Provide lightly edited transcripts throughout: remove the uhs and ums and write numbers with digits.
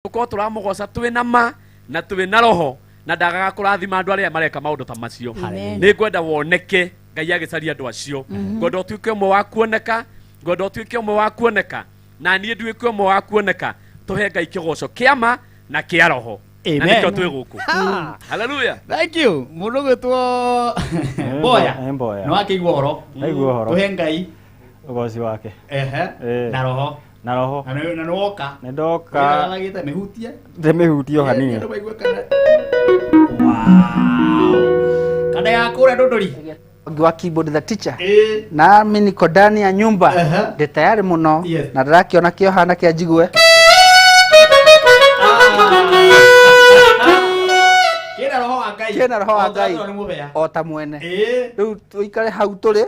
Tuko turamugoca twina ma na twina roho na ndagaga kurathima andu aria mareka maundu ta macio. Ni ngwenda woneke Ngai agicaria andu acio. Ngwenda utuike umwe wa kuoneka, ngwenda utuike umwe wa kuoneka, na nie nduike umwe wa kuoneka. Tuhe Ngai kigoco kiama na kia roho. Amen. Na nikio twi guku. Hallelujah. Thank you. Mundu gwitwo Boya. No akigwa horo. Aigwa horo. Tuhe Ngai ugoci wake. Na roho. Na roho. Na nwoka. Ndoka. Agite mihutie. Ndemihutio hanini. Wow. Kada yako ule dodori. Wa keyboard the teacher. Na mimi niko ndani ya nyumba. Ndi tayari muno na ndirakiona kio hana kia njigwe. Kena roho wa Ngai. Ota mwene. Riu tuikare hau turi.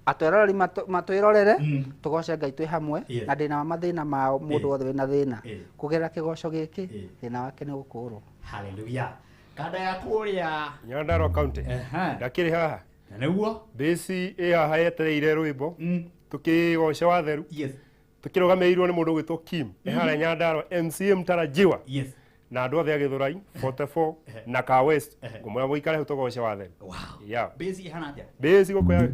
Atweroreri matwirorere tugoce Ngai twi hamwe na ndina mathina ma mundu wothe wina thina kugera kigoco giki thina wake ni gukurwo. Hallelujah. Kada ya kuria Nyandarua County. Ndakiri haha. Niguo Bisi haha yetereire rwimbo. Tukigoca watheru. Yes. Tukirugamirwo ni mundu gwitwo Kim. Ehara Nyandarua MCA mtarajiwa. Yes. Na andu othe agithurai 44 na ka West. Ngumura muikare hu tugoce watheru. Wow. Yeah. Bisi hana atia. Bisi gukoya.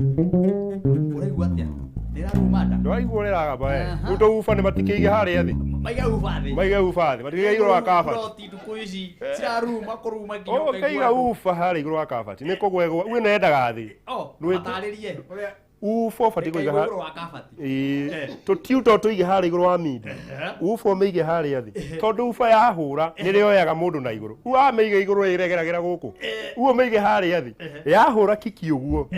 Uraigua atia. Ndira rumanda. Ndwaigua riraga bae. Uto ufa ni matikiige haria thi. Maiga ufathi. Maiga ufathi. Matikiige iguru wa kabati. Roti tukuici. Ciraruma kuruma nginya. Oh, kaiga ufa haria iguru wa kabati. Ni kugwegwa. We nendaga thi. Oh, ataririe. Ufo fati kuiga haria. Tutiuto tuige haria iguru wa midi. Ufo meige haria thi. Tondu ufa yahura ni rioyaga mundu na iguru. Uwa meige iguru iregeragera guku. Uwo meige haria thi. Yahura kiki uguo.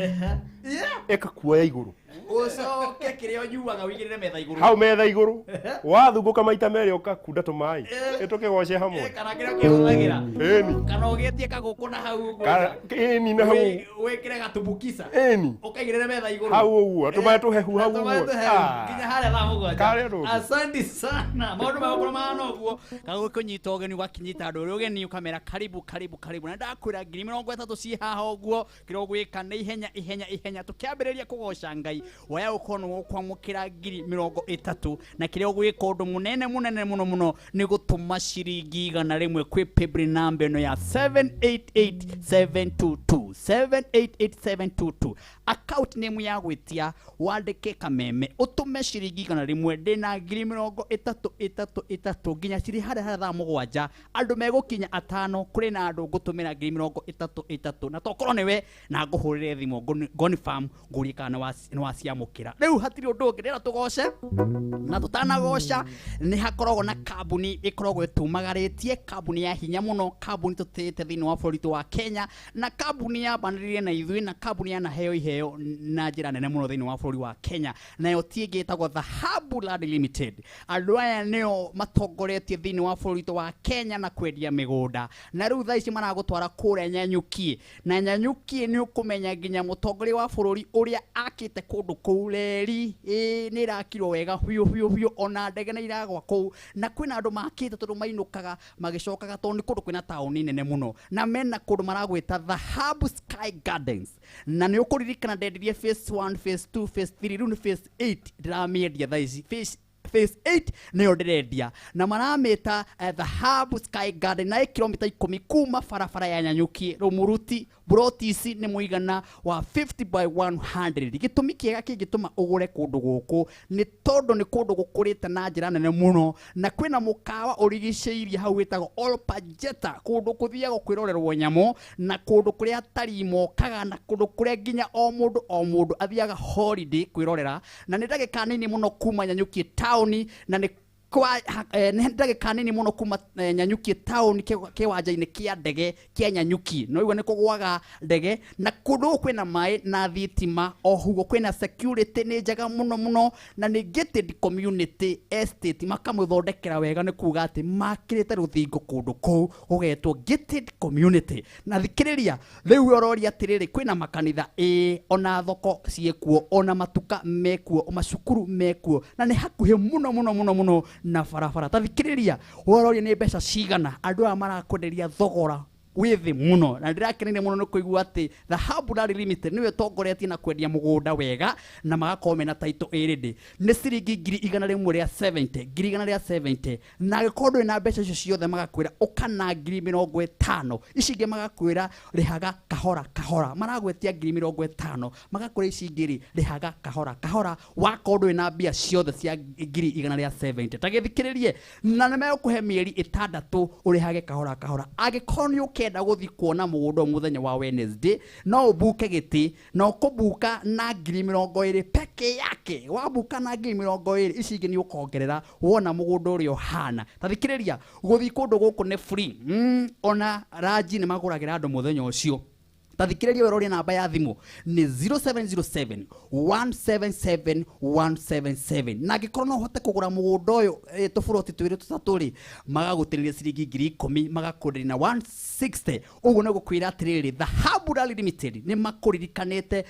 Eka kuoya iguru. Ucoke kirio nyuaga wigirire metha iguru. Hau metha iguru. Wathunguka maita meri ukakunda tumai. Itukigoce hamwe. Kana kirio kihugagira. Eni. Kana ugetie kaguku na hau uguo. Eni na hau. Wekire gatumbukica. Eni. Ukaigirire metha iguru. Hau uguo. Tumai tuhehu hau uguo. Kinya haria tha mugwanja. Karia Asante sana. Maundu magukura mahana uguo. Gagukunyita ugeni wakinyita andu uri ugeni ukamera karibu karibu karibu. Na ndakwira 30 ci haha uguo. Kiro gwika na ihenya tukiambiriria kugoca Ngai. Waya ukono gukwamukira 30 na kirio gwika undu munene muno ni gutuma ciringi 100 kwi paybill number no ya 788722 account name ya gwitia wandike kameme utume ciringi 100 ndina 30 nginya ciri haria tha mugwanja andu megukinya 5 kuri na andu gutumira 30 na tokorwo niwe na nguhurire thimo confirm nguri kana no aciamukira riu hatiri undu ungi ndira tugoce na tutanagoca ni hakoragwo na kambuni ikoragwo itumagaritie kambuni ya hinya muno kambuni tutete thini wa bũrũri wa Kenya na kambuni ya bandirie na ithui na kambuni ya naheo iheo na njira nene muno thini wa bũrũri wa Kenya nayo tienge itagwo Dhahabu Land Limited andu aya nio matongoretie thini wa bũrũri wa Kenya na kwendia migunda na riu thaa ici maragutwara kure Nyanyuki na Nyanyuki ni ukumenya nginya mutongoria wa bũrũri uria akite kundu kuu leri ni rakirwo wega biu ona ndege na iragwa kuu na kwina andu makite tondu mainukaga magicokaga tondu ni kundu kwina tauni nene muno na mena kundu maragwita Dhahabu Sky Gardens na ni ukuririkana ndendirie phase 1 phase 2 phase 3 riu ni phase 8 ndiramedia thaa ici phase 8 niyo ndirendia na maramita Dhahabu Sky Garden na kilomita 10 kuma barabara ya Nyanyuki Rumuruti brotisi ni muigana wa 50 by 100 gitumi kiega kingituma ugure kundu guku ni tondu ni kundu gukurite na njira nene muno na kwina mukawa urigiceirie hau witagwo All Pajeta kundu kuthiaga kwirorerwo nyamo na kundu kuria atari mokaga na kundu kuria nginya o mundu athiaga holiday kwirorera na ni ndagika nini muno kuma Nyanyuki town na ni kwa ndagika nini muno kuma Nyanyuki town kiwanja-ini kia ndege kia Nyanyuki no igwe ni kugwaga ndege na kundu kwina mai na thitima o hugo kwina security ni njaga muno na ni gated community estate makamuthondekera wega ni kuga ati makirite ruthingo kundu kuu gugetwo gated community na thikiriria riu ororia atiriri kwina makanitha ona thoko ciekuo ona matuka mekuo macukuru mekuo na ni hakuhi muno na barabara tathikiriria wororia ni mbeca cigana andu aya marakwenderia thogora withi muno na ndirakenire muno no kuigua ati Dhahabu Rally Limited niwe tongoretie na kwendia mugunda wega na magakorwo na title already ni ciringi 170 na gikondo na mbeca icio ciothe magakwira ukana 50 ici ingi magakwira rihaga kahora maragwetia 50 magakwira ici ingi rihaga kahora wakondo na mbia ciothe cia 170 tagithikiririe na nimekuhe mieri 6 urihage kahora agikorwo kenda guthi kuona mugunda muthenya wa Wednesday no ubuke giti no kubuka na 20 peke yake wabuka na 20 ici ingi ni ukongerera wona mugunda uri ohana tathikiriria guthi kundu guku ne free ona raji ni maguragira andu muthenya ucio tathikiriria werori namba ya thimu ni 0707 177 177 na gikorwo no hote kugura mugunda uyu tofuroti twiri tutaturi magagutiriria ciringi 10,000 magakundira na 160 uguo ne gukwira atiriri Dhahabu Rally Limited ni makuririkanite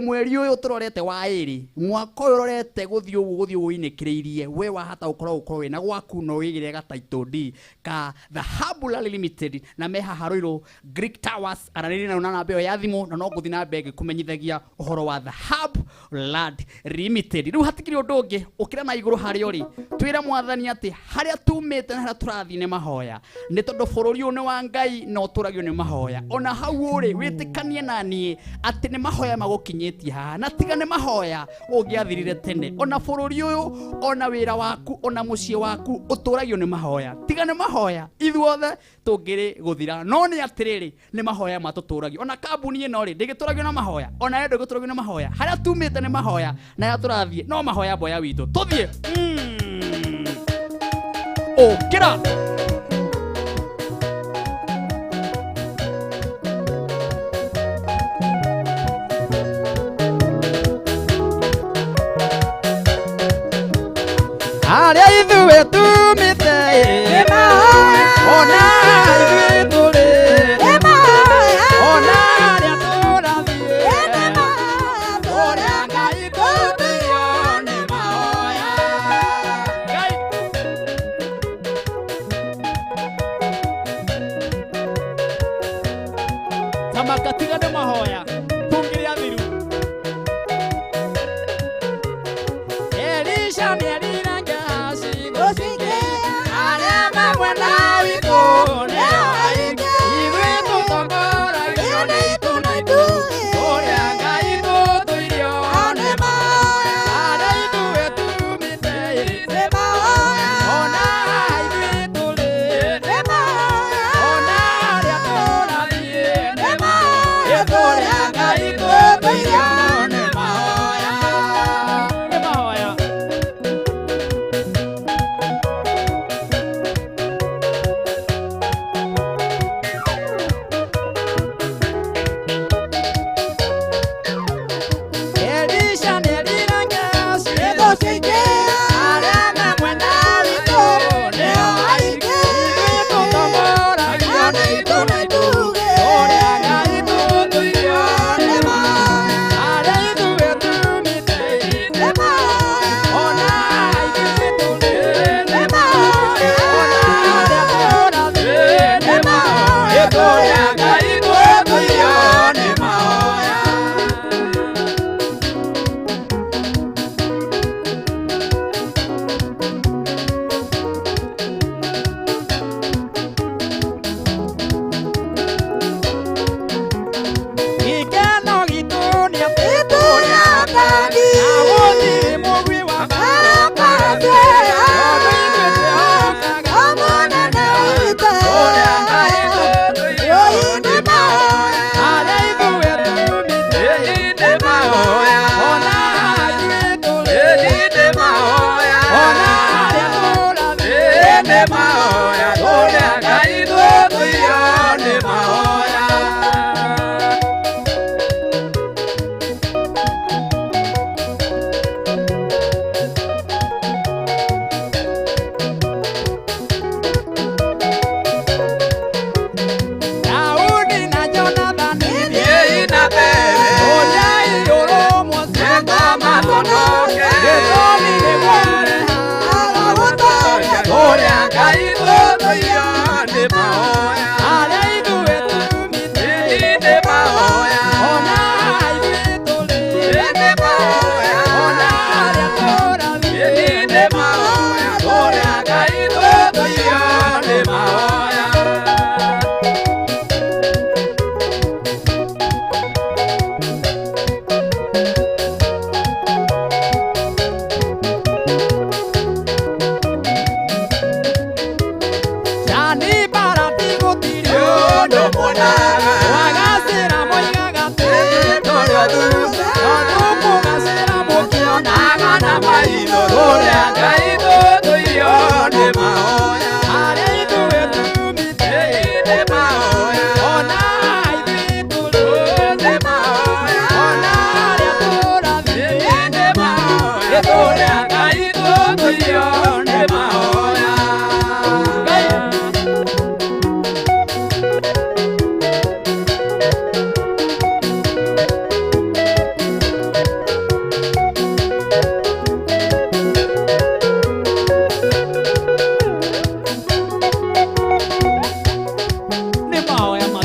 mweri uyu turorete wa iri mwaka uyu urorete guthi uinikiriirie we wahata ukorwo wina gwaku no wigire ga title D ka Dhahabu Rally Limited na meha haroiro Greek Towers araniri na namba ya thimu na no guthi na bege kumenyithagia uhoro wa Dhahabu Rally Limited riu hatikiri undu ungi ukira na iguru hari ori twira mwathani ati haria tumite na haria turathi ni mahoya ni tondu bururi uyu ni wa Ngai no turagio ni mahoya ona hau uri witikanie nani ati ni mahoya magukinyitie ha na tiga ni mahoya ungiathirire tene ona bururi uyu ona wira waku ona mucie waku uturagio ni mahoya tiga ni mahoya ithuothe tungiri guthira no ni atiriri ni mahoya matuturagio ona kambuni ino ri ndigituragio na mahoya ona endo gituragio na mahoya haria tumite ni mahoya na ya turathie no mahoya boya witu tuthie kira haria ithuĩ tumĩte ona ithuĩ tũrĩ ona harĩa tũrathiĩ ũrĩa Ngai tũtũirio nĩ mahoya Ngai tamaka tiga nĩ mahoya tũngĩrĩ athiru Elisha nĩerire mundu muonaga wagasira moigaga torio thuta kugasira mukionaga na maitho ruria Ngai tuthuirio ni mahoya aria ithuĩ tumĩte nĩ mahoya ona ithuĩ tũrũte mahoya ona arĩa tũrathiĩ nĩ mahoya ruria Ngai tuthuirio ni mahoya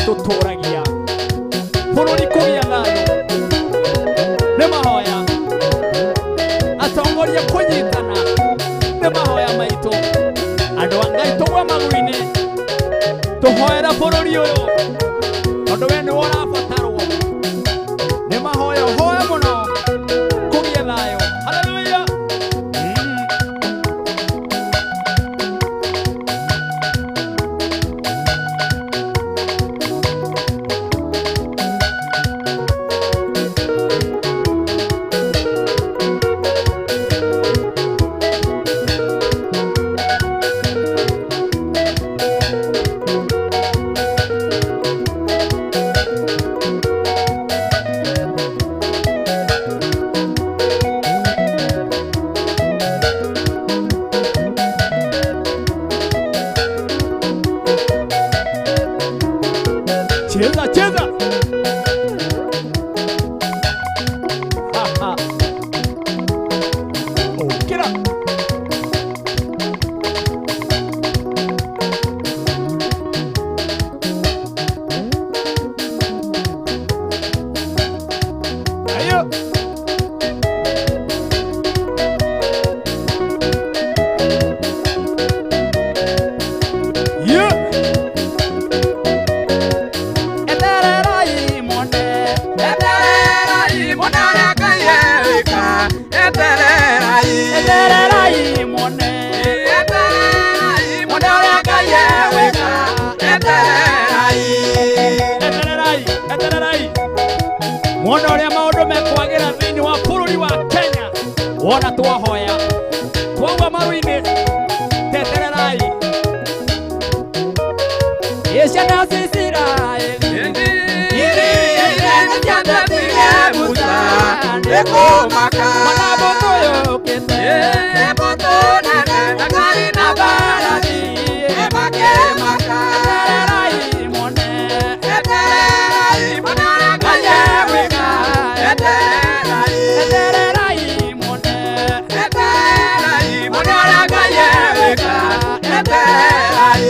tũtũragia bũrũri kũgĩa thayũ nĩ mahoya atongoria kũnyitana nĩ mahoya maitũ andũ a Ngai tũgwe magũrũ-inĩ tũhoera bũrũri ũyũ tondũ we nĩwe ũrabatarwo nĩ mahoya hoya mũno kũgĩa thayũ haleluya cheza cheza oh get up ayo yeah Mwana ũrĩa maũndũ mekwagĩra thĩinĩ wa bũrũri wa Kenya wona twahoya twauma maru-inĩ tetererai ciana cia Isiraeli iria ciambatire Musa nĩkũmaka ona mbũtũ yũkĩte mbũtũ nene na ngari na mbarathi makĩmaka etererai mone etererai mone Ngai egwĩka etererai mone ũrĩa Ngai egwĩka etererai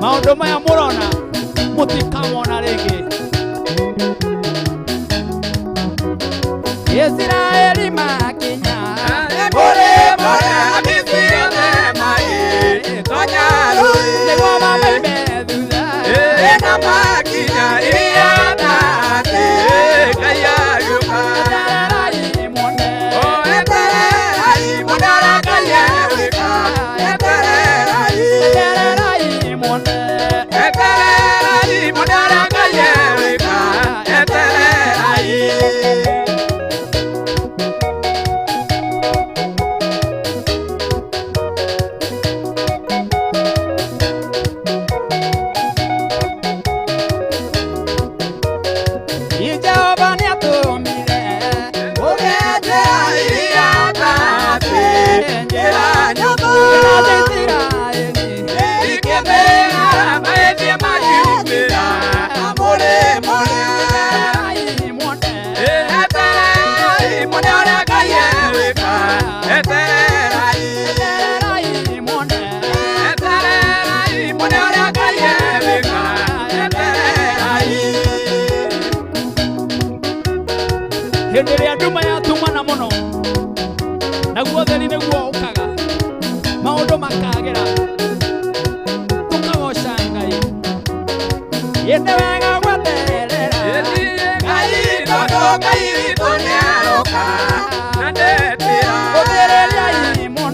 maũndũ maya mũrona mũtikamona rĩngĩ Israeli makinya mũrĩmo Misiri othe magĩtonya rũĩ nĩguo mamoime thutha na makinya iria na thĩ Ngai agĩũka etererai muone etererai muone ũrĩa Ngai egwĩka etererai muone etererai muone ũrĩa Ngai egwĩka etererai hĩndĩ ĩrĩa nduma yatumana mũno naguo theri nĩguo ũkaga maũndũ makagĩra tũkagoca Ngai nĩ wega gweterera Ngai tondũ Ngai witũ nĩaroka na ndetĩra ũthĩrĩriai mũno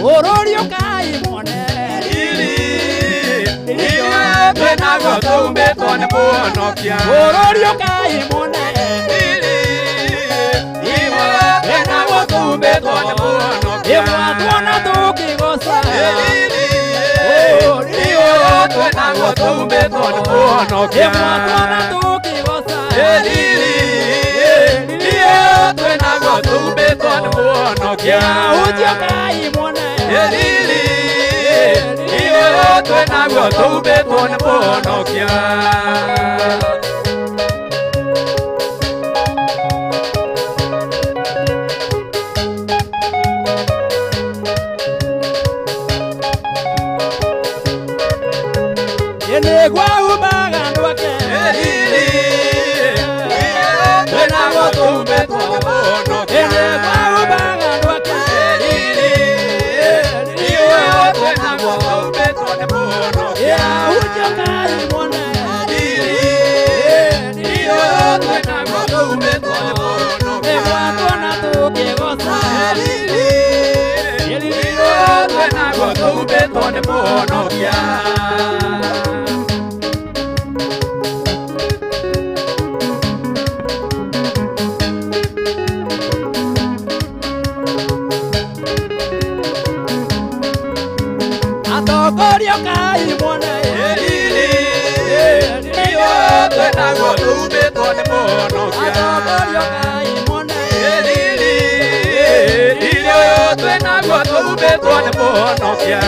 Ororio kai mone Twenagwo tumbitwo ni muhonokia Ororio kai mone Twenagwo tumbitwo ni muhonokia Imwatwona tukigoca Twenagwo tumbitwo ni muhonokia Imwatwona tukigoca Twenagwo tumbitwo ni muhonokia Ujio kai mone Twenagwo tumbitwo ni muhonokia Yenegwa ubaga ndwake Twenagwo tumbitwo ni muhonokia Yenegwa ubaga ndwake Twenagwo tumbitwo ni muhonokia Ujio kai mone Twenagwo tumbitwo ni muhonokia Imwatwona tukigoca Twenagwo tumbitwo ni muhonokia Atogorio kai mone Twenagwo tumbitwo ni muhonokia Atogorio kai mone Twenagwo tumbitwo ni muhonokia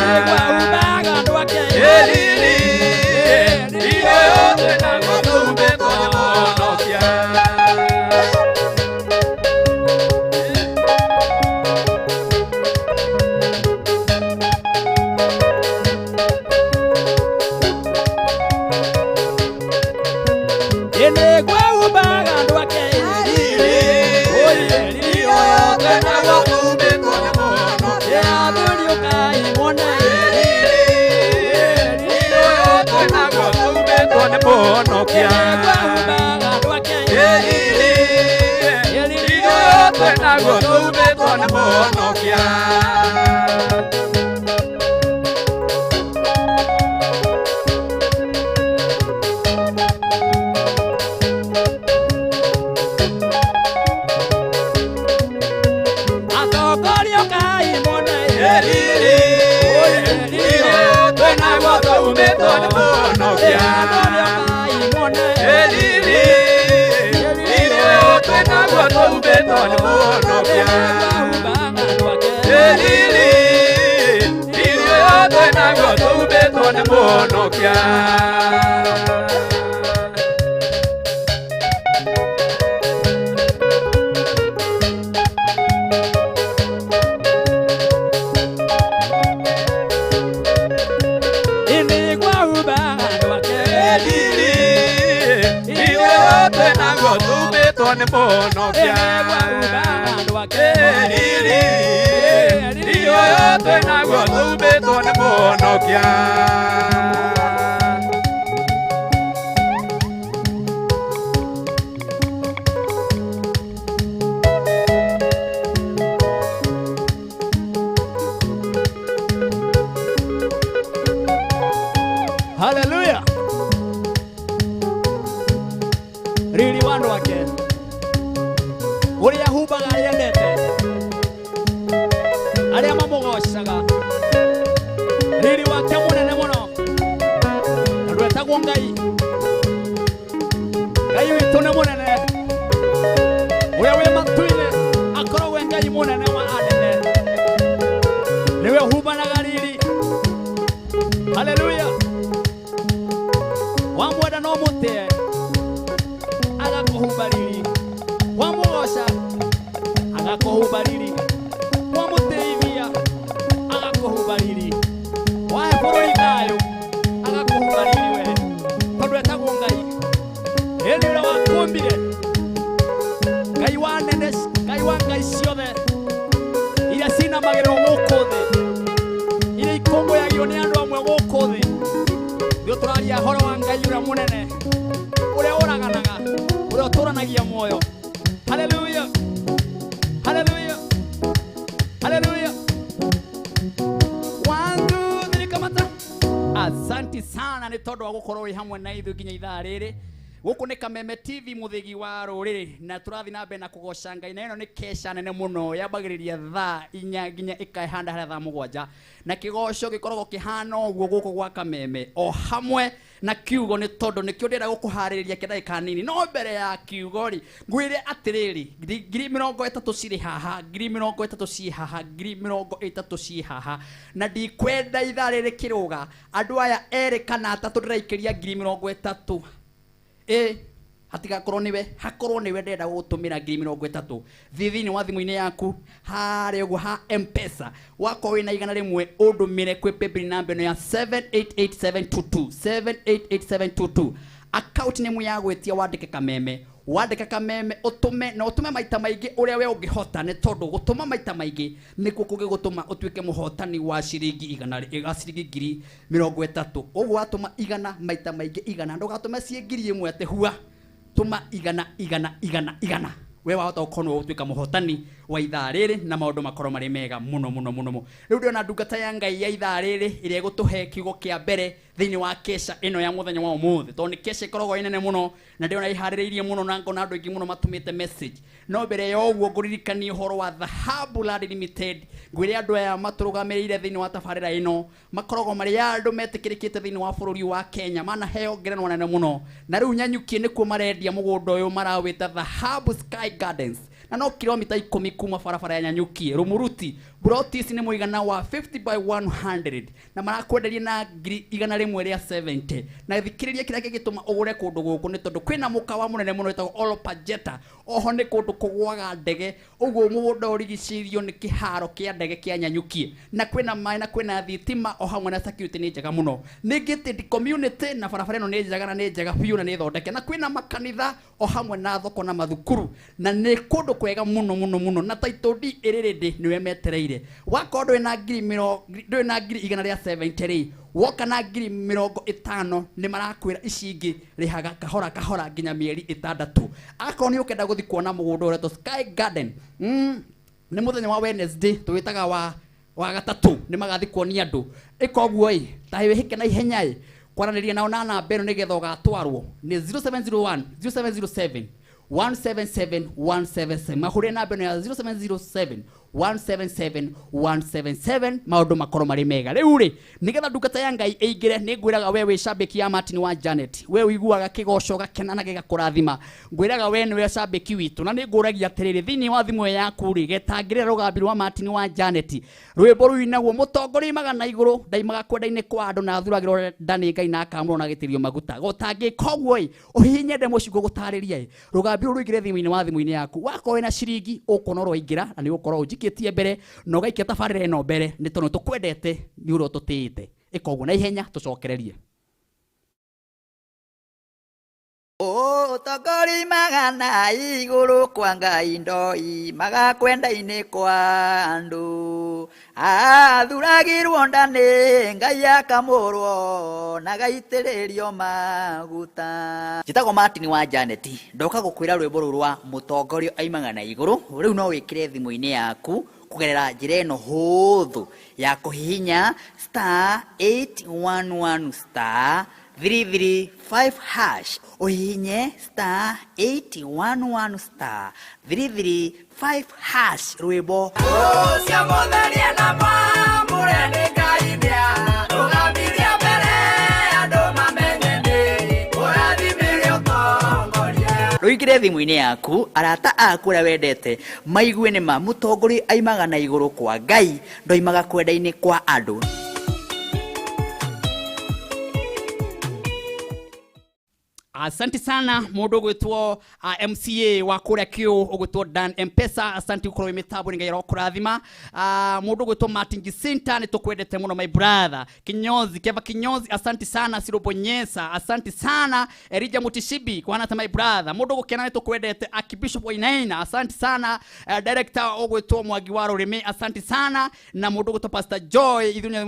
Yenegwa ubaga ndwake Twenagwo tumbitwo ni muhonokia Yenegwa ubaga ndwake Twenagwo tumbitwo ni muhonokia Atogorio kai mone Twenagwo tumbitwo ni muhonokia Yenegwa ubaga ndwake Twenagwo tumbitwo ni muhonokia Atogorio kai mone Twenagwo tumbitwo ni muhonokia Atogorio kai mone Twenagwo tumbitwo ni muhonokia ubaga ndwake Twenagwo tumbitwo ni muhonokia Yenegwa ubaga ndwake Twenagwo tumbitwo ni muhonokia Yenegwa ubaga ndwake Twenagwo tumbitwo ni muhonokia Hallelujah. Riri wa ndwake uria humbaga aria endete aria mamugocaga riri wake munene muno na ndwetagwo Ngai Ngai witu ni munene uria wi matu-ini akoragwo e Ngai munene wa anene niwe humbanaga riri. Hallelujah. Wamwenda no mutie agakuhumba riri, wamugoca agakuhumba riri, wamutithia agakuhumba riri, wahe bururi thayu agakuhumba riri we tondu etagwo Ngai. Ĩni ũrĩa wakumbire, Ngai wa nene, Ngai wa ngai ciothe iria cinamagĩrĩrwo gũkũ thĩ, iria ikũngũyagio nĩ andũ amwe gũkũ thĩ. Ndio tũraria horo wa Ngai ũrĩa mũnene, ũrĩa ũraganaga, ũrĩa ũtũranagia muoyo. Hallelujah. Hallelujah. Hallelujah. asanti sana ni tondu wa gukorwo wi hamwe na ithu nginya ithaa riri guku ni Kameme TV muthigi wa ruriri na turathi na mbere na kugoca Ngai na ino ni kesha nene muno yambagiriria thaa 4 nginya ikahanda haria thaa 7 na kigoco gikoragwo kihana uguo guku gwa Kameme o hamwe na kiugo ni tondu nikio ndira gukuhaririria kidagika nini no mbere ya kiugo ri ngwire atiriri 30 ciri haha 30 ci haha 30 ci haha na ndikwenda ithaa riri kiruga andu aya eri kana atatu ndiraikiria 30 hatigakorwo niwe ndenda gutumira 30 thithini wa thimu-ini yaku haria uguo ha M-Pesa wakorwo wina igana rimwe undumire kwi paybill number ya 788722 account name ya gwetia wandike Kameme utume maita maigi uria we ungihota ni tondu gutuma maita maigi nikuo kugigutuma utuike muhotani wa ciringi 30,000 uguo watuma igana maita maigi igana ndugatume cie 1,000 ate hua tuma igana we wahota ukono utuika muhotani wa ithaa riri na maundu makorwo mari mega muno riu ndiona ndungata ya Ngai ya ithaa riri iria igutuhe kiugo kia mbere thiini wa kesha ino ya muthenya wa umuthi tondu kesha ikoragwo inene muno na ndiona ihaririirie muno na ngona andu aingi muno matumite message no mbere ya uguo nguririkanie uhoro wa Dhahabu Land Limited ngwire andu aya maturugamirire thiini wa tabarira ino makoragwo mari andu metikirikite thiini wa bururi wa Kenya mana heo ngerenwa nene muno na riu nyanyukie nikuo marendia mugunda uyu marawita Dhahabu Sky Gardens na no kilomita 10 kuma barabara ya Nyanyukie Rumuruti Brotis ni muigana wa 50 by 100 na marakwenderia na 170 na thikiriria kiria gituma ugure kundu guku ni tondu kwina mukawa munene muno wetagwo Olopajeta oho ni kundu kugwaga ndege uguo mugunda urigicirio ni kiharo kia ndege kia Nyanyukie na kwina mai na kwina thitima o hamwe na security ni njega muno ni gated community na barabara ino ni njega na ni njega biu na ni thondeke na kwina makanitha o hamwe na thoko na mathukuru na ni kundu kwega muno na title deed iriri niwe metereire wakorwo na 170 woka na 50 ni marakwira icingi rihaga kahora nginya mieri 6 akorwo ni ukenda guthi kuona mugunda uria to Sky Garden ni muthenya wa Wednesday tuwitaga wa gatatu ni magathi kuonia andu ikoguo tahiwe hike na ihenya kwaraniria nao na namba ino nigetha ugatwarwo ni 0701 0707 177 mahure namba ino ya 0707 177 maundu makoro mari mega riu ri nigetha ndungata ya Ngai eigire ni ngwiraga we wi shambiki ya Martin wa Janet we wiguaga kigoco gakena na gigakurathima ngwiraga we ni we shambiki witu na ni nguragia atiriri thiini wa thimu yaku ri getangire rugambi rwa Martin wa Janet rwimbo ru inaguo mutongori magana iguru ndaimaga kwenda-ini kwa andu na thuragirwo ndani Ngai na akamurwo na gitirio maguta gutangika uguo uhinye nde mucigo gutariria rugambi ru ruigire thimu-ini yaku wako wena ciringi ukunorwo ingira na ni ukorwo kitie mbere no gaikia tabarire no mbere ni tondu tukwendete ni uro tutite ikoguo na ihenya tucokererie utongori magana iguru kwa Ngai ndoi magakwenda-ini kwa andu athuragirwo ndani Ngai akamurwo na gaitiririo maguta njitagwo Martin wa Janet ndoka gukwira rwimbo ruru rwa mutongorio aimaga na iguru riu no wikire thimu-ini yaku kugerera njira ino huthu ya kuhihinya *811 335 hash uhinye *811 335 hash rwimbo cia mutheria na mwamure ni Ngai bia rugambiria mbere andu mamenyene urathimire utongoria ruigire thimu-ini yaku arata aku uria wendete maigue ni ma mutongori aimaga na iguru kwa Ngai ndoimaga kwenda-ini kwa andu. Asante sana mundu gwitwo MCA wa kuria kio ugwitwo Dan M-Pesa asante ukorwo mitambo Ngai arokurathima mundu gwitwo Martin Gisinta ni tukwendete muno my brother Keva Kinyozi asante sana Sirobonyesa asante sana Erija Mutishibi kwana ta my brother mundu gukena ni tukwendete Akibishop Wainaina asante sana director ugwitwo Mwagi wa Rurimi asante sana na mundu gwitwo Pastor Joy ithunya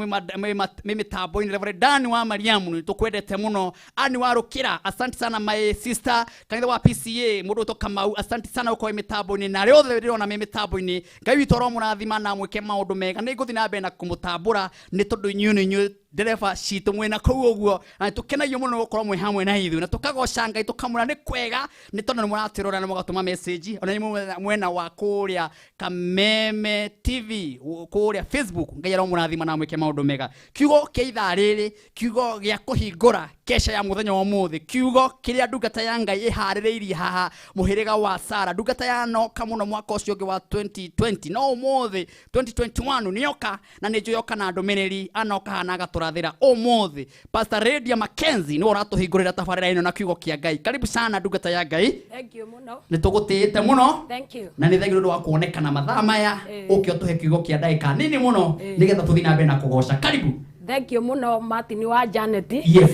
mimi tambo ni Reverend Dan wa Mariamu ni tukwendete muno ani warukira asante sana my sister kanitha wa PCA mundu to Kamau asante sana uko mitambo-ini na rio thero na mitambo-ini Ngai witoro murathima na mwike maundu mega ni nguthi na mbere na kumutambura ni tondu inyu ndereba citå mwena kå u å guo na tũkenagio mũno gũkorwo mwĩ hamwe na ithuĩ na tũkagoca Ngai tũkamwĩra nĩ kwega nĩ tondũ nĩ mũratwĩrora na mũgatũma message ona nĩ mwena wa kũrĩa Kameme TV kũrĩa Facebook Ngai arĩ mũrathima na mwĩke maũndũ mega kiugo kĩa ithaa rĩrĩ kiugo gĩa kũhingũra kesha ya mũthenya wa ũmũthĩ kiugo kĩrĩa ndungata ya Ngai ĩharĩrĩirie haha mũhĩrĩga wa Sara ndungata ya noka mũno mwaka ũcio ũngĩ wa 2020 no ũmũthĩ 2021 nĩoka na nĩ njoyoka na ndũmĩrĩri anoka hana agatũrathĩra ũmũthĩ Pastor Lydia Mackenzie nĩ ũratũhingũrĩra tabarĩra ĩno na kiugo kĩa Ngai karibu sana ndungata ya Ngai thank you mũno nĩ tũgũtĩĩte mũno thank you na nĩ thengi nĩ ũndũ wa kuonekana mathaa maya ũkĩ ũtũhe kiugo kĩa ndagĩka nini mũno nĩgetha tũthiĩ na mbere na kũgoca karibu thank you mũno Martin wa Janet yes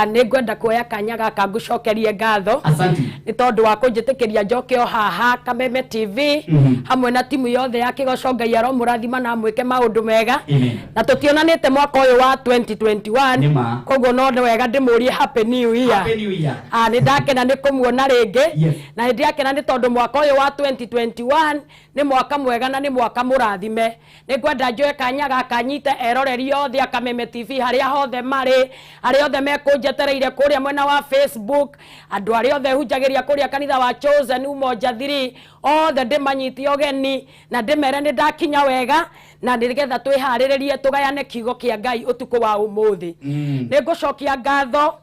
nĩ ngwenda kuoya kanya gaka ngũcokerie ngatho asante nĩ tondũ wa kũnjĩtĩkĩria njoke o haha Kameme TV hamwe na timu yothe ya Kĩgoco Ngai aromũrathima na mwĩke maũndũ mega na tũtionanĩte mwaka ũyũ wa 2021 koguo no wega ndĩmũrie happy new year nĩ ndakena nĩ kũmuona rĩngĩ na nĩ ndakena nĩ tondũ mwaka ũyũ wa 2021 nĩ mwaka mwega na nĩ mwaka mũrathime nĩ ngwenda njoe kanya gaka nyite eroreri othe a Kameme TV harĩa hothe marĩ arĩa othe mekũnjetereire kũrĩa mwena wa Facebook andũ arĩa othe hunjagĩria kũrĩa kanitha wa Chosen Umoja 3 othe ndĩmanyitie ũgeni na ndĩmere nĩ ndakinya wega na nĩgetha twĩharĩrĩrie tũgayane kiugo kĩa Ngai ũtukũ wa ũmũthĩ nĩ ngũcokia ngatho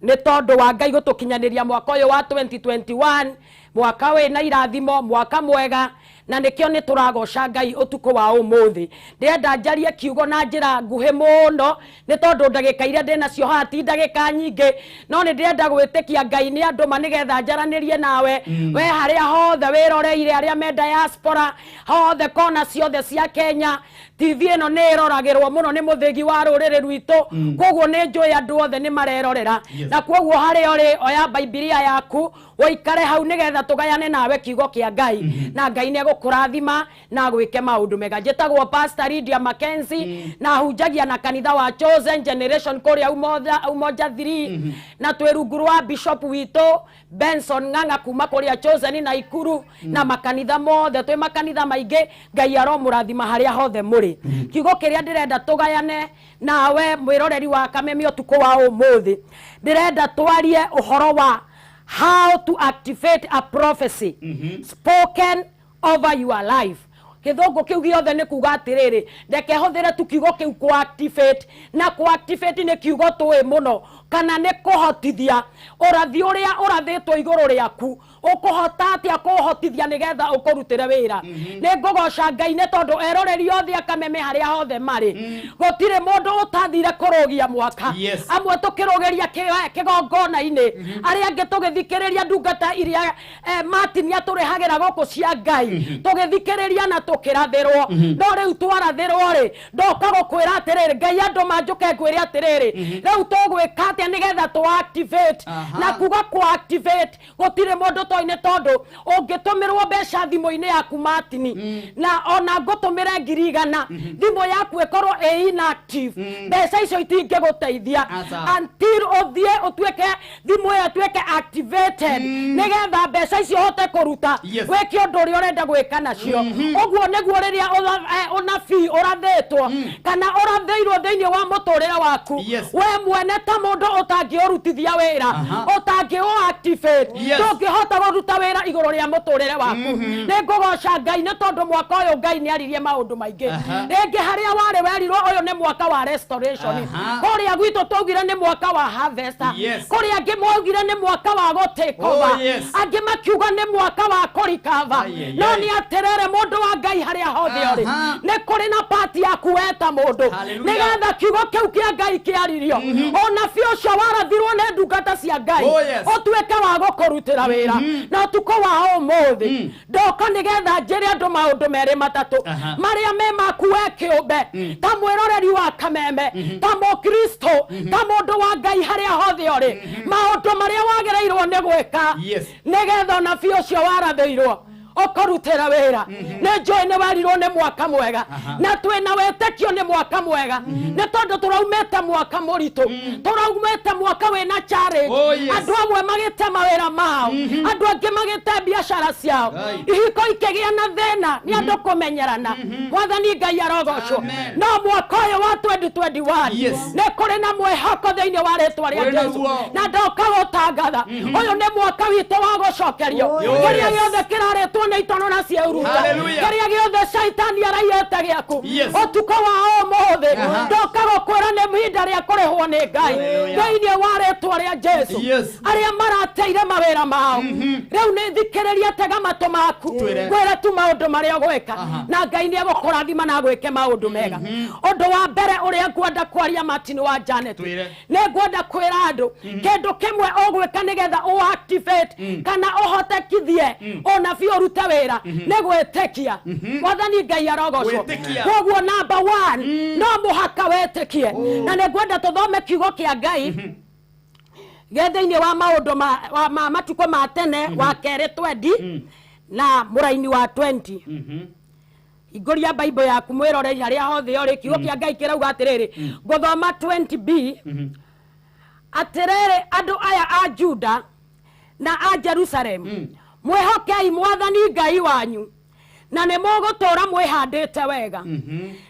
nĩ tondũ wa Ngai gũtũkinyanĩria mwaka ũyũ wa 2021 mwaka wĩna irathimo mwaka mwega na nikio ni turagoca Ngai ũtukũ wa ũmũthĩ ndĩrenda njarie kiugo na njĩra nguhĩ mũno nĩ tondũ ndagĩka iria ndĩnacio haha ti ndagĩka nyingĩ no nĩ ndĩrenda gwĩtĩkia Ngai nĩ andũ nĩgetha njaranĩrie nawe we harĩa hothe wĩroreire arĩa me diaspora hothe kona ciothe cia Kenya TV ĩno nĩ ĩroragĩrwo mũno nĩ mũthĩgi wa rũrĩrĩ rwitũ koguo nĩ njũĩ andũ othe nĩ marerorera na koguo harĩa ũrĩ oya Biblia yaku woikare hau nĩgetha tũgayane nawe kiugo kĩa Ngai na Ngai nĩ gũkũrathima na gwĩke maũndũ mega njĩtagwo Pastor Lydia Mackenzie na hunjagia na kanitha wa Chosen Generation kũrĩa Umoja 3 na twĩ rungu rwa Bishop witũ Benson Ng'ang'a kuma kũrĩa Chosen na Ikuru na makanitha mothe twĩ makanitha maingĩ Ngai aromũrathima harĩa hothe mũrĩ kiugo kĩrĩa ndĩrenda tũgayane nawe mwĩroreri wa Kameme ũtukũ wa ũmũthĩ ndĩrenda twarie ũhoro wa how to activate a prophecy spoken over your life Kithongo kiu giothe ni kuga atiriri ndeke huthire tu kiugo kiu ku activate na ku activate ni kiugo twi muno kana ni kuhotithia urathi uria urathitwo iguru riaku ukuhota atia kuhotithia nigetha ukurutire wira ni ngugoca Ngai ni tondu eroreri othe Kameme haria hothe mari gutire mundu utathire kurugia mwaka amwe tukirugeria kigongona-ini aria angi tugithikiriria ndungata iria Martin aturihagira guku cia Ngai tugithikiriria na tukirathirwo no riu twarathirwo ri ndoka gukwira atiriri Ngai andu manjuke ngwire atiriri riu tugwika atia nigetha tu activate na kuga ku activate gutire mundu toine tondu ungitumirwo mbeca thimu-ini yaku Martin na ona ngutumire 100 thimu yaku ikorwo inactive mbeca icio itingiguteithia until uthie utuike thimu iyo tuike activated nigetha mbeca icio hote kuruta wiki undu uria urenda gwika nacio uguo niguo riria unabii urathitwo kana urathirwo thiini wa muturire waku we mwene ta mundu utangiurutithia wira utangiu activate ndungihota guruta wira iguru ria muturire waku ni ngugoca Ngai ni tondu mwaka uyu Ngai ni aririe maundu maingi ringi haria wari werirwo uyu ni mwaka wa restoration kuria gwitu tugire ni mwaka wa harvest kuria angi mwaugire ni mwaka wa gutikova angi makiuga ni mwaka wa kurikava no ni atirere mundu wa Ngai haria hothe uri ni kuri na party yaku weta mundu nigetha kiugo kiu kia Ngai kiaririo ona biucio warathirwo ni ndungata cia Ngai utuike wa gukurutira wira na tuko wa umuthi ndoka nigetha njire andu maundu meri matatu maria me makuwe kiumbe ta mwiroreri wa Kameme ta mukristo ta mundu wa Ngai haria hothe uri maundu maria wagereirwo ni gwika nigetha ona biucio warathirwo okorutera wera ne joy ne wariro ne mwaka mwega na twena wetekio ne mwaka mwega ne tondo turaumeta mwaka morito turaumeta mwaka wena challenge andu amwe magite mawera mao andu ange magite biashara ciao ihiko ikegia na thena ni andu kumenyerana mwathani Ngai arogocwo no mwaka uyu wa 2021 ne kuri na mwehoko thiini wa ritwa ria Jesu na ndoka gutangatha uyu ni mwaka witu wa gucokerio kiria giothe kiraretwo ni itono na ciuruta kiria giothe shaitani araiyete giaku utuko wa umuthi ndoka gukwira ni mhinda ria kurihwo ni Ngai thiini wa ritwa ria Jesu aria marateire mawira mao riu ni thikiriria tega matu maku gwira tu maundu maria gweka na Ngai ni agukurathima na gwike maundu mega undu wa mbere uria ngwenda kwaria Martin wa Janet ne ngwenda kwira andu kindu kimwe ogwika nigetha o activate kana ohotekithie ona bio ruta wira ne gwetekia mwathani Ngai arogocwo koguo number 1 no muhaka wetekie na ne ngwenda tuthome kiugo kia Ngai gethe-ini wa maundu ma matuko ma tene wa kere 20 na muraini wa 20 Igoria Bible yaku mwirore haria hothe uri kiugo kia Ngai kirauga atiriri guthoma 20b atiriri andu aya a Juda na a Jerusalem mwehokei mwathani Ngai wanyu na ne mugutura mwihandite wega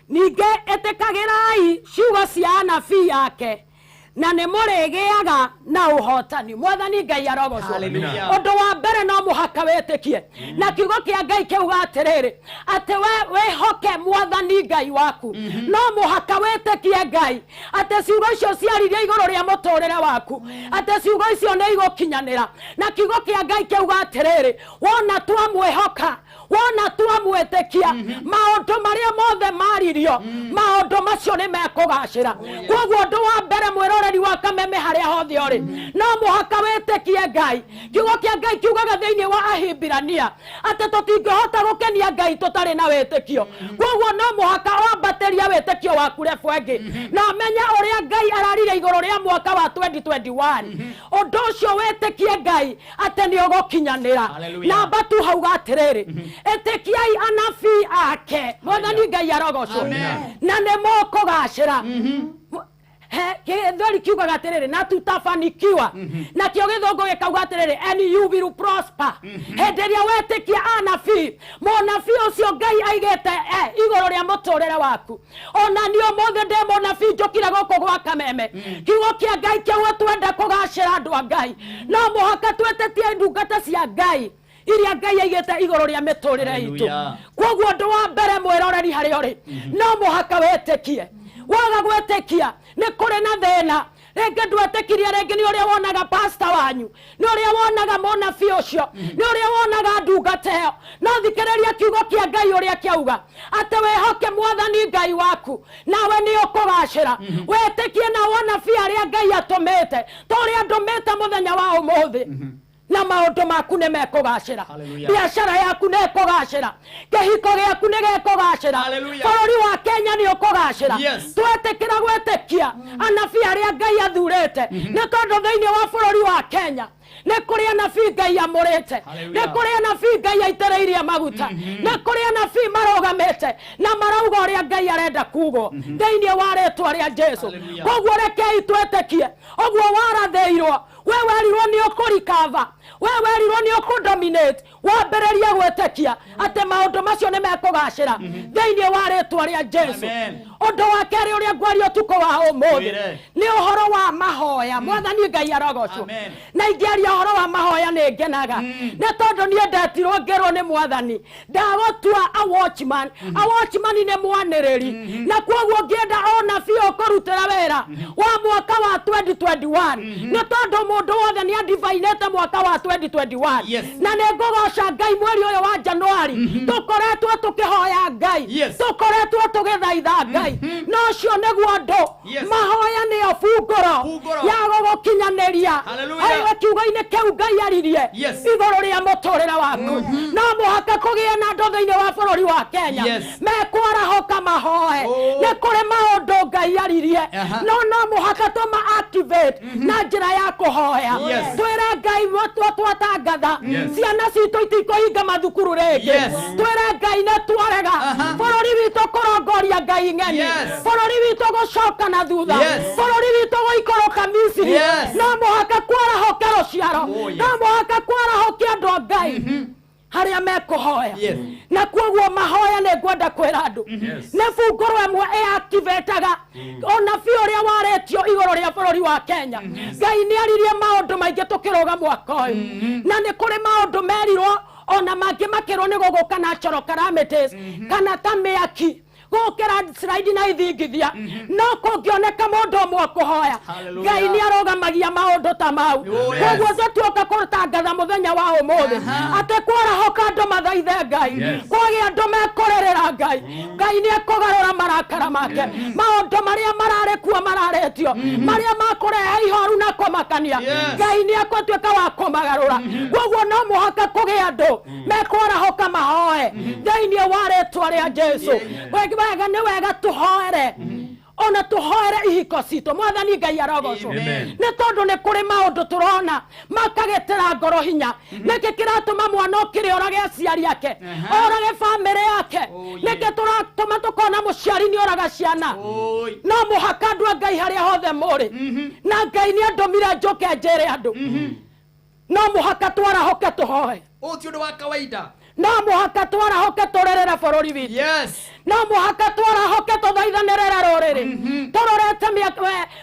ninge etekagirai ciugo cia anabii yake na ne muregeaga na uhotani mwathani Ngai arogocwo undu wa mbere no muhaka wetekie na kiugo kia Ngai kiuga atiriri ate we hoke mwathani Ngai waku no muhaka wetekie Ngai ate ciugo icio ciaririe iguru ria muturire waku ate ciugo icio ne igukinyanira na kiugo kia Ngai kiuga atiriri wona twa mwehoka wona twa mwetekia maundu maria mothe maririo maundu macio ni mekugacira koguo undu wa mbere mwiroreri wa kameme haria hothe uri no muhaka wetekie Ngai kiugo kia Ngai kiugaga thiini wa Ahibirania ate tutingihota gukenia Ngai tutari na wetekio koguo no muhaka wambateria wetekio waku refwengi na menya uria Ngai ararire iguru ria mwaka wa 2021 undu ucio wetekie Ngai ate ni ugukinyanira na batu hauga atiriri etekiai anabii ake mwathani Ngai arogocwo na ne mukugacira Thori kiuga gatiriri na tutafanikiwa na kio githongo gikauga atiriri and you will prosper henderia wetekia anabii monabii ucio Ngai aigete iguru ria muturire waku ona nio mothe de monabii njokira goko gwa kameme kiugo kia Ngai kiuga twenda kugacira andu a Ngai no muhaka twetetie ndungata cia Ngai iria Ngai aigete iguru ria miturire itu koguo ndu wa mbere mwiroreri haria uri no muhaka wetekie waga gwetekia ni kuri na thina renge ndwetekirie renge ni uria wonaga pastor wanyu ni uria wonaga monabii ucio ni uria wonaga ndungateo no thikiriria kiugo kia Ngai uria kiauga ate wehoke mwathani Ngai waku nawe ni ukugacira wetekie na wonabii aria Ngai atumite toria ndumite muthenya wa umuthi na maundu maku ne mekugacira biashara yaku ne kugacira kehiko giaku ne gekugacira bururi wa Kenya ni ukugacira twetekira gwetekia anabii aria Ngai athurite ne tondu thiini wa bururi wa Kenya ne kuri anabii Ngai amurite ne kuri anabii Ngai aitereirie maguta ne kuri anabii marogamete na marauga uria Ngai arenda kugo thiini wa ritwa ria Jesu koguo rekei twetekie oguo waratheirwo we werirwo ni ukurikava we werirwo ni ukudominate wambereria gwetekia ate maundu macio ne mekugacira thiini wa ritwa ria Jesu undu wa keri uria ngwario tuko wa umuthi ni uhoro wa mahoya mwathani Ngai arogocwo na ingiaria uhoro wa mahoya ni ngenaga ne tondu ni ndetirwo ngerwo ni mwathani ndagotua a watchman ni mwaniriri na koguo ngienda ona bio kurutira wira wa mwaka wa 2021 ne tondu mundu wothe ni adivainete mwaka wa 2021 na ne ngogoca Ngai mweri uyu wa Januari tukoretwo tukihoya Ngai tukoretwo tugithaitha Ngai no cio neguo ndu mahoya ni obunguro ya gugukinyaniria aiwe kiugo-ini kiu Ngai aririe iguru ria muturire waku no muhaka kugie na ndu thiini wa bururi wa Kenya mekwarahoka mahoe ne kuri maundu Ngai aririe no muhaka tuma activate na njira ya kuhoya twira Ngai twatangatha ciana citu itikohinga mathukuru ringi twira Ngai na twarega bururi witu kurongoria Ngai ng'eni bururi witu gucoka na thutha bururi witu guikoroka Misiri no muhaka kwarahoke ruciaro no muhaka kwarahoke andu a Ngai haria mekuhoya na kwoguo mahoya ne ngwenda kwira andu ne bunguru emwe activateaga ona bioria waretio igoro ria bururi wa Kenya Ngai ni aririe maundu maingi tukiroga mwaka uyu na ni kuri maundu merirwo ona mangi makirwo ni guguka na choro calamities kana ta miaki gukira slide na ithingithia no kungioneka mundu umwe kuhoya Ngai ni arogamagia maundu ta mau koguo tuoka kurutangatha muthenya wa umuthi ate kwarahoka andu mathaithe Ngai kwagi andu mekorerera Ngai ni akugarura marakara make maundu maria marare kuo mararetio maria makurehe ihoru na kumakania Ngai ni akwatuika wa kumagarura koguo no muhaka kugi andu mekwarahoka mahoe thini wa ritwa ria Jesu wega ni wega tuhoere ona tuhoere ihiko cito mwathani Ngai arogocwo ni tondu ni kuri maundu turona makagetera ngoro hinya niki kiratuma mwana ukiri orage aciari ake orage family yake niki turatuma tukona muciari ni oraga ciana no muhaka andu a Ngai haria hothe muri na Ngai ni andomire njoke njere andu no muhaka twarahoke tuhoe uti undu wa kawaida no muhaka twarahoke turerera bururi witu no muhaka twarahoke tuthaithanirira ruriri turorete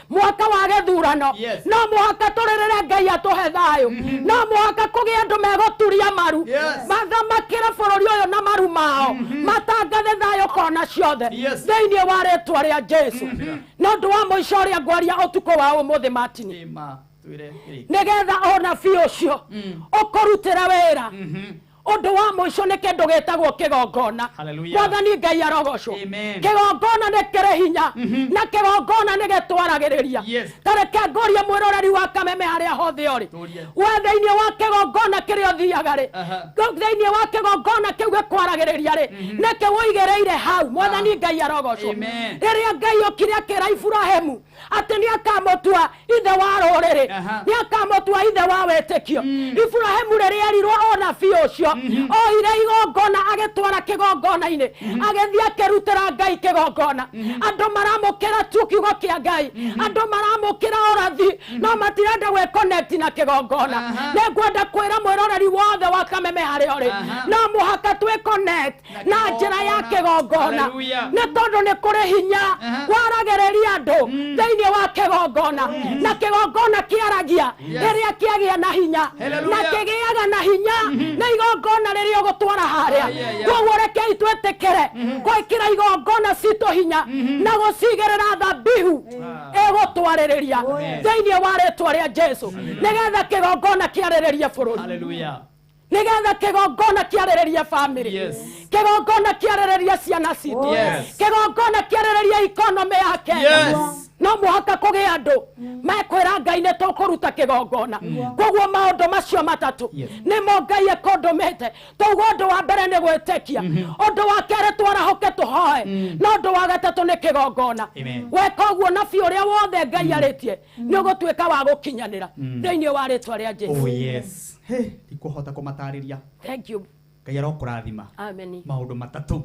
mwaka wa githurano no muhaka turerere Ngai atuhe thayu no muhaka kugi andu meguturia maru mathamakire bururi uyu na maru mao matangathe thayu kona ciothe thiini wa ritwa ria Jesu no ndu wa muico ria ngwaria utuko wa umuthi matini nigetha ona biu cio ukurutira wira undu wa muico ni kindu gitagwo kigongona mwathani Ngai arogocwo kigongona ni kiri hinya na kigongona ni gitwaragiriria tareke ngoria mwiroreri wa Kameme haria hothe uri we thiini wa kigongona kiri uthiaga ri thiini wa kigongona kiu gikwaragiriria ri niki wigereire hau mwathani Ngai arogocwo riria Ngai ukire akira Ibrahimu ati ni akamutua ithe wa ruriri ni akamutua ithe wa wetikio Ibrahimu riria erirwo ona biu cio oire igongona agitwara kigongona-ini agithia akirutira Ngai kigongona andu maramukira tu kiugo kia Ngai andu maramukira orathi no matirenda we connect na kigongona ne ngwenda kwira mwiroreri wothe wa Kameme haria uri no muhaka twi connect na njira ya kigongona ne tondu ni kuri hinya waragereria andu thiini wa kigongona na kigongona kiaragia riria kiagia na hinya na kigiaga na hinya na igongona riria gutwara haria koguo rekei twetekere gwikira igongona cito hinya na gucigerera thabihu egutwaririria thiini wa ritwa ria Jesu nigetha kigongona kiariririe bururi nigetha kigongona kiariririe family kigongona kiariririe ciana citu kigongona kiariririe economy ya Kenya no muhaka kugi andu mekwira Ngai ni tukuruta kigongona koguo maundu macio matatu ni mo Ngai ekondomete toguo undu wa mbere ni gwitekia undu wa kere twarahoke tuhoe no undu wa gatatu ni kigongona we koguo na biu ria wothe Ngai aritie ni ugutuika wa gukinyanira thiini wa ritwa ria Jesu ikuhota kumatariria thank you Ngai arokurathima amen maundu matatu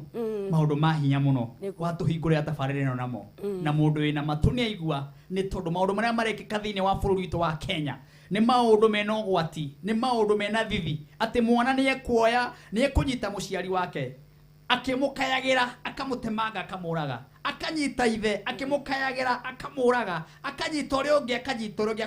maundu ma hinya muno watuhingure tabarire no namo na mundu wina matu ni aigua ni tondu maundu maria marekika thiini wa bururi witu wa Kenya ni maundu mena ugwati ni maundu mena thithi ati mwana ni ekuoya ni ekunyita muciari wake akimukayagira akamutemanga akamuraga akanyita ithe akimukayagira akamuraga akanyita uria ungi akanyita uria ungi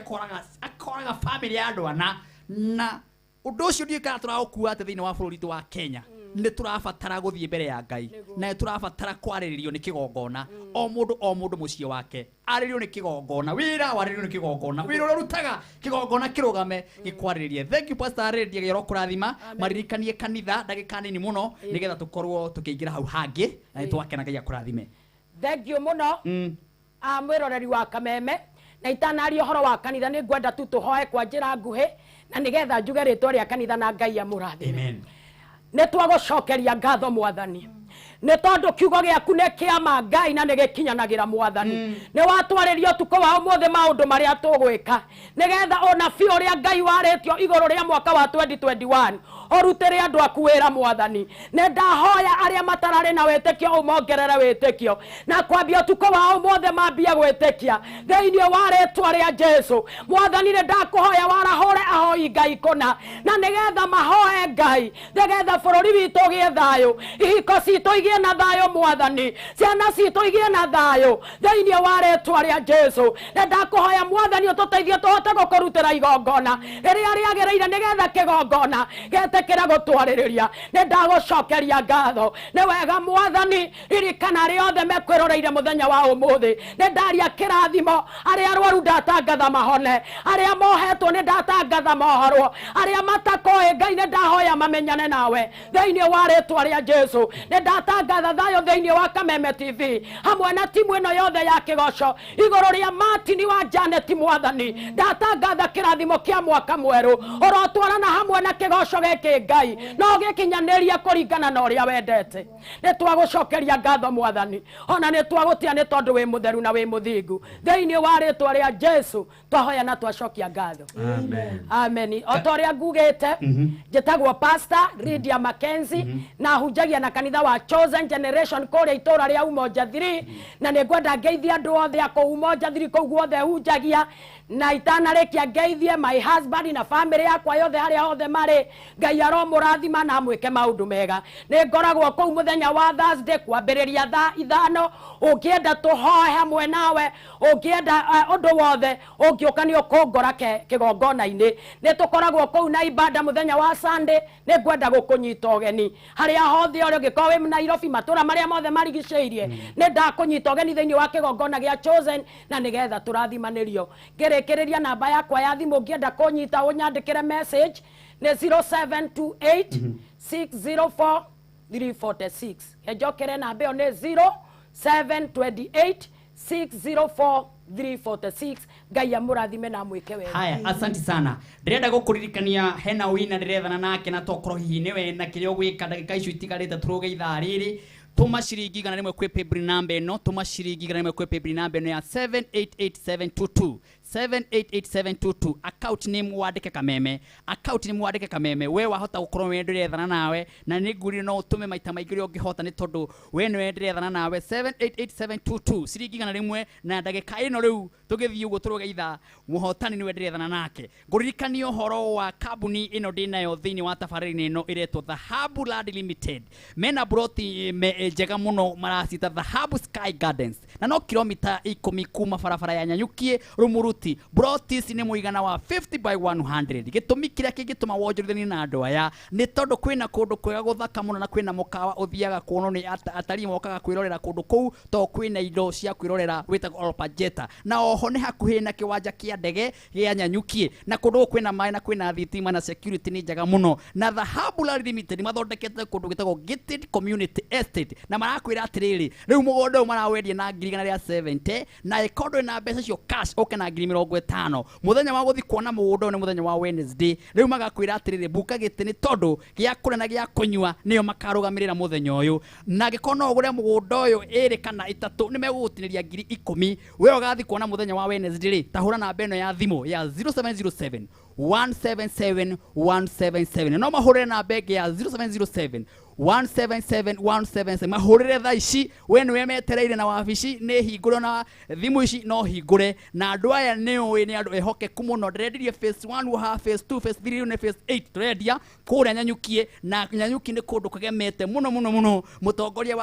akoraga family ya andu ana na undu ucio ndio kana turaukua ate thiini wa bururi wa Kenya ni turabatara guthie mbere ya Ngai na turabatara kwariririo ni kigongona o mundu mucie wake ariririo ni kigongona wira wariririo ni kigongona wira urutaga kigongona kirugame gikwaririe. Thank you Pastor Aredi gero kurathima maririkanie kanitha ndagika nini muno nigetha tukorwo tukiingira hau hangi na twakena Ngai akurathime. Thank you muno mwiroreri wa Kameme na itanario horo wa kanitha ni ngwenda tu tuhoe kwa njira nguhi na nigetha njuge ritwa ria kanitha na Ngai amurathime. Amen. Ne twagocokeria ngatho mwathani nä tondå kiugo gä aku nä kä ama Ngai na nä gä kinyanagira Mwathani nä watwarä tukå wa må thä maå ndå marä a tå gwä ka nä getha ona biå å rä a Ngai warä tio igå rå rä a mwaka wa 2021 orutä re andå aku wä ra Mwathani nä ndahoya arä a matararä na wä tä kio å mongerere wä tä kio na kwambia tukå wa å må thä mambia gwä tä kia thä-inä wa rĩtwa rĩa Jesu Mwathani nä ndakå hoya warahå re ahoi Ngai kåna na nä getha mahoe Ngai nä getha bå rå ri witå å gä e thayå ihiko citå igä na thayå Mwathani ciana citå igä na thayå thä-inä wa rĩtwa rĩa Jesu nä ndakå hoya Mwathani å tå teithie tå hote gå kå rutä ra igongona rä rä a rä agä rä ire nä getha kä gongona getä kä ra gå twarä rä ria nä ndagå cokeria ngatho nä wega Mwathani ririkana arä othe mekwä roreire må thenya wa å må thä nä ndaria kä rathimo arä a rwaru ndatangatha mahone arä a mohetwo nä ndatangatha mohorwo arä a matakoä Ngai nä ndahoya mamenyane nawe thä-inä wa rĩtwa rĩa Jesu nä ndatangatha thayå thä-inä wa Kameme TV hamwe na timu ĩno yothe ya kĩgoco igũrũ rĩa Martin wa Janet Mwathani ndatangatha kĩrathimo kĩa mwaka mwerũ ũrotwarana hamwe na kĩgoco gĩkĩ Ngai no gĩkinyanĩrie kũringana na ũrĩa wendete nĩ twagũcokeria ngatho Mwathani ona nĩ twagũtia nĩ tondũ wĩ mũtheru na wĩ mũthingu thĩ-inĩ wa rĩtwa rĩa Jesu twahoya na twacokia ngatho amen o ta ũrĩa ngugĩte njĩtagwo Pastor Lydia Mackenzie na hunjagia na kanitha wa Chosen Generation kũrĩa itũra rĩa Umoja 3 na nĩ ngwenda ngeithia andũ othe a kũu Umoja 3 kũu guothe hunjagia na itanarĩkia ngeithie my husband na family yakwa yothe harĩa hothe marĩ Ngai aromũrathima na mwĩke maũndũ mega nĩ ngoragwo kũu mũthenya wa Thursday kwambĩrĩria thaa 5 ũngĩenda tũhoe hamwe nawe ũngĩenda ũndũ wothe ũngĩũka nĩ ũkũngora kĩgongona-inĩ nĩ tũkoragwo kũu na ibada mũthenya wa Sunday nĩ ngwenda gũkũnyita ũgeni harĩa hothe ũrĩ ũngĩkorwo wĩ Nairobi matũra marĩa mothe marigicĩirie nĩ ndakũnyita ũgeni thĩinĩ wa kĩgongona gĩa Chosen na nĩgetha tũrathimanĩrio ngĩrĩkĩrĩria namba yakwa ya thimũ ũngĩenda kũnyita ũnyandĩkĩre message nĩ 0728 604 346 njokere namba ĩyo nĩ 0728 604 346 Ngai amũrathime na mwĩke wega. Haya, asante sana. Ndĩrenda gũkũririkania hena wina ndĩrethana nake na tokorwo hihi nĩwe na kĩrĩa ũgwĩka ndagĩka icio itigarĩte tũrũge ithaa rĩrĩ tuma ciringi igana rĩmwe kwĩ paybill namba ĩno tuma ciringi igana rĩmwe kwĩ paybill namba ĩno ya 788722 788722 account name wandĩke Kameme account name wandĩke Kameme we wahota gũkorwo we ndĩrethana nawe na nĩ ngũrire no ũtũme maita maingĩ ũrĩa ũngĩhota nĩ tondũ we nĩwe ndĩrethana nawe 788722 ciringi igana rĩmwe na ndagĩka ĩno rĩu tũgĩthiĩ ũguo tũrũge ithaa mũhotani nĩwe ndĩrethana nake ngũririkania ũhoro wa kambuni ĩno ndĩnayo thĩinĩ wa tabarĩra-inĩ ĩno ĩretwo Dhahabu Land Limited mena broti njega muno maracita Dhahabu Sky Gardens na no kilomita 10 kuma barabara ya Nyanyukie Rumuruti brotis nĩ mũigana wa 50 by 100 gĩtũmi kĩrĩa kĩngĩtũma wonjorithanie na andũ aya nĩ tondũ kwĩna kũndũ kwega gũthaka mũno na kwĩna mũkawa ũthiaga kuonwo nĩ atarii mokaga kwĩrorera kũndũ kũu to kwĩna indo cia kwĩrorera wĩtagwo Olpajeta na oho nĩ hakuhĩ na kĩwanja kĩa ndege gĩa Nyanyukie na kũndũ kwĩna maĩ na kwĩna thitima na security nĩ njega mũno na Dhahabu Land Limited mathondekete kũndũ gĩtagwo Gated Community Estate na marakwĩra atĩrĩrĩ rĩu mũgũnda ũyũ marawendia na 170 na ĩkorwo na mbeca cio cash oke na 50 muthenya wa guthi kuona mũgũnda ũyũ nĩ muthenya wa Wednesday rĩu magakwĩra atĩrĩrĩ buka gĩtĩ nĩ tondũ gĩa kũrĩa na gĩa kũnyua nĩyo makarũgamĩrĩra mũthenya ũyũ na angĩkorwo no ũgũre mũgũnda ũyũ 2 kana 3 nĩ megũgũtinĩria 10,000 we ũgathi kuona muthenya wa Wednesday rĩ tahũra namba ĩno ya thimũ ya 0707 177 177 no mahũrĩre namba ĩngĩ ya 0707 177 mahũrĩre thaa ici we nĩwe metereire na wabici nĩ hingũre na thimũ ici no hingũre na andũ aya nĩũĩ nĩ andũ ehokeku mũno ndĩrendirie phase 1 waha phase 2 phase 3 na phase 8 tũrendia kũrĩa Nyanyukie na Nyanyukie nĩ kũndũ kagemete mũno mũtongoria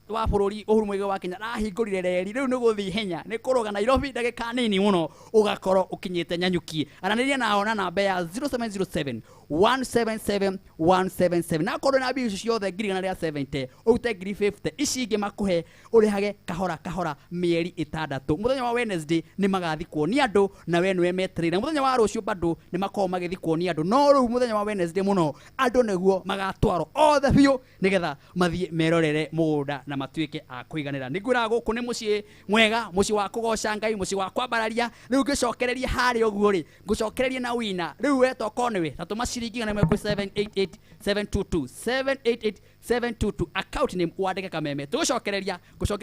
wa bũrũri Uhuru Muigai wa Kenya arahingũrire reri rĩu nĩ gũthiĩ henya nĩ kũrũga Nairobi ndagĩka nini mũno ũgakorwo ũkinyĩte Nyanyukie aranĩria nao na namba ya 0707 177 177 na korwo na bill ciothe 170 ũrute 50 ici ingĩ makũhe ũrĩhage kahora mĩeri 6 mũthenya wa Wednesday nĩ magathikwo nĩ andũ na we nĩwe metereire mũthenya wa rũciũ bado nĩ makorwo magĩthikwo nĩ andũ no rĩu mũthenya wa Wednesday mũno andũ nĩguo magatwarwo othe biũ nĩgetha mathiĩ merorere mũgũnda na matuĩke a kũiganĩra nĩngwĩra gũkũ nĩ mũciĩ mwega mũciĩ wa kũgoca Ngai mũciĩ wa kwambararia rĩu ngĩcokereria harĩa ũguo rĩ ngũcokereria na wina rĩu we tokorwo nĩwe tatũma ciringi igana rĩmwe kwĩ 788 722 788 722 account name wandike kameme tucokereria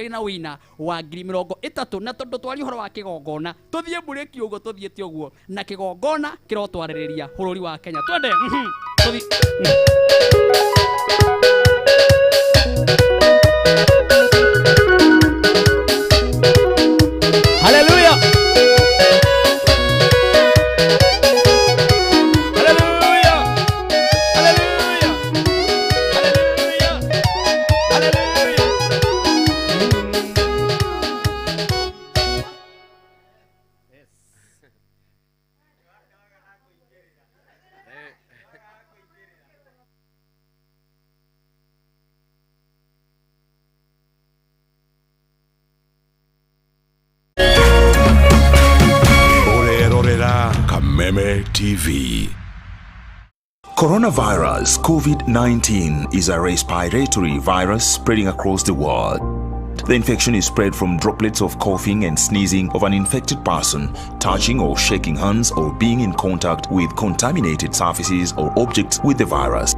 na wina wa 30 na tondu twari horo wa kigongona tuthie bureki ugo tuthiete uguo na kigongona kirotwaririria bururi wa Kenya twende Hallelujah. Kameme TV. Coronavirus COVID-19 is a respiratory virus spreading across the world. The infection is spread from droplets of coughing and sneezing of an infected person, touching or shaking hands or being in contact with contaminated surfaces or objects with the virus.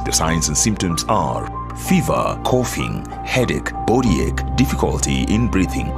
The signs and symptoms are fever, coughing, headache, body ache, difficulty in breathing.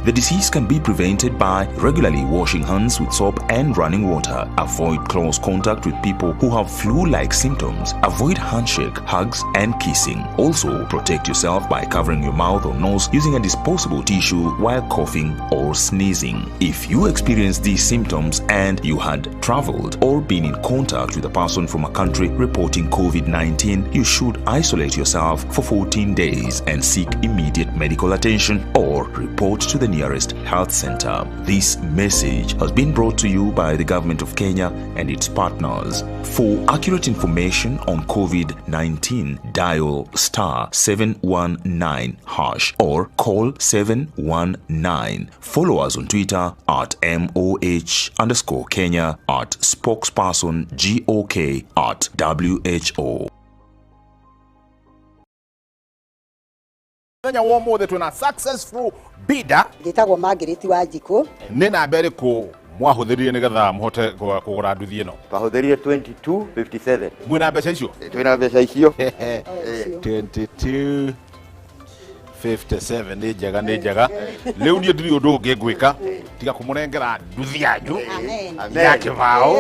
The disease can be prevented by regularly washing hands with soap and running water. Avoid close contact with people who have flu-like symptoms. Avoid handshake, hugs, and kissing. Also, protect yourself by covering your mouth or nose using a disposable tissue while coughing or sneezing. If you experience these symptoms and you had traveled or been in contact with a person from a country reporting COVID-19, you should isolate yourself for 14 days and seek immediate medical attention or report to the nearest health center. This message has been brought to you by the government of Kenya and its partners. For accurate information on COVID-19, dial *719# or call 719. Follow us on Twitter at MOH_Kenya, at spokesperson GOK, at WHO. Nenya womo tuna successful bidder gitagwo Margaret Wanjiku ni na mbere ko mwahuthirie ni getha muhote kugura nduthi ino twahuthirie 2257 mwina mbeca icio twina mbeca icio 2257 ni njega riu ni ndiri undu ungi ngwika tiga kumurengera nduthi yanyu ya kibao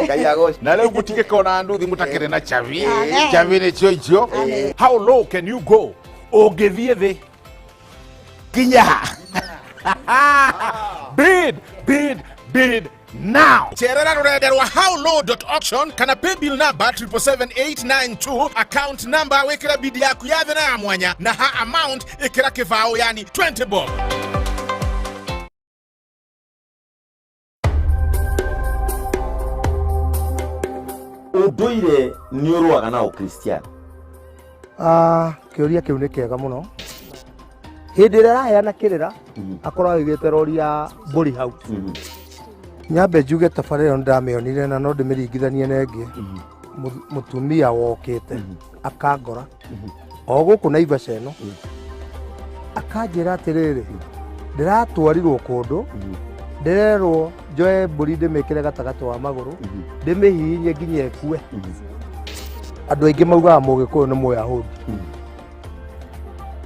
na riu gutige kona nduthi mutakire na chavi ni cio icio. How low can you go ungithie thi kinya bid now. Cherera rurenda rwa howlow.auction kana paybill number 77892 account number wekera bid yaku ya thina ya mwanya na ha amount ikira kivao yani 20 bob. Unduire ni uruaga na ukristiano kiuria kiu ni kiega muno hindi ria raheana kirira akorwo agigite rori ya mburi hau nyambe njuge tabarĩra ndamĩonire na no ndĩmĩringithanie na ĩngĩ mutumia wokĩte akangora o gũkũ Naivasha ĩno akanjĩra atĩrĩrĩ ndĩratwarirwo kũndũ ndĩrerwo njoe mburi ndĩmĩkĩre gatagatĩ wa magũrũ ndĩmĩhihinye nginya ĩkue. Andũ aingĩ maugaga Mũgĩkũyũ nĩ Mũyahudi,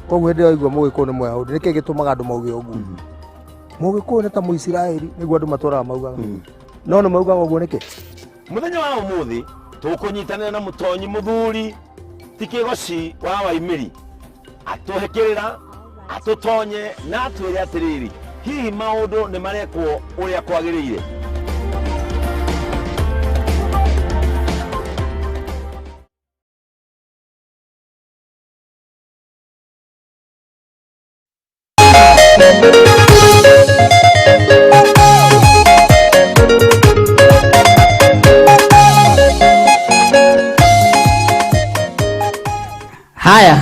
koguo hĩndĩ ĩyo aigua Mũgĩkũyũ nĩ Mũyahudi nĩkĩ gĩtũmaga andũ mauge ũguo? Mũgĩkũyũ nĩ ta Mũisiraeli nĩguo andũ matũraga maugaga, no nĩ maugaga ũguo nĩkĩ? Mũthenya wa ũmũthĩ tũkũnyitanĩra na mũtonyi mũthuri ti Kĩgoci wa Waimĩri atũhĩkĩrĩra atũtonye na atwĩre atĩrĩrĩ hihi maũndũ nĩ marekwo ũrĩa kwagĩrĩire. Haya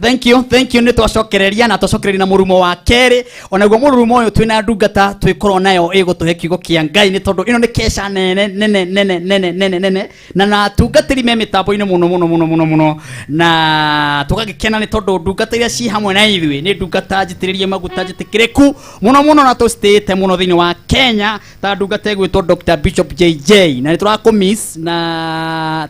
thank you ni twacokereria na twacokereria na murumo wa keri onaguo murumo uyu twina ndungata twikorwo nayo igutuhe kiugo kia Ngai ni tondu ino ni kesha nene na tungatiri me mitambo-ini muno na tugagikena ni tondu ndungata iria ci hamwe na ithui ni ndungata njitiririe maguta njitikiriku muno na tustite muno thiini wa Kenya ta ndungata igwitwo Dr. Bishop JJ na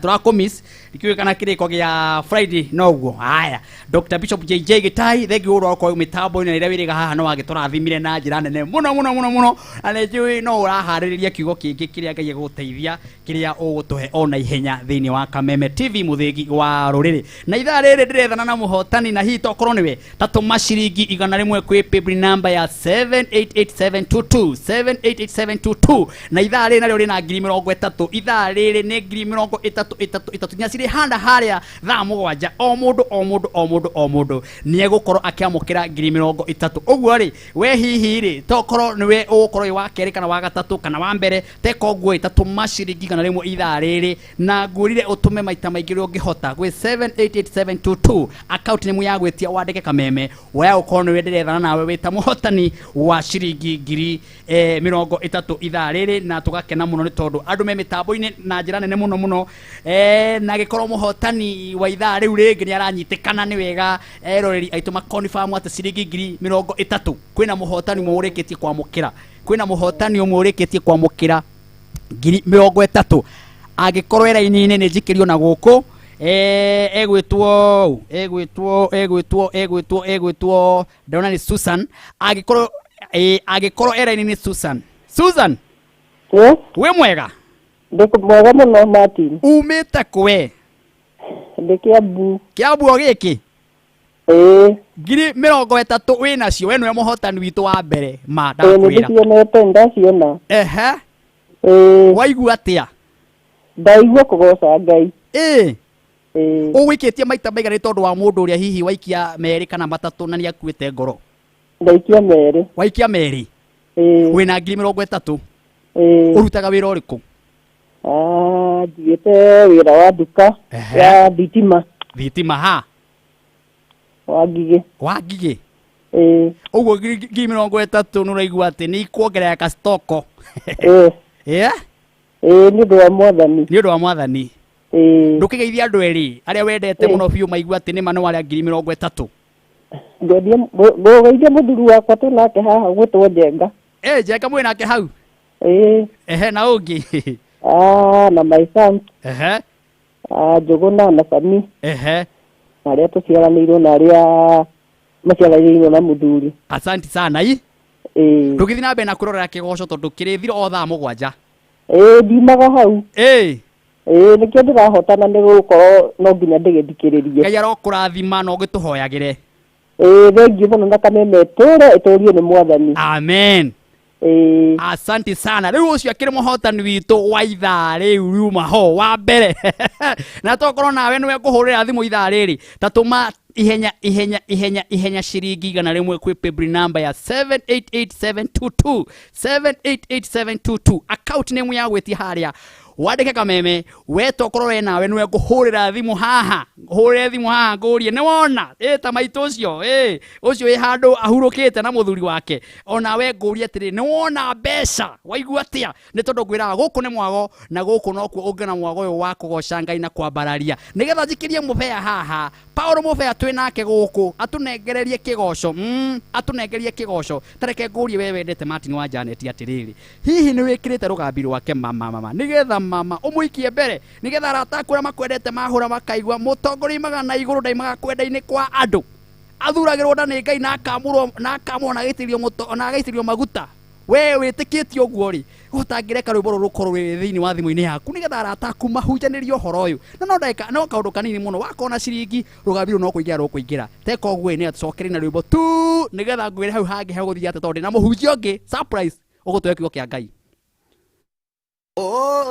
turakumiss ikiwa kana kiriko gya Friday noguo haya Dr Bishop JJ Gitai thegi uro kwa mitambo ni rirewiriga haha no agitorathimire na njira nene muno anejui no urahariria kiugo kingi kiria Ngai guteithia kiria ugutuhe ona ihenya thiini wa Kameme TV muthigi wa ruriri na ithaa riri ndirethana na muhotani na hito korwo niwe tatuma ciringi 100 kwi paybill number ya 788722 na ithaa riri nario rina 30 ithaa riri ni 33 nyaciri handa haria thaa mugwanja o mundu ni egukorwo akiamukira 30 uguo ri we hihi ri tokorwo niwe ugukorwo wa keri kana wa gatatu kana wa mbere teko ngwe tatuma ciringi 100 ithaa riri na ngurire utume maita maingi ri ungihota gwi 788722 account ni muya gwetia wandike Kameme waya ukorwo niwe ndirethana nawe wita muhotani wa ciringi 30 ithaa riri na tugakena muno ni tondu andu me mitambo-ini na njira nene muno na gikorwo muhotani wa ithaa riu ringi ni aranyitikana ni wega eroreri aitu ma confirm ati ciringi 30 kwina muhotani umwe urikitie kwamukira $30 agikorwo era-ini ni njikirio na guku egwitwo ndona ni Susan agikorwo era-ini ni Susan we mwega mwega muno Martin umite kwe Kiambu ogiki $30 winacio we niwe muhotani witu wa mbere ma ndakwira ndaciona waigua atia ndaigua kugoca Ngai uwikitie maita maigana tondu wa mundu uria hihi waikia meri kana matatu na ni akuite ngoro ndaikia meri waikia meri wina 30 urutaga wira uriku ndigite wira wa duka ya thitima ha wangige uguo 30 nuraigua ati ni kuongerera stoko ni undu wa mwathani ndukigeithia andu eri aria wendete muno biu maigua ati ni manu aria 30 ngogeithia muthuri wakwa tunake haha gwitwo Njenga Njenga mwe nake hau na ungi na my son Njuguna na Sami aria tuciaranirwo na aria maciaranirwo na muthuri asante sana ndugithi na mbere na kurorera kigoco tondu kirithiro o thaa mugwanja ndimaga hau nikio ndirahotana ni gukorwo no nginya ndigithikiririe Ngai arokurathima no gituhoyagire thengiu muno na Kameme iturie ni mwathani amen asante sana riu ucio akiri muhotani witu wa ithaa riu riuma ho wa mbere na tokorwo nawe niwe kuhurira thimu ithaa riri tatuma ihenya ciringi 100 kwi paybill number ya 788722 account name ya gwetia haria wandike Kameme we tokorwo we nawe niwe kuhurira thimu haha ngurie ni wona ta maitu ucio ucio wi handu ahurukite na muthuri wake ona we ngurie atiri ni wona mbeca waigua atia ni tondu ngwira guku ni mwago na guku no kuo ungena mwago uyu wa kugoca Ngai na kwambararia nigetha njikirie mubea haha Paulo mubea twi nake guku atunengererie kigoco tareke ngurie we wendete Martin wa Janet atiriri hihi ni wikirite rugambi rwake mama nigetha mama umuikie mbere nigetha arata kuria makwendete mahura makaigua mutongori magana iguru ndai magakwenda-ini kwa andu athuragirwo nda ni Ngai na akamurwo na gaitirio maguta we witikitio guo ri utangireka rwimbo rukorwo wi thiini wa thimu-ini yaku nigetha arata aku mahunjanirio horo uyu no kaundu kanini muno wakona ciringi rugambi no kuingira rukuingira teko gwe ni atucokerie na rwimbo tu nigetha ngwire hau hangi he guthia ati tondu na muhunjia ungi surprise ugutwe kiugo kia Ngai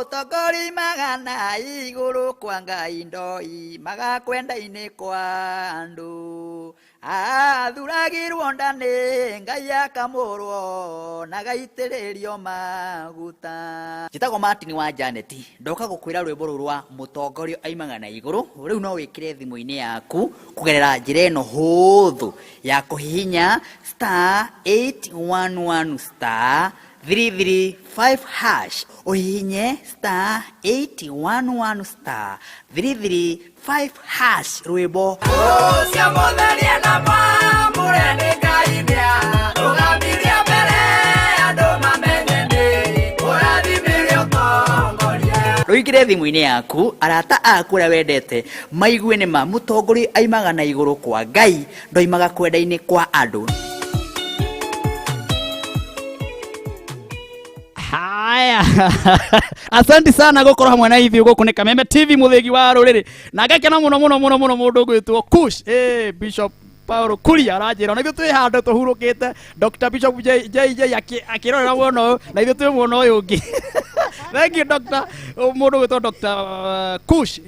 Utongori magana iguru kwa Ngai ndoi magakwenda-ini kwa andu athuragirwo nda ni Ngai akamurwo na gaitiririo maguta njitagwo Martin wa Janet ndoka gukwira rwimbo ruru rwa mutongorio aimaga na iguru riu no wikire thimu-ini yaku kugerera njira ino huthu ya kuhihinya *811 335 hash uhinye *811 335 hash rwimbo cia mutheria na pamure ni Ngai rugambiria mbere andu mamenye ni urathimirio tongoria wikire thimu-ini yaku arata aku uria wendete maigue nĩ ma mũtongori aimaga na igũrũ kwa Ngai ndoimaga kwenda-inĩ kwa andũ. Haya. Asante sana gukora hamwe na hivi guku ni Kameme TV muthigi wa ruriri na ngakena muno mundu gwitwo Kush Bishop Paulo Kuria arajira na ithu hando tuhurukite Dr. Bishop JJ akirora wono na ithu twi muno uyu ungi. Thank you Dr. Mundu gwitwo Dr. Kush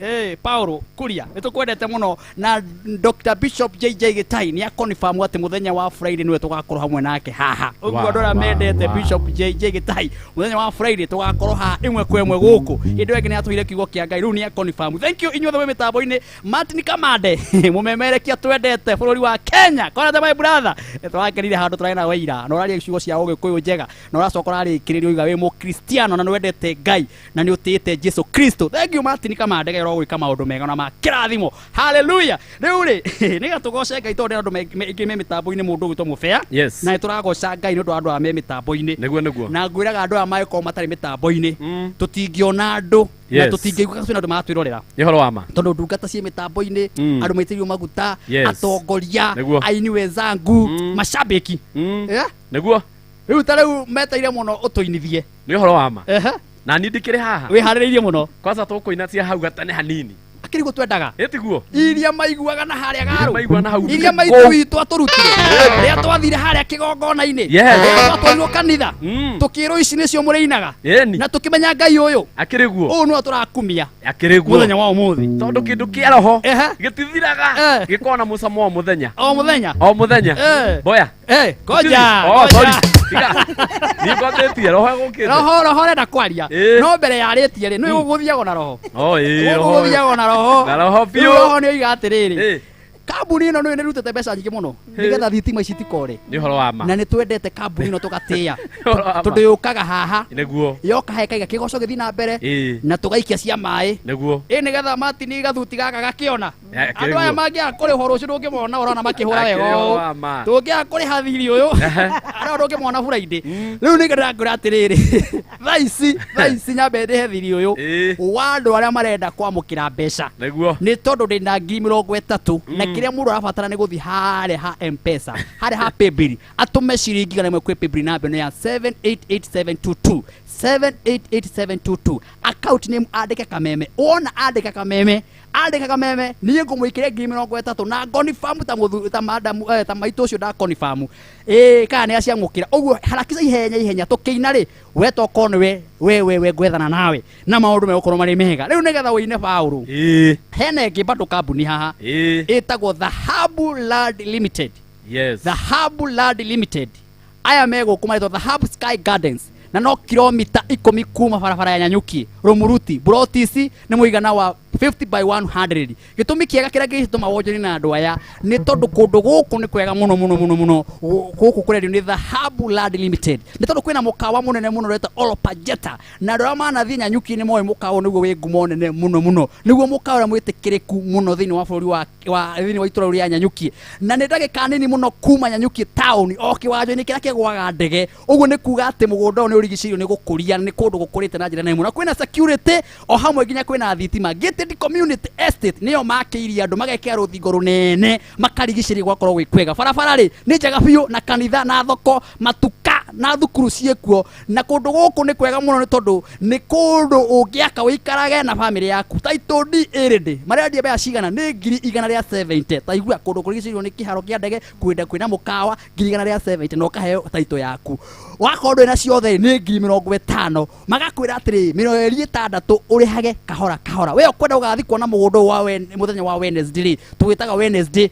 Paulo Kuria nitukwendete muno na Dr. Bishop JJ Gitai ni akonfirm ati muthenya wa Friday niwe tugakorwo hamwe nake haha uguo ndora mendete Bishop JJ Gitai muthenya wa Friday tugakorwo haha imwe kwa imwe guku indu enge ni atuire kiugo kia Ngai riu ni akonfirm. Thank you inyuothe mitambo-ini Martin Kamande mumemerekia twendete bururi wa Kenya kona my brother twakenire handu turaina waira na uraria icigo cia Ugikuyu njega na uracokora arikiririo iga wi mu Kristiano na nwendete Ngai na ni utiite Jesu Kristo. Thank you Martin Kamande gero gwika maundu mega na makirathimo. Hallelujah. Riu ri ni gatugoce Ngai tondu andu maingi me mitambo-ini mundu gwitwo Mufea na turagoca Ngai ndu andu a me mitambo-ini neguo na ngwiraga andu a maiko matari mitambo-ini tutingiona andu na tutingĩigua kana andu matwirorera ihoro wa ma tondu ndungata cie mitambo-ini andu maitirio maguta atongoria aini wenzangu mashabiki neguo riu tareu meteire muno utuinithie ni ihoro wa ma na ni ndikire haha wiharireirie muno kwanza tukuina cia hau gatane hanini akirigo twendaga etiguo iria maiguaga na haria garu maigua na hau iria maitu witu aturutire ria twathire haria kigongona-ini twatwarirwo kanitha tukirwo ici nicio murinaga na tukimenya Ngai uyu akiriguo uyu no turakumia akiriguo muthenya wa umuthi tondu kindu kia roho gitithiraga gikona mucamo wa muthenya o muthenya boya koja sorry ni kwatetie roho gukire roho renda kwaria no mbere ya ritie ri ni uguthiago na roho uguthiago na roho biu roho ni oiga atiriri kambuni ino no nirutete mbeca nyingi muno nigetha thitima ici tikore ni horo wa ma na ni twendete kambuni ino tugatia tondu yukaga haha neguo yoka heka iga kigoco githi na mbere na tugaikia cia mai neguo nigetha Martin igathuti gaka gakiona andu aya mangia kuri horo ucio ndungimona urona makihura wega tungia kuri hathiri uyu ara ndungimona Friday riu nigetha ngura atiriri thaici nyambe ndihe thiri uyu wandu aria marenda kwamukira mbeca neguo ni tondu ndina 30,000 na kiria mundu arabatara ni guthi hare ha M-Pesa hare ha paybill atume ciringi kana imwe kwi paybill number ya 788722 788722 account name andike Kameme ona andike Kameme niye ngumwikire 30,000 na confirm ta madam ta maitu cio da confirm kana ni aciamukira uguo harakisa ihenya tukiina ri we tokone we gwethana nawe na maundu me ukorwo mari mega riu nigetha wine Paulo hena ingi bado kambuni haha itagwo Dhahabu Land Limited Dhahabu Land Limited aya mego kumaitwo Dhahabu Sky Gardens na no kilomita 10 kuma barabara ya Nyanyuki Rumuruti Brotisi ni muigana wa 50 by 100 gitumi kiega kira gituma wonjoni na andu aya ni tondu kundu guku ni kwega muno guku kurendio ni Dhahabu Land Limited ni tondu kwina mukawa munene muno reta Olopajeta na andu amana thi Nyanyuki ni moe mukawa niguo wi ngumo nene muno niguo mukawa mwitikiriku muno thini wa bururi wa thini wa itura ria Nyanyuki na ni ndagika nini muno kuma Nyanyuki town o kiwanjo-ini kira kigwaga ndege uguo ni kuga ati mugunda ni urigicirio ni gukuria ni kundu gukurite na njira nene muno kwina security o hamwe nginya kwina thitima gated community estate niyo makiiria andu magekea ruthingo runene makarigiciri gwakorwo gwikwega barabara ri ni njega biu na kanitha na thoko matuka na thukuru ciekuo na kundu guku ni kwega muno ni tondu ni kundu ungiaka wikarage na family yaku title D iridi maria ndie baya cigana ni 170 ta igua kundu kurigicirio ni kiharo kia ndege kwina mukawa 170 no kaheo title yaku wakorwo na ciothe ni 50,000 magakwira atiri 6,000 urihage kahora we ukwenda ugathi kuona mugundu wa muthenya wa Wednesday tugitaga Wednesday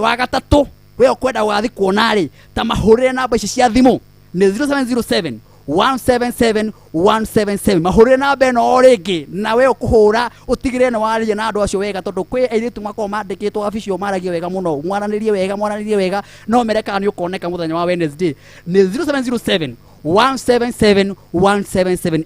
wa gatatu we ukwenda ugathi kuona ri ta mahurire namba ici cia thimu ni 0707 177 177 mahurire namba eno ringi na we ukuhura utigire na waria na andu acio wega tondu kwi airitu makoo mandikitwo aficio maragio wega muno mwaraniririe wega no mereka ni ukoneka muthenya wa Wednesday ni 0707 177 177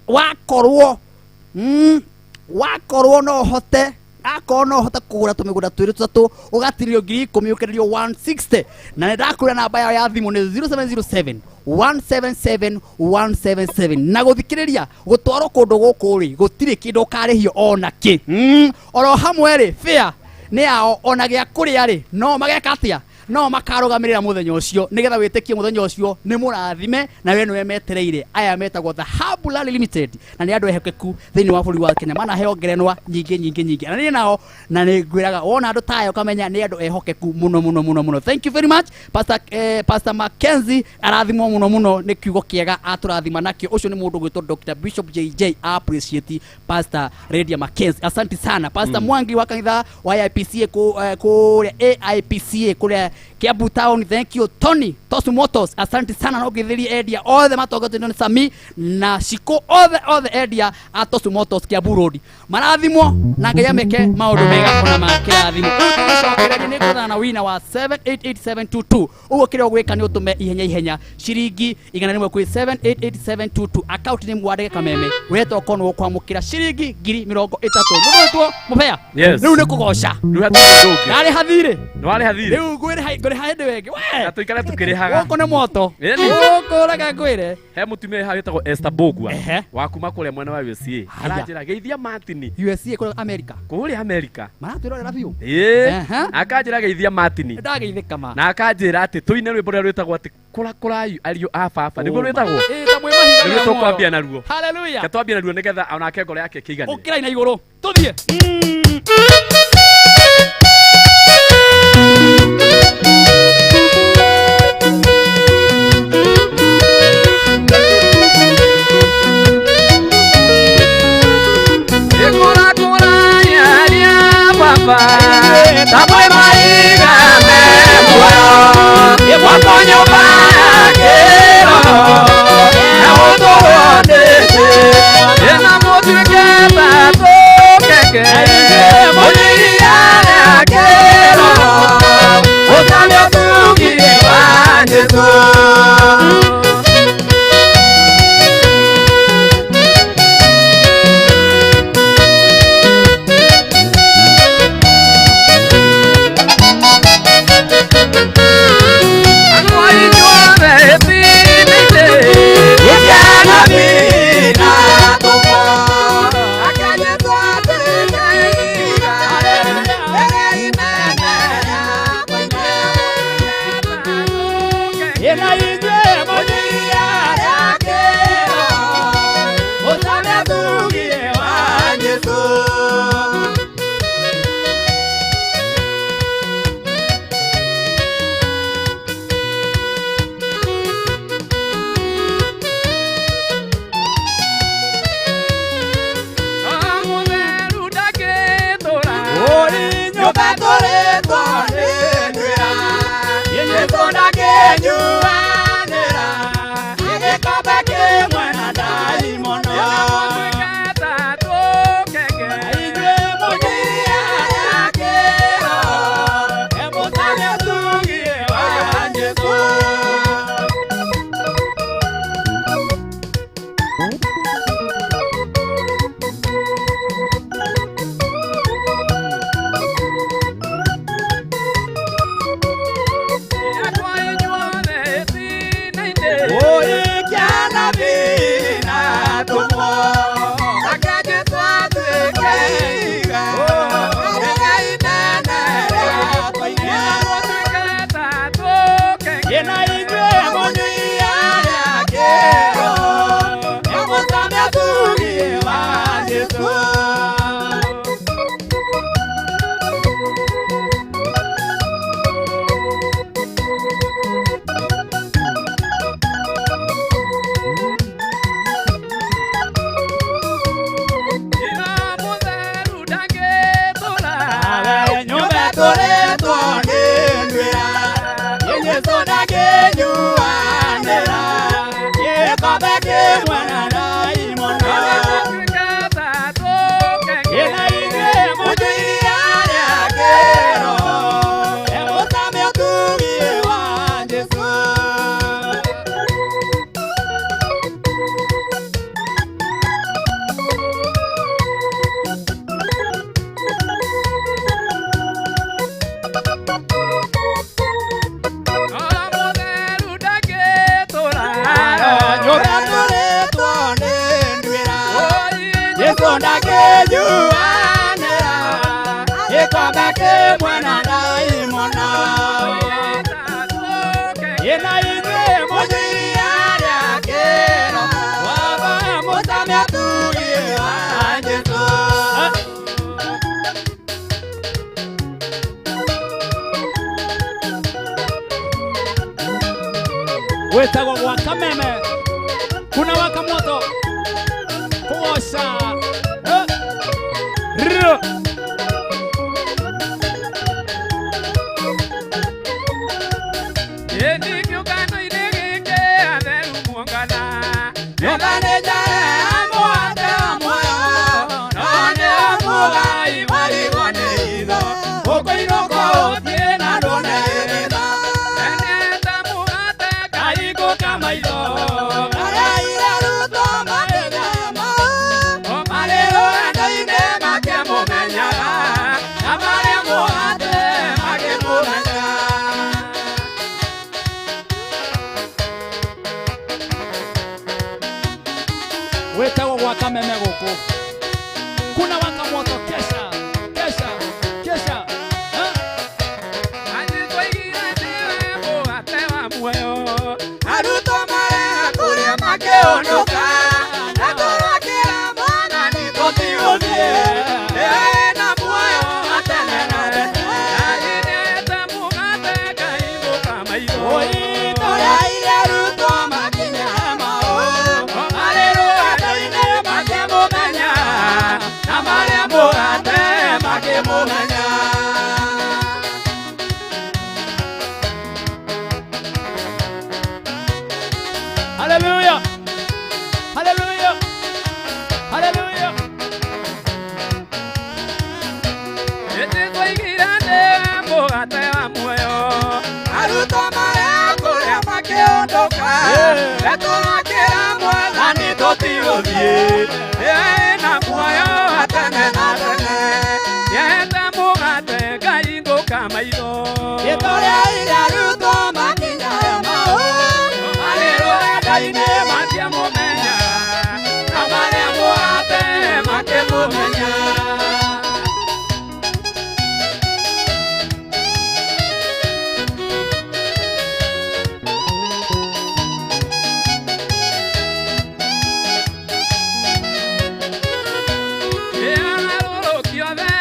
wakorwo no hote akono hota kugura tumigura twiri tutatu ugatirio 10,000 ukererio 160 na ndakwira namba ya thimu ni 0707 177 177 na guthikiriria gutwaro kundu guku ri gutire kindu karihio ona ki oro hamwe ri fair ne ao ona gya kuria ri no mageka atia no makarugamirira muthenya ucio nigetha witikie muthenya ucio ni murathime na we niwe metereire aya metagwo the Habula Limited na ni andu ehokeku thini wa buri wa Kenya mana heo ngerenwa nyingi na ni nao na ni ngwiraga wona andu tayo kamenya ni andu ehokeku muno. Thank you very much Pastor Mackenzie arathimwo muno ni kiugo kiega aturathima nakio ucio ni mundu gwitwo Dr. Bishop JJ appreciate Pastor Redia Mackenzie asante sana Pastor Mwangi wa kanitha wa IPCA kule AIPCA kule Kiambu Town. Thank you Tony Tosu Motors asante sana na ugithiri area all the matogote ni Sami na Shiko all the area at Tosu Motors Kiambu Road marathimo na Ngai ameke maundu mega ona makirathimo cokereri ni kutha na wina wa 788722 ugo kire gwika ni utume ihenya shiringi igana rimwe kwi 788722 account ni mwandike kameme weto kono kwamukira shiringi 30,000 mugotwo mubea riu ni kugoca ari hathire riu gwire haide wege we atuikara tukirihaga uko ne moto uko raga gwire he mutumia ha wetagwo Esther Bogwa wakuma kule mwena wa USA aranjira geithia Martin USA kule America kule America maraturora biu akanjira geithia Martin ndageithika ma na akanjira ati tuine rwimbo rwa rwetagwo ati kura ario afafa niguo rwetagwo tamwe mahiga niguo tukwambia naruo haleluya katwambia naruo nigetha ona ake ngoro yake kigane ukira ina iguru tuthie Tamwe mahiga memuoyo Wakonyo kero Na utuwondete Ena mutuike batu keke Munyiriane kero Utamyo tuki wanyetu yake mwana daimona Yena ine mojiri yake Waba mutamya tuye Jesu Wetagwa kwa kameme kuna waka moto kuosha Wetawa waka meme goko kuna waka moto kesha kesha kesha Aruto mare kuria makeondoka Natorwa kila mwana nitotiodie na muayo atenenare Naineta mugate kaibuka maido Oitoya ile ruto makinya mao Aleluya daine makemumenya Na mare mugate makemumenya Hallelujah! Hallelujah! Hallelujah! Aruto mare kuria makeondoka Etumakira mwana nitotigodhie na muoyo atene na tene Yenda mugate kainguka maitho Itoria ile aruto makinya mao Daine matia mumenya Amare muate make mumenya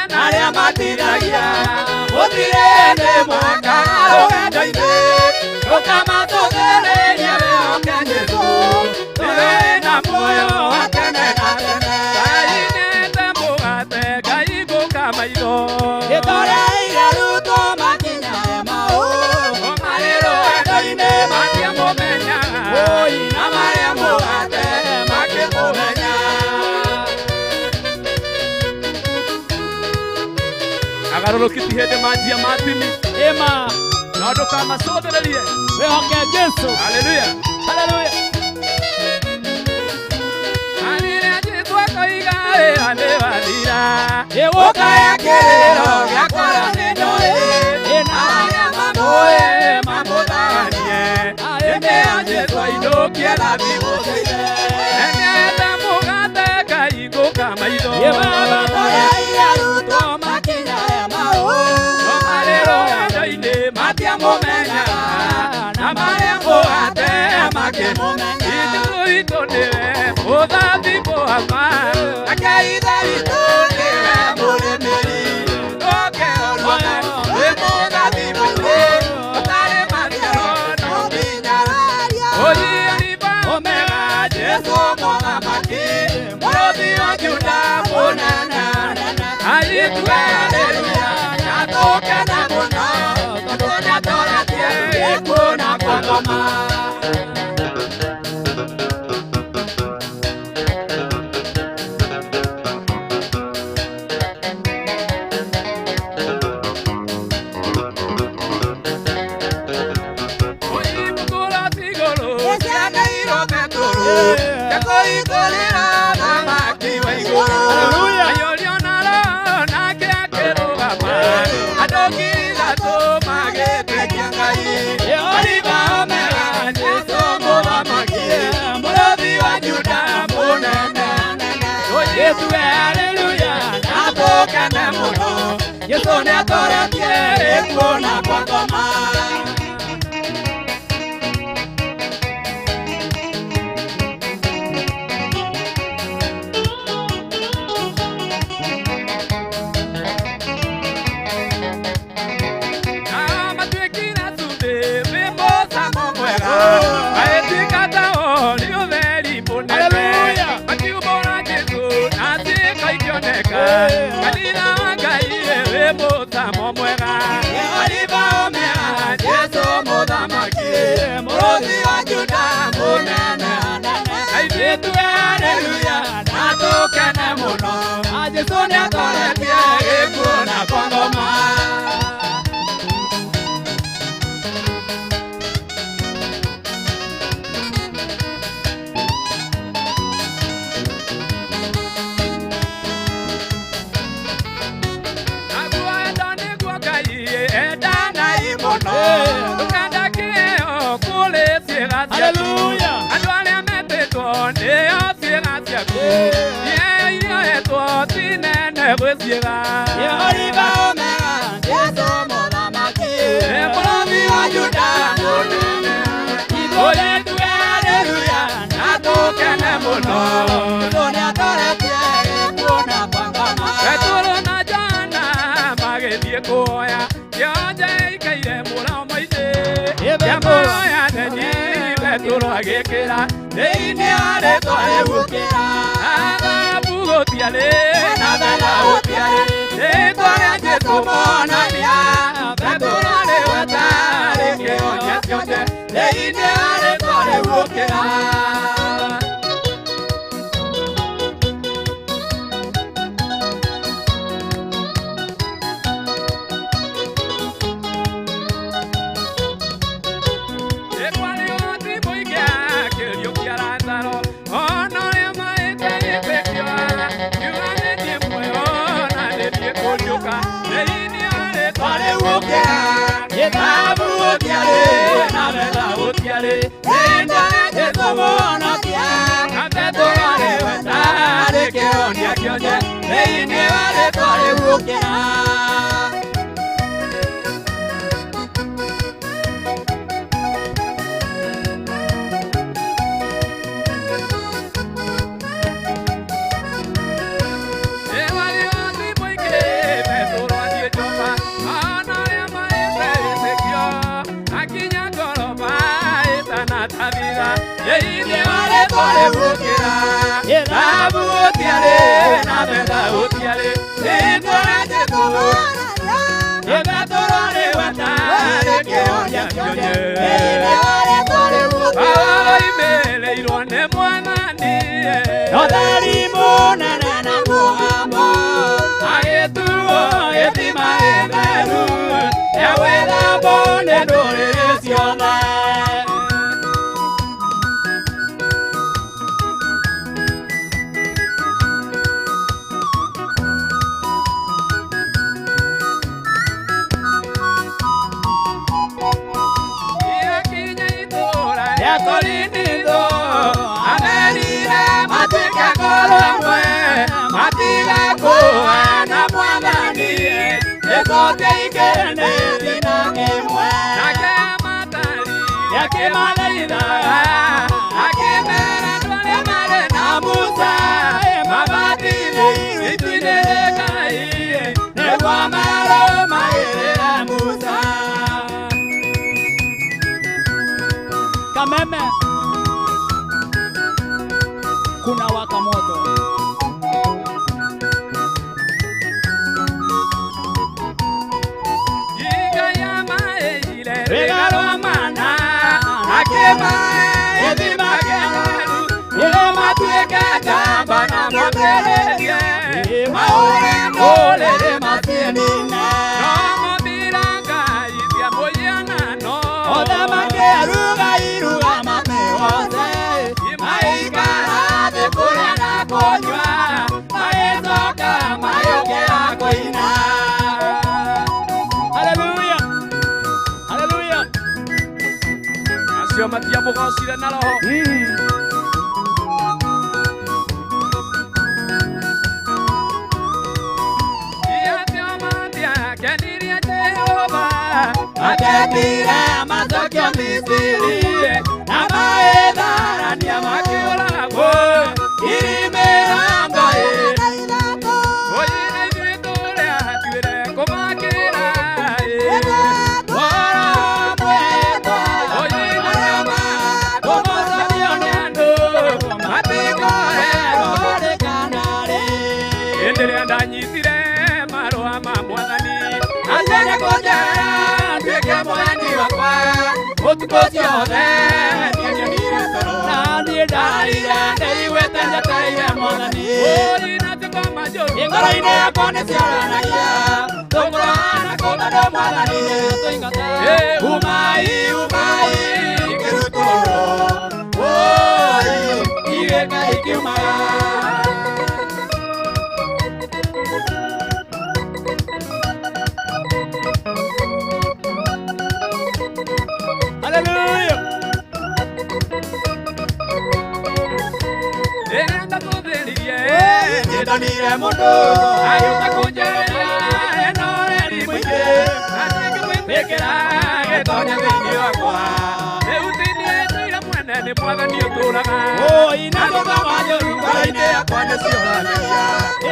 Naria matiragia Mutirene mwaka Ogendoine Okama togere Nyewe okenyesu na moyo atene na tene Kainete mugate kaibuka maido Itore ile ruto makinya emao Omarero endoine matia mumenya Na mare mugate make mumenya Agarurukiti hede majia matimi Ema Naondoka masothererie wehoke Jesu Haleluya Haleluya Alire jitwa koiga ane valira Ewoka ya kerero ya kwara nenoe Enaya mamoe mamodanie Ene ajitwa idokia la vivote Ene tamugate kainguka maido Yebaba toya iya ruto makinya ya mao Omarero endoine matia mumenya Na marembo ate make mumenya Itu itoniwe Udhathi poama Akaitha itoniwe Mulimiri Oke olwana Wemudhathi mule Otare matiaro no binyaria Oyi aliba omega Jesu mwanga maki Murothi wa Juda munana Alitue haleluya Yatoke na muno Totona tora tie Ikuna kongoma Yesu nä atoretie kuona kwa ngoma. Kalina wangai webo tamo mwega Oliva omea Jesu mudhamaki Murothi wa Juda munene Aibitu haleluya Natukene muno Jesu ni atoretie gikuona kwa ngoma. Hallelujah. Adwale mepeto ne asiera siako. Ye ile eto tinene gwesiera. Ye oliva omega Jesu mudhamaki. E Murothi wa Juda munene. Igole tu haleluya natukene muno. Tone atoretie kuona kwa ngoma. Petro na Jana magethie kuoya. Yonje ikaire mura maite. Yamoya neni Petro agekera Neini are tore bukera Aga bugo tiale Nabela utiale Etore Jesu monania Petro ale watare Ke onye sionde Neini are tore bukera. Kameme kuna waka moto. Regalo mana akema edima kenaru ye matueka jamba na mabele maore mole de matienina no modiranga ibia moyana no oda makeruga iruga mameoze maigara de kurana konywa maezoka mayogera koina. Matia mugocire na roho Ia te matia Matira mazokyo misiri na maedara ni amakiula go irimeranga oye na idure hatire komakira wara mweta oye na yama como sabionando matiko ore kanare endelea ndanyitire marua mamwathani ajanya kojera tweke mwani wakwa utuko ciothe nyenyanire toro nani ndarire ndeiwete njataire mwathani ina tuko majuru ingoro-ini yakwa nĩ ciaranagia tũkũrana kũndũ mwathani tũingata umai umai kĩrutũrũ igĩka ikiumaga Hallelujah. Enda kuthiriye, nidonire mundu, ayuka kunjera, enore rimwike, atikimwithikira, gitonya thiini wakwa. Eutinie tuira mwene ni mwathani uturaga. Inatuka majuru, ngoro-ini yakwa ni cioranagia.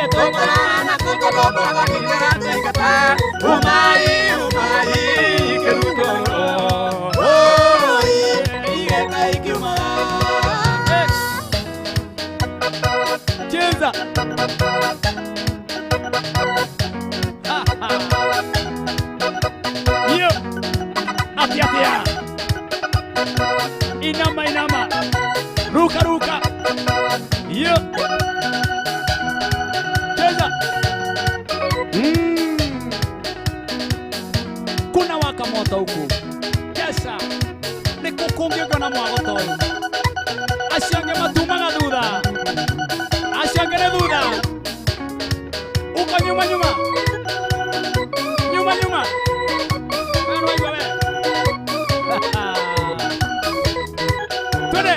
Itukorana kuko mwathani nĩratũingata. Umai, umai, kĩrutũrũ. Cheza. Yo. Atia. Inama. Ruka. Yo. Cheza. Kuna waka moto huku. Kesha. Nikukungi na mwago toyo. Asiange matumaga thutha. Asiangere thutha. Uko nyuma. Ano igwe. Twende.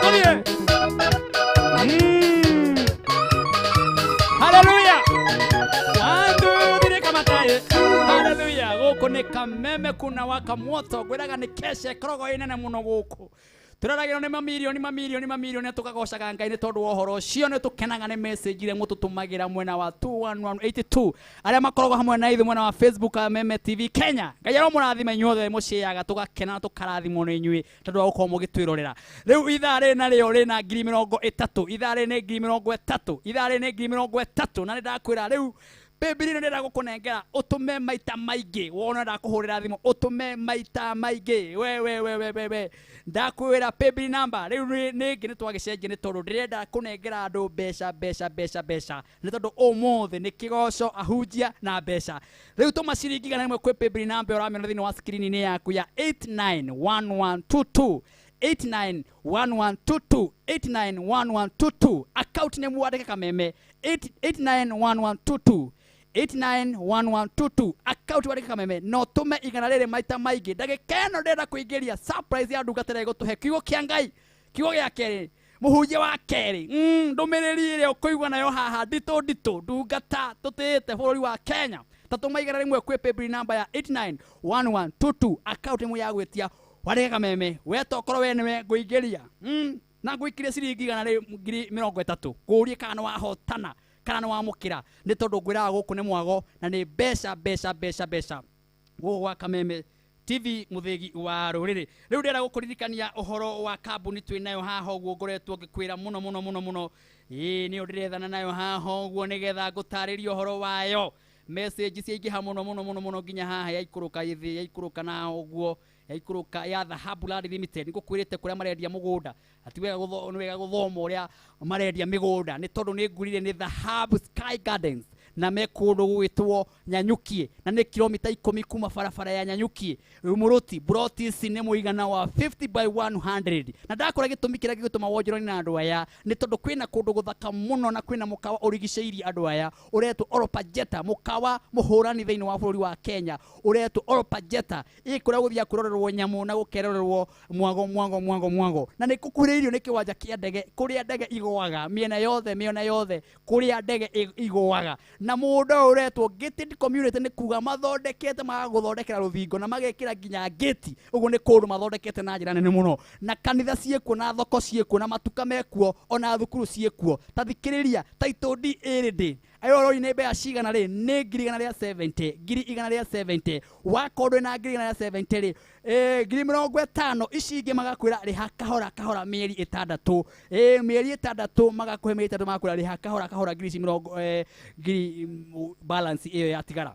Oye. Hallelujah. Andu dire kamataye. Hallelujah. Goko ne kameme kuna waka moto gwiraga ni keshe krogo inene muno guku. Turaragirwo ni mamilioni tukagocaga Ngai ni tondu wa uhoro ucio ni tukenaga ni message ile mututumagira mwena wa 21182 aria makoragwo hamwe na ithu mwena wa Facebook Meme TV Kenya. Ngai aro murathime inyuothe muciaga tugakena na tukarathimwo ni inyui tondu wa gukorwo mugitwirorera. Riu ithare na rio rina 30,030 ithare ni 30,030 ithare ni 30,030 na ndakwira riu Bibiri nenda gukunengera utume maita maige wona ndakuhurira thimu utume maita maige we ndakwira Bibiri number riu ningi ni twagicenjia ni tondu ndirenda kunengera andu beca ni tondu umuthi ni kigoco ahunjia na beca riu tuma ciringi igana rimwe kwi Bibiri number uramiona thini wa screen ni yaku ya 891122 891122 891122 account name wandike kameme 891122 891122 account wandike kameme no tume igana riri maita maigi ndagikeno ndenda kuingiria surprise ya ndungatira igutuhe kiugo kia Ngai kiugo gia keri muhunjia wa keri ndumiriri ire ukuigwa nayo haha ndito ndungata tutite bururi wa Kenya tatuma igana rimwe kwi Bibiri number ya 891122 account name ya gwitia wandike kameme wetokorwo we niwe nguingiria na ngwikiria ciringi igana rĩ 30,000 kuria kana wahotana kana wamukira ni tondu ngwiraga guku ni mwago na ni beca gugu gwa Kameme TV muthegi wa ruriri riu ndera gukuririkania uhoro wa kambuni twinayo haha uguo ngoretwo ngikwira muno ni ndirethana nayo haha uguo nigetha ngutariria uhoro wayo message ciaingiha muno nginya haha yaikuruka yithi yaikuruka na uguo yaikuruka ya Dhahabu Land Limited ngukwirite kuria marendia mugunda atiwega guthoma uria marendia migunda ni tondu ni ngurire ni Dhahabu Sky Gardens na mekundu gwitwo Nyanyukie na ni kilomita 10 kuma barabara ya Nyanyukie Muruti broti ici ni muigana wa 50 by 100 na ndakora gitumi kira gituma wonjoroni na andu aya ni tondu kwina kundu guthaka muno na kwina mukawa urigiceirie andu aya uretwo Oropajeta mukawa muhurani thiini wa bururi wa Kenya uretwo Oropajeta ikuria guthia kurorerwo nyamu na gukererwo mwango na ni kukureirio ni kiwanja kia ndege kuria ndege igwaga miena yothe kuria ndege igwaga na mundo uretwo gated community ni kuga mathondekete magaguthondekera ruthingo na magekira nginya gate uguo ni kundu mathondekete na njira nene muno na kanitha ciekuo na thoko ciekuo na matuka mekuo ona thukuru ciekuo tathikiriria title D iri ayo rori ni bea cigana ri ni 170 wakorwo na 170 ri 50 ici ingi magakwira ri kahora mieri 6 mieri 6 magakuhe mieri 3 magakwira ri kahora giri balance iyo yatigara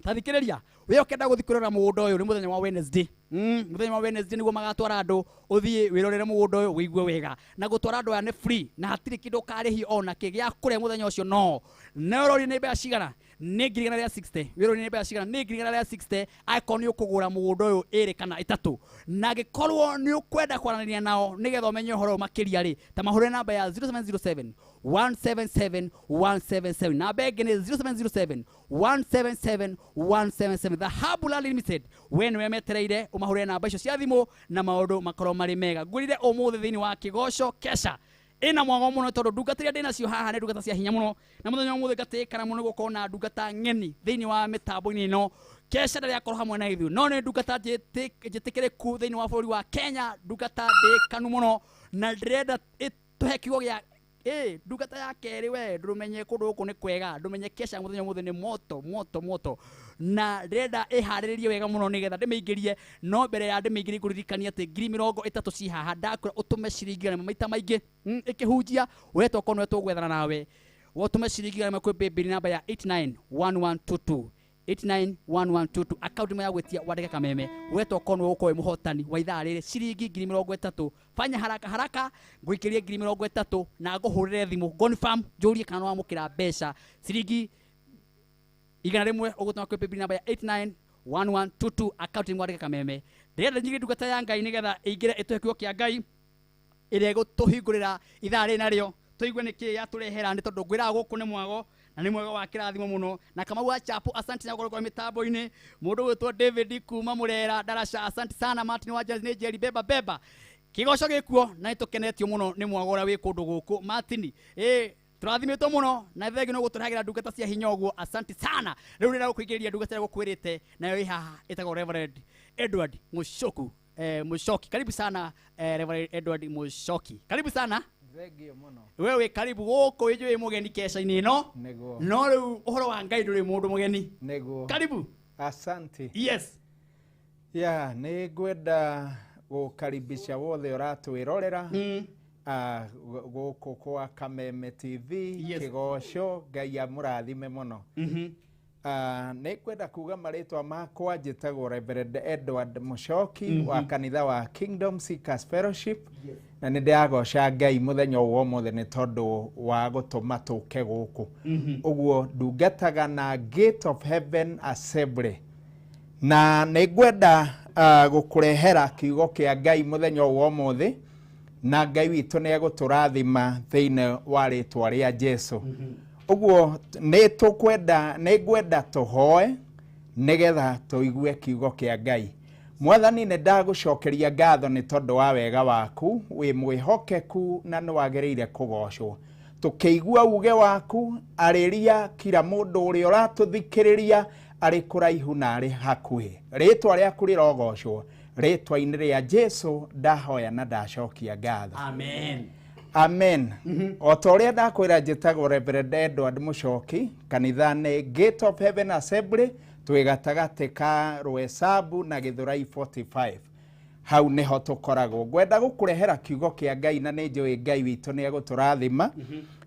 tathikiriria we ukenda guthikurira mugundo uyu ni muthenya wa Wednesday muthenya wa Wednesday niguo magatwara andu uthie wirorere mugundo uyu wigue wega na gutwara andu aya ni free na hatiri kindu karihi ona kigia kure muthenya ucio no nerori ni bea cigana ni 160 wirori ni bea cigana ni 160 icon ukugura mugundo uyu iri kana 3 na gikorwo ni ukwenda kwaranĩria nao nigetha umenye horo makiria ri ta mahore namba ya 0707 177 na bege ni 0707 177 the Habula Limited when we metereire umahore namba icio cia thimu na maundu makoro mari mega ngurire umuthi thini wa kigosho kesha ina mwago muno tondu ndungata ndina cio haha ne ndungata cia hinya muno na muthenya umuthi gatikana muno gukona ndungata ngeni thini wa mitambo-ini no kesha ndari akorwo hamwe na ithu no ne ndungata jitikire ku thini wa bũrũri wa Kenya ndungata ndikanu muno na ndrenda tuhe kiugo gĩa ndungata ya keri we ndumenye kundu guku ni kwega ndumenye kesha muthenya muthi ni moto na ndrenda ihariririe wega muno nigetha ndimeingirie no mbere ya ndimeingirie kuririkania ati 30 ci haha ndakura utume ciringi na maita maingi ikihunjia wetwo kono wetwo gwethana nawe wotume ciringi na kwi baby namba ya 891122 891122 account ya gwetia wandike kameme wetwo kono uko we muhotani wa ithaa riri ciringi 30 fanya haraka nguikirie 30 na nguhurire thimu confirm njurie kana wa mukira mbeca ciringi igana rimwe ugutuma kwi baby namba ya 891122 account wandike kameme ndenda nyigi ndungata ya Ngai nigetha ingire ituhe kiugo kia Ngai ire gutuhingurira ithaa ri nario tuigue niki yaturehera ni tondu ngwira guku ni mwago na ni mwego wa kirathimo muno na kama wa chapu asante na kwa mitambo-ini mundu witwo David kuma Murera Darasha asante sana Martin wa Jazz Jerry beba kigosho gikuo na itukenetio muno ni mwago ura wi kundu guku Martin turathimitwo muno na thegi no guturagira ndungata cia hinya uguo asante sana riu nira gukuigiriria ndungata cia gukwirite nayo ihaha itago Reverend Edward Mushoku Mushoki karibu sana Reverend Edward Mushoki karibu sana Thegio muno wewe karibu guku ijwe mugeni kesha-ini no no riu uhoro wa Ngai nduri mundu mugeni karibu asante yes ni ngwenda gukaribisha wothe uratwirorera guku kwa Kameme TV kigosho Ngai amurathime muno ni kwenda kuga maritwa makwa njitagwo Reverend Edward Mushoki wa kanitha wa Kingdom Seekers Fellowship na ni ndiagoca Ngai muthenya wo mothe ni tondu wa gutuma tuke guku uguo ndungataga na Gate of Heaven Assembly na ni ngwenda gukurehera kiugo kia Ngai muthenya wo mothe na Ngai witu ni aguturathima thiine wa ritwa ria Jesu uguo ni ngwenda tuhoe nigetha tuigue kiugo kia Ngai Mwathani ne ndagucokeria ngatho ni tondu wa wega waku wi mwihokeku na ni wagiriire kugocwo tukiigua uge waku ariria kila mundu uri uratuthikiriria ari kuraihu na ari hakuhi ritwa riaku rirogocwo ritwa-ini ria Jesu ndahoya na ndacokia ngatho amen otoria ndakwira njitagwo Reverend Edward Mushoki kanitha ni Gate of Heaven Assembly twigatagate ka Rwesabu na Githurai 45 hau niho tukoragwo ngwenda gukurehera kiugo kia Ngai na ni njui Ngai witu ni aguturathima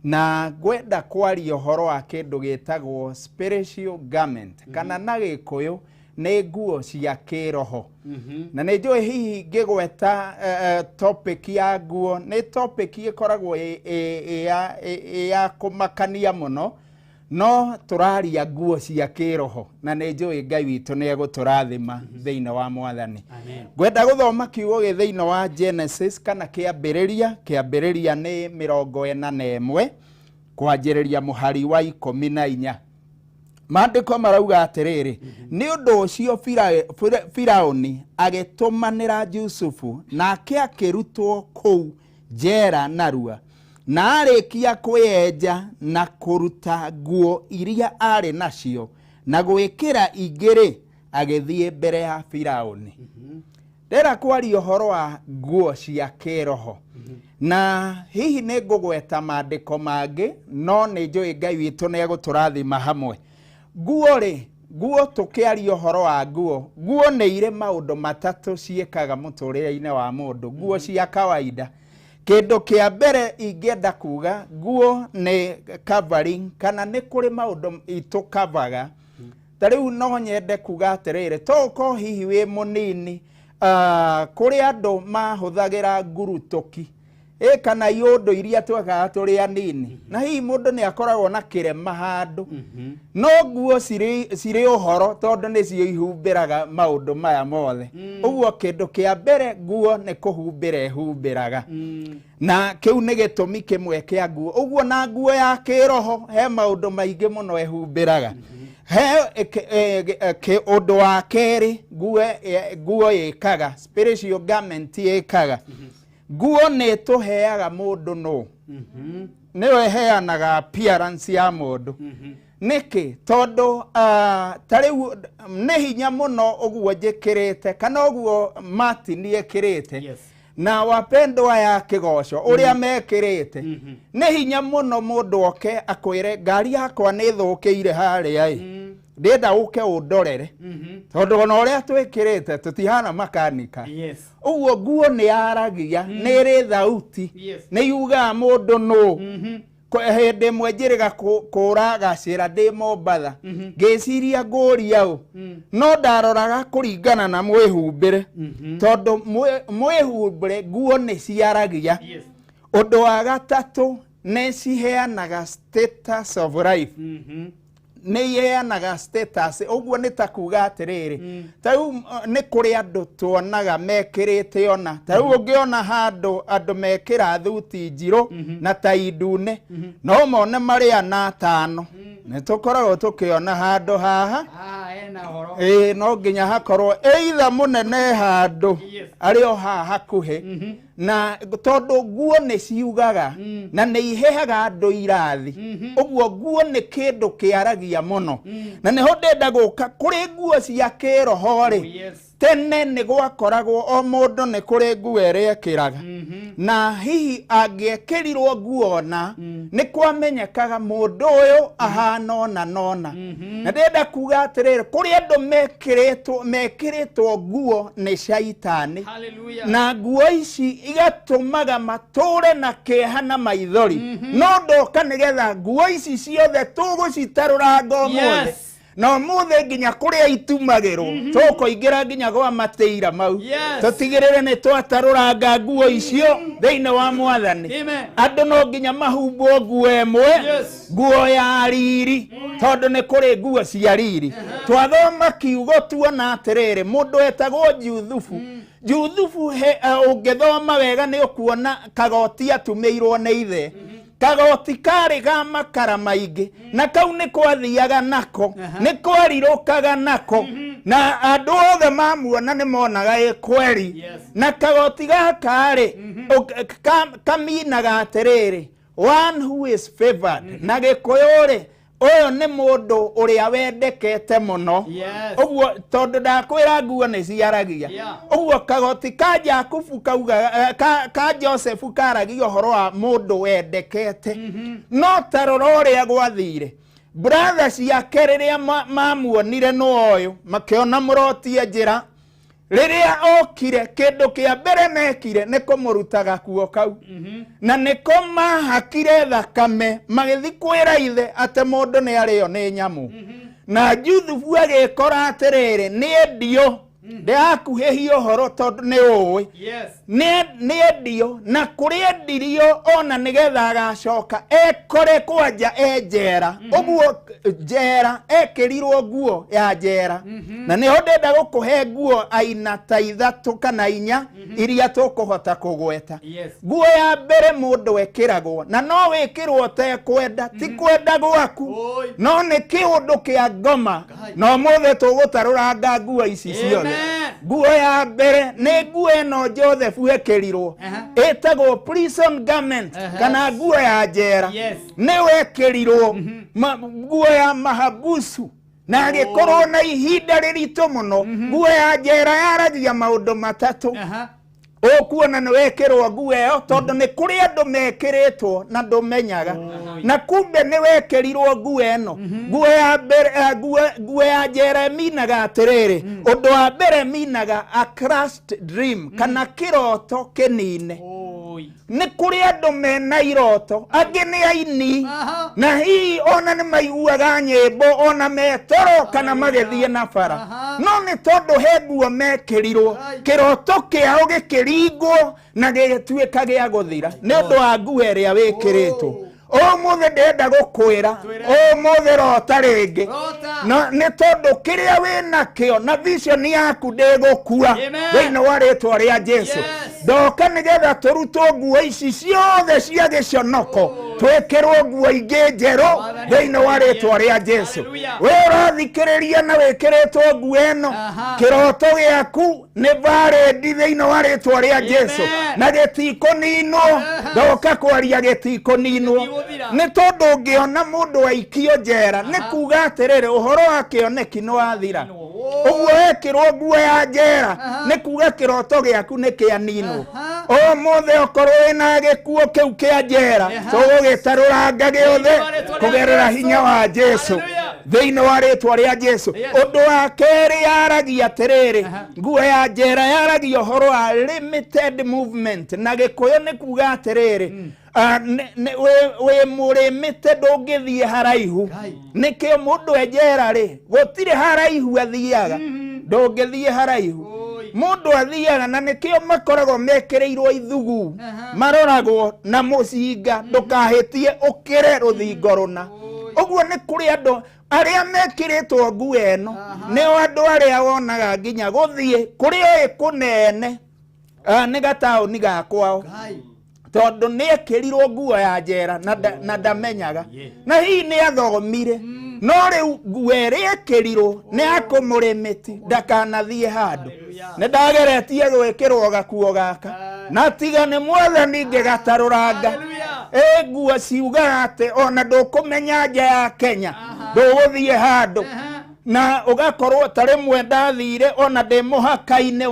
na ngwenda kwaria uhoro wa kindu gitagwo spiritual garment kana na gikuyu ni nguo cia kiroho na ni njui hihi ngigweta topic ya nguo ni topic ikoragwo ya kumakania muno no turaria nguo cia kiroho na ni njui Ngai witu ni aguturathima thiine wa Mwathani ngwenda guthoma kiugo gi thiine wa Genesis kana kiambiriria ni 41 kwanjiriria muhari wa 14 Maandiko marauga atiriri ni undu ucio Firauni agitumanira Yusufu nake akirutwo kuu njera narua na arĩkia kwĩenja na kũruta nguo iria arĩ nacio na gwĩkĩra ingĩ agĩthiĩ mbere ya Firaũni. Ndĩra kwaria ũhoro wa nguo cia kĩroho. Na hihi nĩ ngũgweta maandĩko mangĩ, no nĩ njũĩ Ngai witũ nĩ egũtũrathima hamwe. Nguo tũkĩaria ũhoro wa nguo nĩ irĩ maũndũ matatũ ciĩkaga mũtũrĩre-inĩ wa mũndũ. Nguo cia kawaida. Kĩndũ kĩa mbere ingĩenda kuga, nguo nĩ covering, kana nĩ kũrĩ maũndũ itũkavaga. Ta rĩu no nyende kuga atĩrĩrĩ, toko hihi wĩ mũnini, kũrĩ andũ mahũthagĩra ngurutũki, kana iondo iria twekaga tũrĩ anini, na hihi mũndũ nĩ akoragwo na kĩrema handũ. No nguo cirĩ ũhoro tondũ nĩcio ihumbĩraga maũndũ maya mothe. Ũguo kĩndũ kĩa mbere, nguo nĩ kũhumbĩra ĩhumbĩraga. Na kĩu nĩ gĩtũmi kĩmwe kĩa nguo. Ũguo na nguo ya kĩroho he maũndũ maingĩ mũno ĩhumbĩraga. He ũndũ wa kerĩ, nguo ĩkaga, spiritual garment ĩkaga. Nguo nĩ tũheaga mũndũ no. Nĩyo ĩheanaga appearance ya mũndũ. Nĩkĩ? Tondũ ta rĩu nĩ hinya mũno ũguo njĩkĩrĩte, kana ũguo Martin ĩkĩrĩte. Na wapendwa ya kĩgoco ũrĩa mekĩrĩte. Nĩ hinya mũno mũndũ oke akwĩre ngari yakwa nĩ thũkĩire harĩa ndĩenda ũke ũndorere. Tondũ ona ũrĩa twĩkĩrĩte tũtihana makanika. Ũguo nguo nĩ yaragia, nĩ ĩrĩ thauti, nĩ yugaga mũndũ no. Hĩndĩ ĩmwe njĩrĩga kũra gacĩra ndĩ Mombatha, ngĩciria ngũria ũ, no ndaroraga kũringana na mwĩhumbĩre. Tondũ mwĩhumbĩre nguo nĩ ciaragia. Ũndũ wa gatatũ, nĩ ciheanaga status of life. Nĩ iheanaga status. Ũguo nĩ ta kuga atĩrĩrĩ, ta rĩu nĩ kũrĩ andũ tuonaga mekĩrĩte ona, ta rĩu ũngĩona handũ andũ mekĩra thuti njirũ na tai ndune, no mone marĩ ana atano. Nĩ tũkoragwo tũkĩona handũ haha, no nginya hakorwo either mũnene handũ arĩ o haha hakuhĩ. Na tondũ nguo nĩ ciugaga na nĩ iheaga andũ irathi. Ũguo nguo nĩ kĩndũ kĩaragia mũno. Na nĩho ndenda gũka kũrĩ nguo cia kĩroho-rĩ. Tene nĩ gwakoragwo o mũndũ nĩ kũrĩ nguo ĩrĩa ekĩraga. Na hihi angĩekĩrirwo nguo na nĩ kwamenyekaga mũndũ ũyũ ahana ona nona. Na ndenda kuga atĩrĩrĩ, kũrĩ andũ mekĩrĩtwo nguo nĩ caitani. Na nguo ici igatũmaga matũre na kĩeha na maithori. No ndoka nĩgetha nguo ici ciothe tũgũcitarũranga ũmũthĩ. No mũthĩ nginya kũrĩa itumagĩrwo, tũkũingĩra nginya gwa matĩira mau. Tũtigĩrĩre nĩ twatarũranga nguo icio thĩinĩ wa Mwathani. Andũ no nginya mahumbwo nguo ĩmwe, nguo ya riri, tondũ nĩ kũrĩ nguo cia riri. Twathoma kiugo tuona atĩrĩrĩ, mũndũ etagwo Juthufu. Juthufu ũngĩthoma wega nĩ ũkuona kagoti atumĩirwo nĩ ithe. Kagoti karĩ ga makara maingĩ, na kau nĩ kwathiaga nako, nĩ kwarirũkaga nako, na andũ othe mamuona nĩ monaga ĩ kweri. Na kagoti gaka-rĩ kaminaga atĩrĩrĩ, one who is favored. Na Gĩkũyũ-rĩ, ũyũ nĩ mũndũ ũrĩa wendekete mũno. Ũguo tondũ ndakwĩra nguo nĩ ciaragia. Ũguo kagoti ka Jakubu kauga, ka Josefu karagia ũhoro wa mũndũ wendekete. No ta rora ũrĩa gwathire. Brother ciake rĩrĩa mamuonire nĩ ũyũ, makĩona mũrotie njĩra. Rĩrĩa okire, kĩndũ kĩa mbere mekire nĩ kũmũruta gakuo kau. Na nĩko mahakire thakame, magĩthi kwĩra ithe atĩ mũndũ nĩ arĩo nĩ nyamũ. Na Juthufu agĩkora atĩrĩrĩ, nĩ endio. Ndĩrakuhĩhia ũhoro tondũ nĩ ũĩ. Nĩ endio, na kũrĩ endirio ona nĩgetha agacoka ekore kwanja njera. Ũguo njera, ekĩrirwo nguo ya njera. Na nĩho ndenda gũkũhe nguo aina ta ithatũ kana inya iria tũkũhota kũgweta. Nguo ya mbere mũndũ ekĩragwo, na no wĩkĩrwo ũtekwenda, ti kwenda gwaku, no nĩ kĩũndũ kĩa ngoma. No mũthĩ tũgũtarũranga nguo ici ciothe. nguo ya mbere nĩ nguo ĩno Joseph wekĩrirwo ĩtagwo prison garment kana nguo ya njera nĩ wekĩrirwo nguo ya mahabusu na agĩkorwo na ihinda rĩritũ mũno nguo ya njera yaragia maũndũ matatũ okuona nĩ wekĩrwo nguo ĩyo tondũ nĩ kũrĩ andũ mekĩrĩtwo na ndũmenyaga na kumbe nĩ wekĩrirwo nguo ĩno nguo ya mbere nguo ya njera minaga atĩrĩrĩ ũndũ wa mbere minaga a crushed dream kana kĩroto kĩnine nĩ kũrĩ andũ mena iroto angĩ nĩ aini na hihi ona nĩ maiguaga nyĩmbo ona metoro kana magĩthiĩ na bara no nĩ tondũ he nguo mekĩrirwo kĩroto kĩao gĩkĩringwo na gĩgĩtuĩka gĩa gũthira nĩ ũndũ wa nguo ĩrĩa wĩkĩrĩtwo mũthĩ ndĩrenda gũkwĩra mũthĩ rota rĩngĩ nĩ tondũ kĩrĩa wĩnakĩo na vision yaku ndĩgũkua thĩinĩ wa rĩtwa rĩa Jesu ndoka nĩgetha tũrutwo nguo ici ciothe cia gĩconoko twĩkĩrwo nguo ingĩ njerũ thĩinĩ wa rĩtwa rĩa Jesu wĩ ũrathikĩrĩria na wĩkĩrĩtwo nguo ĩno kĩroto gĩaku nĩ valid thĩinĩ wa rĩtwa rĩa Jesu na gĩtikũninwo ndoka kwaria gĩtikũninwo nĩ tondũ ũngĩona mũndũ aikio njera nĩ kuga atĩrĩrĩ ũhoro wa kĩoneki nĩ wathira ũguo wekĩrwo nguo ya njera nĩ kuga kĩroto gĩaku nĩ kĩaninwo mũthĩ okorwo wĩna gĩkuo kĩu kĩa njera tũgũgĩtarũranga gĩothe kũgerera hinya wa Jesu thĩinĩ wa rĩtwa rĩa Jesu ũndũ wa kerĩ yaragia atĩrĩrĩ nguo ya njera yaragia ũhoro wa limited movement na gĩkũyũ nĩ kuga atĩrĩrĩ wĩ mũrĩmĩte ndũngĩthiĩ haraihu nĩkĩo mũndũ enjera rĩ gũtirĩ haraihu athiaga ndũngĩthiĩ haraihu mũndũ athiaga na nĩkĩo makoragwo mekĩrĩirwo ithugu maroragwo na mũcinga ndũkahĩtie ũkĩre rũthingo rũna ũguo nĩ kũrĩ andũ arĩa mekĩrĩtwo nguo ĩno nĩo andũ arĩa wonaga nginya gũthiĩ kũrĩ oĩ kũnene nĩ gataũni gakwao tondũ nĩ ekĩrirwo nguo ya njera na ndamenyaga na hihi nĩ athomire no rĩu nguo ĩrĩa ekĩrirwo nĩ akũmũrĩmĩti ndakanathiĩ handũ nĩ ndageretie gwĩkĩrwo gakuo gaka na tiga nĩ mwathani ngĩgatarũranga nguo ciugaga atĩ ona ndũkũmenya nja ya Kenya ndũgũthiĩ handũ na ugakorwo tare mwendathire ona ndĩ mũhaka-inĩ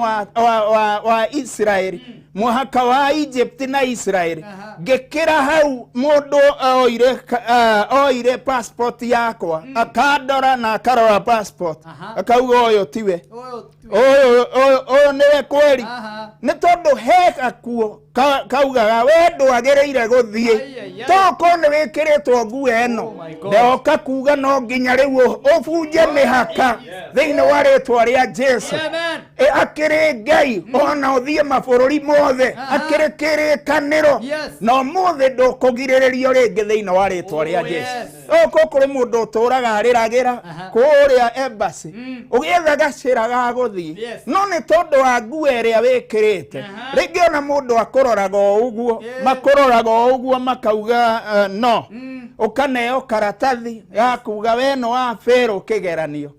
wa Israeli mũhaka wa Egypt na Israeli ngĩkĩra hau mũndũ oire passport yakwa akandora na akarora passport akauga ũyũ tiwe ũyũ nĩwe kweri nĩ tondũ he gakuo kaugaga we ndwagĩrĩire gũthiĩ toko nĩ wĩkĩrĩtwo nguo ĩno ndoka kuga no nginya rĩu ũbunje mĩhaka thĩinĩ wa rĩtwa rĩa Jesu akĩrĩ Ngai ona ũthiĩ mabũrũri mothe akĩrĩ kĩrĩkanĩro no mũthĩ ndũkũgirĩrĩrio rĩngĩ thĩinĩ wa rĩtwa rĩa Jesu kũrĩ mũndũ ũtũraga arĩragĩra kũrĩa embassy ũgĩetha gacĩra ga gũthiĩ no nĩ tondũ wa nguo ĩrĩa wĩkĩrĩte rĩngĩ ona mũndũ akũroraga ũguo makũroraga ũguo makauga no ũkaneo karatathi ya kuga weno wa Fero kĩgeranio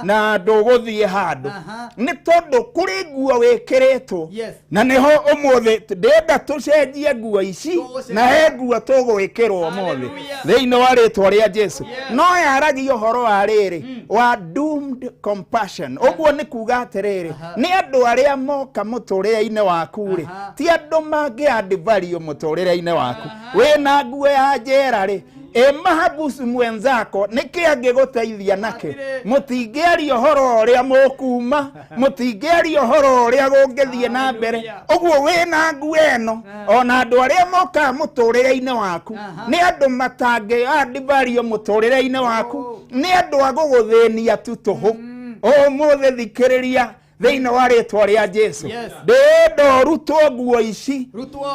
na ndũgũthiĩ handũ nĩ tondũ kũrĩ nguo wĩkĩrĩtwo na nĩho ũmũthĩ ndĩenda tũcenjie nguo ici na he nguo tũgwĩkĩrwo ũmũthĩ thĩinĩ wa rĩtwa rĩa Jesu no yaragia ũhoro wa rĩrĩ wa doomed compassion ũguo nĩ kuga atĩrĩrĩ nĩ andũ arĩa moka mũtũrĩre-inĩ waku rĩ ti andũ mangĩadivario mũtũrĩre-inĩ waku wĩna nguo ya njera rĩ mahabusu mwenzako nĩkĩ angĩgũteithia nake mũtingĩaria ũhoro ũrĩa mũkuma mũtingĩaria ũhoro ũrĩa gũngĩthiĩ na mbere ũguo wĩna nguo ĩno ona andũ arĩa moka mũtũrĩre-inĩ waku nĩ andũ matangĩadivario mũtũrĩre-inĩ waku nĩ andũ a gũgũthĩnia tu tũhũ mũthĩ thikĩrĩria thĩinĩ wa rĩtwa rĩa Jesu ndĩenda rutwo nguo ici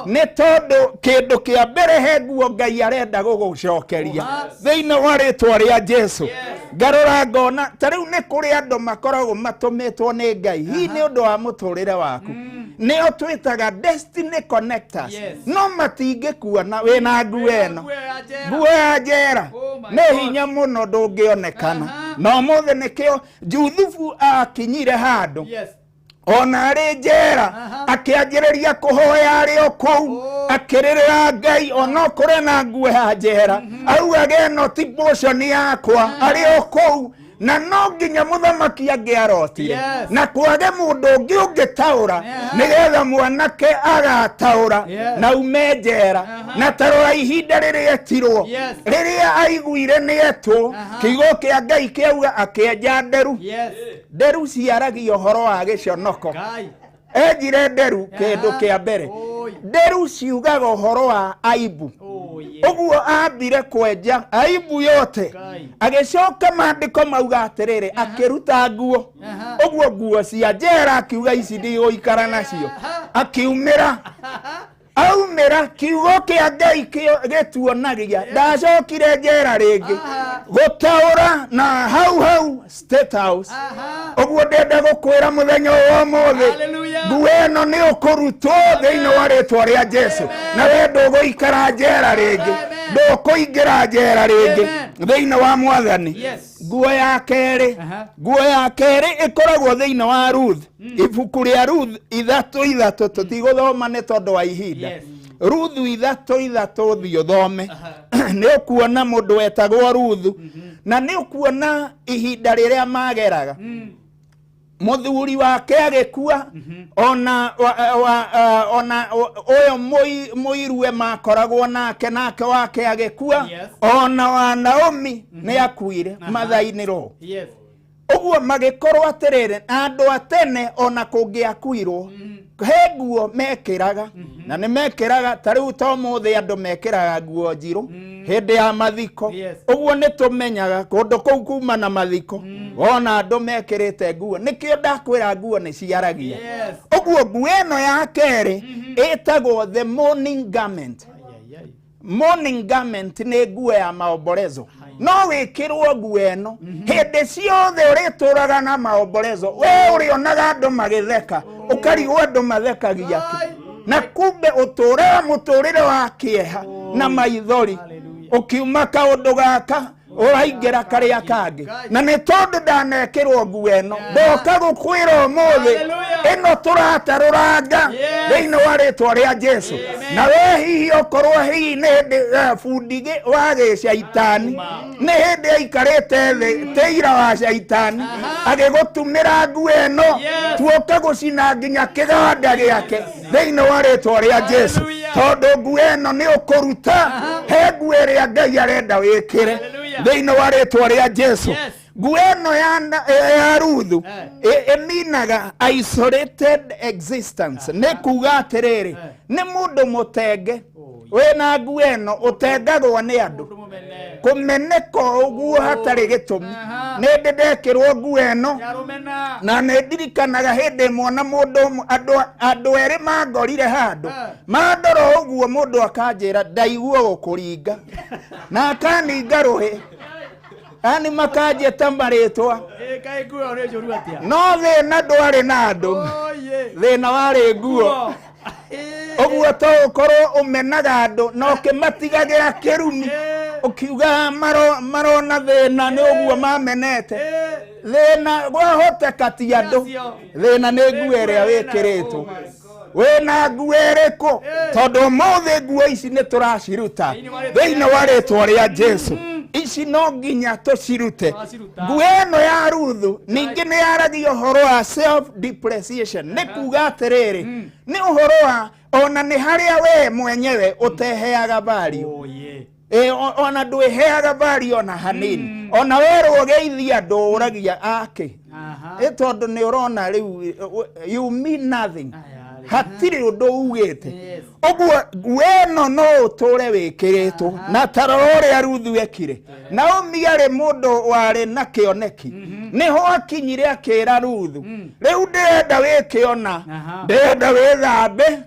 nĩ tondũ kĩndũ kĩa mbere he nguo Ngai arenda gũgũcokeria thĩinĩ wa rĩtwa rĩa Jesu ngarora ngona ta rĩu nĩ kũrĩ andũ makoragwo matũmĩtwo nĩ Ngai hihi nĩ ũndũ wa mũtũrĩre waku nĩo twĩtaga destiny connectors no matingĩkuona wĩna nguo ĩno nguo ya njera nĩ hinya mũno ndũngĩonekana no mũthĩ nĩkĩo Juthufu akinyire handũ ona arĩ njera akĩanjĩrĩria kũhoya arĩ o kũu akĩrĩrĩra Ngai ona kũrĩ na nguo ya njera augaga ĩno ti portion yakwa arĩ o kũu na no nginya mũthamaki angĩarotire na kwage mũndũ ũngĩ ũngĩtaũra nĩgetha mwanake agataũra na ume njera na tarora ihinda rĩrĩa etirwo rĩrĩa aiguire nĩetwo kiugo kĩa Ngai kĩauga akĩenja nderu nderu ciaragio ũhoro wa gĩconoko enjire nderu kĩndũ kĩa mbere nderu ciugaga ũhoro wa aibu ũguo ambire kwenja aibu yote agĩcoka maandĩko mauga atĩrĩrĩ akĩruta nguo ũguo nguo cia njera akiuga ici ndigũikara nacio akiumĩra aumĩra kiugo kĩa Ngai gĩtuonagia ndacokire njera rĩngĩ gũtaũra na hau State House ũguo ndenda gũkwĩra mũthenya wa ũmũthĩ nguo ĩno nĩ ũkũrutwo thĩinĩ wa rĩtwa rĩa Jesũ na we ndũgũikara njera rĩngĩ ndũkũingĩra njera rĩngĩ thĩinĩ wa Mwathani nguo ya kerĩ ĩkoragwo thĩinĩ wa Ruth ibuku rĩa Ruth 3:3 tũtigũthoma nĩ tondũ wa ihinda Ruth 3:3 thiĩ thome nĩ ũkuona mũndũ wetagwo Ruth na nĩ ũkuona ihinda rĩrĩa mageraga mũthuri wake agĩkua ona ũyũ mũirue makoragwo nake wake agĩkua ona wa Naomi nĩ akuire mathainĩ ro ũguo magĩkorwo atĩrĩrĩ andũ atene ona kũngĩakuirwo he nguo mekĩraga na nĩ mekĩraga tarĩu to mũthĩ andũ mekĩraga nguo njirũ hĩndĩ ya mathiko ũguo nĩ tũmenyaga kũndũ kũu kuma na mathiko ona andũ mekĩrĩte nguo nĩkĩo ndakwĩra nguo nĩ ciaragia ũguo nguo ĩno ya kerĩ ĩtagwo the mourning garment mourning garment nĩ nguo ya maombolezo no wĩkĩrwo nguo ĩno hĩndĩ ciothe ũrĩtũraga na maombolezo we ũrĩonaga andũ magĩtheka ũkarigwo andũ mathekagia na kumbe ũtũũraga mũtũũrĩre wa kĩeha na maithori ũkiuma kaũndũ gaka ũraingĩra karĩa kangĩ na nĩ tondũ ndanekĩrwo nguo ĩno ndoka gũkwĩra ũmũthĩ ĩno tũratarũranga thĩinĩ wa rĩtwa rĩa Jesũ na we hihi okorwo hihi nĩ hĩndĩ bundi wa gĩcaitani nĩ hĩndĩ aikarĩte thĩ tĩira wa caitani agĩgũtumĩra nguo ĩno tuoka gũcina nginya kĩganda gĩake thĩinĩ wa rĩtwa rĩa Jesũ tondũ nguo ĩno nĩ ũkũruta he nguo ĩrĩa Ngai arenda wĩkĩre thĩinĩ wa rĩtwa rĩa Jesũ nguo ĩno ya Ruthu ĩminaga isolated existence nĩ kuga atĩrĩrĩ nĩ mũndũ mũtenge wĩna nguo ĩno ũtengagwo nĩ andũ kũmeneka ũguo hatarĩ gĩtũmi nĩ ndekĩrwo nguo ĩno na nĩ ndirikanaga hĩndĩ ĩmwe na mũndũ andũ erĩ mangorire handũ mandora ũguo mũndũ akanjĩra ndaigua gũkũringa na akaninga rũhĩ ani makanjĩta marĩtwa no thĩna ndwarĩ na andũ thĩna warĩ nguo ũguo to ũkorwo ũmenaga andũ no ũkĩmatigagĩra kĩrumi ũkiuga marona thĩna nĩ ũguo mamenete thĩna gwahoteka ti andũ thĩna nĩ nguo ĩrĩa wĩkĩrĩtwo wĩna nguo ĩrĩkũ tondũ ũmũthĩ nguo ici nĩ tũraciruta thĩinĩ wa rĩtwa rĩa Jesũ ici no nginya tũcirute nguo ĩno ya Ruthu ningĩ nĩ yaragia ũhoro wa self depreciation nĩ kuga atĩrĩrĩ nĩ ũhoro wa ona nĩ harĩa we mwenyewe ũteheaga value ona ndwĩheaga value ona hanini ona werwo geithia andũ ũragia ake tondũ nĩ ũrona rĩu you mean nothing hatirĩ ũndũ ugĩte ũguo nguo ĩno no ũtũre wĩkĩrĩtwo na tarora ũrĩa Ruthu ekire Naomi arĩ mũndũ warĩ na kĩoneki nĩho akinyire akĩra Ruthu rĩu ndĩrenda wĩkĩona ndĩrenda wĩthambe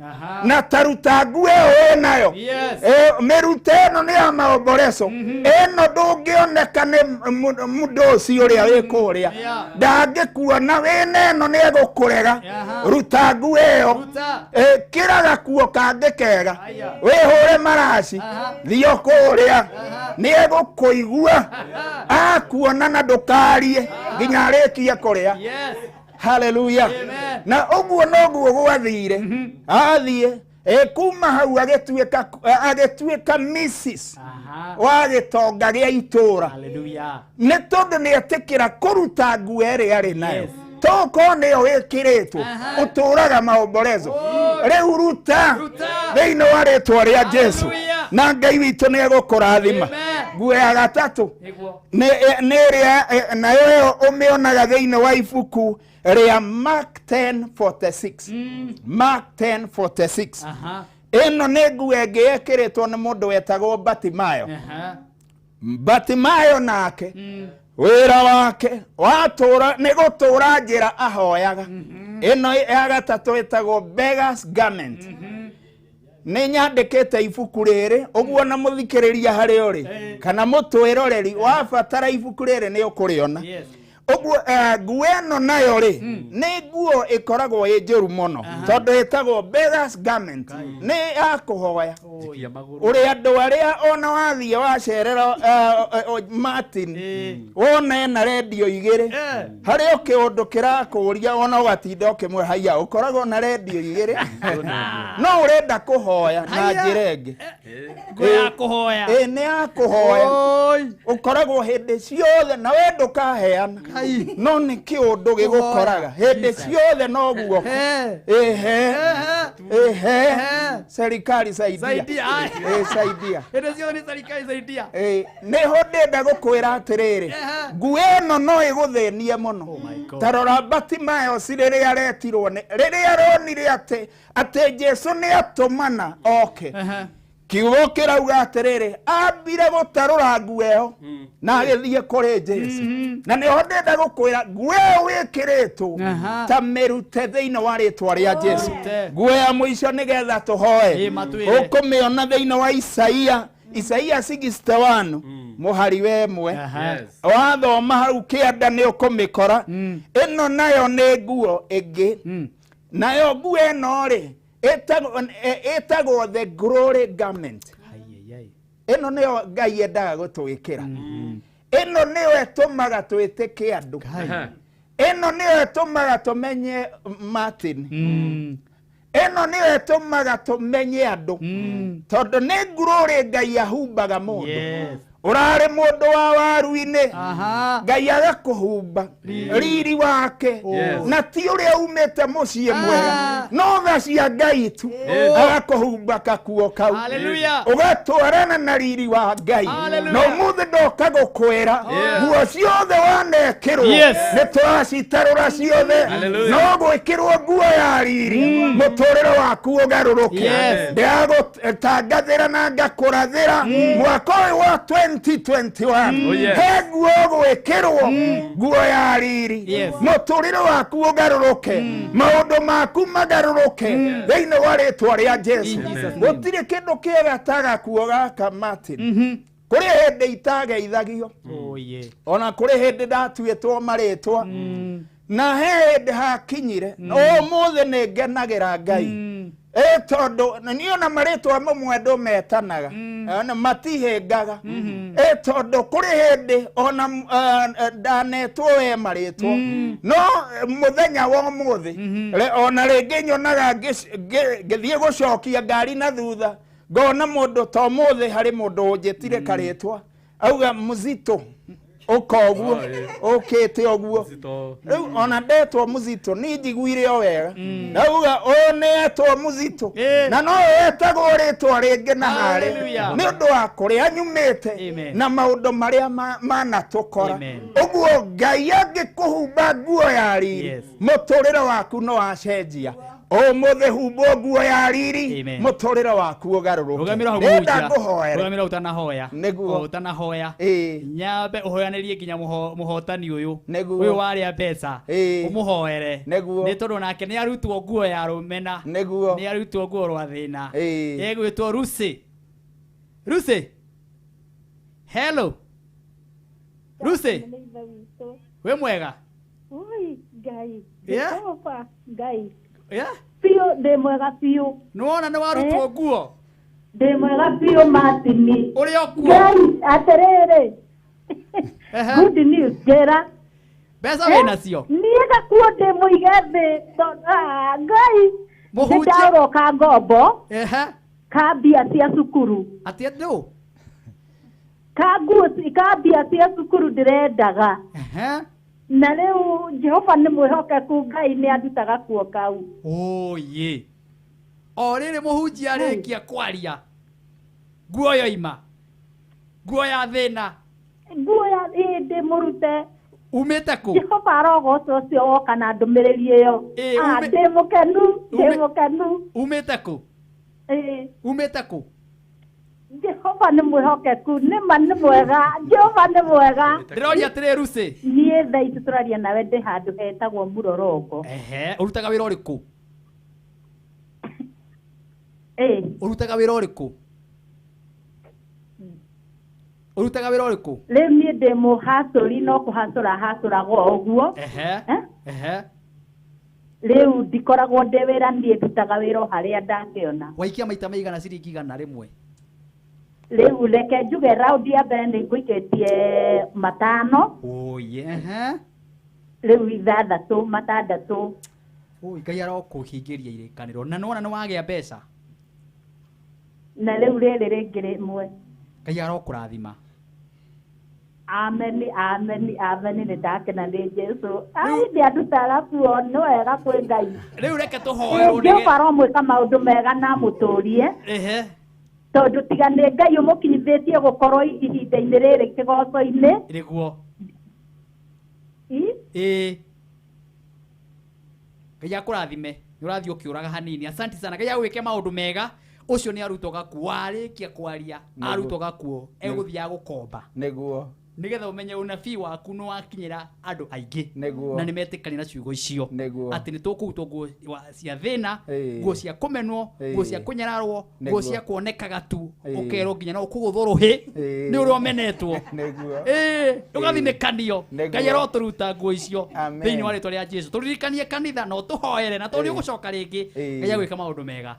na taruta nguo ĩyo nayo mĩrute ĩno nĩ ya maombolezo ĩno ndũngĩoneka nĩ mũndũ ũcio ũrĩa wĩ kũrĩa ndangĩkuona wĩna ĩno nĩ egũkũrega ruta nguo ĩyo kĩraga kuo kangĩ kega wĩhũre maraci thiĩ kũrĩa nĩ egũkũigua akuona na ndũkarie nginya arĩkie kũrĩa haleluya na oguo noguo gwathire athie kuma hau agĩtuĩka Mrs wa gĩtonga gĩa itũra nĩ tondũ nĩ etĩkĩra kũruta nguo ĩrĩa arĩ nayo toko nĩyo wĩkĩrĩtwo ũtũraga maombolezo rĩu ruta thĩinĩ wa rĩtwa rĩa Jesu na Ngai witũ nĩ egũkũrathima nguo ya gatatũ nĩ ĩrĩa nayo ũmĩonaga thĩinĩ wa ibuku rĩa Mark 10:46 Mark 10:46 ĩno nĩ nguo ĩngĩ ĩkĩrĩtwo nĩ mũndũ wetagwo Batimayo Batimayo nake wĩra wake watũra nĩ gũtũra njĩra ahoyaga ĩno ya gatatũ ĩtagwo beggars garment nĩ nyandĩkĩte ibuku rĩrĩ ũguo na mũthikĩrĩria harĩ ũrĩ kana mũtwĩroreri wabatara ibuku rĩrĩ nĩ ũkũrĩona Oguo nguo ĩno nayo rĩ nĩ nguo ĩkoragwo ĩ njũru mũno tondũ ĩtagwo beggars garment nĩ ya kũhoya ũrĩ andũ arĩa ona wathiĩ wacerera Martin wona ena redio igĩrĩ harĩ kĩũndũ kĩrakũria ona ũgatinda ũkĩmwe haiya ũkoragwo na redio igĩrĩ no ũrenda kũhoya na njĩra ĩngĩ ya kũhoya nĩ ya kũhoya ũkoragwo hĩndĩ ciothe na we ndũkaheana no nĩ kĩũndũ gĩgũkoraga hĩndĩ ciothe no guo serikali saidia saidia hĩndĩ ciothe nĩ serikali saidia nĩho ndĩenda gũkwĩra atĩrĩrĩ nguo ĩno no ĩgũthĩnie mũno ta rora Batimayo rĩrĩa aretirwo rĩrĩa aronire atĩ Jesu nĩ atũmana oke kiugo kĩrauga atĩrĩrĩ ambire gũtarũra nguo ĩyo na agĩthiĩ kũrĩ Jesu na nĩho ndĩenda gũkwĩra nguo ĩyo wĩkĩrĩtwo ta mĩrute thĩinĩ wa rĩtwa rĩa Jesu nguo ya mũico nĩgetha tũhoe ũkũmĩona thĩinĩ wa Isaia 61 mũhari wemwe wathoma hau kĩanda nĩ ũkũmĩkora ĩno nayo nĩ nguo ĩngĩ nayo nguo ĩno rĩ etagwo the glory garment ĩno nĩyo Ngai endaga gũtwĩkĩra ĩno nĩyo ĩtũmaga twĩtĩke andũ ĩno nĩyo ĩtũmaga tũmenye Martin ĩno nĩyo ĩtũmaga tũmenye andũ tondũ nĩ glory Ngai ahumbaga mũndũ urare mũndũ wa waru-inĩ Ngai agakũhumba riri wake na ti ũrĩa umĩte mũciĩ mwega no tha cia Ngai tu agakũhumba kakuo kau ũgatwarana na riri wa Ngai no mũthĩ ndoka gũkwĩra nguo ciothe wanekĩrwo nĩ twacitarũra ciothe no gwĩkĩrwo nguo ya riri mũtũrĩre waku ũgarũrũke ndagũtangathĩra na ngakũrathĩra mwaka ũyũ wa 2021 he nguo gwĩkĩrwo nguo ya riri mũtũrĩre waku ũgarũrũke maũndũ maku magarũrũke thĩinĩ wa rĩtwa rĩa Jesu gũtirĩ kĩndũ kĩega ta gakuo gaka Martin kũrĩ hĩndĩ itageithagio ona kũrĩ hĩndĩ ndatuĩtwo marĩtwa na he hĩndĩ hakinyire ũmũthĩ nĩ ngenagĩra Ngai tondũ niĩ ona marĩtwa mamwe ndũmetanaga na matihĩngaga tondũ kũrĩ hĩndĩ ona ndanetwo we marĩtwa no mũthenya wa ũmũthĩ ona rĩngĩ nyonaga ngĩthiĩ gũcokia ngari na thutha ngona mũndũ ta ũmũthĩ harĩ mũndũ ũnjĩtire karĩtwa auga Mzito ukoguo ukite oguo riu ona ndetwo Mzito ni njiguire o wega ndauga onetwo Mzito na no etagwo rĩtwa rĩngĩ na harĩ ni ũndũ wa kũrĩa nyumĩte na maũndũ marĩa manatũkora ũguo Ngai angĩkũhumba nguo ya riri mũtũrĩre waku no acenjia ũmũthĩ humbo nguo ya riri mũtũrĩre waku ũgarũrũke ndenda ngũhoere rũgamĩra ũtanahoya nĩguo ũtanahoya nyambe ũhoyanĩrie nginya mũhotani ũyũ warĩa mbeca ũmũhoere nĩ tondũ nake nĩ arutwo nguo ya rũmena nĩ arutwo nguo rwa thĩna egwĩtwo Lucy hello Lucy we mwega Ngai Jehova Ngai yeah pio de mwega pio nuona nĩ warutwo nguo de mwega pio Martin uri okuo Ngai aterere good news gera Mbeca wĩna cio. Niĩ gakuo ndĩ mũige thĩ. Ngai. Mũhunjia. Ndaroka ngombo. Ka mbia cia cukuru. Atĩ ndũ? Ka mbia cia cukuru ndĩrendaga. Na rĩu Jehova nĩ mwĩhokeku, Ngai nĩ andutaga kuo kau. Oye. O rĩrĩ mũhunjia arĩkia kwaria. Nguo yoima. Nguo ya thĩna. Nguo ya ndĩ mũrute. Umĩte kũ? Jehova arogocwo ũcio woka na ndũmĩrĩri ĩyo. Ndĩ mũkenu. Umĩte kũ? Umĩte kũ? Jehova nĩ mwĩhokeku, nĩ mwega. Jehova nĩ mwega. Ndĩroria atĩrĩ Lucy. Niĩ thaa ici tũraria nawe ndĩ handũ hetagwo Mũrorongo. Ũrutaga wĩra ũrĩkũ? Ũrutaga wĩra ũrĩkũ? Ũrutaga wĩra ũrĩkũ? Rĩu niĩ ndĩ mũhacũri, no kũhacũra hacũragwo ũguo. Rĩu ndikoragwo ndĩ wĩra, niĩ ndutaga wĩra o harĩa ndakĩona. Waikia maita maigana ciringi igana rĩmwe? Rĩu reke njuge raundi ya mbere nĩ ngũikĩtie 5. Oye. Rĩu 6, 6. Ngai arokũhingĩria irĩkanĩro. Na nĩwona nĩ wagĩa mbeca? Na rĩu rĩrĩ rĩngĩ rĩmwe. Ngai arokũrathima. Amen. Nĩ ndakena nĩ Jesu. Ndĩ andutaga kuo, nĩ wega kwĩ Ngai. Rĩu reke tũhoerwo Jehova aromwĩka maũndũ mega na mũtũrie. Tondũ tiga nĩ Ngai ũmũkinyithĩtie gũkorwo ihinda-inĩ rĩrĩ kĩgoco-inĩ. Nĩguo. Ngai akũrathime. Nĩ ũrathiĩ ũkĩũraga hanini. Asante sana. Ngai agwĩke maũndũ mega. Ũcio nĩ arutwo gakuo. Warĩkia kwaria arutwo gakuo. Egũthiaga gũkomba. Nĩguo. Nigetha umenye unabii waku nĩ wakinyĩra andũ aingĩ na nĩ metĩkania na ciugo icio atĩ nĩ tũkũrutwo nguo cia thĩna, nguo cia kũmenwo, nguo cia kũnyararwo, nguo cia kuonekaga tu, ũkerwo nginya no ũkũgũthwo rũhĩ nĩ ũrĩa ũmenetwo. Ũgathimĩkanio. Ngai arotũruta nguo icio thĩinĩ wa rĩĩtwa rĩa Jesũ. Tũririkanie kanitha no tũhoere na tondũ ũgũcoka rĩngĩ Ngai agwĩka maũndũ mega.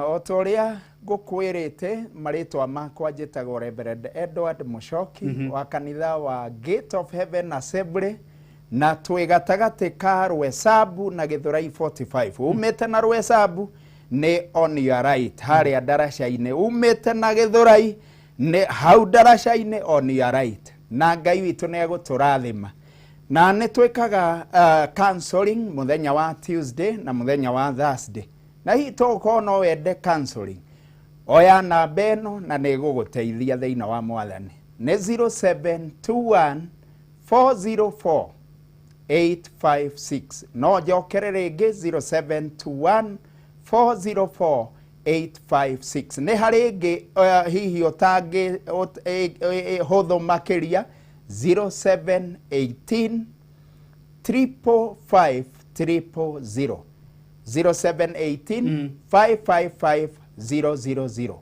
O ta ũrĩa ngũkwĩrĩte marĩtwa makwa njĩtagwo Reverend Edward Mũchoki wa kanitha wa Gate of Heaven Assembly, na twĩ gatagatĩ ka Rwesabu na Gĩthũrai 45. Umĩte na Rwesabu nĩ on your right harĩa ndaraca-inĩ. Umĩte na Gĩthũrai nĩ hau ndaraca-inĩ on your right. Na Ngai witũ nĩ egũtũrathima. Na nĩ twĩkaga counseling mũthenya wa Tuesday na mũthenya wa Thursday. Na hii toko no wende counseling. Oya namba ĩno na nĩ gũgũteithia thĩinĩ wa Mwathani. Nĩ 0721 404 856. No njokere rĩngĩ 0721 404 856. Nĩ harĩ ĩngĩ hihi ũtangĩ hũthũ makĩria 0718 555 000. 0718 555 000.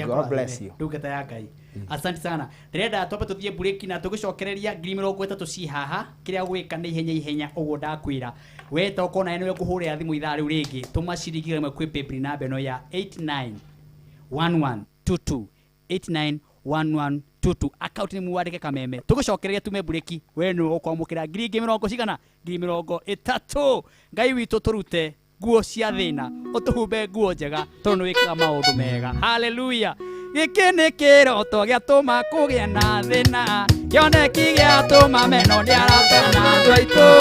God bless you. Ndungata ya Ngai. Asante sana. Ndĩrenda twambe tũthiĩ break na tũgĩcokereria 30 ci haha kĩrĩa gwĩka nĩ ihenya ũguo ndakwĩra. We ta ũkona nĩ ngũhũrĩra thimũ ithaa rĩu rĩngĩ. Tũma ciringi ĩmwe kwĩ PayPal namba ĩno ya 891122 891122. Account nĩ mwandĩke Kameme. Tũgĩcokereria tume break. We nĩ ũkwamũkĩra 20 cigana 30. Ngai witũ tũrute nguo cia thĩna ũtũhumbe nguo njega tondũ nĩ wĩkaga maũndũ mega. Hallelujah. Gĩkĩ nĩ kĩroto gĩatũma kũgĩa na thĩna, kĩoneki gĩatũma meno nĩaratana andũ aitũ.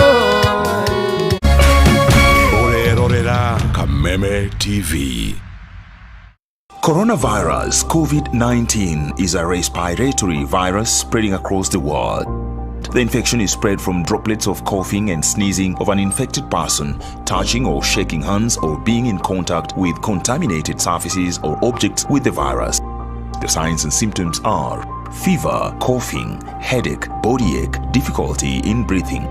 Ũrerorera Kameme TV. Coronavirus COVID-19 is a respiratory virus spreading across the world. The infection is spread from droplets of coughing and sneezing of an infected person, touching or shaking hands or being in contact with contaminated surfaces or objects with the virus. The signs and symptoms are fever, coughing, headache, body ache, difficulty in breathing.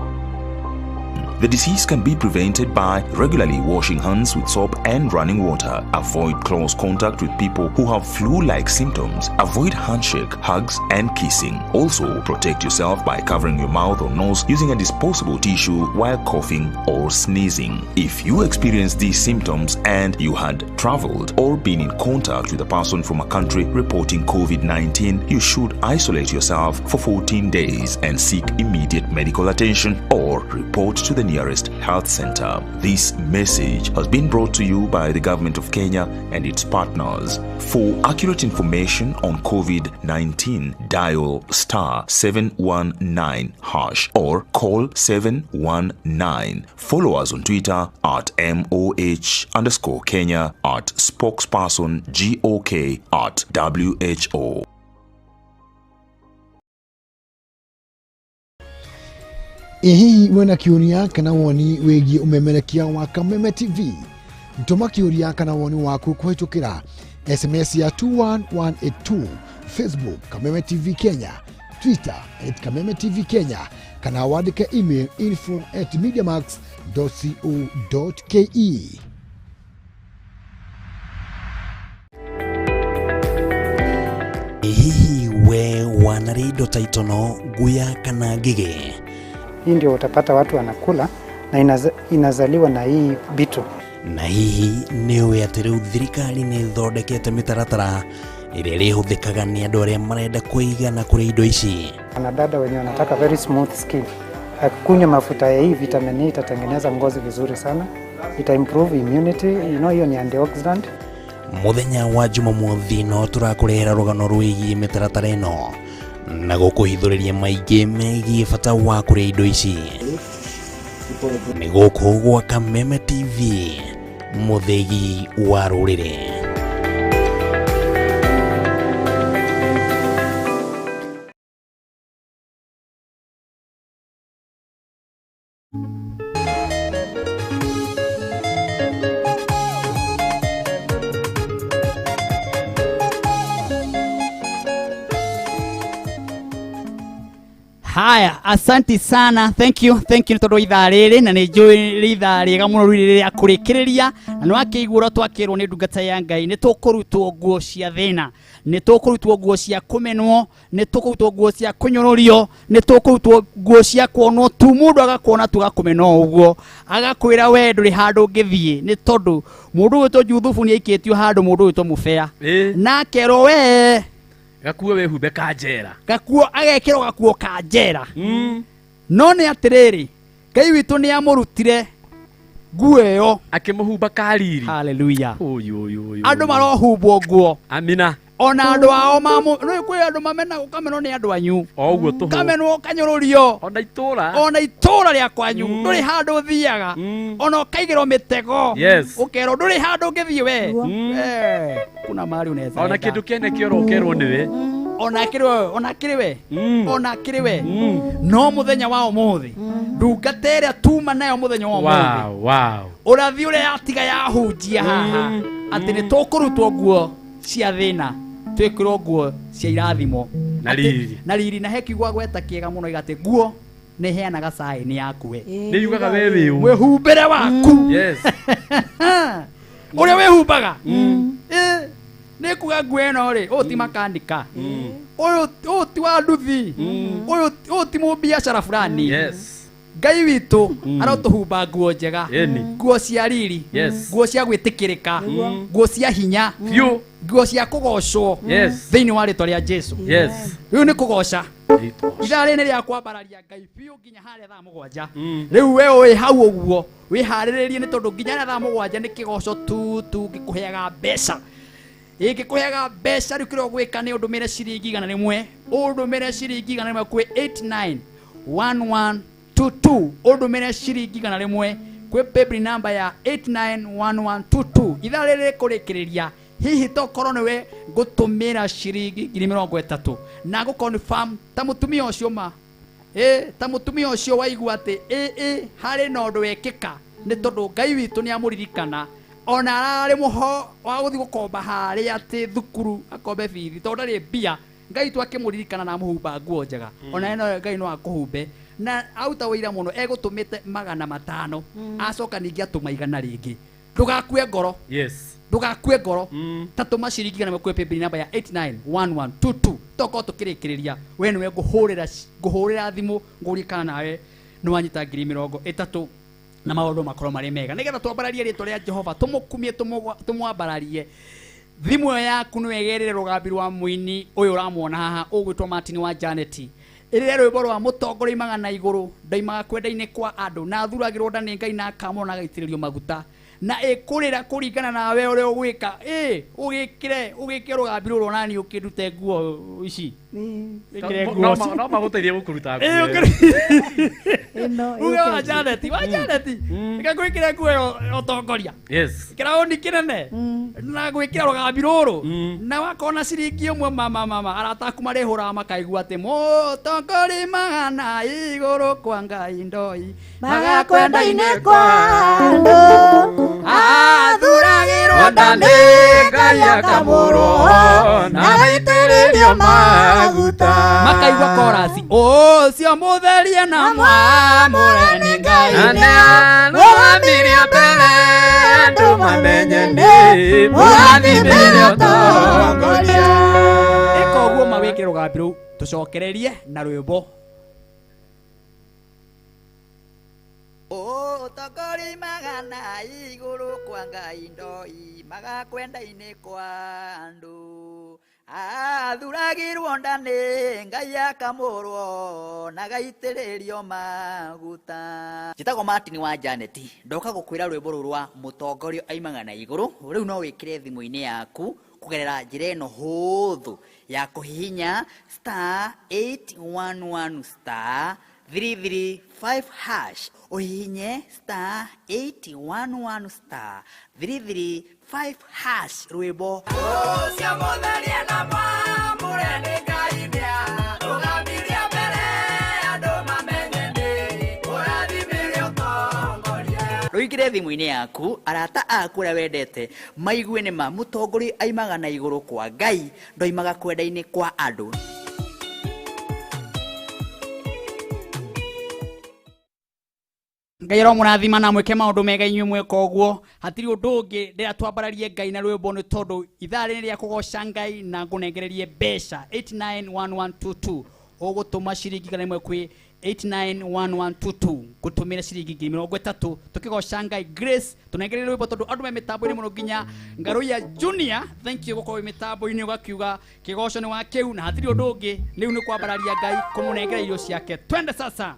The disease can be prevented by regularly washing hands with soap and running water. Avoid close contact with people who have flu-like symptoms. Avoid handshake, hugs, and kissing. Also, protect yourself by covering your mouth or nose using a disposable tissue while coughing or sneezing. If you experience these symptoms and you had traveled or been in contact with a person from a country reporting COVID-19, you should isolate yourself for 14 days and seek immediate medical attention or report to the nearest health center. This message has been brought to you by the Government of Kenya and its partners. For accurate information on COVID-19, dial *719# or call 719. Follow us on Twitter at MOH_Kenya, at spokesperson GOK, at WHO. Hihi wena kiuria kana woni wegi umemerekia wa Kameme TV? Ntoma kiuria kana woni waku kuhitukira SMS ya 21182, Facebook Kameme TV Kenya, Twitter @Kameme TV Kenya, kana wandike email info@mediamax.co.ke. Hihi we wanarido taitono guya kana gige? Hii ndio utapata watu wanakula na inazaliwa na hii bitu. Na hihi niwe atiriu thirikari ni thondekete mitaratara iria rihuthikaga ni andu aria marenda kuigana kuri indo ici. Wanadada wenye wanataka very smooth skin, kunywa mafuta ya hii vitamin E itatengeneza ngozi vizuri sana, ita improve immunity, hiyo ni antioxidant. Muthenya wa Jumamothi no turakurehera rugano rwigi mitaratara ino na gukuhithuriria maingi megie bata wa kuria indo ici. Ni guku gwa Kameme TV, muthegi wa rurire. Haya, asanti sana, thank you nitondo ithaa riri na ni njui ithaa riega muno riri ya kurikiria na no akigura twakirwo ni ndungata ya Ngai ni tukurutwo nguo cia thina, ni tukurutwo nguo cia kumenwo, ni tukurutwo nguo cia kunyororio, ni tukurutwo nguo cia kuonwo tu mundu agakuona tugakumenwo uguo agakwira we nduri handu ngithie ni tondu mundu wito Juthufu ni aikitio handu mundu wito Mufea na kero we gakuo wehumbe kanjera, gakuo agekirwo gakuo kanjera. No ni atiriri Ngai witu ni amurutire nguo iyo akimuhumba kariri. Hallelujah. Uyu andu marohumbwo nguo. Amina. Ona andu ao mamu no kwi andu mamena ukamenwo ni andu anyu oguo tuhu kamenwo kanyururio ona itura ria kwanyu nduri handu thiaga ona ukaigirwo mitego ukero nduri handu ngithie we kuna mali unaweza ona kindu kene kioro ukerwo niwe ona kiriwe no muthenya wa umuthi ndungateria tuma nayo muthenya wa umuthi urathi ure atiga yahunjia haha ati ni tukurutwo nguo cia thina twikirwo nguo cia irathimo na riri na hekigwa gweta kiega muno igate nguo ni heanaga cai ni yaku we ni yugaga wewe wehumbere waku uria wehumbaga ni kuga nguo ino ri uti makandika uyu ti wa nduthi uyu ti mubiacara fulani Ngai witu arotuhumba nguo njega, nguo cia riri, nguo cia gwitikirika, nguo cia hinya, nguo cia kugocwo thiini wa ritwa ria Jesu. Riu ni kugoca ithaa rini ria kwambararia Ngai biu nginya haria thaa 7. Riu we wi hau uguo wihariririe ni tondu nginya haria thaa 7 ni kigoco tu gikuheaga mbeca igikuheaga mbeca. Riu kiro gwika ni undumire ciringi 100 undumire ciringi 100 kwi 891122 undumire ciringi 100 kwi paybill number ya 891122 ithaa riri kurikiriria hihi tokorwo niwe ngutumira ciringi 30 na gukonfirm ta mutumia ucio ma ta mutumia ucio waigua ati hari na undu wekika ni tondu Ngai witu ni amuririkana ona arari muho wa guthi gukomba hari ati thukuru akombe bithi tondu ndari mbia Ngai tu akimuririkana na muhumba nguo njega ona eno Ngai no akuhumbe na auta wira muno egutumite 500 acoka ningi atuma igana ringi ndugakue ngoro ndugakue ngoro tatuma ciringi igana mekwe paybill namba ya 891122 toko tukirikiriria we niwe nguhurira thimu ngurikana nawe nwanyita 30 na maundu makoro mari mega nigetha twambararie ritwa ria Jehova tumukumie tumwambararie thimu yaku nwegerere rugambi rwa muini uyu uramwona haha ugwitwa Martin wa Janet ire rwimbo rwa mutongori magana iguru ndaimaga kwenda-ini kwa andu na thuragirwo ndani Ngai na akamwo na gaitiririo maguta na ikurira kuringana nawe uri ugwika ugikire rugambi ruru nani ukirute nguo ici no maguteithie gukuruta nguo uge wa Janet ikagwikire nguo utongoria kiraoni kinene na gwikira rugambi ruru na wakona ciringi umwe mama arataku marihura makaigua ati mutongori magana iguru kwa Ngai ndoi magakwenda-ini kwa andu athuragirwo ndani Ngai akamurwo na gaitiririo maguta makaigua korasi ucio mutherie na mwamure ni Ngai rugamirio mbere andu mamenye ni murathimire utongoria ikoguo mawikire rugambi ruu tucokererie na rwimbo utongori magana iguru kwa Ngai ndoi magakwenda-ini kwa andu athuragirwo ndani Ngai akamurwo na gaitiririo maguta njitagwo Martin wa Janet ndoka gukwira rwimbo ruru rwa mutongorio aimaga na iguru riu no wikire thimu-ini yaku kugerera njira ino huthu ya kuhihinya *811 335 hash uhinye *811 335 hash rwimbo ucio mutherie na mwamure ni Ngai rugamirio mbere andu mamenye ni murathimire utongoria ruikire thimu-ini yaku arata aku uria wendete maigue ni ma mutongori aimaga na iguru kwa Ngai ndoimaga kwenda-ini kwa andu Ngai ro murathima na mweke maundu mega inyuĩ mweka ũguo hatiri ũndũ ũngĩ rĩrĩa twambararie Ngai na rwĩmbo nĩ tondũ ithaa rĩrĩ rĩa kũgoca Ngai na ngũnengererie mbeca 891122 ũgũtũma ciringi igana rĩmwe kwĩ 891122 ngũtũmĩre ciringi 30 tũkĩgoca Ngai Grace tũnengererie rwĩmbo tondũ andũ me mĩtambo-inĩ mũno nginya Ngaruya Junior thank you gũkorwo mĩtambo-inĩ ũgakiuga kĩgoco nĩ wa kĩu na hatiri ũndũ ũngĩ rĩu nĩ kwambararia Ngai kũmũnengera irio ciake twende sasa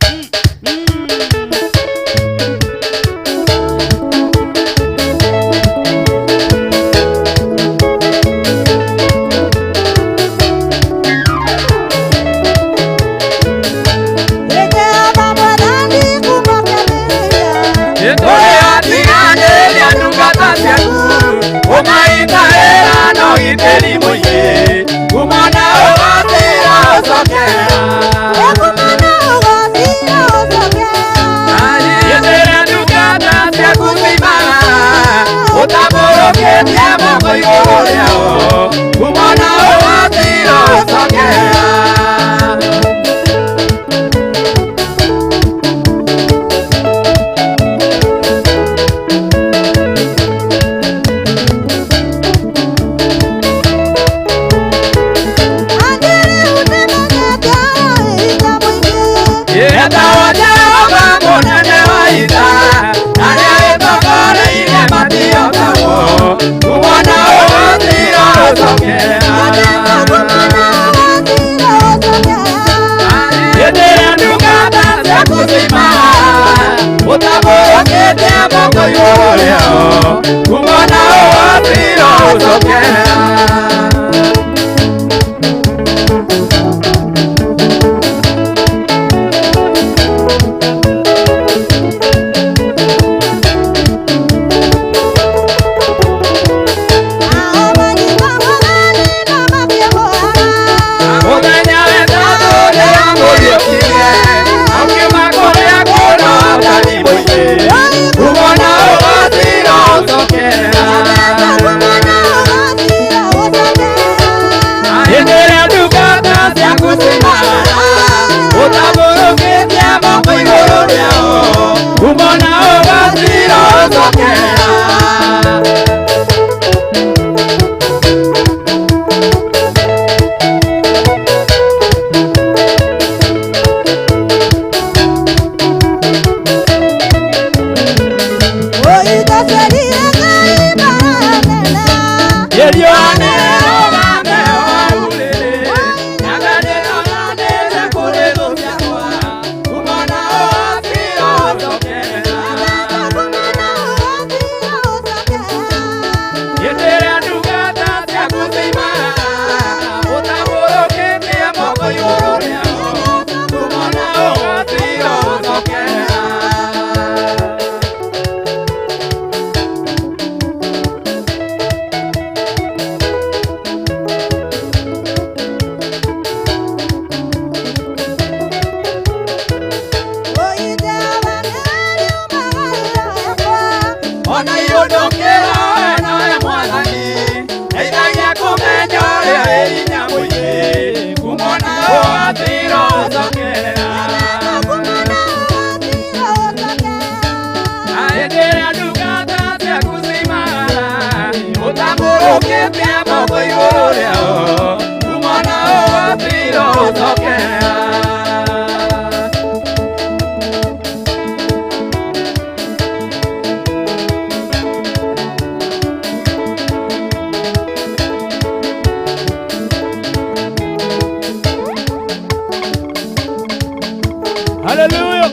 Hallelujah.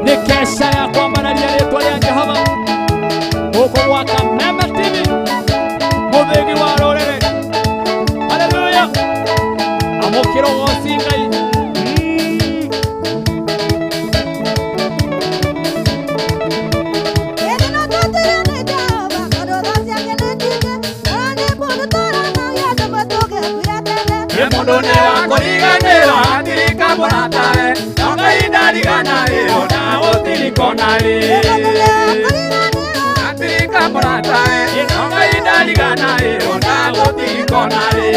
Nikesha ya kwamba nalialetwa ya Jehova huko mwaka Mema TV mubigi wa rorere. Hallelujah. Amokiro wosingai. Mundone wakuriganirwo atirika mũratawe nonga indariganaĩrwo na gũtirikonarĩ atirika mũratawe nonga indariganaĩrwo na gũtirikonarĩ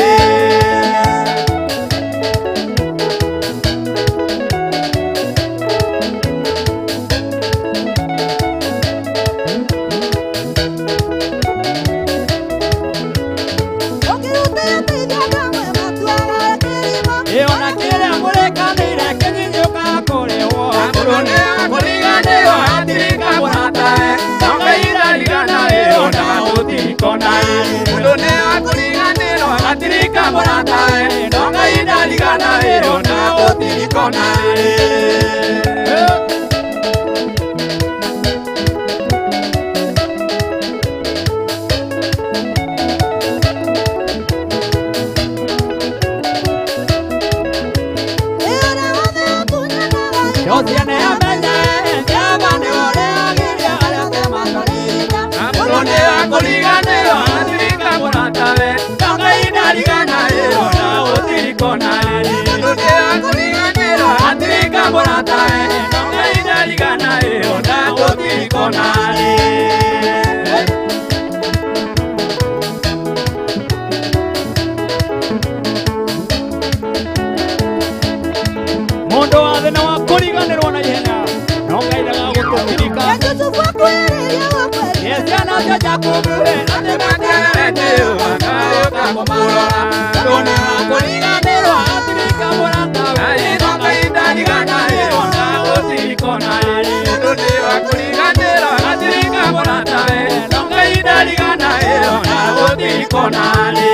Mundone wakuriganirwo atirika mũratawe nonga indariganaĩrwo na gũtirikonarĩ Mondo wa thina wa kuriganirwo na ihenya nonga idaga gutukirika ciana cia Jakubu atemakereretio akayoka kumurora ndone wa kuriganirwo atirika mũratawe nonga indariganaĩrwo na gũtirikonarĩ ndone wa kuriganirwo atirika mũratawe nonga indariganaĩrwo na gũtirikonarĩ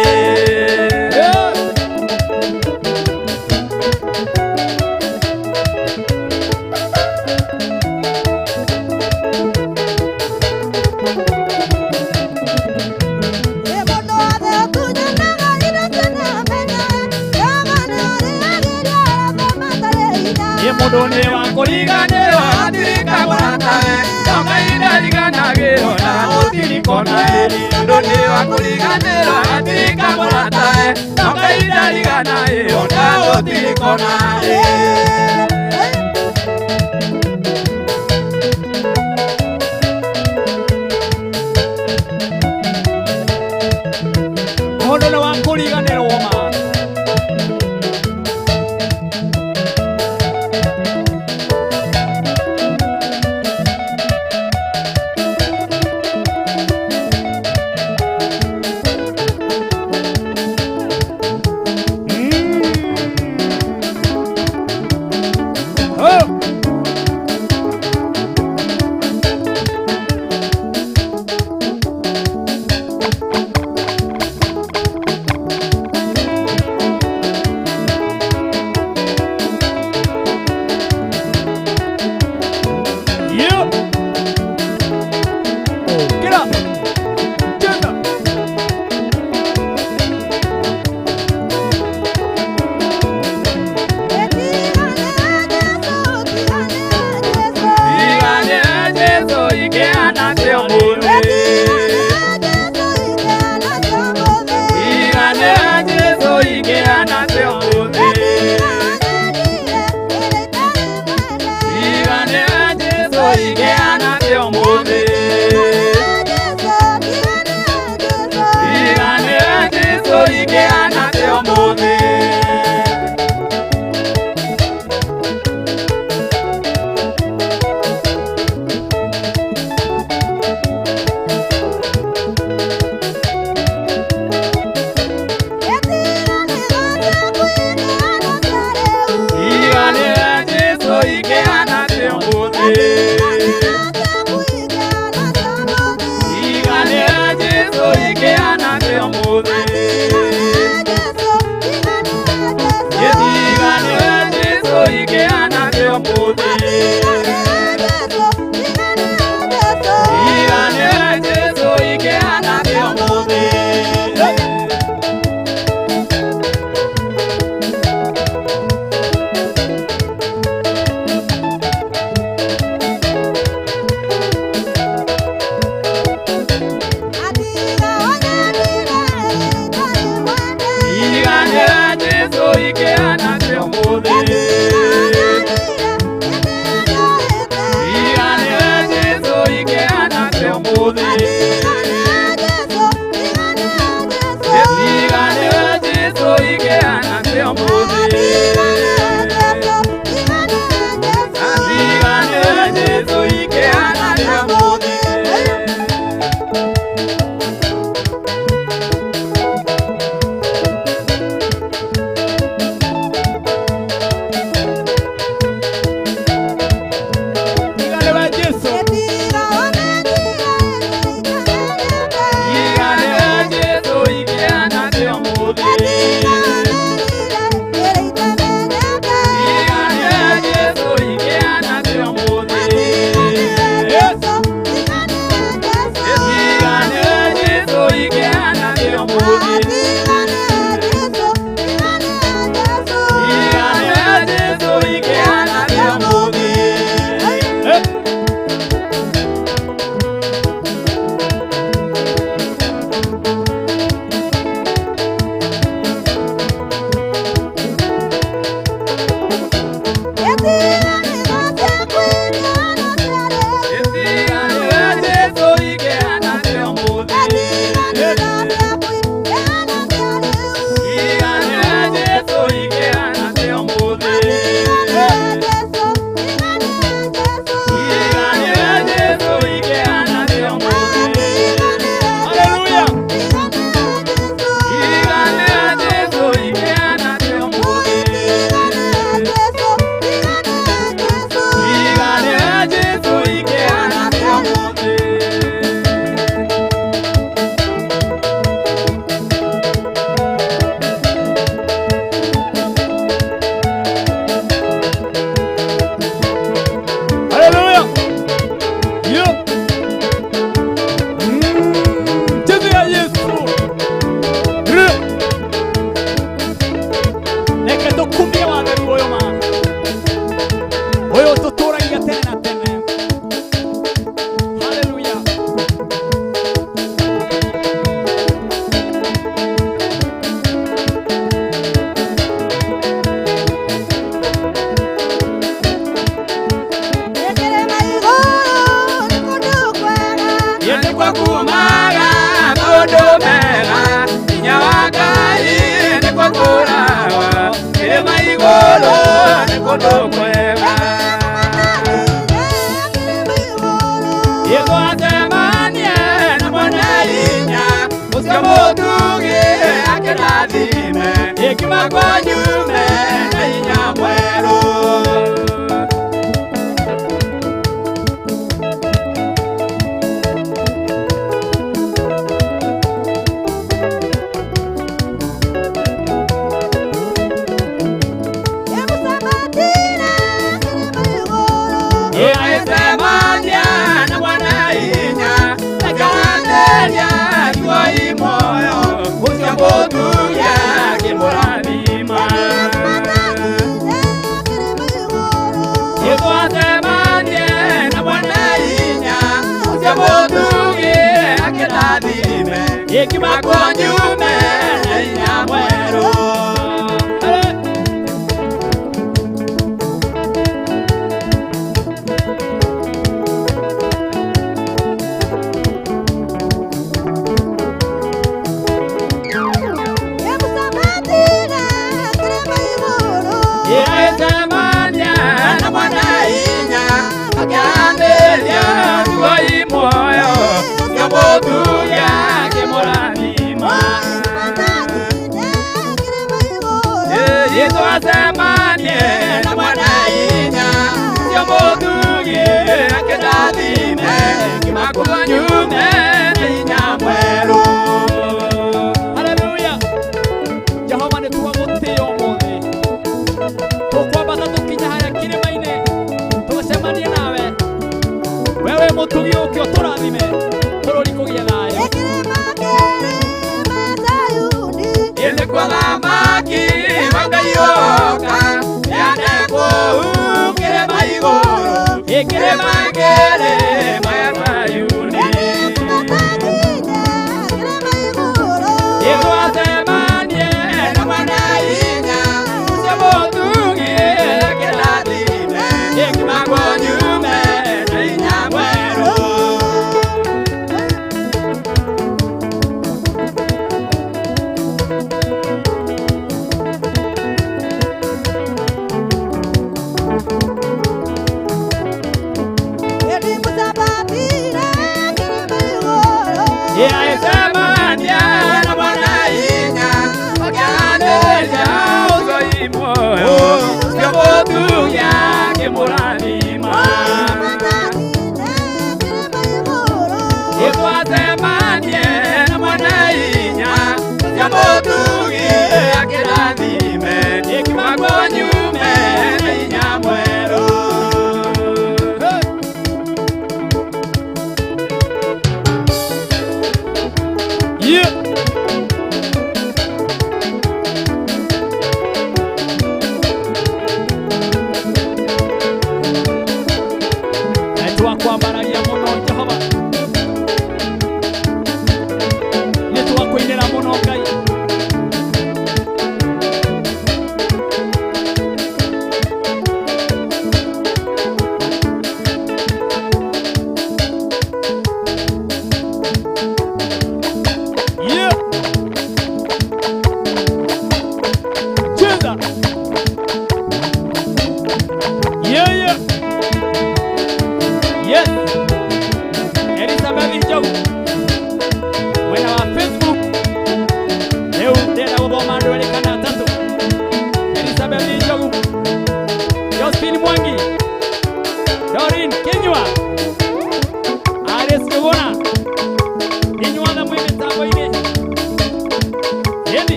Mundone wakuriganirwo atirika mũratawe nonga indariganaĩrwo na gũtirikonarĩ Mundone wakuriganirwo atirika mũratawe nonga indariganaĩrwo na gũtirikonarĩ Mundone wakuriganirwo ma igeana kio muthi Iganira Jesu igeana kio muthi Hallelujah. Jehova nĩ tuamũtĩo mũthĩ. Tũkwambata tũkinya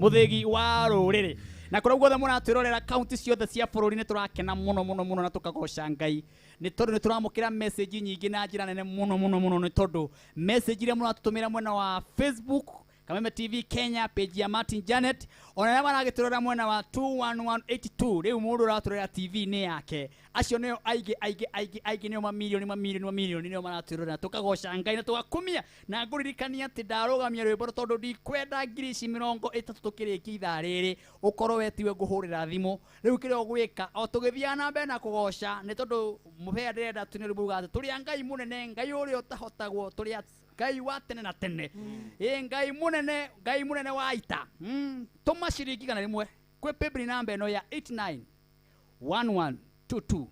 muthigi wa ruriri na kora guothe muratwirorera county ciothe cia bururi ni turakena muno na tukagoca Ngai ni tondu ni turamukira message nyingi na njira nene muno ni tondu message iria muratutumira mwena wa Facebook Kameme TV Kenya page ya Martin Janet ona ya maragiturora mwena wa 21182 riu mundu uraturora TV ni yake acio neo aige neo mamilioni neo maraturora tukagoca Ngai na tugakumia na nguririkania ati ndarugamia rwimbo tondu ndikwenda ngirici 30 tukiriki ithaa riri ukorwo wetiwe nguhurira thimu riu kire ogwika o tugithia na mbere na kugoca ni tondu mubea ndirenda tunirumbuga ati turi Ngai munene Ngai uri utahotagwo turi ngai wa tene na tene ngai munene wa ita tuma ciringi igana rimwe kwi paybill namba eno ya 891122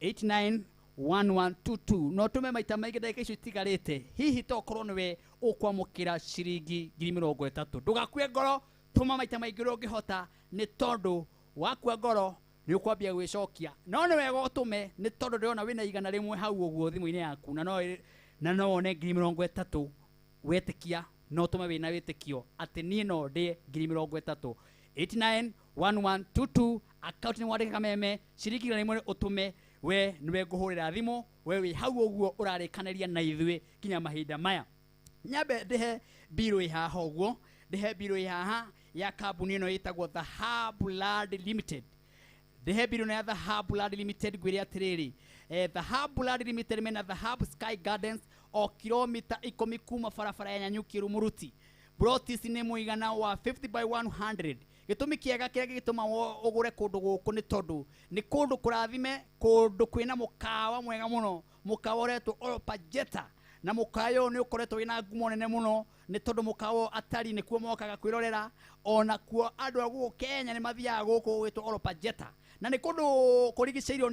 891122 no tume maita maingĩ ndagĩka icio itigarĩte hihi tokorwo nĩwe ũkwamũkĩra ciringi 30,000 ndũgakue ngoro tuma maita maingĩ ũrĩa ũngĩhota nĩ tondũ wakua ngoro nĩ ũkwambia gwĩcokia no nĩ wega ũtũme nĩ tondũ ndĩrona wĩna igana rĩmwe hau ũguo thimũ-inĩ yaku na no wone 30,000 wetĩkia no ũtũme wĩna wĩtĩkio atĩ niĩ no ndĩe 30,000 891122 akaunti nĩ wandĩka Kameme ciringi igana rĩmwe ũtũme we nĩwe ngũhũrĩra thimũ we wĩ hau ũguo ũrarĩkanĩria na ithuĩ kinya mahinda maya nyambe ndĩhe mbirũ haha ũguo ndĩhe mbirũ haha ya kambuni ĩno ĩtagwo The Hub Blood Limited ndĩhe mbirũ na The Hub Blood Limited ngwĩre atĩrĩrĩ The Hub Blood Limited mena The Hub Sky Gardens o kilomita 10 kuma barabara ya Nyanyuki Rumuruti Brotis nĩ mũigana wa 50/100 gĩtũmi kĩega kĩrĩa gĩtũma ũgũre kũndũ gũkũ nĩ tondũ nĩ kũndũ kũrathime kũndũ kwĩna mũkawa mwega mũno mũkawa ũretwo Olopajeta na mũkawa ũyũ nĩ ũkoretwo wĩna ngumo nene mũno nĩ tondũ mũkawa atari nĩ kuo mokaga kwĩrorera ona kuo andũ a gũkũ Kenya nĩ mathiaga gũkũ gwĩtwo Olopajeta na nĩ kũndũ kũrigicĩirio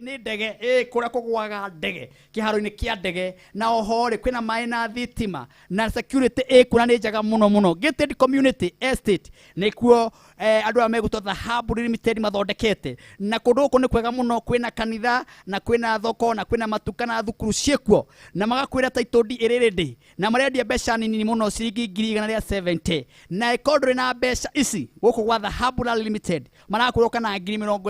nĩ ndege kũrĩa kũgũaga ndege kĩharo-inĩ kĩa ndege na oho rĩ kwĩna maĩ na thitima na security ĩkuo na nĩ njega mũno mũno gated community estate nĩkuo andũ aya megũtwo The Hub Limited mathondekete na kũndũ gũkũ nĩ kwega mũno kwĩna kanitha na kwĩna thoko na kwĩna matuka na thukuru ciĩkuo na magakwĩra title deed ĩrĩ ready na marendia mbeca nini mũno ciringi 170 na ĩkorwo na mbeca ici gũkũ gwa The Hub Limited marakwĩrwo kana 50,000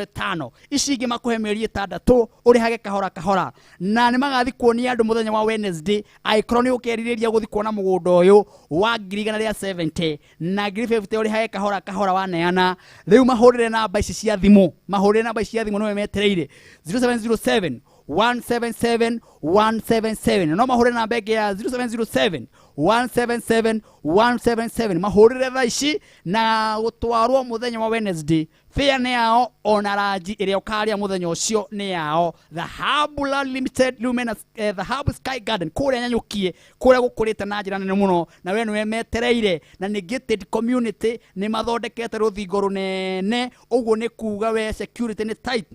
ici ingĩ makũhe mĩeri 6 ũrĩhage kahora kahora na nĩ magathi kuonia andũ mũthenya wa Wednesday aikorwo nĩ ũkerirĩria gũthi kuona mũgũnda ũyũ wa 170 na 50 ũrĩhage kahora kahora waneana rĩu mahũrĩre namba ici cia thimũ nĩwe metereire 0707 177 177 no mahũrĩre namba ĩngĩ ya 0707 177 177 mahũrĩre thaa ici na gũtwarwo mũthenya wa Wednesday fare nĩ yao ona ranji ĩrĩa ũkarĩa mũthenya ũcio nĩ yao The Hub Limited Lumena The Hub Sky Garden kũrĩa Nyanyukie kũrĩa gũkũrĩte na njĩra nene mũno na we nĩwe metereire na nĩ gated community nĩ mathondekete rũthingo rũnene ũguo nĩ kuga we security nĩ tight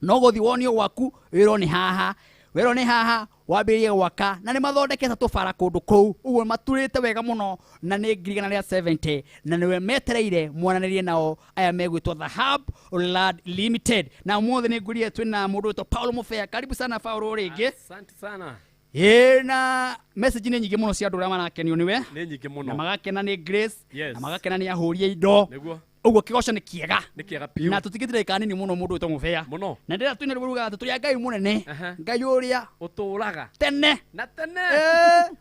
no gũthi wonio gwaku wĩrwo nĩ haha wambĩrĩrie gwaka na nĩ mathondekete tũbara kũndũ kũu ũguo maturĩte wega mũno na nĩ 170 na nĩwe metereire mwananĩrie nao aya megwĩtwo The Hub Blood Limited na ũmũthĩ nĩ ngũrie twĩna mũndũ wĩtwo Paul Mũbea karibu sana Paul rĩngĩ asante sana na message nĩ nyingĩ mũno cia andũ arĩa marakenio nĩwe nĩ nyingĩ mũno na magakena nĩ Grace Yes. na magakena nĩ ahũrie indo nĩguo ũguo kĩgoco nĩ kĩega piũ na tũtigĩtire kanini mũno mũndũ wĩtwo Mũbea mũno na ndĩra twĩna rũruga tũrĩa Ngai mũnene Ngai ũrĩa ũtũraga tene na tene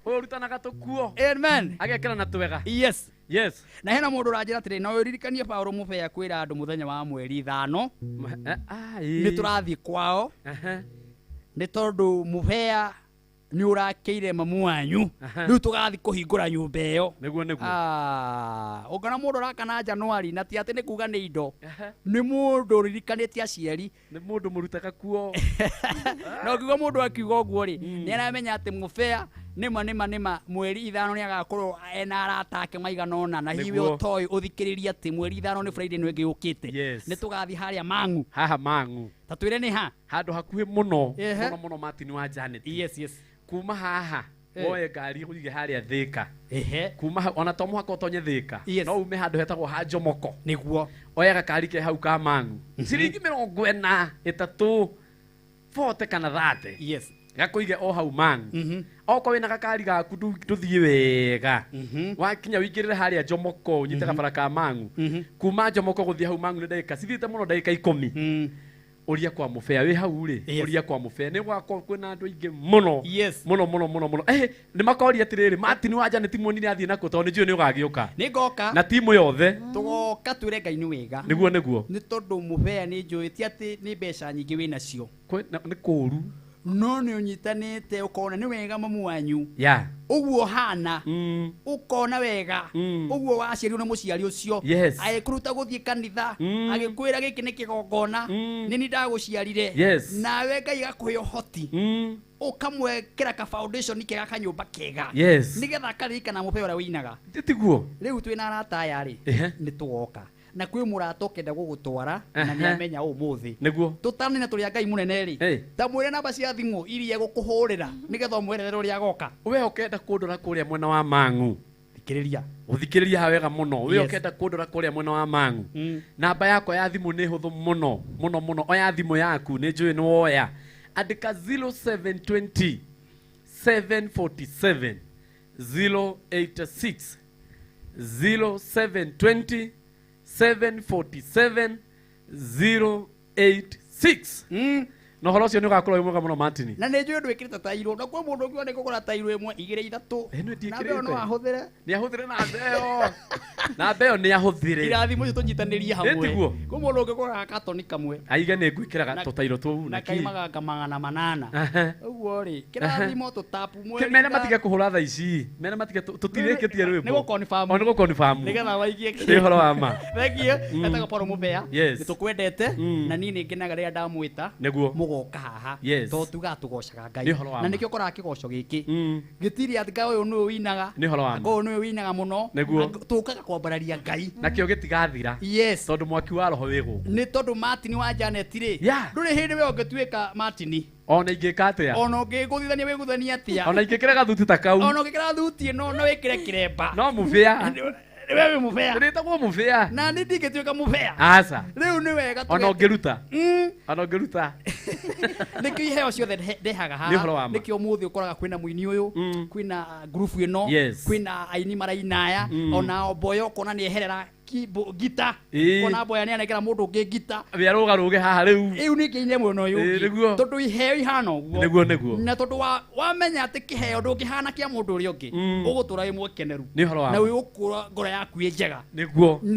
ũyũ rutanaga tũkuo amen agekĩra na twega yes na hena mũndũ ũranjĩra atĩrĩ no ũririkanie Paul Mũbea kwĩra andũ mũthenya wa mweri 5 nĩ tũrathiĩ kwao nĩ tondũ Mũbea nĩ ũrakĩire mamu wanyu rĩu tũgathiĩ kũhingũra nyũmba ĩyo nĩguo ũngana mũndũ ũrakana Januari na ti atĩ nĩ kuga nĩ indo nĩ mũndũ ũririkanĩtie aciari nĩ mũndũ mũrutaga kuo na ũkiuga mũndũ akiuga ũguo rĩ nĩ aramenya atĩ Mũbea nĩma mweri 5 nĩ agakorwo ena arata ake maigana ũna na hihi ũtoĩ ũthikĩrĩria atĩ mweri 5 nĩ Friday nĩ ĩngĩ yũkĩte nĩ tũgathiĩ harĩa Mang'u ta twĩre nĩ ha handũ hakuhĩ mũno Martin wa Janet kuma haha woye ngari ũige harĩa Thĩka kuma ona to mũhaka ũtonye Thĩka no ume handũ hetagwo ha Njomoko nĩguo oya gakari ke hau ka Mang'u ciringi 43 40 kana 30 gakũige o hau Mang'u oko wĩna gakari gaku ndũthiĩ wega wakinya wĩingĩrĩre harĩa Njomoko ũnyite gabara ka Mang'u kuma Njomoko gũthiĩ hau Mang'u nĩ ndagĩka cithiĩte mũno ndagĩka 10 ũria kwa Mũbea wĩ hau rĩ ũria kwa Mũbea nĩ gwakwa kwĩna andũ aingĩ mũno mũno nĩ makoria atĩrĩrĩ Martin wa Janet muonire athiĩ nakũ tondũ nĩnjũĩ nĩ ũgagĩũka nĩ ngoka na timu yothe tũgoka twĩre Ngai nĩ wega nĩguo nĩ tondũ Mũbea nĩ njũĩ ti atĩ nĩ mbeca nyingĩ wĩnacio nĩ kũũru no nĩ ũnyitanĩte ũkona nĩ wega mamu wanyu ya ũguo hana ũkona wega ũguo waciarirwo nĩ mũciari ũcio agĩkũruta gũthiĩ kanitha agĩkwĩra gĩkĩ nĩ kĩgongona nĩ ni ndagũciarire nawe Ngai agakũhe ũhoti ukamwekera ka foundation kega kanyumba kega nigetha akaririkana mũbeo ũrĩa wĩinaga tiguo rĩu twĩna arata aya rĩ nĩ tũgoka na kwĩ mũrata ũkenda gũgũtwara na nĩ amenya ũmũthĩ nĩguo tũtane na tũrĩa Ngai mũnene rĩ ta mwĩre namba cia thimũ iria gũkũhũrĩra nigetha ũmwerere ũrĩa agoka we ũkenda kũndora kũrĩa mwena wa Mang'u thikĩrĩria ũthikĩrĩria wega mũno we ũkenda kũndora kũrĩa mwena wa Mang'u namba yakwa ya thimũ nĩ hũthũ mũno mũno mũno oya thimũ yaku nĩ njũĩ nĩ woya andika 0720 747 086 0720 747 086 no horo cio nĩ ũgakorwo mwega mũno Martin na nĩ njũĩ ndwĩkĩrĩte tairũ na kwa mũndũ ũngĩ kũgũra tairũ ĩmwe 2 3 na mbeo no ahũthĩre nĩ ahũthĩre na mbeo na mbeo nĩ ahũthĩre irathimo icio tũnyitanĩrie hamwe kwa mũndũ ũngĩ kũgũra katoni kamwe aige nĩ ngwĩkĩraga tũtairũ tũu na kaimaga kamagana manana ũguo rĩ kĩrathimo tũtapu mweri mena matige kũhũra thaa ici mena matige tũtirĩkĩtie rwĩmbo nĩ gũconfirm nĩ gũconfirm nĩgetha waigie nĩ horo wa ma thengiũ etagwo Paul Mũbea nĩ tũkwendete na niĩ nĩ ngenaga rĩrĩa ndamwĩta nĩguo mũgoka haha to tugatũgocaga Ngai na nĩkĩo ũkoraga kĩgoco gĩkĩ gĩtiri ati Ngai ũyũ nĩwe wĩinaga ũyũ nĩwe wĩinaga mũno tũkaga kwambararia Ngai nakĩo gĩtigathira tondũ mwaki wa roho wĩ gũkũ nĩ tondũ Martin wa Janet rĩ ndũrĩ hĩndĩ we ũngĩtuĩka Martin ona ingĩka atĩa ona ũngĩgũthithania wĩguthania atĩa ona ingĩkĩra gathuti ta kau ona ũngĩkĩra thuti ĩno na wĩkĩre kĩremba no mũbĩa wewe mũbea nĩtagwo mũbĩa na nĩ ndingĩtuĩka mũbĩa aca rĩu nĩ wega ona ũngĩruta nĩkĩo iheo ciothe ndehaga haha nĩkĩo ũmũthĩ ũkoraga kwĩna mũini ũyũ kwĩna ngurubu ĩno kwĩna aini marainaya ona omboyo ũkona nĩ eherera gita ona boya nĩ anekera mũndũ ũngĩ gita rũge haha rĩu nĩ kĩine mwena ũyũ tondũ iheo ihana ũguo nĩguo na tondũ wamenya atĩ kĩheo ndũngĩhana kĩa mũndũ ũrĩa ũngĩ ũgũtũra wĩ mũkeneru na wĩ ũkũra ngoro yaku ĩ njega nĩ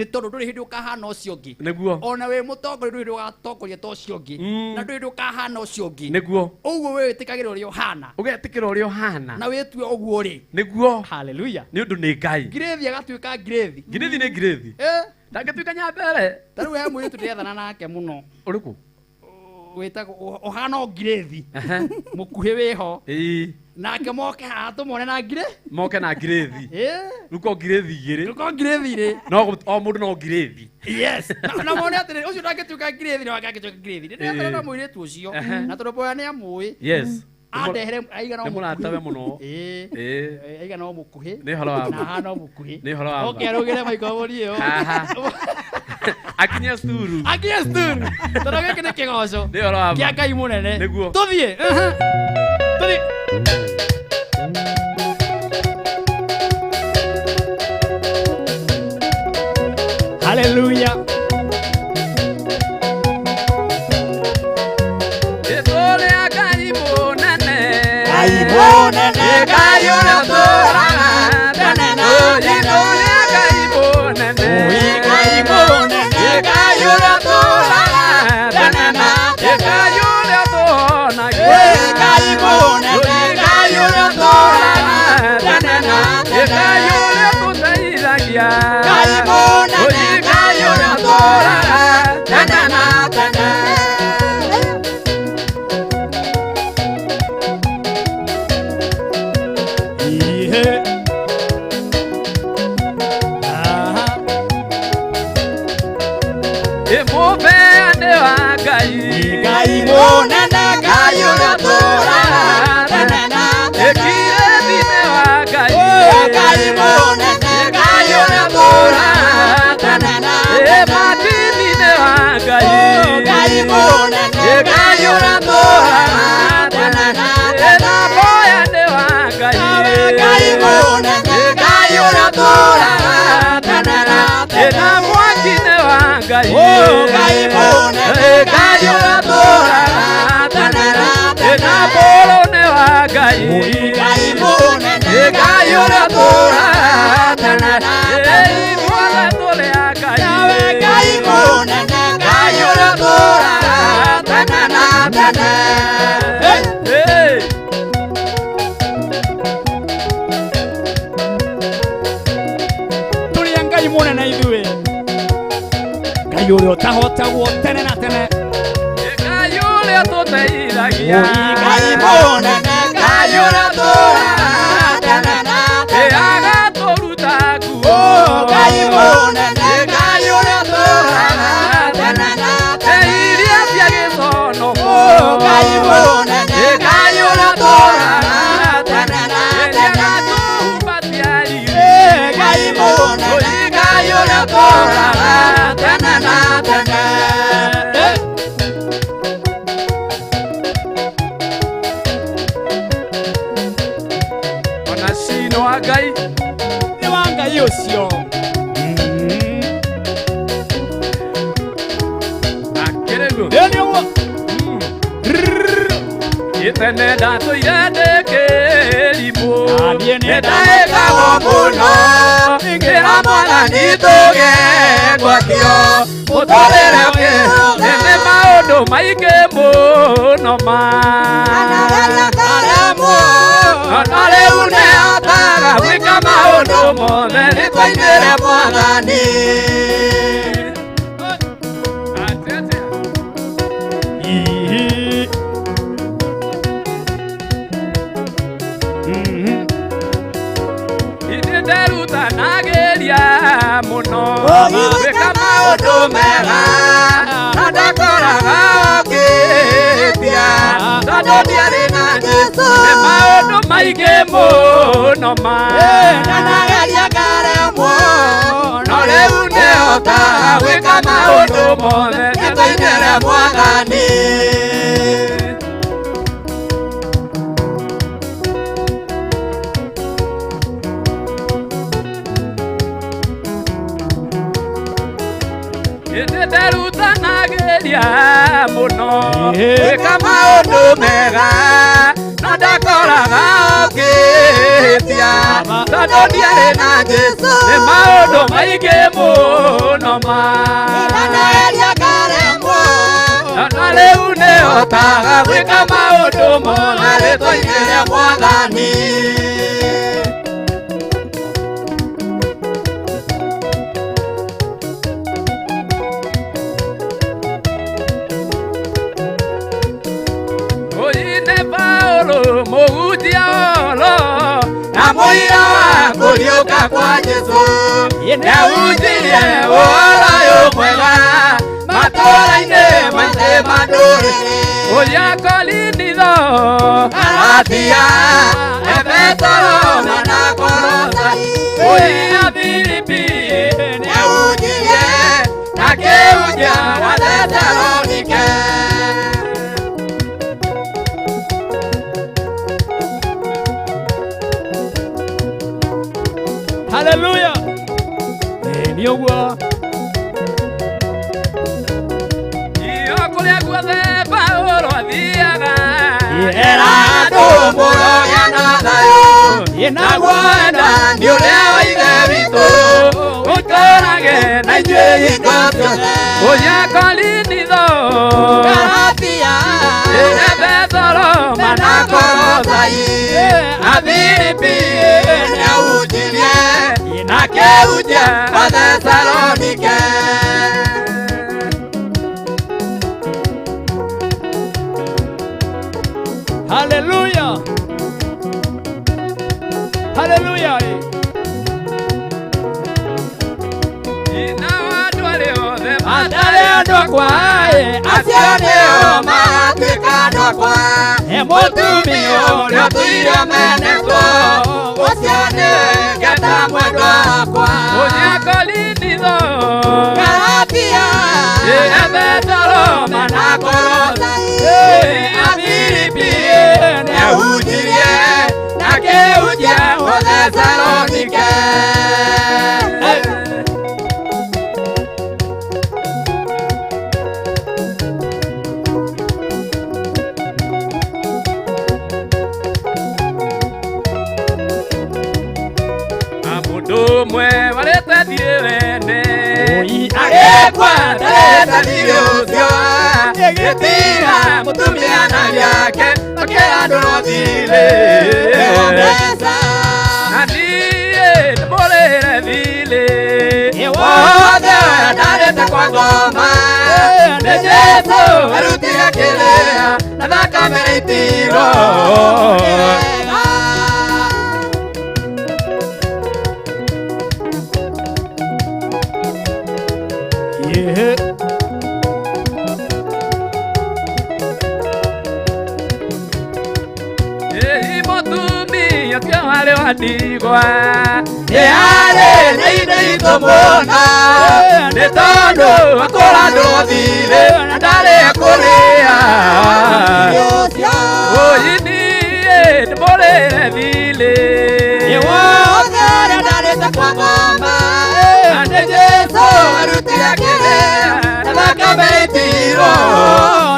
tondũ ndũrĩ hĩndĩ ũkahana ũcio ũngĩ ona wĩ mũtongoria ndũrĩ hĩndĩ ũgatongoria ta ũcio ũngĩ na ndũrĩ hĩndĩ ũkahana ũcio ũngĩ ũguo wĩ wĩtĩkagĩra ũrĩa ũhana ũgetĩkĩra ũrĩa ũhana na wĩtue ũguo rĩ nĩguo haleluya nĩ ũndũ nĩ Ngai ngirĩthi agatuĩka ngirĩthi nĩ ngirĩthi ndangĩtuĩka nyambere ta rĩu he mũirĩtu ndĩrethana nake mũno ũrĩkũ wĩtagwo ũhana ngirĩthi mũkuhĩ wĩho nake moke haha tũmone na moke na ngirĩthi rĩu ko ngirĩthi igĩrĩ no o mũndũ no ngirĩthi na mone atĩrĩrĩ ũcio ndangĩtuĩka ngirĩthi na wake angĩtuĩka ngirĩthi ndĩrethana na mũirĩtu ũcio na tondũ boya nĩ amũĩ andehere aigana mũratawe mũno aigana o mũkuhĩ nĩ horo wa na hana o mũkuhĩ nĩ horo wa oke arũgĩre maikrofoni ĩyo akinya sturu tondũ gĩkĩ nĩ kĩgoco nĩ horo wa kĩa Ngai mũnene nĩguo tũthiĩ haleluya Gai Ngai uria utahotagwo tene na tene. Ngai uria tuteithagia. Ngai munene, Ngai uria tũraga tene na tene. Agaturuta nguo. Ngai munene, Ngai uria tũraga tene na tene. Iria cia gĩcono. Ngai munene, Ngai uria tũraga tene na tene. Ngai munene, Ngai uria tũraga tene na tene. Ona cino wa Ngai nĩ wa Ngai ũcio. Akĩrĩguo nĩ ũguo itene ndatũire ndĩ kĩrimũ nĩndaĩkagwo mũno ingĩra Mwathani tũgengwo kĩo mũtũrĩre ũkĩnene nĩ maũndũ maingĩ mũno ona rĩu nĩhotaga gwĩka maũndũ mothe nĩtwainĩre Mwathani. Nderutanagĩria mũno gwĩka maũndũ mega na ndakoraga okĩtia tondũ ndiarĩ na Jesũ. nĩ maũndũ maingĩ mũno na nageria ngaremwo no rĩu nĩhotaga gwĩka maũndũ mothe nĩtwainĩre Mwathani. nderutanagĩria mũno gwĩka maũndũ mega na ndakoraga okĩtia tondũ ndiarĩ na Jesũ. nĩ maũndũ maingĩ mũno na nageria ngaremwo na rĩu nĩhotaga gwĩka maũndũ mothe nĩtwainĩre Mwathani. mũhunjia olo na mũira wa kũriũka kwa Jesũ nĩahunjirie ũhoro ũyũ mwega matũũra-inĩ maitũ ma ndũrĩrĩ. ũrĩa Korinitho, Galatia, Efeso, Roma na Kolosai, ũrĩa Filipi nĩahunjirie na akĩhunjia Wathesalonike. Hallelujah. Nĩ ũguo iyo kũrĩa guothe Paũlũ athiaga era andũ mũrogĩa na thayũ naguo wenda nĩ ũrĩa wa Ithe witũ ũtũũrage na ithuĩ hingo ciothe. ũrĩa Korinitho, Galatia, Efeso, Roma na Kolosai, na Filipi nĩahunjirie na akĩhunjia Wathesalonike. Hallelujah. Hallelujah. na andũ arĩa othe matarĩ andũ akwa acio nĩo magatuĩka andũ akwa. Mũtumia ũrĩa ũtuire menetwo ũcio nĩwe ngeta mwendwa wakwa. ũrĩa Korinitho, Galatia, Efeso, Roma na Kolosai, na Filipi nĩahunjirie na akĩhunjia Wathesalonike. mũndũ ũmwe warĩte thirĩ wene agĩkwatarĩte thirĩ ũcio gĩtira mũtumia na gĩake makĩra andũ no thirĩ na niĩ nĩmũrĩre thirĩ wothe ndarĩte kwa ngoma arutire kirea na thakame itiro wale wadigwa yale naide itomona netondo akola ndovile nadale akolea oyini tbolele vile yewoga nadale takwagoma ande Yesu arutia kelea nabakame tiro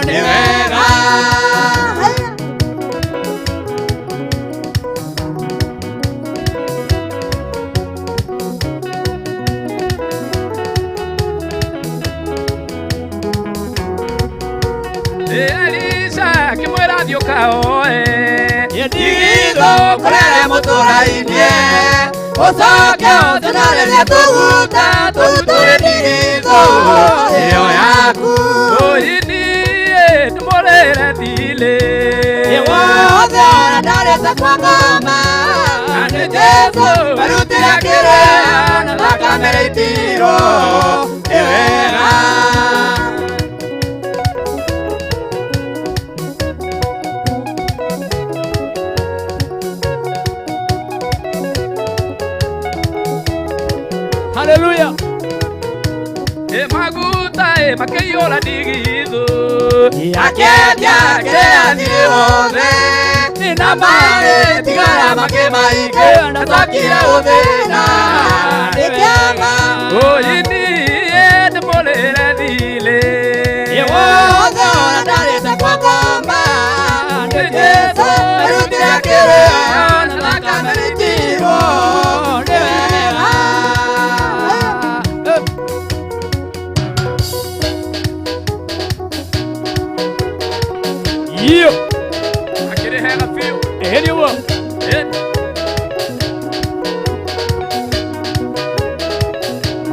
niwega Elisa kimwera diokao Yedigo kurele muturainie Osoke otunale tuguta tutule digo Iyo yaku oyini tumolele dile Yewoga nadale takwagama Ane Yesu barutira kirea nabakame itiro Ewega Hallelujah. Maguta makeyola digizo. Akedia kea diose. Nina mare tigara makemaike. Nasakia odena. Nikiama. Oyini edmolera dile. Yewoga nadale takwagoma. Yesu arutira kirea nabakame itiro. Yo, akire hega fio. Eni wo.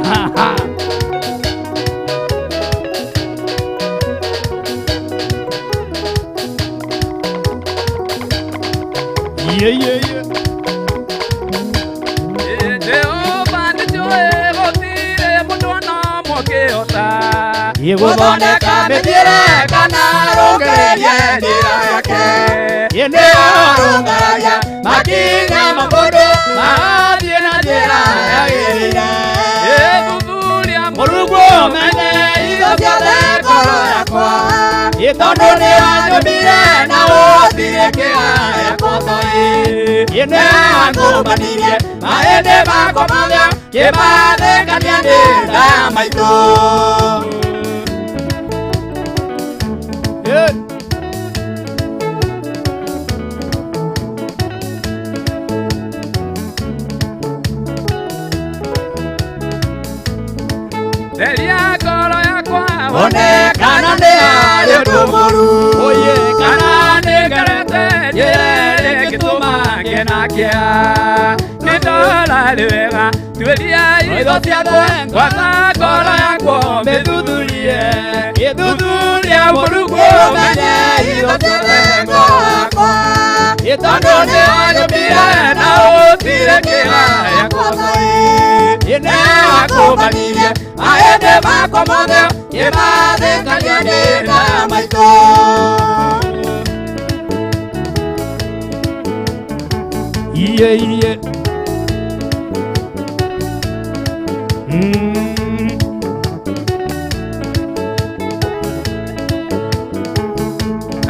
Ha. Yeah. Jehova ndijoe gotire mundu no mokeota. Yegoboneka methire kana rongerie njira yake Yene arongaya makinya mabodo Maadie na njira yagirire Thuthuria Mũrungu menye indo ciothe ngoro yakwa Tondũ nĩ wanyũmbire na ũthire kĩhaya kotoi Yene angũmbanirie mahĩndĩ makwa mothe Kĩmathĩkania nĩ nda ya maitũ Delia ngoro yakwa onekana nĩ arĩ ũndũ mũru Oye kana nĩngerete njĩra ĩgĩtũma ngenakĩa Nĩndola wega tuĩria itho ciakwa Ngwatha ngoro yakwa mĩthuthurie Gĩthuthuria Mũrungu menye itho ciothe ngoro yakwa Tondũ nĩ wanyũmbire na ũthire kĩhaya kotoi Nĩ wakũmbanirie mahĩndĩ makwa mothe Kĩmathĩkania nĩ nda ya maitũ Iye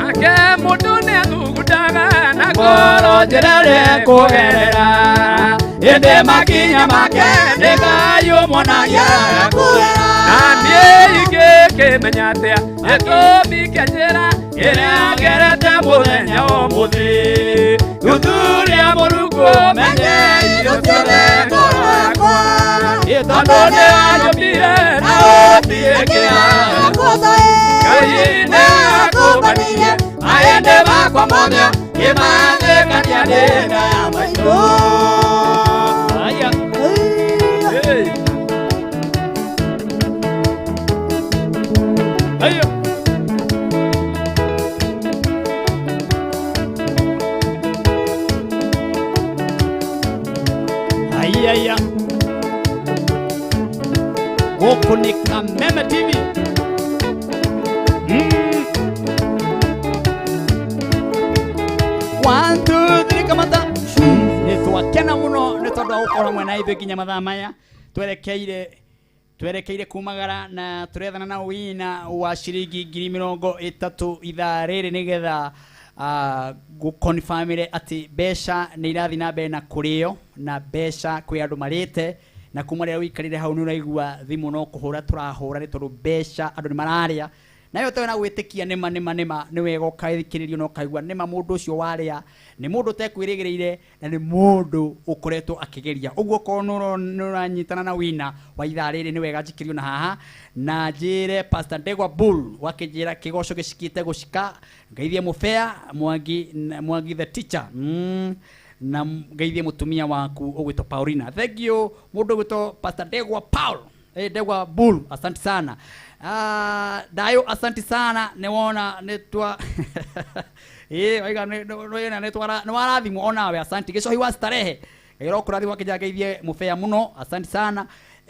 Ake mũndũ nĩathugundaga na ngoro njĩra ĩrĩa kũgerera Ĩndĩ makinya make nĩ Ngai ũmuonagia kuera Na niĩ ingĩkĩmenya atĩa gĩtũmi kĩa njĩra ĩrĩa ngerete mũthenya ũmũthĩ Thuthuria Mũrungu menye indo ciothe ngoro yakwa Tondũ nĩ wanyũmbire na ũthire kĩhaya kotoi Ngai nĩ wakũmbanirie mahĩndĩ makwa mothe Kĩmathĩkania nĩ nda ya maitũ Ayaya. Gũkũ nĩ Kameme TV. 1 2 3 kamata. Nĩ twakena mũno nĩ tondũ wa gũkorwo hamwe na ithuĩ nginya mathaa maya twerekeire kumagara na turethana na wina wa ciringi 30,000 ithaa rĩrĩ nĩgetha gũconfirmire atĩ mbeca nĩ irathi na mbere na kũrĩo na mbeca kwĩ andũ marĩte na kuma rĩrĩa wĩikarire hau nĩ ũraigua thimũ no kũhũra tũrahũra nĩ tondũ mbeca andũ nĩ mararĩa nayo tena gwĩtĩkia nĩma nĩ wega ũkathikĩrĩrio na ũkaigua nĩma mũndũ ũcio warĩa nĩ mũndũ ũtekwĩrĩgĩrĩire na nĩ mũndũ ũkoretwo akĩgeria ũguo korwo nĩ ũranyitana na wina wa ithaa rĩrĩ nĩ wega njikĩrio na haha na njĩre Pastor Ndegwa Bull wakĩnjĩra kĩgoco gĩcikĩte gũcika ngeithie mũbea Mwangi the teacher na ngeithie mũtumia waku ũgwĩtwo Paulina thank you mũndũ ũgwĩtwo Pastor Ndegwa Paul Ndegwa Bull asante sana Dayo asante sana niwona netwa waiga nĩ warathimwo onawe asante gĩcohi wa starehe ĩrokũrathimwo akĩnjageithie mũbea mũno asante sana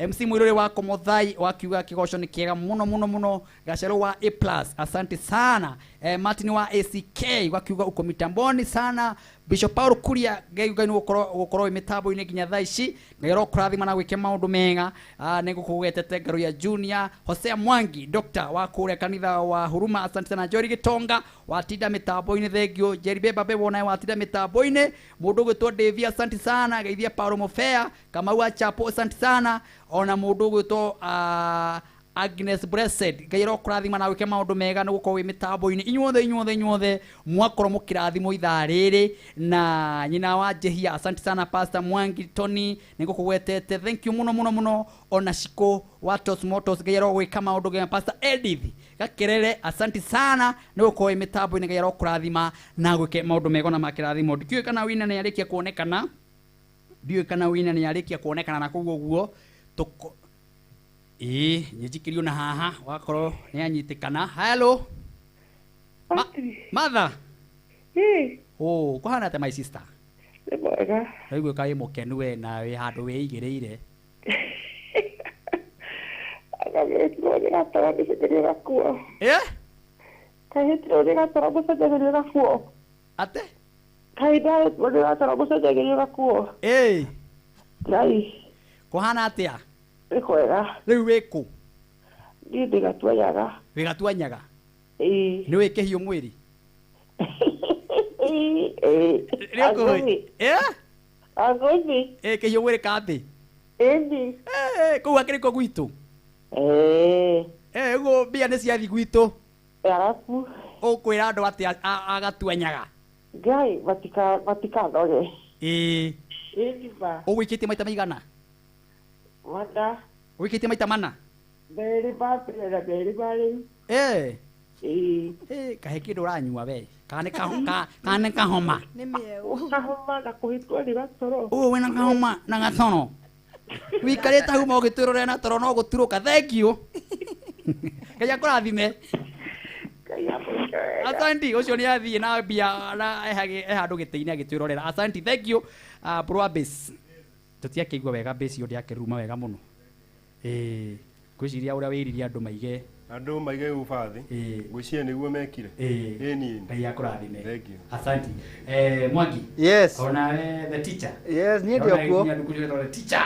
MC Mwiruri wa Komothai wakiuga kigoco ni kiega muno Gacero wa A+ asante sana Martin wa ACK wakiuga uko mitamboni sana Bishop Paul Kuria ngeiga ni gukorwo imitambo-ini nginya thaa ici ngero kurathima na gwike maundu mega ningukugwetete Ngaru ya Junior Hosea Mwangi Dr. wa kuria kanitha wa Huruma asante sana Jori Gitonga watinda mitambo-ini thengio Jeribe Babe wona watinda mitambo-ini mundu gwitwo Devi asante sana geithia Paulo Mofea kama wa Chapo asante sana ona mundu gwitwo Agnes Blessed gairo kurathima na gwike maundu mega ni gukorwo mitambo-ini inyuothe mwakorwo mukirathimo ithaa rĩrĩ na nyina wa Jehia asante sana Pastor Mwangi Tony ningukugwetete thank you muno ona Shiko Watos Motos gairo gwika maundu mega Pastor Edith Gakerere asante sana ni gukorwo mitambo-ini gairo kurathima na gwike maundu mega na makirathimo ndikiwe kana wina ni arikia kuonekana na koguo guo tuko nyejikirio na haha wakorwo ni anyitikana hello mother kuhana my sister mwega raigwe kai mukenu we na we handu we igireire agabetwo ni gatara bisekerio gakuo kahitiro ni gatara bisekerio gakuo ate kaida ni gatara bisekerio gakuo gai kuhana atia kwega riu wiku ni ndigatuanyaga wigatuanyaga ni wikihio mwiri agothi kihio mwiri kathi endi kuu akiriko gwitu uguo mbia ni ciathi gwitu arafu ukwira andu ati agatuanyaga ngai matikathore ba ugwikitie maita maigana wanda wikitie maita mana beri bari kahe kindu uranyua we kane kahoma ni mieu kahoma na kuhitwo ni gatoro wena kahoma na gatoro wikarite hau mogitwirore na toro no guturuka thank you kaya kurathime asante ucio ni athie na bia na handu gitini agitwirorera asante thank you bro Abyss tutiakĩigua wega base yonde yakĩruma wega mũno gwĩciria ũrĩa wĩririe andũ maige ubathi gwĩciria nĩguo mekire ni Ngai akũrathime asante Mwangi yes ona the teacher yes niĩ ndio kuo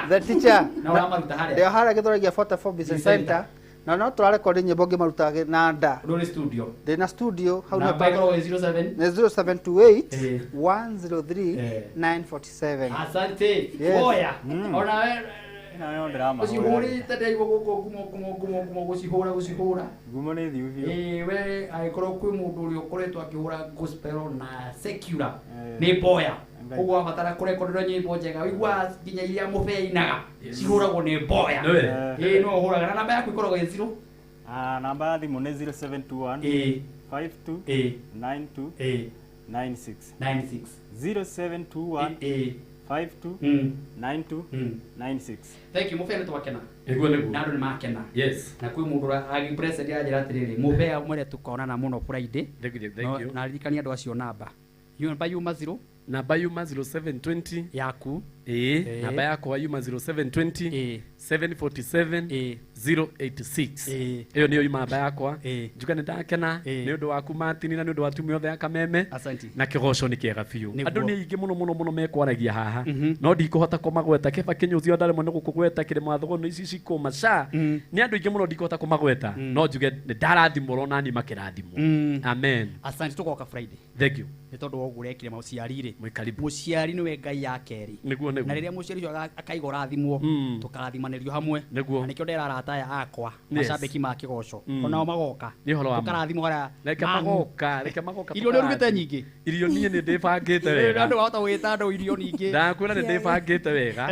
the teacher na ũramaruta harĩa ndio harĩa gĩthũragia 44 business center na no tũrarekondi nyĩmbo ngĩmaruta na nda ndĩ studio ndĩna studio hau na 0728 103 947 asante oya ona we nayo ndirama ũcihũrĩte ndaigua gũkũ ngumo gũcihũra ngumo nĩ thiu biũ we agĩkorwo kwĩ mũndũ ũrĩa ũkoretwo akĩhũra gospel na secular nĩ boya ũguo abatara kũrekorerwo nyĩmbo njega wĩigua nginya iria mũbea inaga cihũragwo nĩ boya no ũhũraga na namba yaku ĩkoragwo ĩ 0 namba ya thimũ nĩ 0721 52 92 96 0721 52 92 96 thank you mũbea nĩ twakena na andũ nĩ makena na kwĩ mũndũ agĩpresident anjĩra atĩrĩrĩ mũbea mwere tukonana mũno Friday na ririkania andũ acio namba yuma 0 namba yuma 0720 yaku namba yako wa yuma 0720 747 086 iyo niyo yuma namba yakwa njuka ndakena ni undu waku Martin na ni undu wa timu yothe ya Kameme na kigoco ni kiega biu andu ni ingi muno mekwaragia haha no ndikuhota kumagweta Keba Kinyuthio ndare muno gukugweta kire mathogono ici cikumaca ni andu ingi muno ndikuhota kumagweta no njuge ndarathimwo na ni makirathimwo amen. Asante tukoka Friday. Thank you. Ni tondu wogu urekire muciari ri mwikaribu muciari niwe ngai ya keri niguo na riria muciari ucio akaiga rathimwo tukarathimanĩrio hamwe na nikio ndera arata ya akwa macambĩki ma kigoco onao magoka tukarathimwo haria reke magoka irio nĩ ũrugĩte nyingĩ irio niĩ nĩ ndĩbangĩte wega andũ wahota gwĩta andũ irio nyingĩ ndakwĩra nĩ ndĩbangĩte wega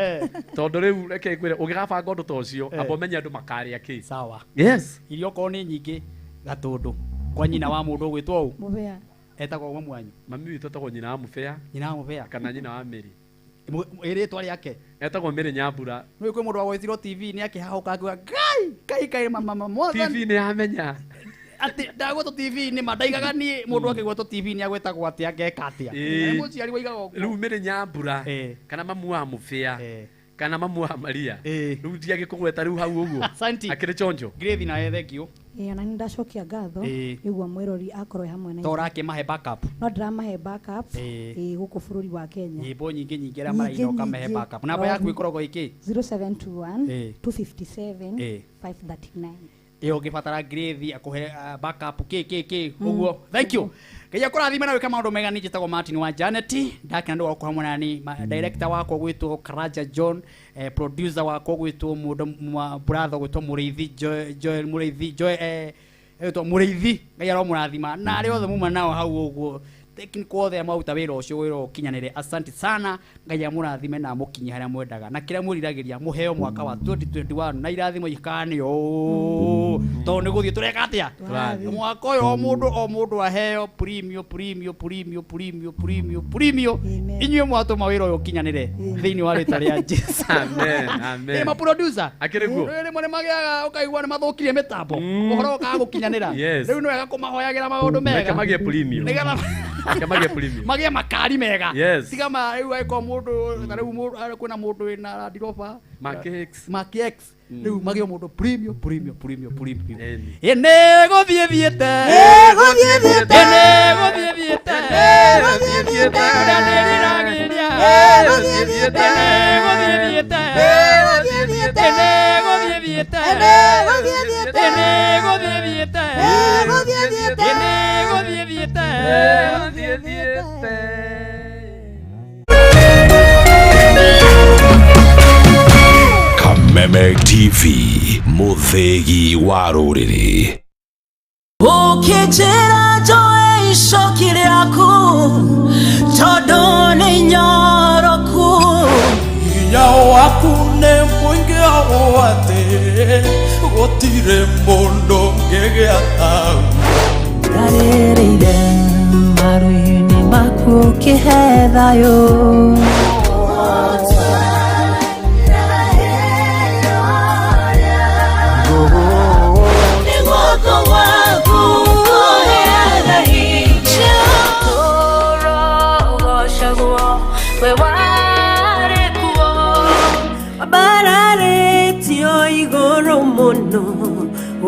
tondũ rĩu reke ngwĩre ũngĩgabanga ũndũ ta ũcio amba ũmenye andũ makarĩa kĩ sawa yes irio korwo nĩ nyingĩ gatũndũ kwa nyina wa mũndũ ũgwĩtwo ũũ Mũbea etagwo mwanyu mami witũ etagwo nyina wa Mũbea kana nyina wa Mĩrĩ ĩrĩtwa rĩake etagwo Mĩrĩ Nyambura nĩ kwĩ mũndũ wagwĩtirwo TV nĩ akĩhahũka akiuga kai mama TV nĩ yamenya atĩ ndagwĩtwo TV nĩ mandaigaga niĩ mũndũ akĩgwĩtwo TV nĩ agwĩtagwo atĩa angeka atĩa mũciari waigaga ũguo rĩu Mĩrĩ Nyambura kana mamu wa Mũbĩa kana mamu wa Maria rĩu ndiagĩkũgweta rĩu hau ũguo akĩrĩ chonjo Grace na thank you ona nĩ ndacokia ngatho nĩguo mwĩrori akorwo hamwe na torake mahe backup no ndiramahe backup gũkũ bũrũri wa Kenya nyĩmbo nyingĩ arĩa marainoka mahe backup namba yaku ĩkoragwo ĩkĩ 0721 257 539 iyo ũngĩbatara Grace akũhe backup kĩ ũguo thank you Kaya kũrathima na wĩka maũndũ mega nĩ njĩtagwo Martin wa Janet ndakena ndũ gũkũ hamwe nani director wakwa gwĩtwo Karaja John producer wakwa gwĩtwo mũndũ brother gwĩtwo Mũrĩithi Joel Mũrĩithi gwĩtwo Mũrĩithi Ngai aro mũrathima na arĩa othe muma nao hau ũguo technical othe mauta wĩra ũcio wĩra ũkinyanĩre asante sana Ngai amũrathime na mũkinye harĩa mwendaga na kĩrĩa mwĩriragĩria mũheo mwaka wa 2021 na irathimo ikanio tondũ nĩ gũthiĩ tũreka atĩa mwaka ũyũ o mũndũ aheo premium inyuĩ mwatũma wĩra ũyũ ũkinyanĩre thĩinĩ wa rĩĩtwa rĩa Jesũ amen ma producer akĩrĩguo rĩmwe nĩ magĩaga ũkaigua nĩ mathũkirie mĩtambo ũhoro ũkaga gũkinyanĩra rĩu nĩ wega kũmahoyagĩra maũndũ mega magie premium kamagia premium magia makari mega tiga ma rĩu aiko mũndũ na rĩu mũndũ kwĩna mũndũ wĩna Land Rover Mark X rĩu magio mũndũ premium nĩ gũthiĩ thiĩte Kameme TV muthegi wa rũrĩrĩ ũkĩnjĩra njoe icoki rĩaku tondũ nĩ nyoroku hinya waku nĩ mũingĩ ũũ atĩ gũtirĩ mũndũ ũngĩgĩa hau ngarĩrĩire maru-inĩ maku ũkĩhe thayũ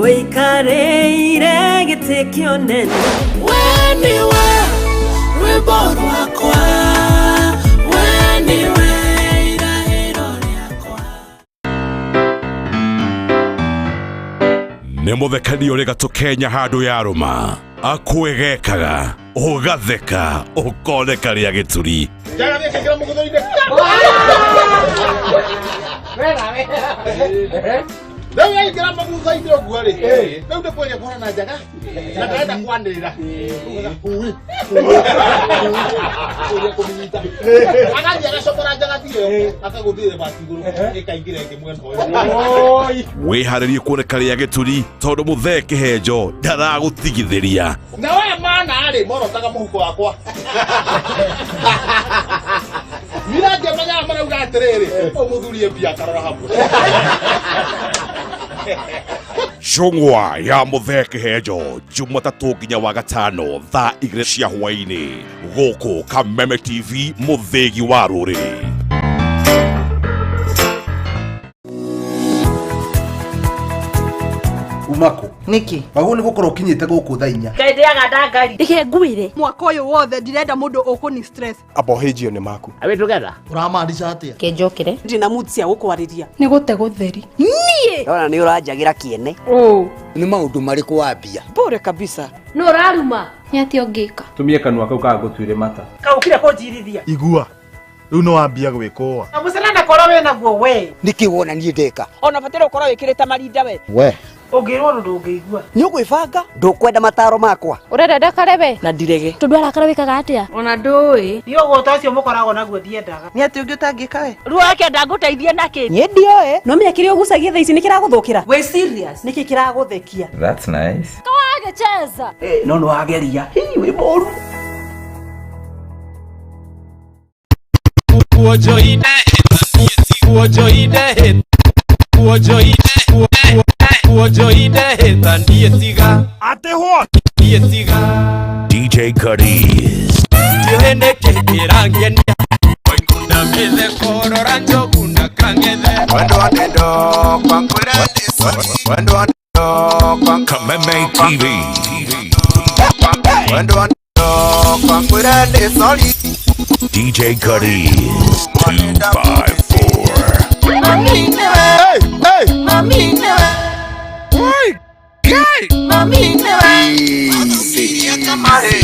wĩikareire gĩtĩ kĩonene we nĩwe rwĩmbo rwakwa we nĩwe irahĩro rĩakwa nĩ mũthekani ũrĩ gatũ Kenya handũ ya rũma akwĩgekaga ũgatheka ũkoneka rĩa gĩturi Rĩu aingĩra magutha-inĩ ũguo rĩ, rĩu ndĩkũria kuona njaga na ndĩrenda kwanĩrĩra agathiĩ agacokora njaga tiyo akagũthire bati igũrũ ĩkaingĩra ĩngĩ mwena ũyũ wĩharĩrie kuoneka rĩa gĩturi tondũ mũthee kĩhenjo ndaragũtigithĩria na we mana rĩ morotaga mũhuko wakwa mira ngĩmenyaga marauga atĩrĩrĩ ũmũthurie mbia karora hamwe Njungwa ya mutheke hejo Jumatatu nginya wa gatano thaa 2 cia hwaini guku Kameme TV muthegi wa ruriri. Umako niki wagu ni gukora ukinyite guku thaa 4 kaithiaga ndangari ndike nguire mwaka uyu wothe ndirenda mundu ukuni stress abohejio ni maku awe together uramaanisha atia kenjokire ndina mutsia gukwariria ni gute gutheri nie ona ni uranjagira kiene ni maundu mariku wambia bore kabisa no raruma ni ati ongika tumie kanua kau ka gutwire mata kaukire kunjirithia igua riu no wambia gwikoa na mucerana koro we naguo we niki wona nie ndeka ona fatira ukoro wikirite marinda we ongirwo ndungigua ni ugwibanga ndukwenda mataro makwa urenda ndakarebe na ndirege tundu arakara wikaga atia ona ndui ni ugota ucio mukoragwo naguo ndiendaga ni ati ungi utangika we ruo yake ndanguteithia naki ni ndioe no mia kiri ugucagia thaa ici ni kiraguthukira we serious niki kiraguthekia That's nice. kawage cheza no no ageria we moru Uojoide ndie tiga ate what ndie tiga DJ Cuddies Yohene kekirangia Wankunda mele koro ranjo kuna kangele Wendo wanendo kwa kurendis Wendo wanendo kwa Kameme TV Wendo wanendo kwa kurendis Oli DJ Cuddies 254 Mami newe Hey Mami newe Why Hey Mami newe Sisi kamare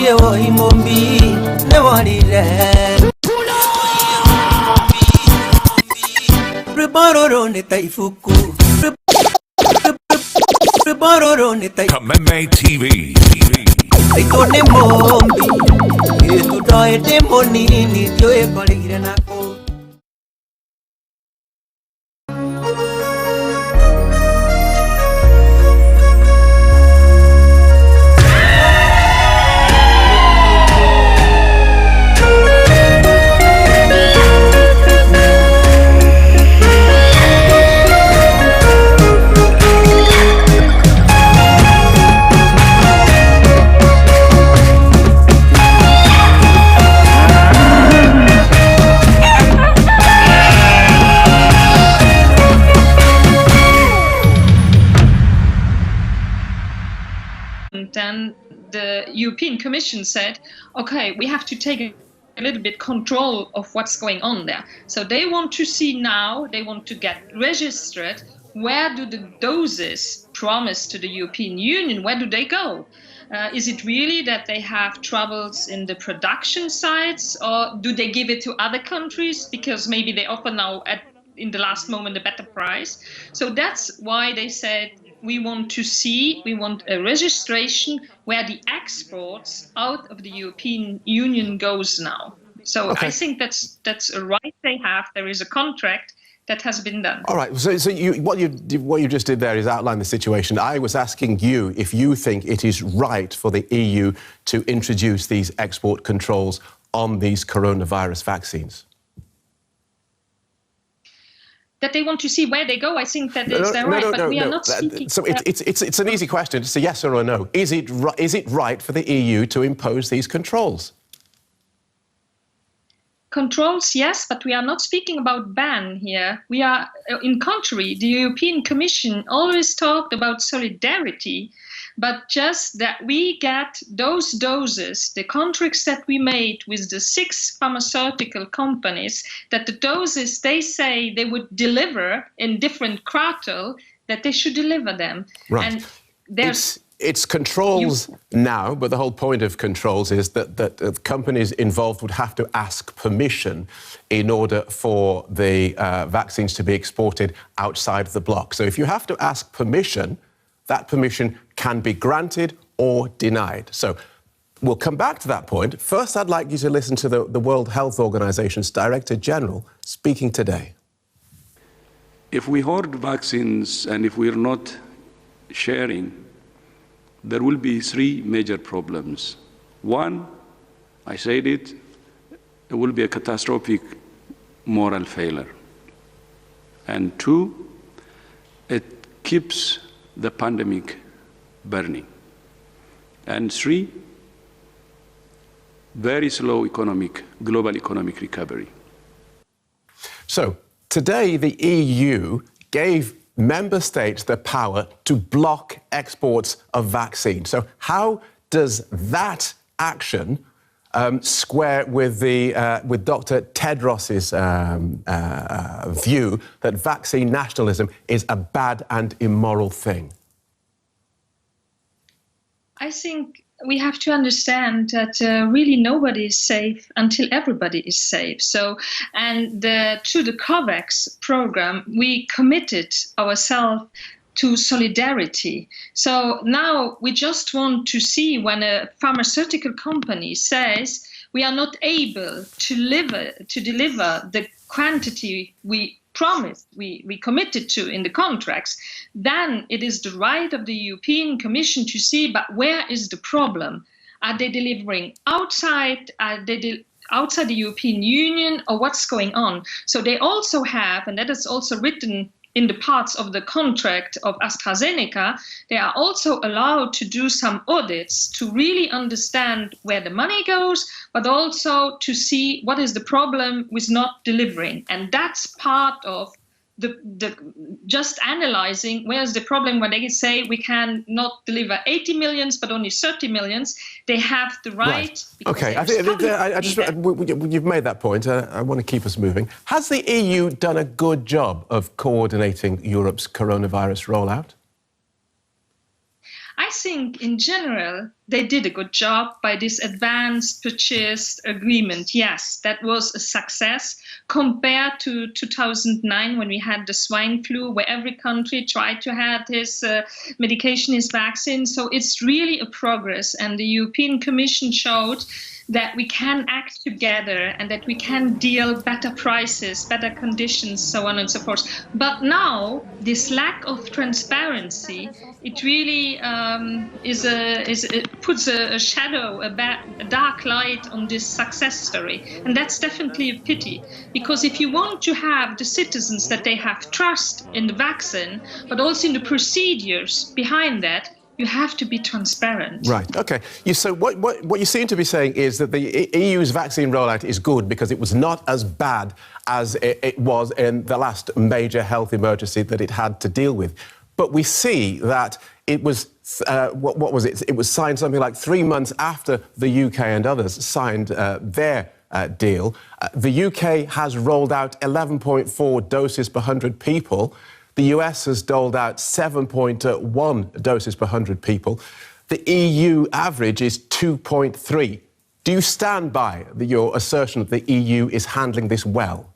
Ewo imombi Ewarire Prebororo ne taifuku Prebororo ne taifuku Kameme TV Aito ne mombi Etu doe demonini Tioe parigire nako And the European Commission said, okay, we have to take a little bit control of what's going on there. So they want to see now, they want to get registered, where do the doses promised to the European Union, where do they go? Is it really that they have troubles in the production sites, or do they give it to other countries because maybe they offer now in the last moment a better price? So that's why they said, we want a registration where the exports out of the European Union goes now. So okay. I think that's a right they have. There is a contract that has been done. All right. So what you just did there is outline the situation. I was asking you if you think it is right for the EU to introduce these export controls on these coronavirus vaccines. That they want to see where they go, I think that is their right, but we are not speaking... So it's an easy question, it's a yes or a no. Is it right for the EU to impose these controls? Controls, yes, but we are not speaking about ban here. We are, in contrary, the European Commission always talked about solidarity, but just that we get those doses, the contracts that we made with the 6 pharmaceutical companies, that the doses they say they would deliver in different quartile, that they should deliver them. Right. And there's... It's controls now, but the whole point of controls is that companies involved would have to ask permission in order for the vaccines to be exported outside the bloc. So if you have to ask permission, that permission can be granted or denied. So we'll come back to that point. First, I'd like you to listen to the World Health Organization's Director General speaking today. If we hoard vaccines and if we're not sharing, there will be 3 major problems. One, I said it will be a catastrophic moral failure. And two, it keeps the pandemic burning. And three, very slow global economic recovery. So today the EU gave member states the power to block exports of vaccines. So how does that action square with Dr. Tedros's view that vaccine nationalism is a bad and immoral thing? I think we have to understand that really nobody is safe until everybody is safe. So, and through the COVAX program, we committed ourselves to solidarity. So now we just want to see when a pharmaceutical company says we are not able to deliver the quantity we promised, we committed to in the contracts, then it is the right of the European Commission to see, but where is the problem? Are they delivering outside? Are they outside the European Union, or what's going on? So they also have, and that is also written in the parts of the contract of AstraZeneca, they are also allowed to do some audits to really understand where the money goes, but also to see what is the problem with not delivering. And that's part of the just analyzing where's the problem when they say we can not deliver 80 millions but only 30 millions. They have the right. Okay, you've made that point. I want to keep us moving. Has the EU done a good job of coordinating Europe's coronavirus rollout? I think in general they did a good job by this advanced purchase agreement. Yes, that was a success compared to 2009 when we had the swine flu, where every country tried to have his medication, his vaccine. So it's really a progress, and the European Commission showed that we can act together and that we can deal better prices, better conditions, so on and so forth. But now this lack of transparency, it really puts a shadow, a dark light on this success story. And that's definitely a pity, because if you want to have the citizens that they have trust in the vaccine, but also in the procedures behind that, you have to be transparent. Right, OK. So what you seem to be saying is that the EU's vaccine rollout is good because it was not as bad as it was in the last major health emergency that it had to deal with. But we see that it was, what was it? It was signed something like 3 months after the UK and others signed their deal. The UK has rolled out 11.4 doses per 100 people. The US has doled out 7.1 doses per 100 people. The EU average is 2.3. Do you stand by your assertion that the EU is handling this well?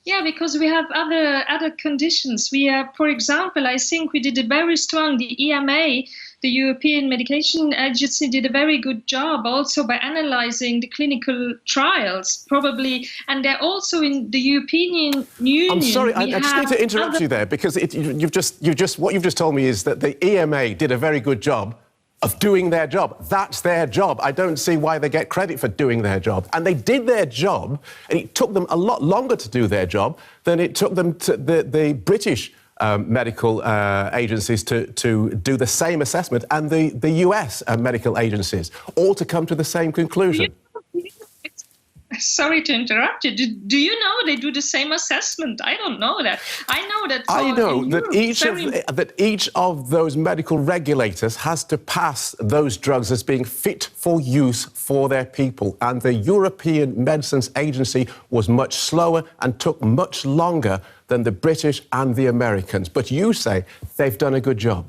Yeah, because we have other conditions. We have, for example, I think we did a very strong, the EMA, the European Medication Agency, did a very good job also by analyzing the clinical trials, probably, and they're also in the European Union. I'm sorry, I just need to interrupt you there, because what you've just told me is that the EMA did a very good job of doing their job. That's their job. I don't see why they get credit for doing their job. And they did their job, and it took them a lot longer to do their job than it took them to the British medical agencies to do the same assessment, and the US medical agencies, all to come to the same conclusion. Sorry to interrupt you. Do you know they do the same assessment? I don't know that. I know that. I know that each of those medical regulators has to pass those drugs as being fit for use for their people. And the European Medicines Agency was much slower and took much longer than the British and the Americans. But you say they've done a good job.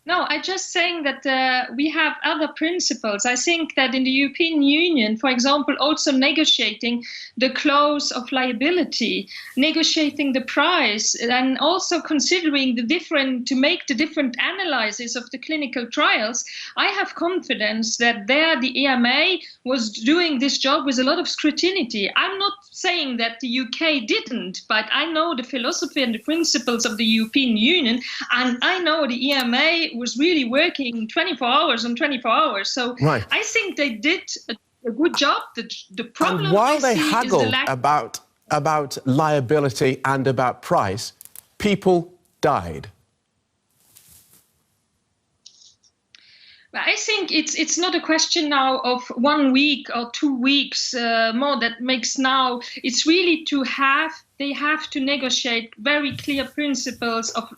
No, I'm just saying that we have other principles. I think that in the European Union, for example, also negotiating the clause of liability, negotiating the price, and also considering to make the different analyses of the clinical trials, I have confidence that there the EMA was doing this job with a lot of scrutiny. I'm not saying that the UK didn't, but I know the philosophy and the principles of the European Union, and I know the EMA was really working 24 hours on 24 hours. So I think they did a good job. The problem and while they haggled about about liability and about price, people died. I think it's not a question now of 1 week or 2 weeks more that makes now. It's really they have to negotiate very clear principles of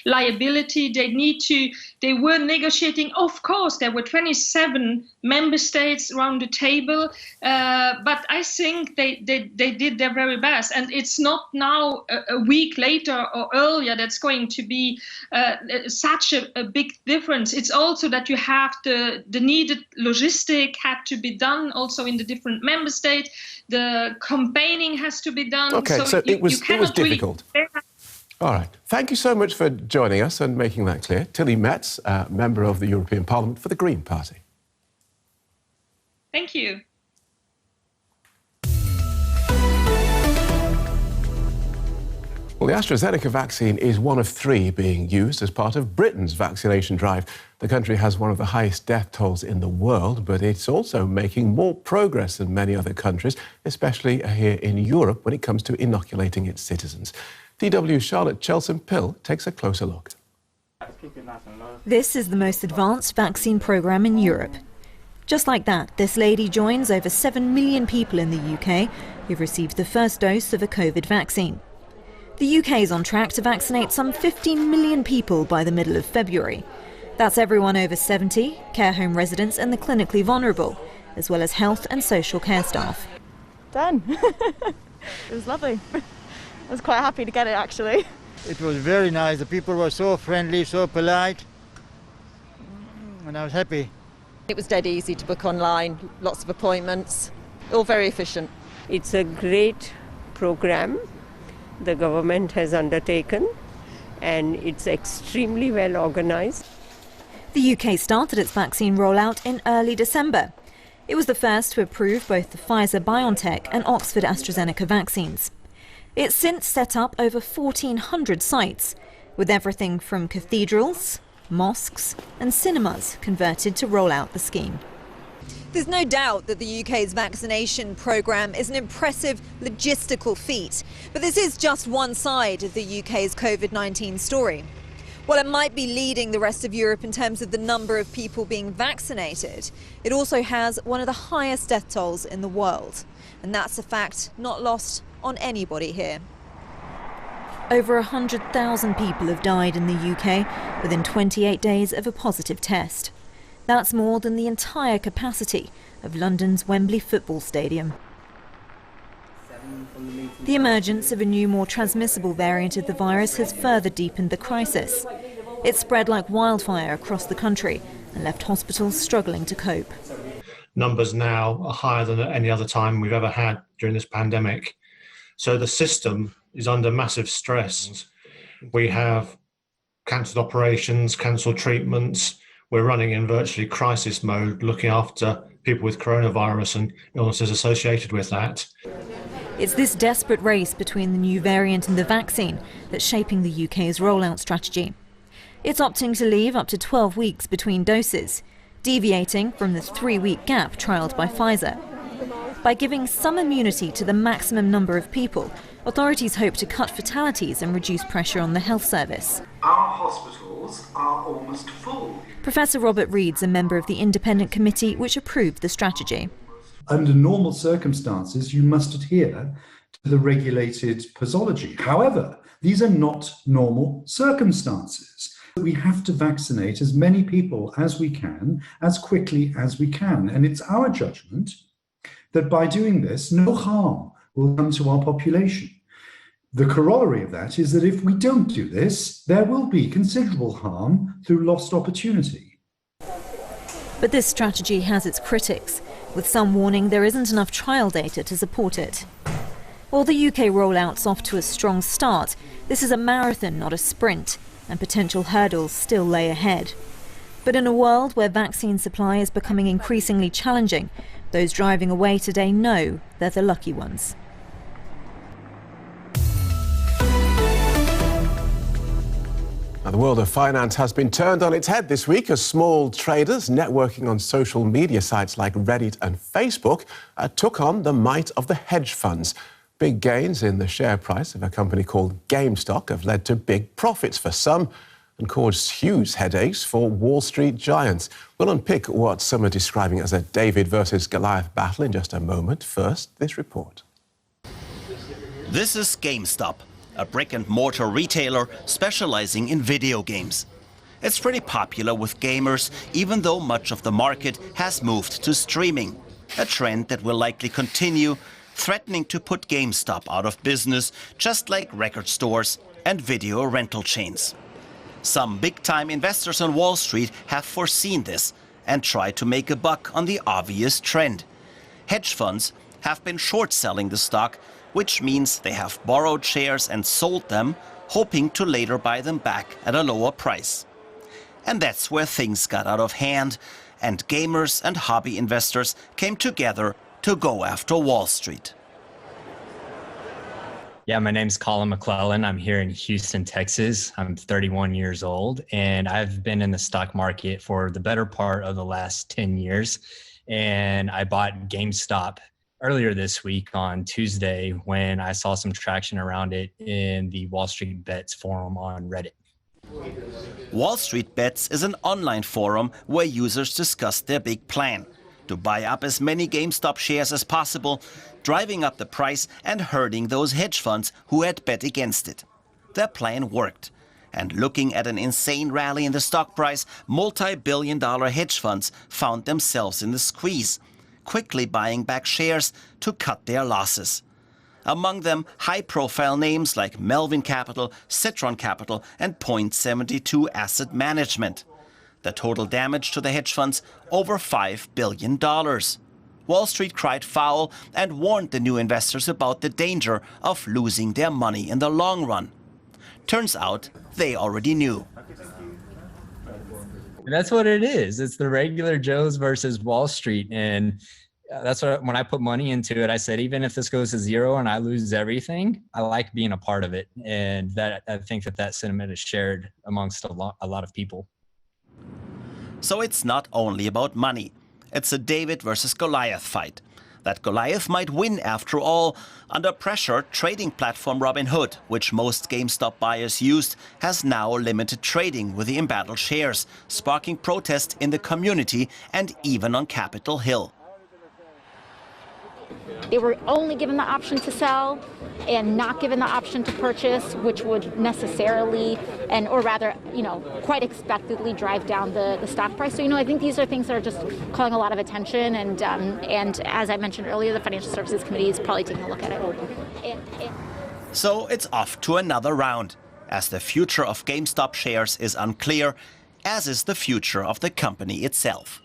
liability. They were negotiating, of course, there were 27 member states around the table, but I think they did their very best. And it's not now a week later or earlier that's going to be such a big difference. It's also that you have the needed logistic had to be done also in the different member states. The campaigning has to be done. Okay, so it was difficult. All right. Thank you so much for joining us and making that clear. Tilly Metz, member of the European Parliament for the Green Party. Thank you. Well, the AstraZeneca vaccine is one of 3 being used as part of Britain's vaccination drive. The country has one of the highest death tolls in the world, but it's also making more progress than many other countries, especially here in Europe when it comes to inoculating its citizens. DW's Charlotte Chelson-Pill takes a closer look. This is the most advanced vaccine programme in Europe. Just like that, this lady joins over 7 million people in the UK who've received the first dose of a COVID vaccine. The UK is on track to vaccinate some 15 million people by the middle of February. That's everyone over 70, care home residents and the clinically vulnerable, as well as health and social care staff. Done. It was lovely. I was quite happy to get it, actually. It was very nice. The people were so friendly, so polite, and I was happy. It was dead easy to book online, lots of appointments, all very efficient. It's a great program the government has undertaken, and it's extremely well organised. The UK started its vaccine rollout in early December. It was the first to approve both the Pfizer-BioNTech and Oxford-AstraZeneca vaccines. It's since set up over 1,400 sites, with everything from cathedrals, mosques and cinemas converted to roll out the scheme. There's no doubt that the UK's vaccination programme is an impressive logistical feat, but this is just one side of the UK's COVID-19 story. While it might be leading the rest of Europe in terms of the number of people being vaccinated, it also has one of the highest death tolls in the world. And that's a fact not lost on anybody here. Over 100,000 people have died in the UK within 28 days of a positive test. That's more than the entire capacity of London's Wembley Football Stadium. The emergence of a new, more transmissible variant of the virus has further deepened the crisis. It spread like wildfire across the country and left hospitals struggling to cope. Numbers now are higher than at any other time we've ever had during this pandemic. So the system is under massive stress. We have cancelled operations, cancelled treatments. We're running in virtually crisis mode, looking after people with coronavirus and illnesses associated with that. It's this desperate race between the new variant and the vaccine that's shaping the UK's rollout strategy. It's opting to leave up to 12 weeks between doses, deviating from the 3-week gap trialled by Pfizer. By giving some immunity to the maximum number of people, authorities hope to cut fatalities and reduce pressure on the health service. Our hospitals are almost full. Professor Robert Reed's a member of the independent committee which approved the strategy. Under normal circumstances, you must adhere to the regulated posology. However, these are not normal circumstances. We have to vaccinate as many people as we can, as quickly as we can. And it's our judgment that by doing this, no harm will come to our population. The corollary of that is that if we don't do this, there will be considerable harm through lost opportunity. But this strategy has its critics, with some warning there isn't enough trial data to support it. While the UK rollout's off to a strong start, this is a marathon, not a sprint, and potential hurdles still lay ahead. But in a world where vaccine supply is becoming increasingly challenging, those driving away today know they're the lucky ones. Now, the world of finance has been turned on its head this week as small traders networking on social media sites like Reddit and Facebook took on the might of the hedge funds. Big gains in the share price of a company called GameStop have led to big profits for some and caused huge headaches for Wall Street giants. We'll unpick what some are describing as a David versus Goliath battle in just a moment. First, this report. This is GameStop, a brick-and-mortar retailer specializing in video games. It's pretty popular with gamers, even though much of the market has moved to streaming, a trend that will likely continue, threatening to put GameStop out of business, just like record stores and video rental chains. Some big-time investors on Wall Street have foreseen this and tried to make a buck on the obvious trend. Hedge funds have been short-selling the stock, which means they have borrowed shares and sold them, hoping to later buy them back at a lower price. And that's where things got out of hand, and gamers and hobby investors came together to go after Wall Street. Yeah, my name's Colin McClellan. I'm here in Houston, Texas. I'm 31 years old, and I've been in the stock market for the better part of the last 10 years. And I bought GameStop earlier this week on Tuesday when I saw some traction around it in the Wall Street Bets forum on Reddit. Wall Street Bets is an online forum where users discuss their big plan to buy up as many GameStop shares as possible, driving up the price and hurting those hedge funds who had bet against it. Their plan worked. And looking at an insane rally in the stock price, multi-billion-dollar hedge funds found themselves in the squeeze, quickly buying back shares to cut their losses. Among them, high-profile names like Melvin Capital, Citron Capital, and Point72 Asset Management. The total damage to the hedge funds, over $5 billion. Wall Street cried foul and warned the new investors about the danger of losing their money in the long run. Turns out they already knew. And that's what it is. It's the regular Joes versus Wall Street. And that's what, when I put money into it, I said, even if this goes to zero and I lose everything, I like being a part of it. And that I think that sentiment is shared amongst a lot of people. So it's not only about money. It's a David versus Goliath fight. That Goliath might win after all. Under pressure, trading platform Robinhood, which most GameStop buyers used, has now limited trading with the embattled shares, sparking protest in the community and even on Capitol Hill. They were only given the option to sell and not given the option to purchase, which would necessarily, or rather, quite expectedly drive down the stock price. So, I think these are things that are just calling a lot of attention. And as I mentioned earlier, the Financial Services Committee is probably taking a look at it. So it's off to another round, as the future of GameStop shares is unclear, as is the future of the company itself.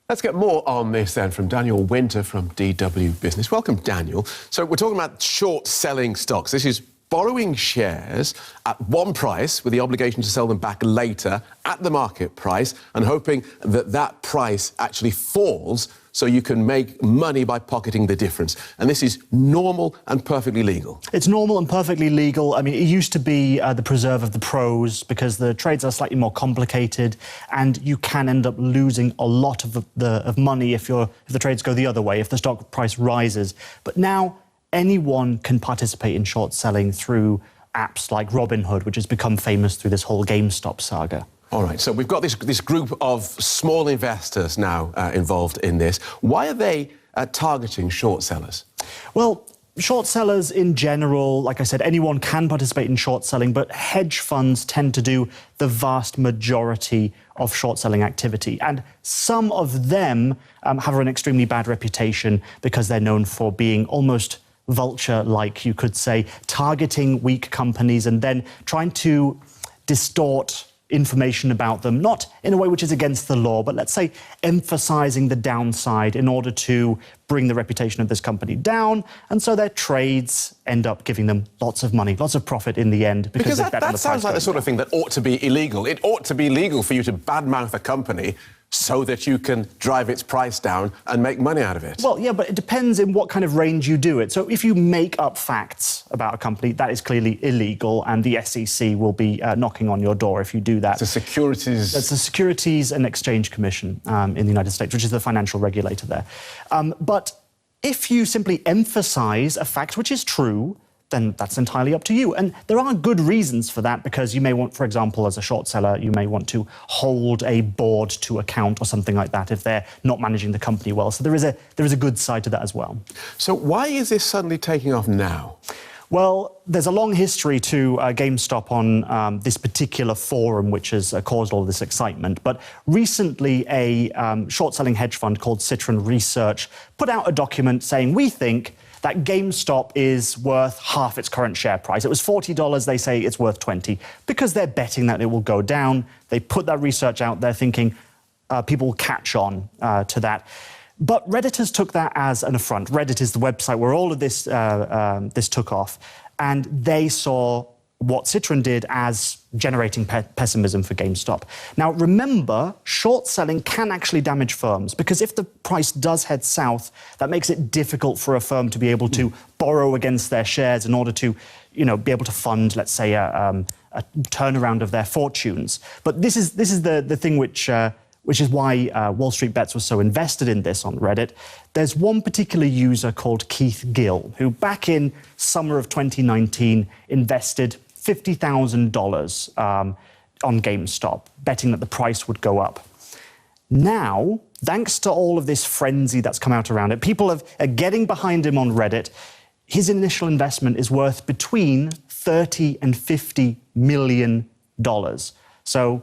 Let's get more on this then from Daniel Winter from DW Business. Welcome, Daniel. So we're talking about short-selling stocks. This is borrowing shares at one price with the obligation to sell them back later at the market price and hoping that that price actually falls so you can make money by pocketing the difference. And this is normal and perfectly legal. It's normal and perfectly legal. I mean, it used to be the preserve of the pros because the trades are slightly more complicated and you can end up losing a lot of money if the trades go the other way, if the stock price rises. But now anyone can participate in short selling through apps like Robinhood, which has become famous through this whole GameStop saga. All right, so we've got this group of small investors now involved in this. Why are they targeting short sellers? Well, short sellers in general, like I said, anyone can participate in short selling, but hedge funds tend to do the vast majority of short selling activity. And some of them have an extremely bad reputation because they're known for being almost vulture-like, you could say, targeting weak companies and then trying to distort information about them, not in a way which is against the law, but let's say emphasizing the downside in order to bring the reputation of this company down. And so their trades end up giving them lots of money, lots of profit in the end. Because that sounds like the sort of thing that ought to be illegal. It ought to be legal for you to badmouth a company so that you can drive its price down and make money out of it. Well, yeah, but it depends in what kind of range you do it. So if you make up facts about a company, that is clearly illegal, and the SEC will be knocking on your door if you do that. That's the Securities and Exchange Commission in the United States, which is the financial regulator there. But If you simply emphasize a fact which is true, then that's entirely up to you. And there are good reasons for that, because you may want, for example, as a short seller, you may want to hold a board to account or something like that if they're not managing the company well. So there is a good side to that as well. So why is this suddenly taking off now? Well, there's a long history to GameStop on this particular forum, which has caused all this excitement. But recently, a short-selling hedge fund called Citron Research put out a document saying, we think that GameStop is worth half its current share price. It was $40, they say it's worth $20, because they're betting that it will go down. They put that research out there thinking people will catch on to that. But Redditors took that as an affront. Reddit is the website where all of this this took off, and they saw what Citron did as generating pessimism for GameStop. Now, remember, short selling can actually damage firms, because if the price does head south, that makes it difficult for a firm to be able to borrow against their shares in order to, be able to fund, let's say, a turnaround of their fortunes. But this is the thing which is why Wall Street Bets was so invested in this on Reddit. There's one particular user called Keith Gill, who back in summer of 2019 invested $50,000 on GameStop, betting that the price would go up. Now, thanks to all of this frenzy that's come out around it, people are getting behind him on Reddit. His initial investment is worth between $30 and $50 million. So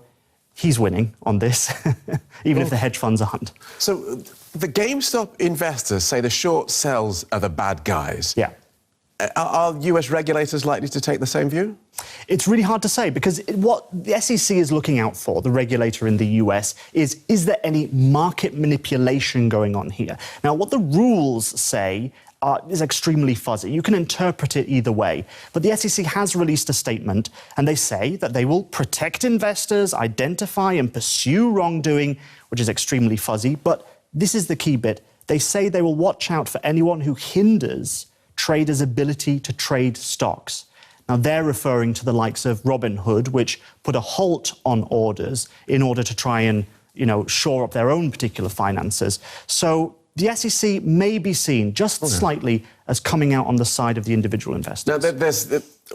he's winning on this, even if the hedge funds aren't. So the GameStop investors say the short sells are the bad guys. Yeah. Are US regulators likely to take the same view? It's really hard to say, because what the SEC is looking out for, the regulator in the US, is there any market manipulation going on here? Now, what the rules say is extremely fuzzy. You can interpret it either way. But the SEC has released a statement, and they say that they will protect investors, identify and pursue wrongdoing, which is extremely fuzzy. But this is the key bit. They say they will watch out for anyone who hinders traders' ability to trade stocks. Now, they're referring to the likes of Robinhood, which put a halt on orders in order to try and, shore up their own particular finances. So the SEC may be seen just slightly as coming out on the side of the individual investors. Now,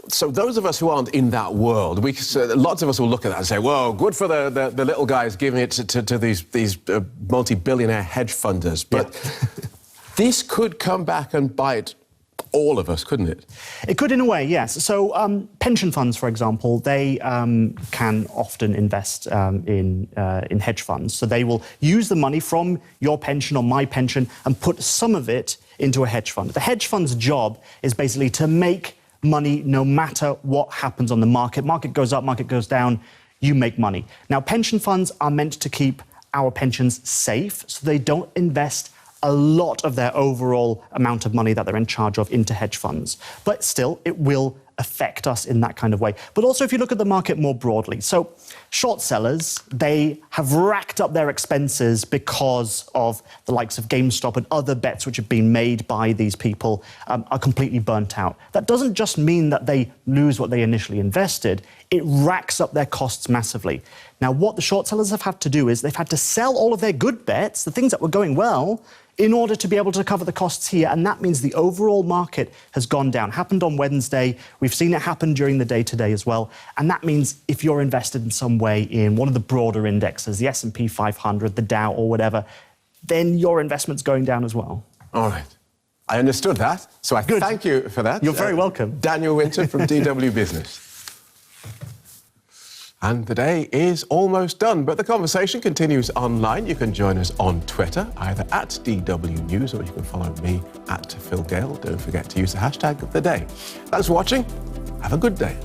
so those of us who aren't in that world, lots of us will look at that and say, "Whoa, good for the little guys giving it to these multi-billionaire hedge funders." But this could come back and bite all of us, couldn't it? It could, in a way, yes. So pension funds, for example, they can often invest in hedge funds. So they will use the money from your pension or my pension and put some of it into a hedge fund. The hedge fund's job is basically to make money no matter what happens on the market. Market goes up, market goes down, you make money. Now, pension funds are meant to keep our pensions safe, so they don't invest a lot of their overall amount of money that they're in charge of into hedge funds. But still, it will affect us in that kind of way. But also, if you look at the market more broadly, so short sellers, they have racked up their expenses because of the likes of GameStop and other bets which have been made by these people are completely burnt out. That doesn't just mean that they lose what they initially invested, it racks up their costs massively. Now, what the short sellers have had to do is they've had to sell all of their good bets, the things that were going well, in order to be able to cover the costs here. And that means the overall market has gone down. Happened on Wednesday. We've seen it happen during the day today as well. And that means if you're invested in some way in one of the broader indexes, the S&P 500, the Dow or whatever, then your investment's going down as well. All right. I understood that. So I thank you for that. You're very welcome. Daniel Winter from DW Business. And the day is almost done, but the conversation continues online. You can join us on Twitter, either at DW News, or you can follow me at Phil Gale. Don't forget to use the hashtag of the day. Thanks for watching. Have a good day.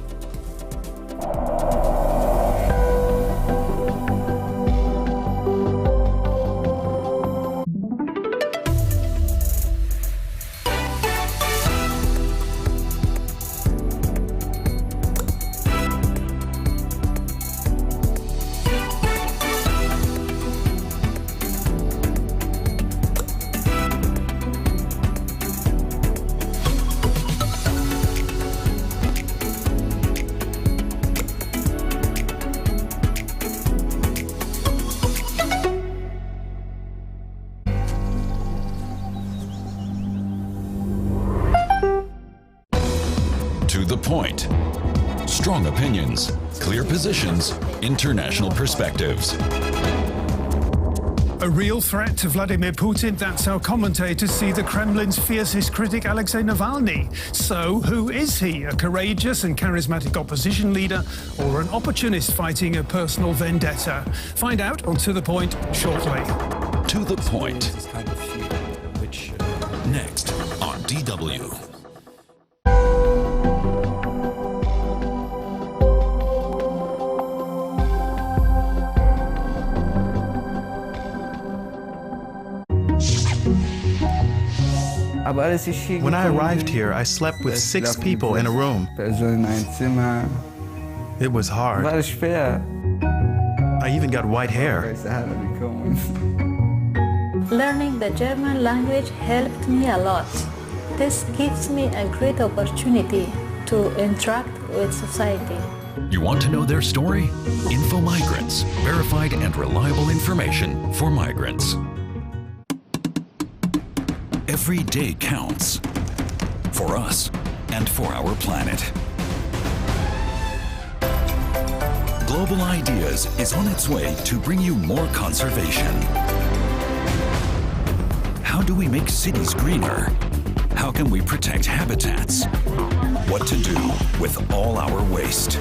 Point. Strong opinions, clear positions, international perspectives. A real threat to Vladimir Putin, that's how commentators see the Kremlin's fiercest critic Alexei Navalny. So, who is he? A courageous and charismatic opposition leader or an opportunist fighting a personal vendetta? Find out on To The Point shortly. To The Point. Next on DW. When I arrived here, I slept with 6 people in a room. It was hard. I even got white hair. Learning the German language helped me a lot. This gives me a great opportunity to interact with society. You want to know their story? Info Migrants. Verified and reliable information for migrants. Every day counts. For us and for our planet. Global Ideas is on its way to bring you more conservation. How do we make cities greener? How can we protect habitats? What to do with all our waste?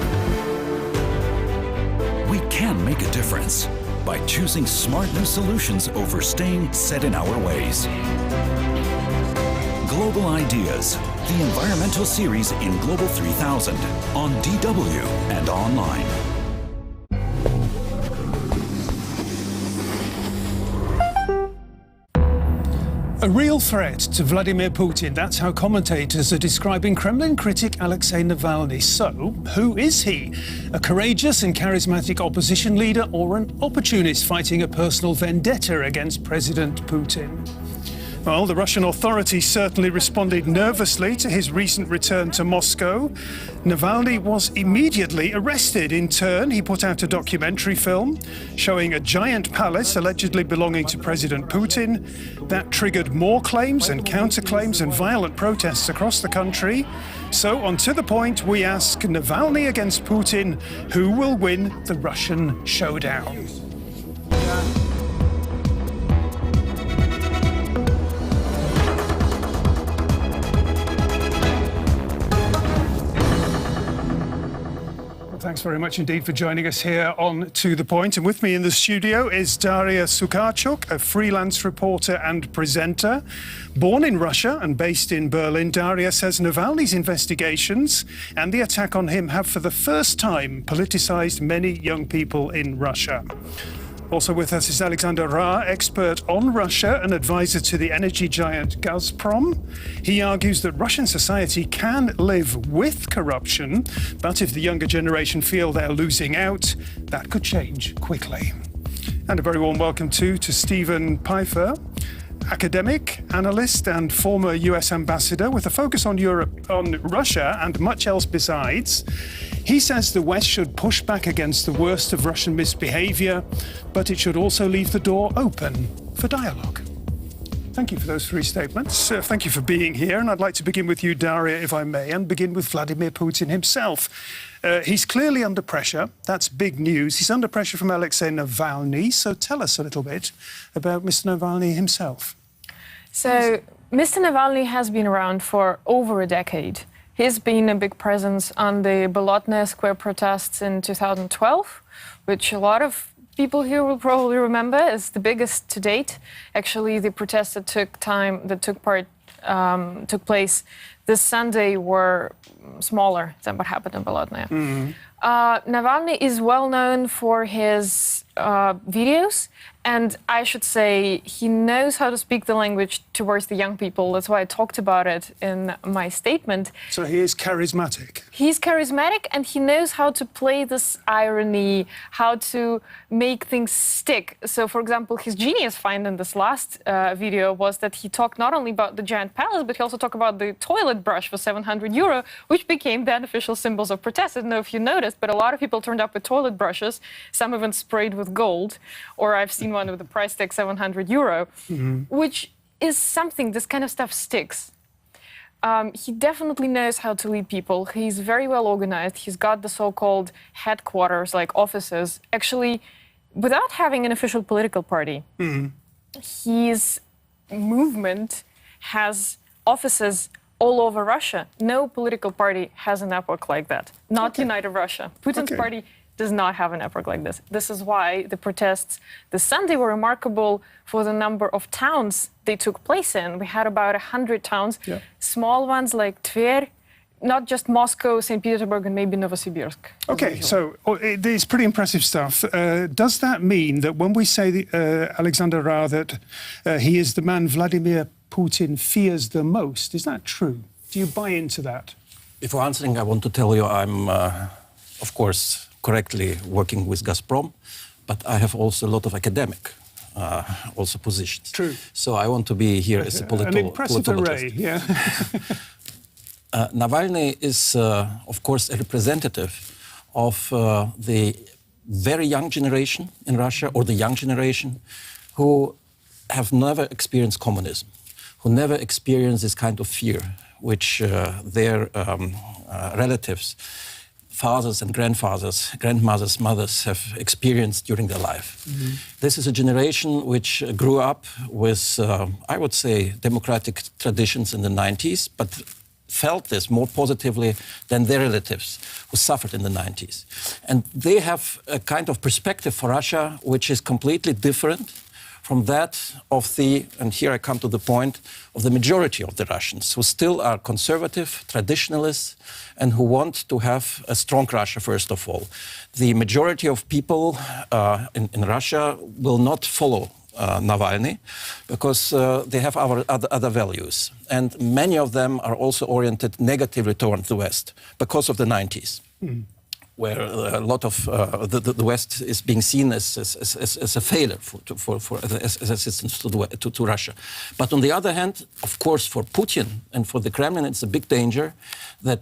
We can make a difference by choosing smart new solutions over staying set in our ways. Global Ideas, the environmental series in Global 3000 on DW and online. A real threat to Vladimir Putin, that's how commentators are describing Kremlin critic Alexei Navalny. So, who is he? A courageous and charismatic opposition leader or an opportunist fighting a personal vendetta against President Putin? Well, the Russian authorities certainly responded nervously to his recent return to Moscow. Navalny was immediately arrested. In turn, he put out a documentary film showing a giant palace allegedly belonging to President Putin. That triggered more claims and counterclaims and violent protests across the country. So, on To The Point, we ask Navalny against Putin, who will win the Russian showdown? Thanks very much indeed for joining us here on To The Point. And with me in the studio is Daria Sukharchuk, a freelance reporter and presenter. Born in Russia and based in Berlin, Daria says Navalny's investigations and the attack on him have for the first time politicized many young people in Russia. Also with us is Alexander Ra, expert on Russia and advisor to the energy giant Gazprom. He argues that Russian society can live with corruption, but if the younger generation feel they're losing out, that could change quickly. And a very warm welcome to Stephen Pfeiffer, academic, analyst and former US ambassador with a focus on Europe, on Russia and much else besides. He says the West should push back against the worst of Russian misbehavior, but it should also leave the door open for dialogue. Thank you for those 3 statements. Thank you for being here. And I'd like to begin with you, Daria, if I may, and begin with Vladimir Putin himself. He's clearly under pressure. That's big news. He's under pressure from Alexei Navalny. So tell us a little bit about Mr. Navalny himself. So Mr. Navalny has been around for over a decade. He's been a big presence on the Bolotnaya Square protests in 2012, which a lot of people here will probably remember as the biggest to date. Actually, the protests that took place this Sunday were smaller than what happened in Bolotnaya. Mm-hmm. Navalny is well known for his videos, and I should say he knows how to speak the language towards the young people. That's why I talked about it in my statement. So he is charismatic. He's charismatic, and he knows how to play this irony, how to make things stick. So, for example, his genius find in this last video was that he talked not only about the giant palace, but he also talked about the toilet brush for 700 euro, which became the unofficial symbols of protest. I don't know if you noticed, but a lot of people turned up with toilet brushes, some even sprayed with gold, or I've seen one with the price tag 700 euro, which is something, this kind of stuff sticks. He definitely knows how to lead people. He's very well organized. He's got the so-called headquarters, like offices. Actually, without having an official political party, his movement has offices all over Russia. No political party has a network like that. Not United Russia. Putin's party does not have a network like this. This is why the protests this Sunday were remarkable for the number of towns they took place in. We had about 100 towns, small ones like Tver, not just Moscow, St. Petersburg, and maybe Novosibirsk. Okay, so it's pretty impressive stuff. Does that mean that when we say, Alexander Ra, that he is the man Vladimir Putin fears the most, is that true? Do you buy into that? Before answering, I want to tell you I'm, of course, correctly working with Gazprom, but I have also a lot of academic also positions. True. So I want to be here as a an impressive array, yeah. Navalny is, of course, a representative of the very young generation in Russia, or the young generation, who have never experienced communism, who never experienced this kind of fear, which their relatives, fathers and grandmothers, mothers have experienced during their life. This is a generation which grew up with, I would say, democratic traditions in the 90s, but felt this more positively than their relatives who suffered in the 90s. And they have a kind of perspective for Russia which is completely different from that of the, and here I come to the point, of the majority of the Russians, who still are conservative, traditionalists, and who want to have a strong Russia, first of all. The majority of people in Russia will not follow Navalny because they have other values. And many of them are also oriented negatively towards the West because of the 90s. Where a lot of the West is being seen as a failure as assistance to Russia. But on the other hand, of course, for Putin and for the Kremlin, it's a big danger that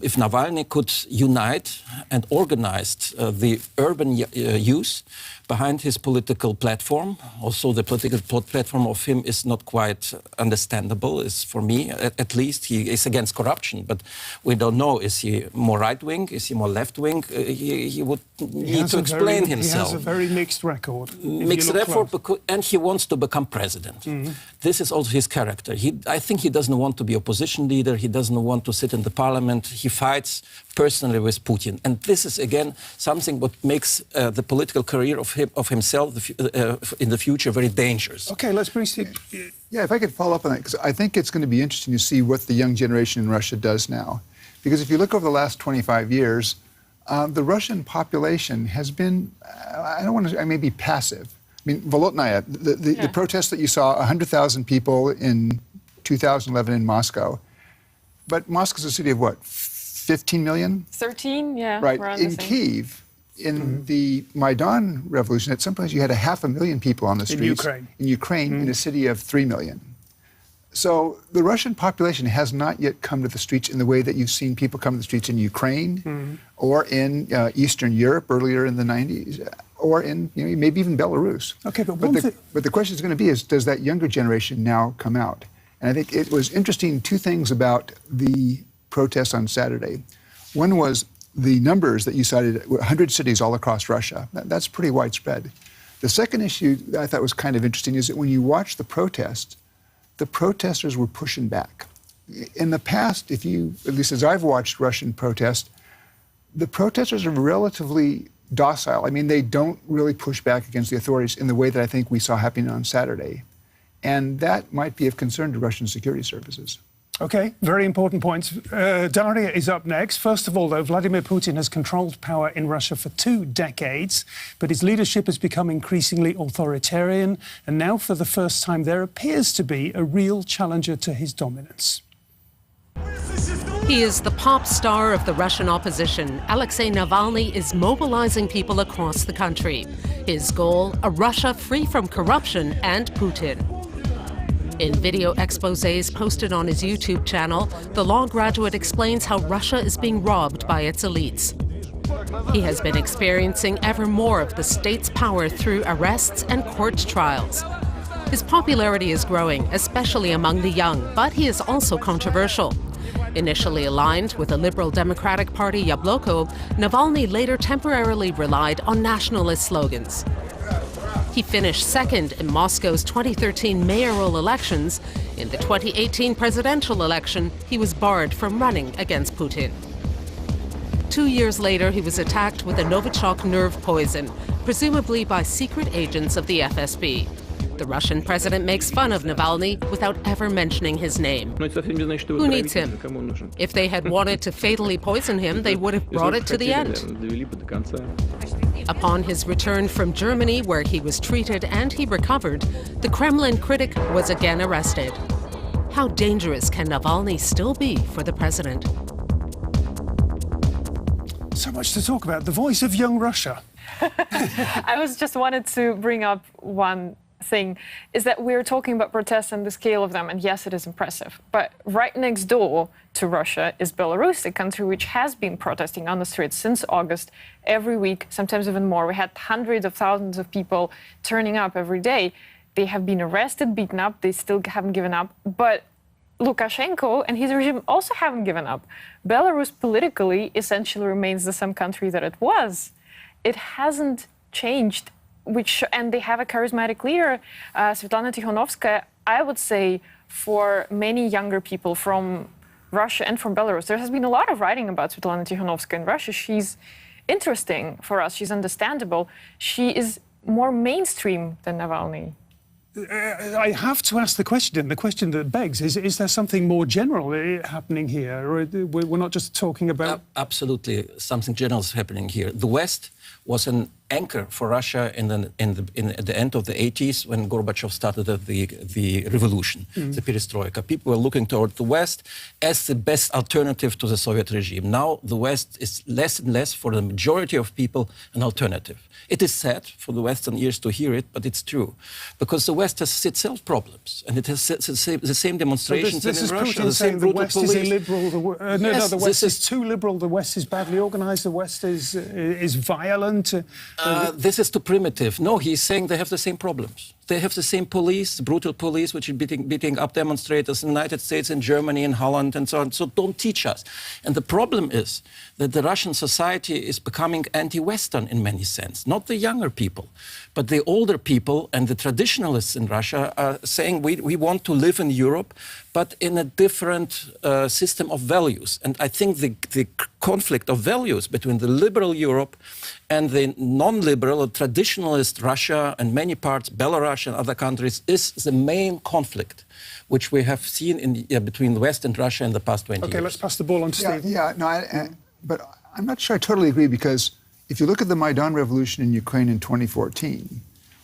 if Navalny could unite and organize the urban youth behind his political platform. Also, the political platform of him is not quite understandable, is for me, at least. He is against corruption, but we don't know, is he more right-wing, is he more left-wing? He would need to explain himself. He has a very mixed record. Mixed record, and he wants to become president. This is also his character. I think he doesn't want to be opposition leader, he doesn't want to sit in the parliament, he fights personally with Putin. And this is, again, something what makes the political career of himself in the future very dangerous. Okay, let's bring Steve. Yeah, if I could follow up on that, because I think it's going to be interesting to see what the young generation in Russia does now. Because if you look over the last 25 years, the Russian population has been, I don't want to, maybe passive. I mean, Volotnaya, the protests that you saw, 100,000 people in 2011 in Moscow. But Moscow's a city of what, 15 million? 13, yeah. Right. In Kyiv, in the Maidan revolution, at some point you had 500,000 people on the streets. In Ukraine, in a city of 3 million. So the Russian population has not yet come to the streets in the way that you've seen people come to the streets in Ukraine or in Eastern Europe earlier in the 90s, or in maybe even Belarus. Okay, but the question is going to be, does that younger generation now come out? And I think it was interesting, two things about the protests on Saturday. One was the numbers that you cited, 100 cities all across Russia. That's pretty widespread. The second issue that I thought was kind of interesting is that when you watch the protesters were pushing back. In the past, at least as I've watched Russian protests, the protesters are relatively docile. I mean, they don't really push back against the authorities in the way that I think we saw happening on Saturday. And that might be of concern to Russian security services. Okay, very important points. Daria is up next. First of all, though, Vladimir Putin has controlled power in Russia for 2 decades, but his leadership has become increasingly authoritarian, and now for the first time there appears to be a real challenger to his dominance. He is the pop star of the Russian opposition. Alexei Navalny is mobilizing people across the country. His goal, a Russia free from corruption and Putin. In video exposés posted on his YouTube channel, the law graduate explains how Russia is being robbed by its elites. He has been experiencing ever more of the state's power through arrests and court trials. His popularity is growing, especially among the young, but he is also controversial. Initially aligned with the Liberal Democratic Party Yabloko, Navalny later temporarily relied on nationalist slogans. He finished second in Moscow's 2013 mayoral elections. In the 2018 presidential election, he was barred from running against Putin. 2 years later, he was attacked with a Novichok nerve poison, presumably by secret agents of the FSB. The Russian president makes fun of Navalny without ever mentioning his name. Who needs him? If they had wanted to fatally poison him, they would have brought it to the end. Upon his return from Germany, where he was treated and he recovered, the Kremlin critic was again arrested. How dangerous can Navalny still be for the president? So much to talk about. The voice of young Russia. I was just wanted to bring up one thing, is that we're talking about protests and the scale of them, and yes, it is impressive. But right next door to Russia is Belarus, a country which has been protesting on the streets since August every week, sometimes even more. We had hundreds of thousands of people turning up every day. They have been arrested, beaten up, they still haven't given up. But Lukashenko and his regime also haven't given up. Belarus politically essentially remains the same country that it was. It hasn't changed, and they have a charismatic leader, Svetlana Tikhanovskaya. I would say for many younger people from Russia and from Belarus, there has been a lot of writing about Svetlana Tikhanovskaya in Russia. She's interesting for us. She's understandable. She is more mainstream than Navalny. I have to ask the question that begs, is there something more general happening here? Or we're not just talking about... Absolutely, something general is happening here. The West was an anchor for Russia at the end of the 80s when Gorbachev started the revolution, the perestroika. People were looking toward the West as the best alternative to the Soviet regime. Now the West is less and less, for the majority of people, an alternative. It is sad for the Western ears to hear it, but it's true. Because the West has itself problems, and it has the same demonstrations so this in Russia, Putin the same brutal West police. Is illiberal, the West is too liberal, the West is badly organized, the West is violent. This is too primitive. No, he's saying they have the same problems. They have the same police, brutal police, which is beating up demonstrators in the United States, in Germany, in Holland, and so on. So don't teach us. And the problem is that the Russian society is becoming anti-Western in many sense. Not the younger people, but the older people and the traditionalists in Russia are saying we want to live in Europe, but in a different system of values. And I think the conflict of values between the liberal Europe and the non-liberal or traditionalist Russia and many parts, Belarus and other countries, is the main conflict which we have seen between the West and Russia in the past 20 years. Okay, let's pass the ball on to Steve. But I'm not sure I totally agree, because if you look at the Maidan revolution in Ukraine in 2014,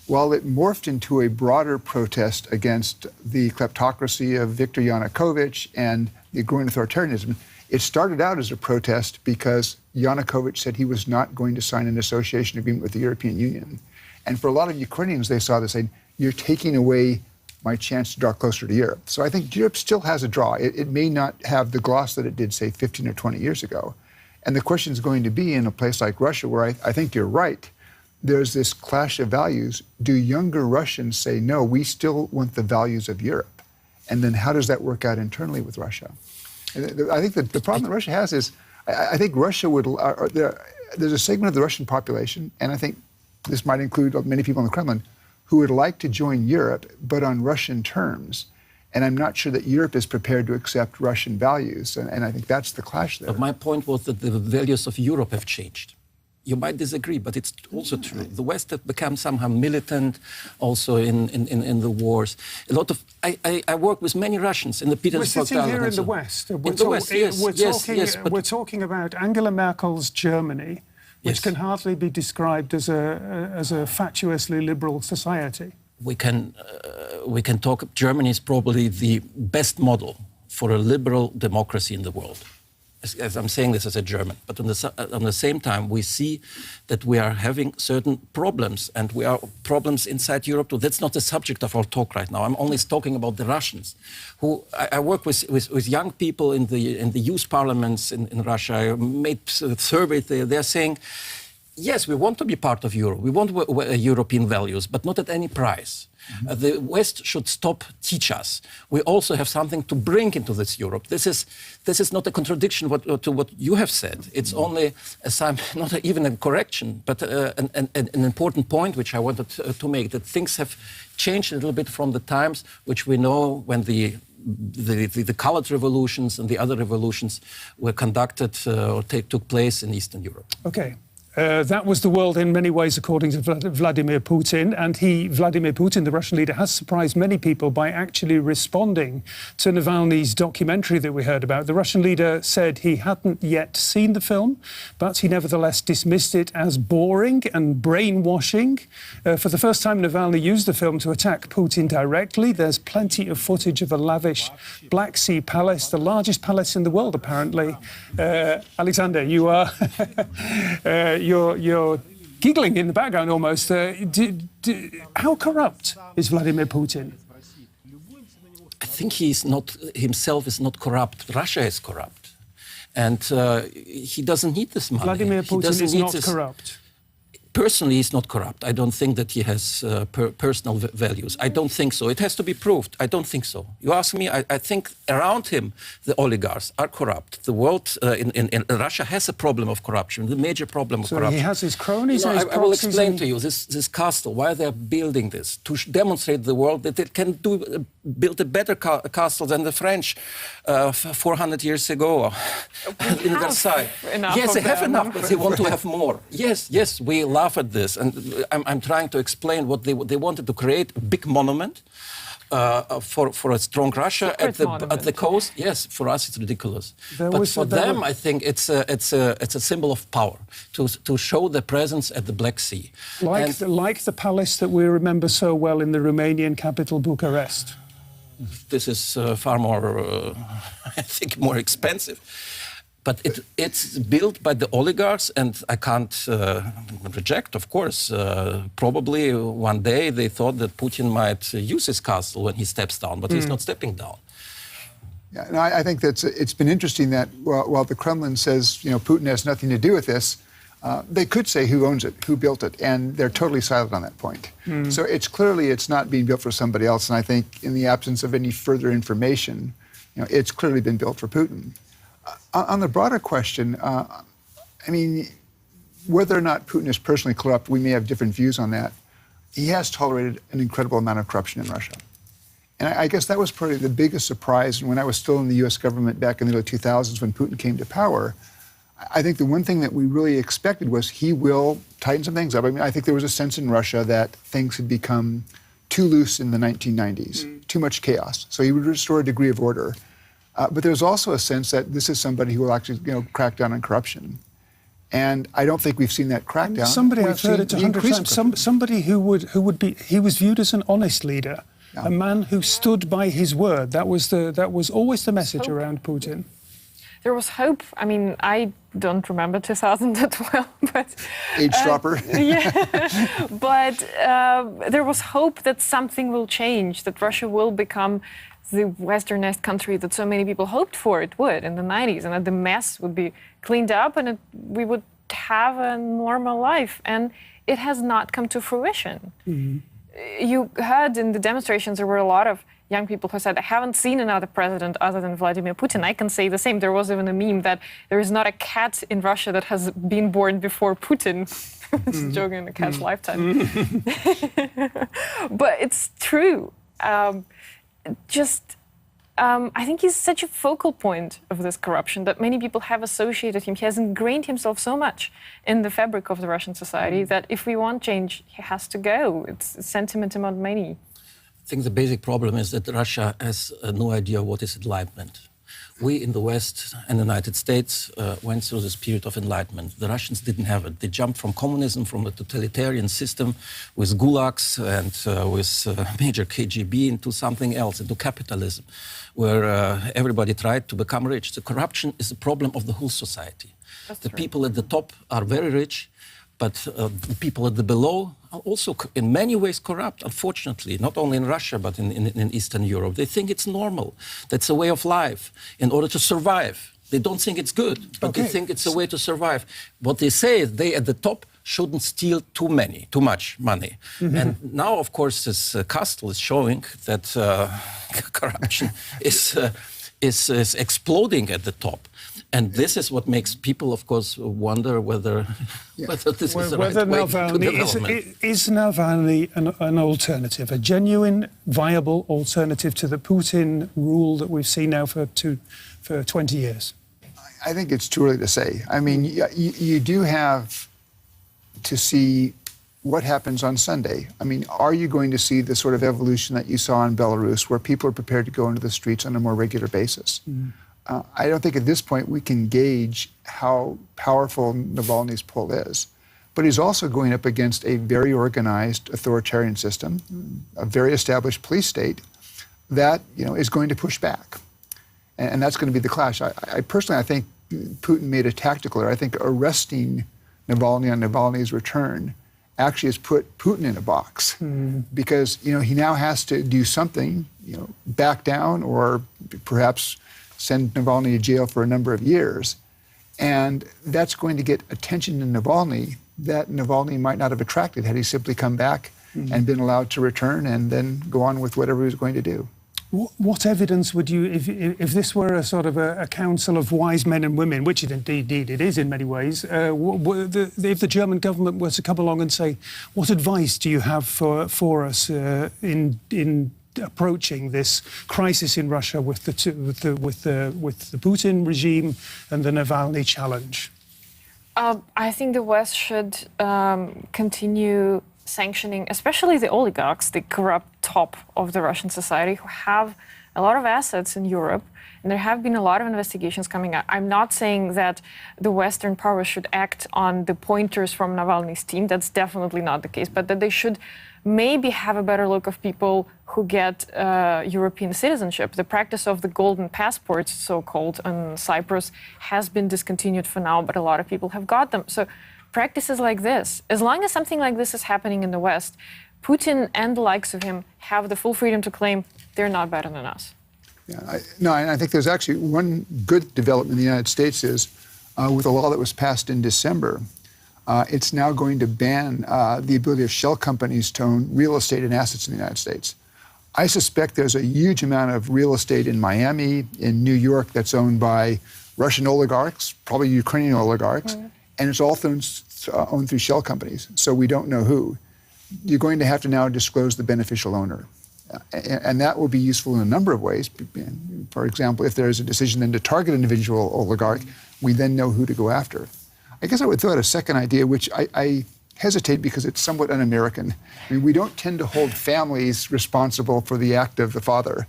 while it morphed into a broader protest against the kleptocracy of Viktor Yanukovych and the growing authoritarianism, it started out as a protest because Yanukovych said he was not going to sign an association agreement with the European Union. And for a lot of Ukrainians, they saw this saying, you're taking away my chance to draw closer to Europe. So I think Europe still has a draw. It may not have the gloss that it did, say, 15 or 20 years ago. And the question is going to be, in a place like Russia, where I think you're right, there's this clash of values. Do younger Russians say, no, we still want the values of Europe? And then how does that work out internally with Russia? And I think that the problem that Russia has is, I think Russia would, there's a segment of the Russian population, and I think this might include many people in the Kremlin, who would like to join Europe, but on Russian terms. And I'm not sure that Europe is prepared to accept Russian values. And I think that's the clash there. But my point was that the values of Europe have changed. You might disagree, but it's also true. The West has become somehow militant, also in the wars. A lot of I work with many Russians in the Petersburg. We're sitting here in the West. We're talking about Angela Merkel's Germany, which can hardly be described as a fatuously liberal society. We can talk. Germany is probably the best model for a liberal democracy in the world. As I'm saying this as a German, but on the same time, we see that we are having certain problems, and we are problems inside Europe too. That's not the subject of our talk right now. I'm only talking about the Russians, who I work with young people in the youth parliaments in Russia. I made surveys there. They're saying, yes, we want to be part of Europe. We want European values, but not at any price. The West should stop teach us. We also have something to bring into this Europe. This is not a contradiction to what you have said. It's only not even a correction, but an important point which I wanted to make, that things have changed a little bit from the times which we know when the colored revolutions and the other revolutions were conducted or took place in Eastern Europe. Okay. That was the world in many ways, according to Vladimir Putin. And Vladimir Putin, the Russian leader, has surprised many people by actually responding to Navalny's documentary that we heard about. The Russian leader said he hadn't yet seen the film, but he nevertheless dismissed it as boring and brainwashing. For the first time, Navalny used the film to attack Putin directly. There's plenty of footage of a lavish Black Sea palace, the largest palace in the world, apparently. Alexander, you are... You're giggling in the background almost. How corrupt is Vladimir Putin? I think himself is not corrupt. Russia is corrupt. And he doesn't need this money. Vladimir Putin is not corrupt. Personally, he's not corrupt. I don't think that he has personal values. I don't think so. It has to be proved. I don't think so. You ask me, I think around him, the oligarchs are corrupt. The world in Russia has a problem of corruption, the major problem of corruption. So he has his cronies and his I will explain to you this castle, why they're building this, to demonstrate the world that it can build a better castle than the French 400 years ago in Versailles. Yes, they have enough, but they want to have more. Yes, we laugh at this, and I'm trying to explain what they wanted to create, a big monument for a strong Russia at the coast. Yes, for us it's ridiculous, but for them I think it's a symbol of power to show their presence at the Black Sea. Like the palace that we remember so well in the Romanian capital, Bucharest. This is far more, I think, more expensive. But it's built by the oligarchs, and I can't reject, of course. Probably one day they thought that Putin might use his castle when he steps down, but he's not stepping down. Yeah, and I think that it's been interesting that while the Kremlin says, Putin has nothing to do with this, they could say who owns it, who built it, and they're totally silent on that point. So it's not being built for somebody else, and I think in the absence of any further information, it's clearly been built for Putin. On the broader question, whether or not Putin is personally corrupt, we may have different views on that. He has tolerated an incredible amount of corruption in Russia. And I guess that was probably the biggest surprise when I was still in the U.S. government back in the early 2000s when Putin came to power. I think the one thing that we really expected was he will tighten some things up. I think there was a sense in Russia that things had become too loose in the 1990s, too much chaos. So he would restore a degree of order. But there's also a sense that this is somebody who will actually, crack down on corruption. And I don't think we've seen that crackdown. Somebody, I've heard it 100 times, somebody who was viewed as an honest leader, a man who stood by his word. That was always the message around Putin. There was hope. I don't remember 2012, but... Age dropper. Yeah, but there was hope that something will change, that Russia will become the westernized country that so many people hoped for it would in the 90s, and that the mess would be cleaned up and we would have a normal life. And it has not come to fruition. You heard in the demonstrations there were a lot of young people who said, I haven't seen another president other than Vladimir Putin. I can say the same. There was even a meme that there is not a cat in Russia that has been born before Putin. It's joking, the cat's lifetime. But it's true. I think he's such a focal point of this corruption that many people have associated him. He has ingrained himself so much in the fabric of the Russian society that if we want change, he has to go. It's a sentiment among many. I think the basic problem is that Russia has no idea what is enlightenment. We in the West and the United States went through this period of enlightenment. The Russians didn't have it. They jumped from communism, from a totalitarian system with gulags and with major KGB into something else, into capitalism, where everybody tried to become rich. The corruption is a problem of the whole society. The people at the top are very rich, but the people at the below are also in many ways corrupt, unfortunately, not only in Russia, but in Eastern Europe. They think it's normal. That's a way of life in order to survive. They don't think it's good, but they think it's a way to survive. What they say is they at the top shouldn't steal too much money. Mm-hmm. And now, of course, this Castle is showing that corruption is exploding at the top. And this is what makes people, of course, wonder whether this is the right way to development. Is Navalny an alternative, a genuine, viable alternative to the Putin rule that we've seen now for 20 years? I think it's too early to say. I mean, you do have to see what happens on Sunday. I mean, are you going to see the sort of evolution that you saw in Belarus, where people are prepared to go into the streets on a more regular basis? Mm. I don't think at this point we can gauge how powerful Navalny's pull is. But he's also going up against a very organized authoritarian system, a very established police state that, is going to push back. And that's going to be the clash. I personally think Putin made a tactical error. I think arresting Navalny on Navalny's return actually has put Putin in a box. Because, he now has to do something, back down or perhaps send Navalny to jail for a number of years. And that's going to get attention in Navalny that Navalny might not have attracted had he simply come back and been allowed to return and then go on with whatever he was going to do. What evidence would you, if this were a sort of a council of wise men and women, which indeed it is in many ways, if the German government were to come along and say, what advice do you have for us in approaching this crisis in Russia with the Putin regime and the Navalny challenge? I think the West should continue sanctioning, especially the oligarchs, the corrupt top of the Russian society, who have a lot of assets in Europe. And there have been a lot of investigations coming out. I'm not saying that the Western powers should act on the pointers from Navalny's team. That's definitely not the case. But that they should maybe have a better look of people who get European citizenship. The practice of the golden passports, so-called, in Cyprus has been discontinued for now, but a lot of people have got them. So practices like this, as long as something like this is happening in the West, Putin and the likes of him have the full freedom to claim they're not better than us. Yeah, I think there's actually one good development in the United States is with a law that was passed in December, it's now going to ban the ability of shell companies to own real estate and assets in the United States. I suspect there's a huge amount of real estate in Miami, in New York, that's owned by Russian oligarchs, probably Ukrainian oligarchs, and it's all owned through shell companies, so we don't know who. You're going to have to now disclose the beneficial owner. And that will be useful in a number of ways. For example, if there is a decision then to target an individual oligarch, we then know who to go after. I guess I would throw out a second idea, which I hesitate because it's somewhat un-American. I mean, we don't tend to hold families responsible for the act of the father.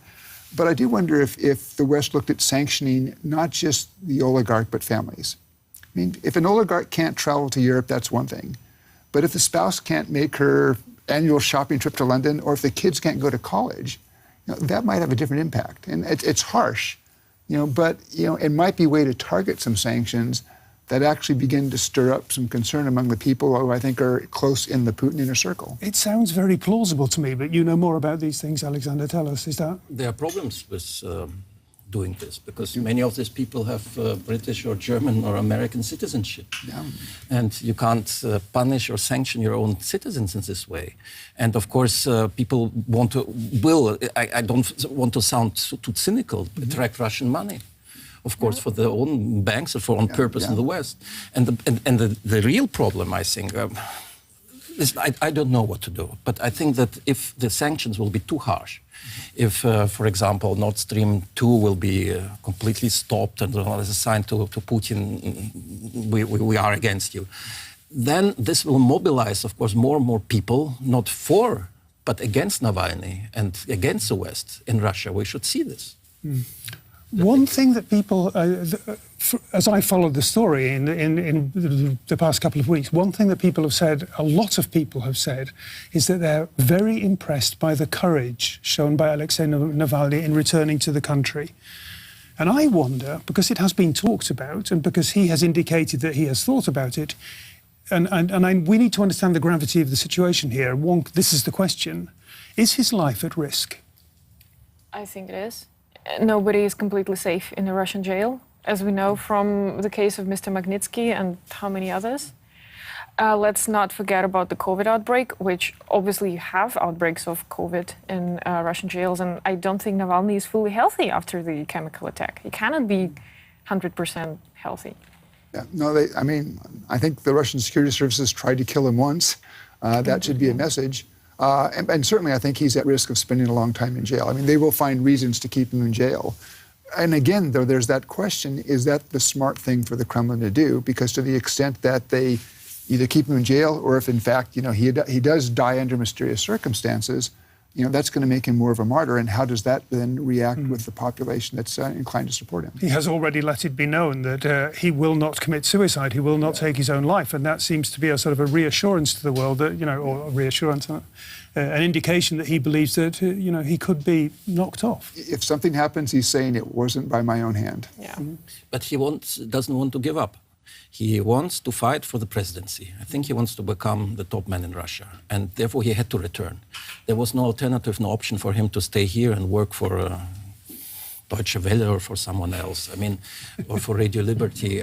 But I do wonder if the West looked at sanctioning not just the oligarch, but families. I mean, if an oligarch can't travel to Europe, that's one thing. But if the spouse can't make her annual shopping trip to London, or if the kids can't go to college, that might have a different impact. And it's harsh, but it might be a way to target some sanctions that actually begin to stir up some concern among the people who I think are close in the Putin inner circle. It sounds very plausible to me, but you know more about these things, Alexander. Tell us, is that? There are problems with doing this because many of these people have British or German or American citizenship. Yeah. And you can't punish or sanction your own citizens in this way. And of course, people I don't want to sound too cynical, attract Russian money. Of course, for their own banks or for own purpose in the West. And the real problem, I think, is I don't know what to do. But I think that if the sanctions will be too harsh, if, for example, Nord Stream 2 will be completely stopped and as a sign to Putin, we are against you, then this will mobilize, of course, more and more people, not for, but against Navalny and against the West in Russia. We should see this. One thing that people, as I followed the story in the past couple of weeks, one thing that people have said, a lot of people have said, is that they're very impressed by the courage shown by Alexei Navalny in returning to the country. And I wonder, because it has been talked about and because he has indicated that he has thought about it, and we need to understand the gravity of the situation here. This is the question. Is his life at risk? I think it is. Nobody is completely safe in a Russian jail, as we know from the case of Mr. Magnitsky and how many others. Let's not forget about the COVID outbreak, which obviously you have outbreaks of COVID in Russian jails. And I don't think Navalny is fully healthy after the chemical attack. He cannot be 100% healthy. Yeah, no, I think the Russian security services tried to kill him once. That should be a message. And certainly I think he's at risk of spending a long time in jail. I mean, they will find reasons to keep him in jail. And again, though, there's that question, is that the smart thing for the Kremlin to do? Because to the extent that they either keep him in jail or if, in fact, he does die under mysterious circumstances, that's going to make him more of a martyr. And how does that then react with the population that's inclined to support him? He has already let it be known that he will not commit suicide. He will not take his own life. And that seems to be a sort of a reassurance to the world that, or a reassurance, an indication that he believes that, he could be knocked off. If something happens, he's saying it wasn't by my own hand. Yeah. But he doesn't want to give up. He wants to fight for the presidency. I think he wants to become the top man in Russia, and therefore he had to return. There was no alternative, no option for him to stay here and work for Deutsche Welle or for someone else. Or for Radio Liberty.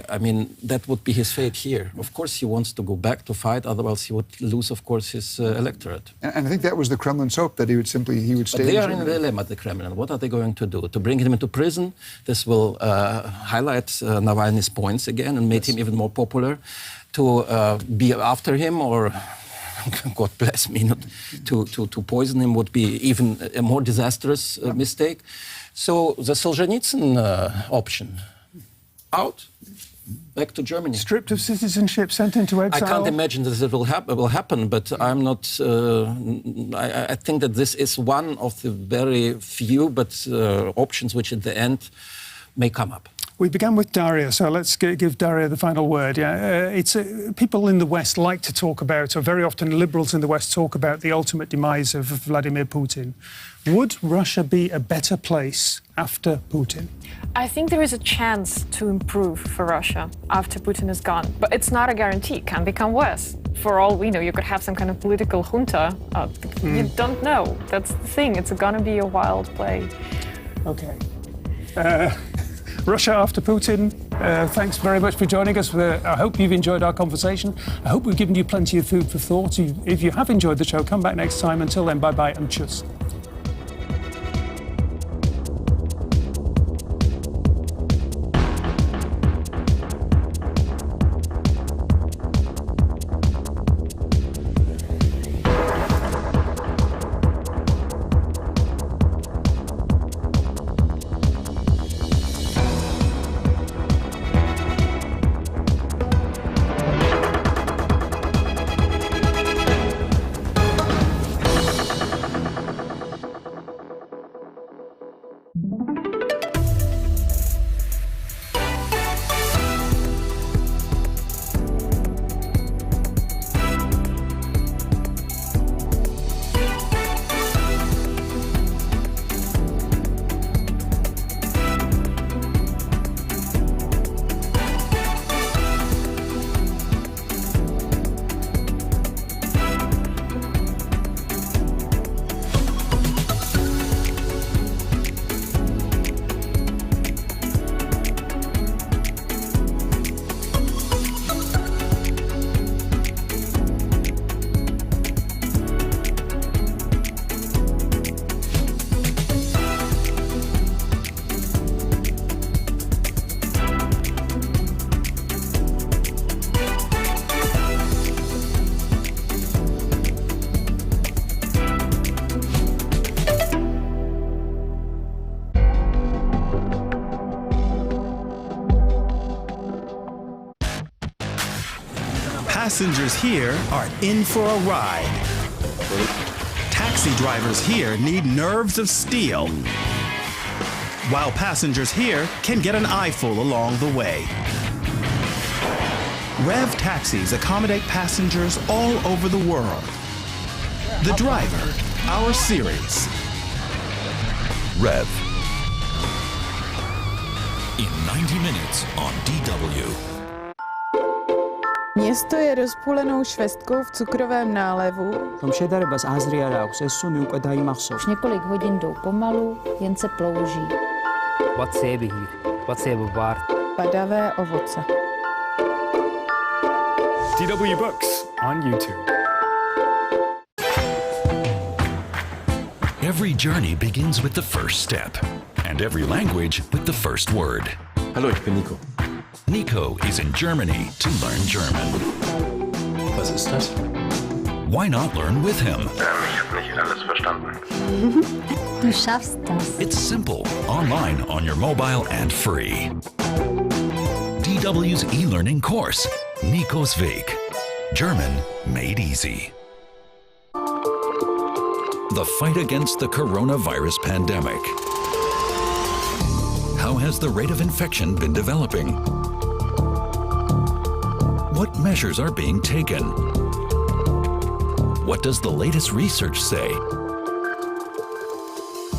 That would be his fate here. Of course, he wants to go back to fight, otherwise he would lose, of course, his electorate. And I think that was the Kremlin's hope, that he would stay But they are in a dilemma, the Kremlin. What are they going to do? To bring him into prison? This will highlight Navalny's points again and make him even more popular. To be after him, or God bless me, to poison him would be even a more disastrous mistake. So the Solzhenitsyn option, out, back to Germany. Stripped of citizenship, sent into exile? I can't imagine that it will happen, but I'm not. I think that this is one of the very few options which at the end may come up. We began with Daria, so let's give Daria the final word. People in the West like to talk about, or very often liberals in the West talk about the ultimate demise of Vladimir Putin. Would Russia be a better place after Putin? I think there is a chance to improve for Russia after Putin is gone, but it's not a guarantee. It can become worse. For all we know, you could have some kind of political junta. You don't know. That's the thing. It's going to be a wild play. Okay. Russia after Putin, thanks very much for joining us. I hope you've enjoyed our conversation. I hope we've given you plenty of food for thought. If you have enjoyed the show, come back next time. Until then, bye-bye and tschüss. Passengers here are in for a ride. Taxi drivers here need nerves of steel, while passengers here can get an eyeful along the way. Rev taxis accommodate passengers all over the world. The Driver, our series. Rev. In 90 minutes on DW. Město je rozpůlenou švestkou v cukrovém nálevu. Už několik hodin jdou pomalu, jen se plouží. Padavé ovoce. DW Books. on YouTube. Every journey begins with the first step, and every language with the first word. Hallo, ich bin Nico. Nico is in Germany to learn German. Was ist das? Why not learn with him? Ich habe nicht alles verstanden. Du schaffst das. It's simple, online, on your mobile, and free. DW's e-learning course, Nico's Weg. German made easy. The fight against the coronavirus pandemic. How has the rate of infection been developing? What measures are being taken? What does the latest research say?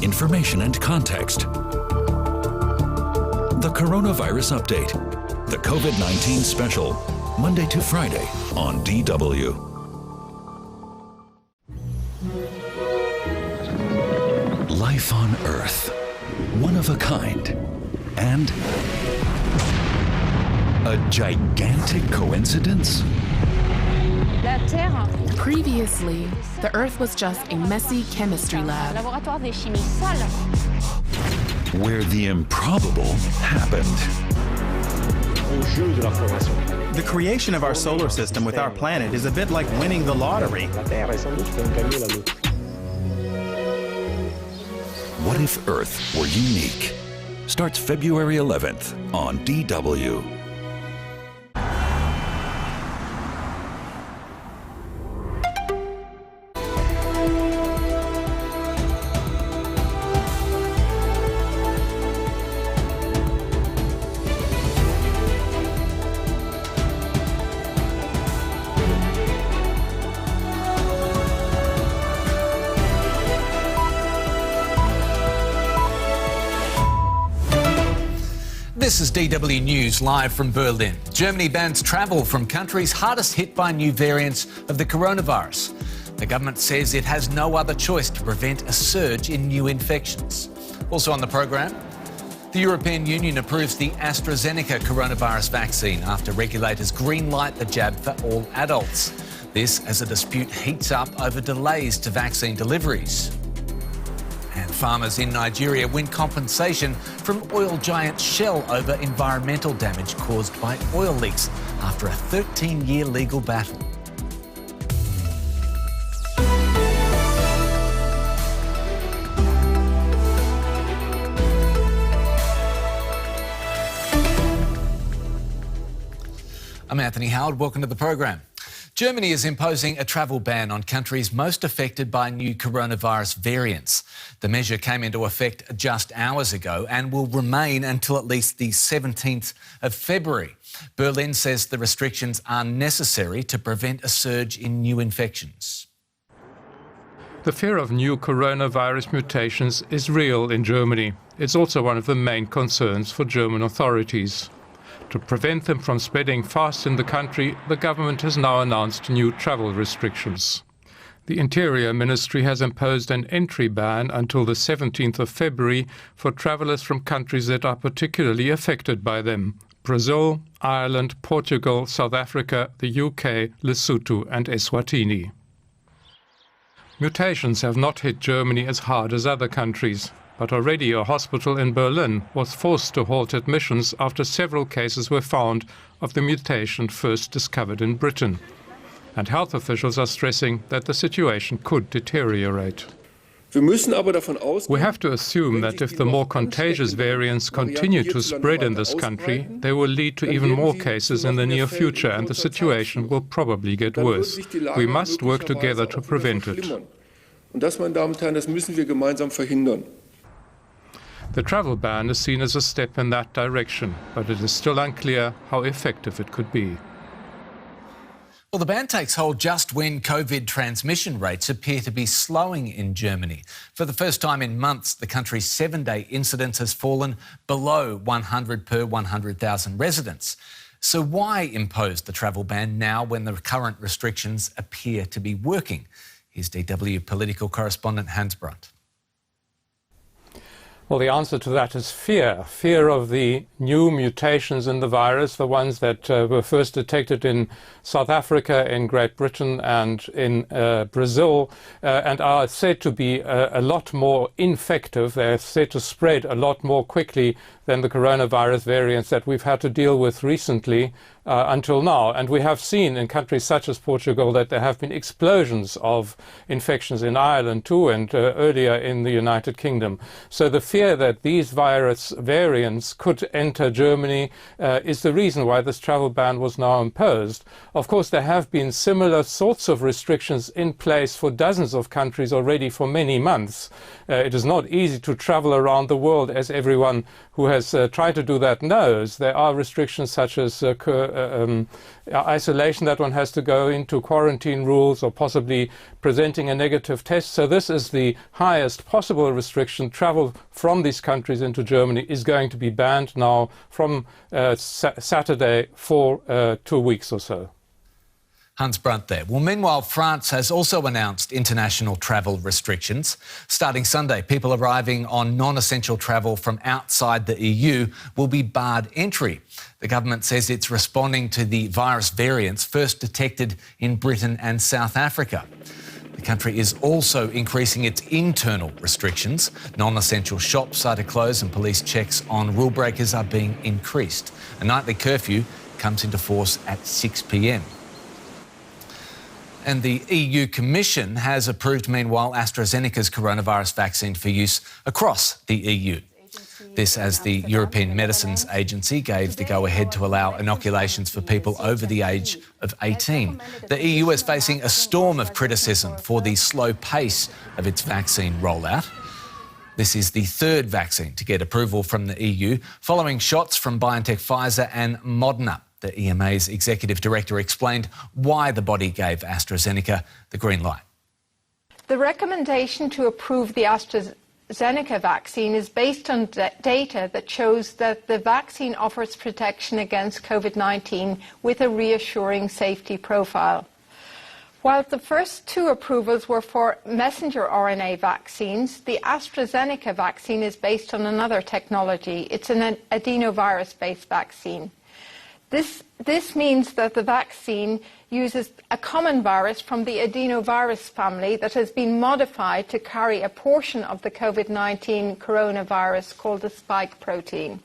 Information and context. The Coronavirus Update. The COVID-19 Special. Monday to Friday on DW. Life on Earth. One of a kind. And a gigantic coincidence? Previously, the Earth was just a messy chemistry lab. Where the improbable happened. The creation of our solar system with our planet is a bit like winning the lottery. What if Earth were unique? Starts February 11th on DW. This is DW News live from Berlin. Germany bans travel from countries hardest hit by new variants of the coronavirus. The government says it has no other choice to prevent a surge in new infections. Also on the programme, the European Union approves the AstraZeneca coronavirus vaccine after regulators greenlight the jab for all adults. This as a dispute heats up over delays to vaccine deliveries. And farmers in Nigeria win compensation from oil giant Shell over environmental damage caused by oil leaks after a 13-year legal battle. I'm Anthony Howard. Welcome to the program. Germany is imposing a travel ban on countries most affected by new coronavirus variants. The measure came into effect just hours ago and will remain until at least the 17th of February. Berlin says the restrictions are necessary to prevent a surge in new infections. The fear of new coronavirus mutations is real in Germany. It's also one of the main concerns for German authorities. To prevent them from spreading fast in the country, the government has now announced new travel restrictions. The Interior Ministry has imposed an entry ban until the 17th of February for travellers from countries that are particularly affected by them: Brazil, Ireland, Portugal, South Africa, the UK, Lesotho and Eswatini. Mutations have not hit Germany as hard as other countries, but already a hospital in Berlin was forced to halt admissions after several cases were found of the mutation first discovered in Britain. And health officials are stressing that the situation could deteriorate. We have to assume that if the more contagious variants continue to spread in this country, they will lead to even more cases in the near future, and the situation will probably get worse. We must work together to prevent it. The travel ban is seen as a step in that direction, but it is still unclear how effective it could be. Well, the ban takes hold just when COVID transmission rates appear to be slowing in Germany. For the first time in months, the country's 7-day incidence has fallen below 100 per 100,000 residents. So why impose the travel ban now when the current restrictions appear to be working? Here's DW political correspondent Hans Brandt. Well, the answer to that is fear. Fear of the new mutations in the virus, the ones that were first detected in South Africa, in Great Britain and in Brazil, and are said to be a lot more infective. They're said to spread a lot more quickly than the coronavirus variants that we've had to deal with recently until now. And we have seen in countries such as Portugal that there have been explosions of infections in Ireland too, and earlier in the United Kingdom. So the fear that these virus variants could enter Germany is the reason why this travel ban was now imposed. Of course, there have been similar sorts of restrictions in place for dozens of countries already for many months. It is not easy to travel around the world, as everyone who has tried to do that knows. There are restrictions such as isolation that one has to go into, quarantine rules, or possibly presenting a negative test. So this is the highest possible restriction. Travel from these countries into Germany is going to be banned now from Saturday for 2 weeks or so. Hans Brandt there. Well, meanwhile, France has also announced international travel restrictions. Starting Sunday, people arriving on non-essential travel from outside the EU will be barred entry. The government says it's responding to the virus variants first detected in Britain and South Africa. The country is also increasing its internal restrictions. Non-essential shops are to close and police checks on rule breakers are being increased. A nightly curfew comes into force at 6 p.m. And the EU Commission has approved, meanwhile, AstraZeneca's coronavirus vaccine for use across the EU. This as the European Medicines Agency gave the go-ahead to allow inoculations for people over the age of 18. The EU is facing a storm of criticism for the slow pace of its vaccine rollout. This is the third vaccine to get approval from the EU, following shots from BioNTech, Pfizer and Moderna. The EMA's executive director explained why the body gave AstraZeneca the green light. The recommendation to approve the AstraZeneca vaccine is based on data that shows that the vaccine offers protection against COVID-19 with a reassuring safety profile. While the first two approvals were for messenger RNA vaccines, the AstraZeneca vaccine is based on another technology. It's an adenovirus-based vaccine. This means that the vaccine uses a common virus from the adenovirus family that has been modified to carry a portion of the COVID-19 coronavirus called the spike protein.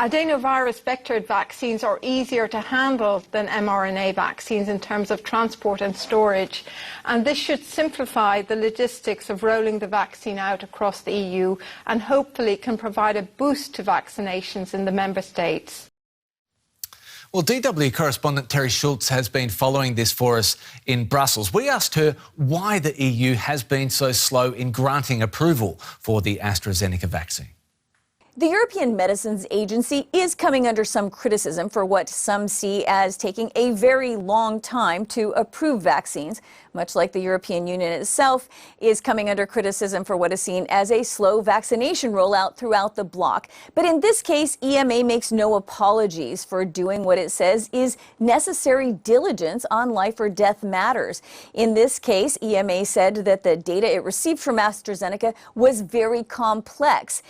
Adenovirus vectored vaccines are easier to handle than mRNA vaccines in terms of transport and storage, and this should simplify the logistics of rolling the vaccine out across the EU and hopefully can provide a boost to vaccinations in the member states. Well, DW correspondent Terry Schultz has been following this for us in Brussels. We asked her why the EU has been so slow in granting approval for the AstraZeneca vaccine. The European Medicines Agency is coming under some criticism for what some see as taking a very long time to approve vaccines, much like the European Union itself is coming under criticism for what is seen as a slow vaccination rollout throughout the bloc. But in this case, EMA makes no apologies for doing what it says is necessary diligence on life or death matters. In this case, EMA said that the data it received from AstraZeneca was very complex.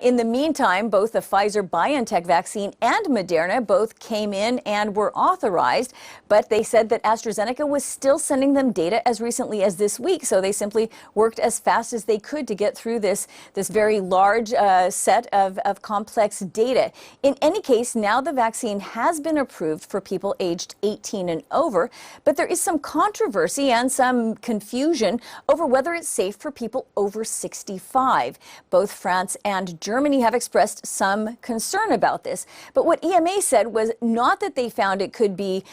In the meantime, both the Pfizer-BioNTech vaccine and Moderna both came in and were authorized, but they said that AstraZeneca was still sending them data as recently as this week, so they simply worked as fast as they could to get through this very large set of complex data. In any case, now the vaccine has been approved for people aged 18 and over, but there is some controversy and some confusion over whether it's safe for people over 65. Both France and Germany have expressed some concern about this, but what EMA said was not that they found it could be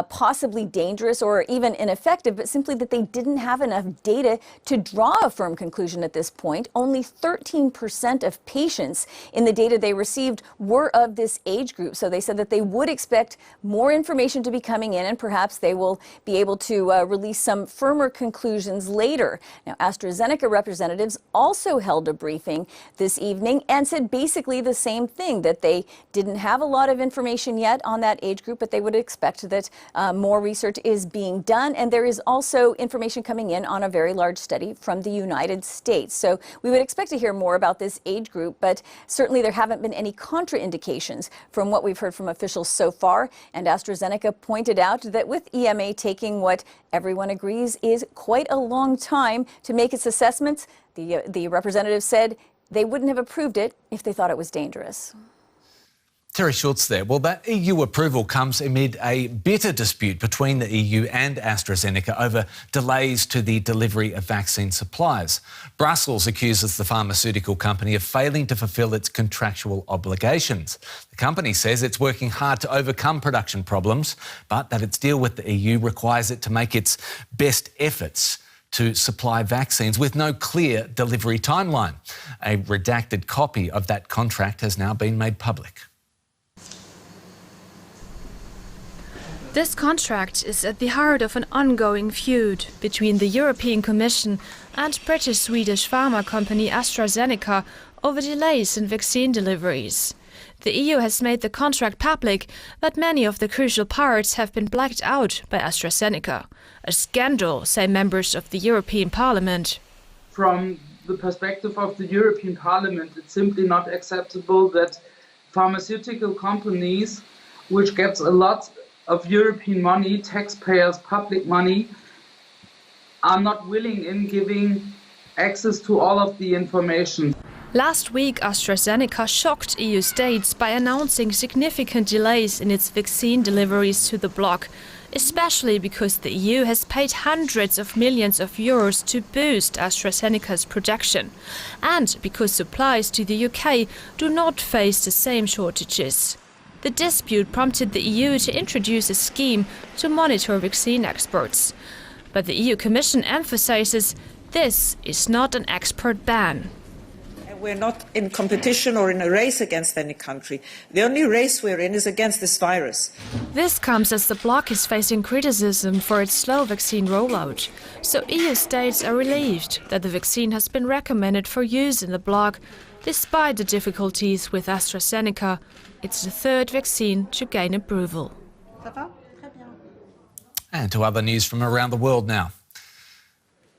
possibly dangerous or even ineffective, but simply that they didn't have enough data to draw a firm conclusion at this point. Only 13% of patients in the data they received were of this age group. So they said that they would expect more information to be coming in, and perhaps they will be able to release some firmer conclusions later. Now, AstraZeneca representatives also held a briefing this evening and said basically the same thing, that they didn't have a lot of information yet on that age group, but they would expect that more research is being done. And there is also also information coming in on a very large study from the United States. So we would expect to hear more about this age group, but certainly there haven't been any contraindications from what we've heard from officials so far. And AstraZeneca pointed out that with EMA taking what everyone agrees is quite a long time to make its assessments, the representative said they wouldn't have approved it if they thought it was dangerous. Terry Schultz there. Well, that EU approval comes amid a bitter dispute between the EU and AstraZeneca over delays to the delivery of vaccine supplies. Brussels accuses the pharmaceutical company of failing to fulfil its contractual obligations. The company says it's working hard to overcome production problems, but that its deal with the EU requires it to make its best efforts to supply vaccines with no clear delivery timeline. A redacted copy of that contract has now been made public. This contract is at the heart of an ongoing feud between the European Commission and British-Swedish pharma company AstraZeneca over delays in vaccine deliveries. The EU has made the contract public, but many of the crucial parts have been blacked out by AstraZeneca. A scandal, say members of the European Parliament. From the perspective of the European Parliament, it's simply not acceptable that pharmaceutical companies, which gets a lot of European money, taxpayers' public money, are not willing in giving access to all of the information. Last week, AstraZeneca shocked EU states by announcing significant delays in its vaccine deliveries to the bloc, especially because the EU has paid hundreds of millions of euros to boost AstraZeneca's production, and because supplies to the UK do not face the same shortages. The dispute prompted the EU to introduce a scheme to monitor vaccine exports. But the EU Commission emphasizes this is not an export ban. We're not in competition or in a race against any country. The only race we're in is against this virus. This comes as the bloc is facing criticism for its slow vaccine rollout. So EU states are relieved that the vaccine has been recommended for use in the bloc, despite the difficulties with AstraZeneca. It's the third vaccine to gain approval. And to other news from around the world now.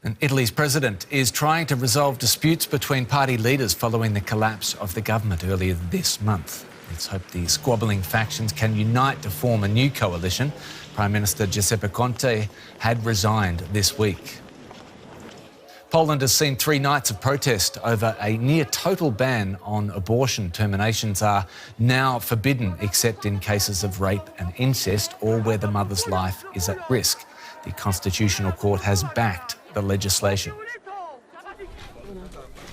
And Italy's president is trying to resolve disputes between party leaders following the collapse of the government earlier this month. Let's hope the squabbling factions can unite to form a new coalition. Prime Minister Giuseppe Conte had resigned this week. Poland has seen 3 nights of protest over a near-total ban on abortion. Terminations are now forbidden except in cases of rape and incest or where the mother's life is at risk. The Constitutional Court has backed the legislation.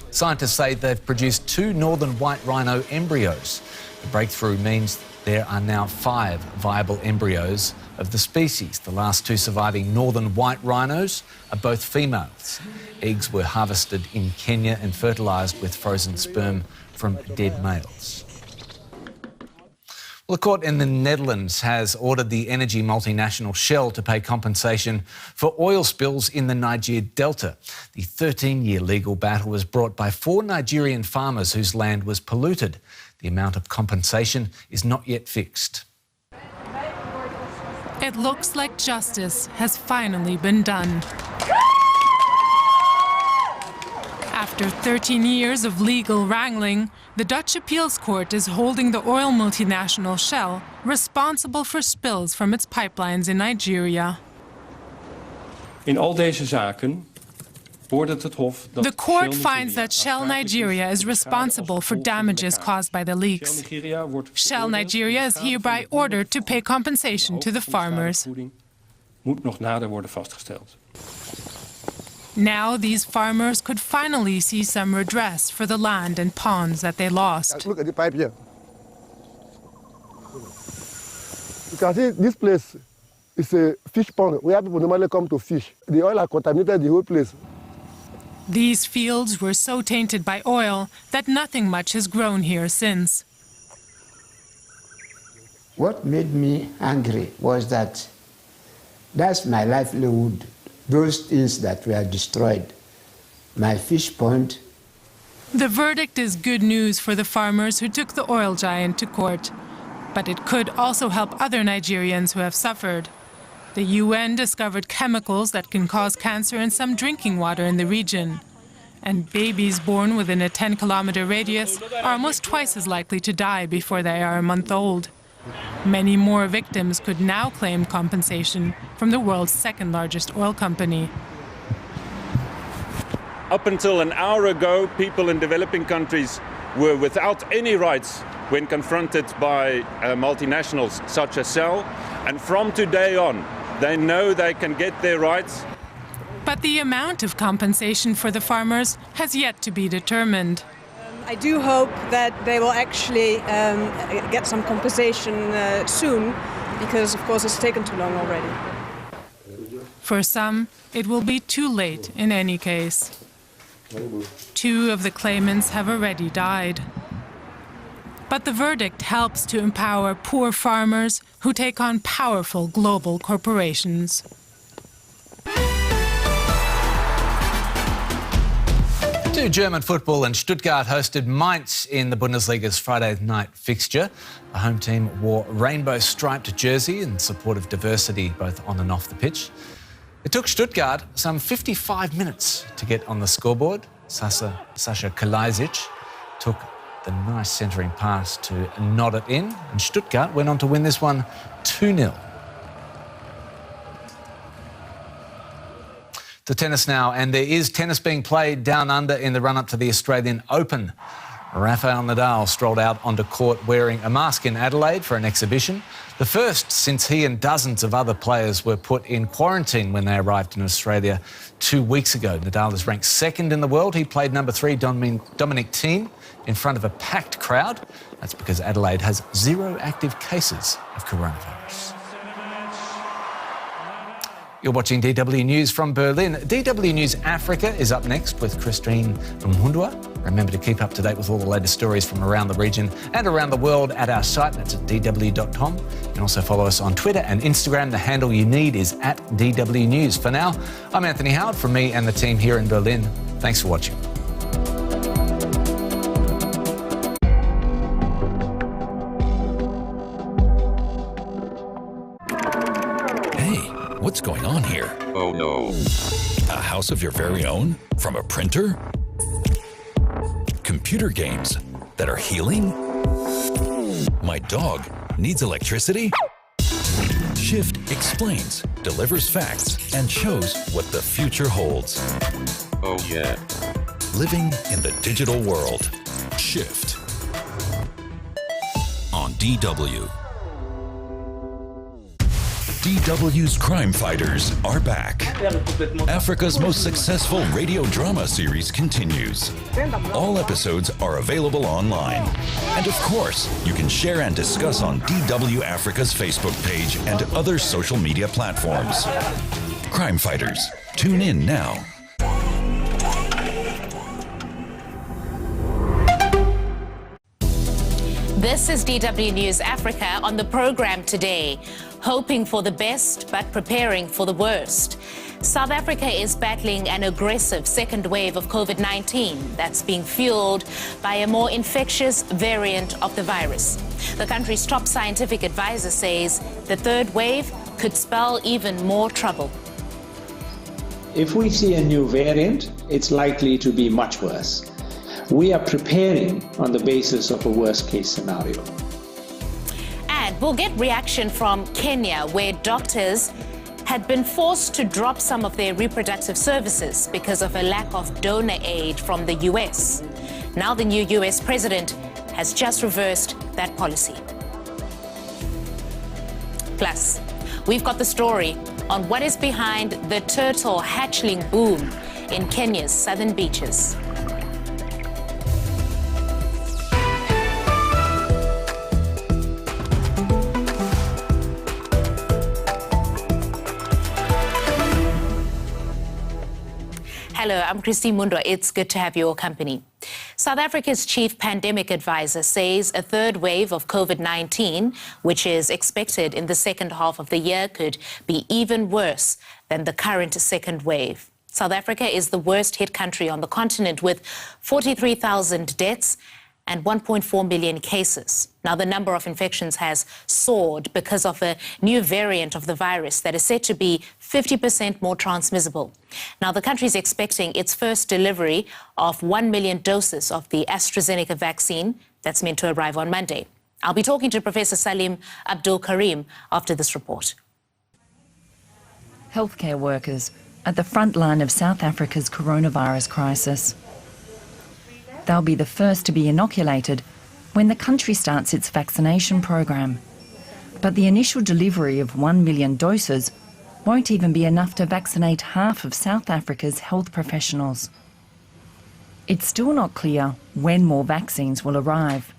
Scientists say they've produced 2 northern white rhino embryos. The breakthrough means there are now 5 viable embryos of the species. The last 2 surviving northern white rhinos are both females. Eggs were harvested in Kenya and fertilised with frozen sperm from dead males. Well, a court in the Netherlands has ordered the energy multinational Shell to pay compensation for oil spills in the Niger Delta. The 13-year legal battle was brought by 4 Nigerian farmers whose land was polluted. The amount of compensation is not yet fixed. It looks like justice has finally been done. After 13 years of legal wrangling, the Dutch appeals court is holding the oil multinational Shell responsible for spills from its pipelines in Nigeria. In al deze zaken oordeelt het Hof dat the court finds that Shell Nigeria is responsible for damages caused by the leaks. Shell Nigeria is hereby ordered to pay compensation to the farmers. Moet nog nader worden vastgesteld. Now these farmers could finally see some redress for the land and ponds that they lost. Look at the pipe here. You can see this place is a fish pond where people normally come to fish. The oil has contaminated the whole place. These fields were so tainted by oil that nothing much has grown here since. What made me angry was that that's my livelihood. Those things that were destroyed, my fish pond. The verdict is good news for the farmers who took the oil giant to court, but it could also help other Nigerians who have suffered. The UN discovered chemicals that can cause cancer in some drinking water in the region. And babies born within a 10-kilometer radius are almost twice as likely to die before they are a month old. Many more victims could now claim compensation from the world's second-largest oil company. Up until an hour ago, people in developing countries were without any rights when confronted by multinationals such as Shell. And from today on, they know they can get their rights. But the amount of compensation for the farmers has yet to be determined. I do hope that they will actually get some compensation soon, because of course it's taken too long already. For some, it will be too late in any case. 2 of the claimants have already died. But the verdict helps to empower poor farmers who take on powerful global corporations. To German football, and Stuttgart hosted Mainz in the Bundesliga's Friday night fixture. The home team wore rainbow-striped jersey in support of diversity both on and off the pitch. It took Stuttgart some 55 minutes to get on the scoreboard. Sasha Kalajdzic took the nice centering pass to nod it in, and Stuttgart went on to win this one 2-0. To tennis now, and there is tennis being played down under in the run-up to the Australian Open. Rafael Nadal strolled out onto court wearing a mask in Adelaide for an exhibition, the first since he and dozens of other players were put in quarantine when they arrived in Australia 2 weeks ago. Nadal is ranked second in the world. He played number 3, Dominic Thiem, in front of a packed crowd. That's because Adelaide has 0 active cases of coronavirus. You're watching DW News from Berlin. DW News Africa is up next with Christine Mhundwa. Remember to keep up to date with all the latest stories from around the region and around the world at our site. That's at dw.com. You can also follow us on Twitter and Instagram. The handle you need is at DW News. For now, I'm Anthony Howard from me and the team here in Berlin. Thanks for watching. What's going on here? Oh no. A house of your very own? From a printer? Computer games that are healing? My dog needs electricity? Shift explains, delivers facts, and shows what the future holds. Oh yeah. Living in the digital world. Shift. On DW. DW's Crime Fighters are back. Africa's most successful radio drama series continues. All episodes are available online. And of course, you can share and discuss on DW Africa's Facebook page and other social media platforms. Crime Fighters. Tune in now. This is DW News Africa. On the program today, hoping for the best but preparing for the worst. South Africa is battling an aggressive second wave of COVID-19 that's being fueled by a more infectious variant of the virus. The country's top scientific advisor says the third wave could spell even more trouble. If we see a new variant, it's likely to be much worse. We are preparing on the basis of a worst-case scenario. And we'll get reaction from Kenya, where doctors had been forced to drop some of their reproductive services because of a lack of donor aid from the US. Now the new US president has just reversed that policy. Plus, we've got the story on what is behind the turtle hatchling boom in Kenya's southern beaches. Hello, I'm Christine Mhundwa. It's good to have your company. South Africa's chief pandemic advisor says a third wave of COVID-19, which is expected in the second half of the year, could be even worse than the current second wave. South Africa is the worst hit country on the continent with 43,000 deaths and 1.4 million cases. Now, the number of infections has soared because of a new variant of the virus that is said to be 50% more transmissible. Now, the country is expecting its first delivery of 1 million doses of the AstraZeneca vaccine that's meant to arrive on Monday. I'll be talking to Professor Salim Abdul Karim after this report. Healthcare workers at the front line of South Africa's coronavirus crisis. They'll be the first to be inoculated when the country starts its vaccination program. But the initial delivery of 1 million doses won't even be enough to vaccinate half of South Africa's health professionals. It's still not clear when more vaccines will arrive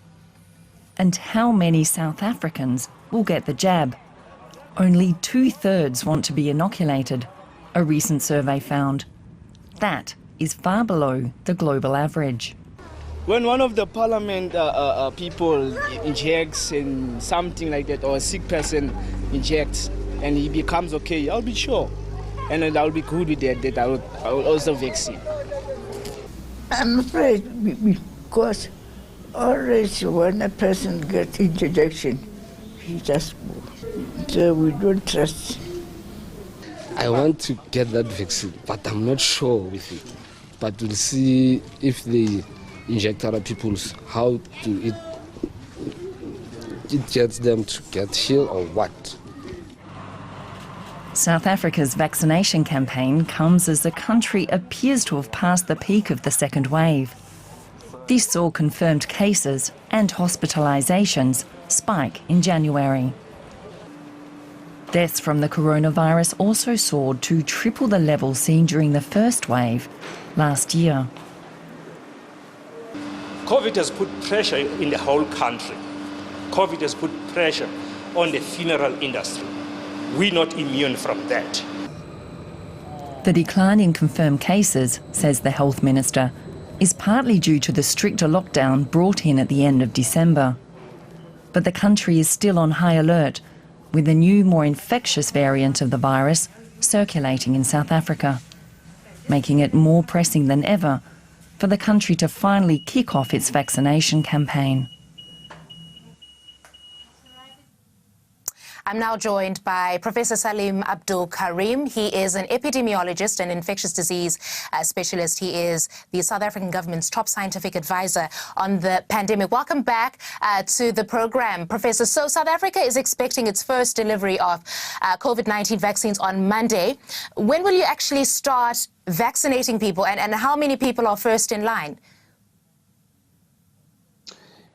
and how many South Africans will get the jab. Only 2/3 want to be inoculated, a recent survey found. That is far below the global average. When one of the parliament people injects in something like that, or a sick person injects and he becomes okay, I'll be sure. And then I'll be good with that I will also vaccine. I'm afraid because always when a person gets injection, he just moves. So we don't trust. I want to get that vaccine, but I'm not sure with it. But we'll see if they inject other people's, how to it gets them to get healed or what. South Africa's vaccination campaign comes as the country appears to have passed the peak of the second wave. This saw confirmed cases and hospitalisations spike in January. Deaths from the coronavirus also soared to triple the level seen during the first wave last year. COVID has put pressure in the whole country. COVID has put pressure on the funeral industry. We're not immune from that. The decline in confirmed cases, says the Health Minister, is partly due to the stricter lockdown brought in at the end of December. But the country is still on high alert, with a new, more infectious variant of the virus circulating in South Africa, making it more pressing than ever for the country to finally kick off its vaccination campaign. I'm now joined by Professor Salim Abdul Karim. He is an epidemiologist and infectious disease specialist. He is the South African government's top scientific advisor on the pandemic. Welcome back to the program, Professor. So South Africa is expecting its first delivery of COVID-19 vaccines on Monday. When will you actually start vaccinating people, and how many people are first in line?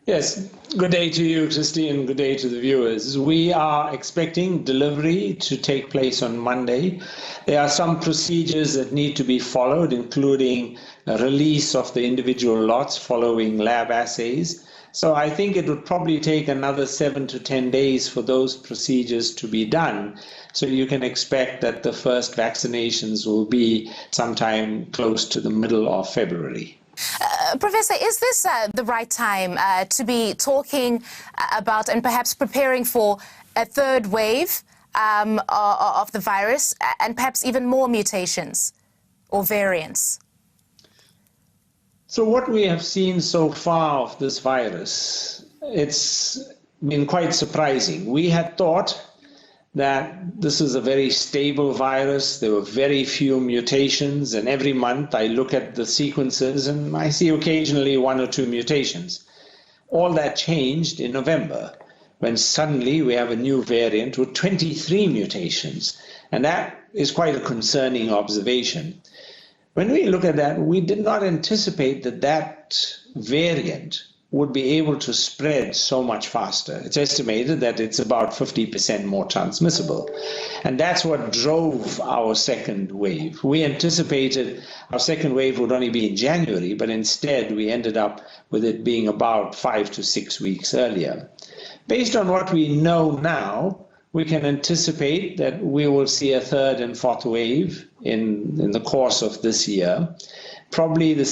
Yes, good day to you, Christine, good day to the viewers. We are expecting delivery to take place on Monday. There are some procedures that need to be followed, including a release of the individual lots following lab assays. So I think it would probably take another 7 to 10 days for those procedures to be done. So you can expect that the first vaccinations will be sometime close to the middle of February. Professor, is this the right time to be talking about and perhaps preparing for a third wave of the virus and perhaps even more mutations or variants? So what we have seen so far of this virus, it's been quite surprising. We had thought that this is a very stable virus. There were very few mutations, and every month I look at the sequences and I see occasionally 1 or 2 mutations. All that changed in November, when suddenly we have a new variant with 23 mutations, and that is quite a concerning observation. When we look at that, we did not anticipate that that variant would be able to spread so much faster. It's estimated that it's about 50% more transmissible. And that's what drove our second wave. We anticipated our second wave would only be in January, but instead we ended up with it being about 5 to 6 weeks earlier. Based on what we know now, we can anticipate that we will see a third and fourth wave in the course of this year. Probably the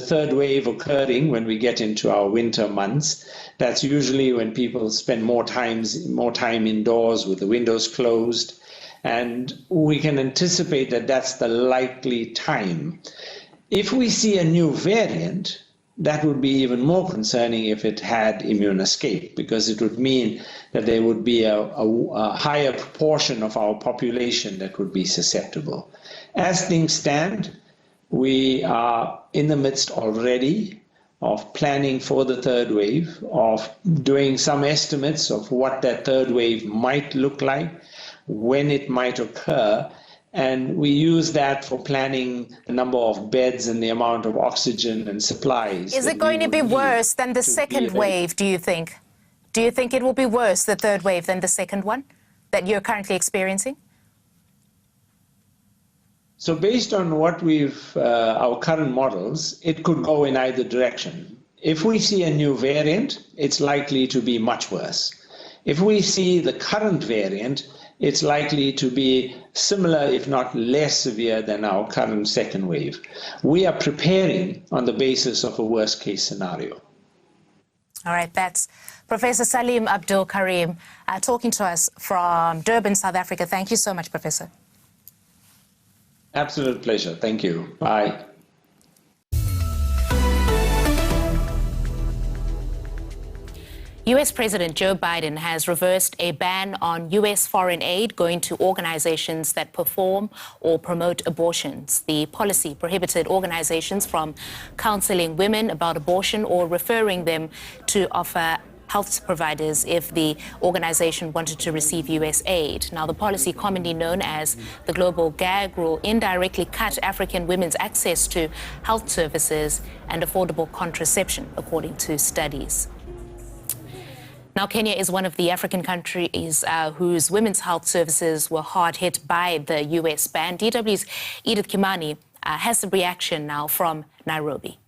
third wave occurring when we get into our winter months. That's usually when people spend more time indoors with the windows closed. And we can anticipate that that's the likely time. If we see a new variant, that would be even more concerning if it had immune escape, because it would mean that there would be a higher proportion of our population that would be susceptible. As things stand, we are in the midst already of planning for the third wave, of doing some estimates of what that third wave might look like, when it might occur, and we use that for planning the number of beds and the amount of oxygen and supplies. Is it going to be worse than the second wave, do you think? Do you think it will be worse, the third wave, than the second one that you're currently experiencing? So based on what our current models, it could go in either direction. If we see a new variant, it's likely to be much worse. If we see the current variant, it's likely to be similar, if not less severe than our current second wave. We are preparing on the basis of a worst-case scenario. All right, that's Professor Salim Abdul Karim talking to us from Durban, South Africa. Thank you so much, Professor. Absolute pleasure. Thank you. Bye. US President Joe Biden has reversed a ban on US foreign aid going to organizations that perform or promote abortions. The policy prohibited organizations from counseling women about abortion or referring them to offer health providers if the organization wanted to receive US aid. Now, the policy, commonly known as the Global Gag Rule, indirectly cut African women's access to health services and affordable contraception, according to studies. Now, Kenya is one of the African countries whose women's health services were hard hit by the US ban. DW's Edith Kimani has the reaction now from Nairobi.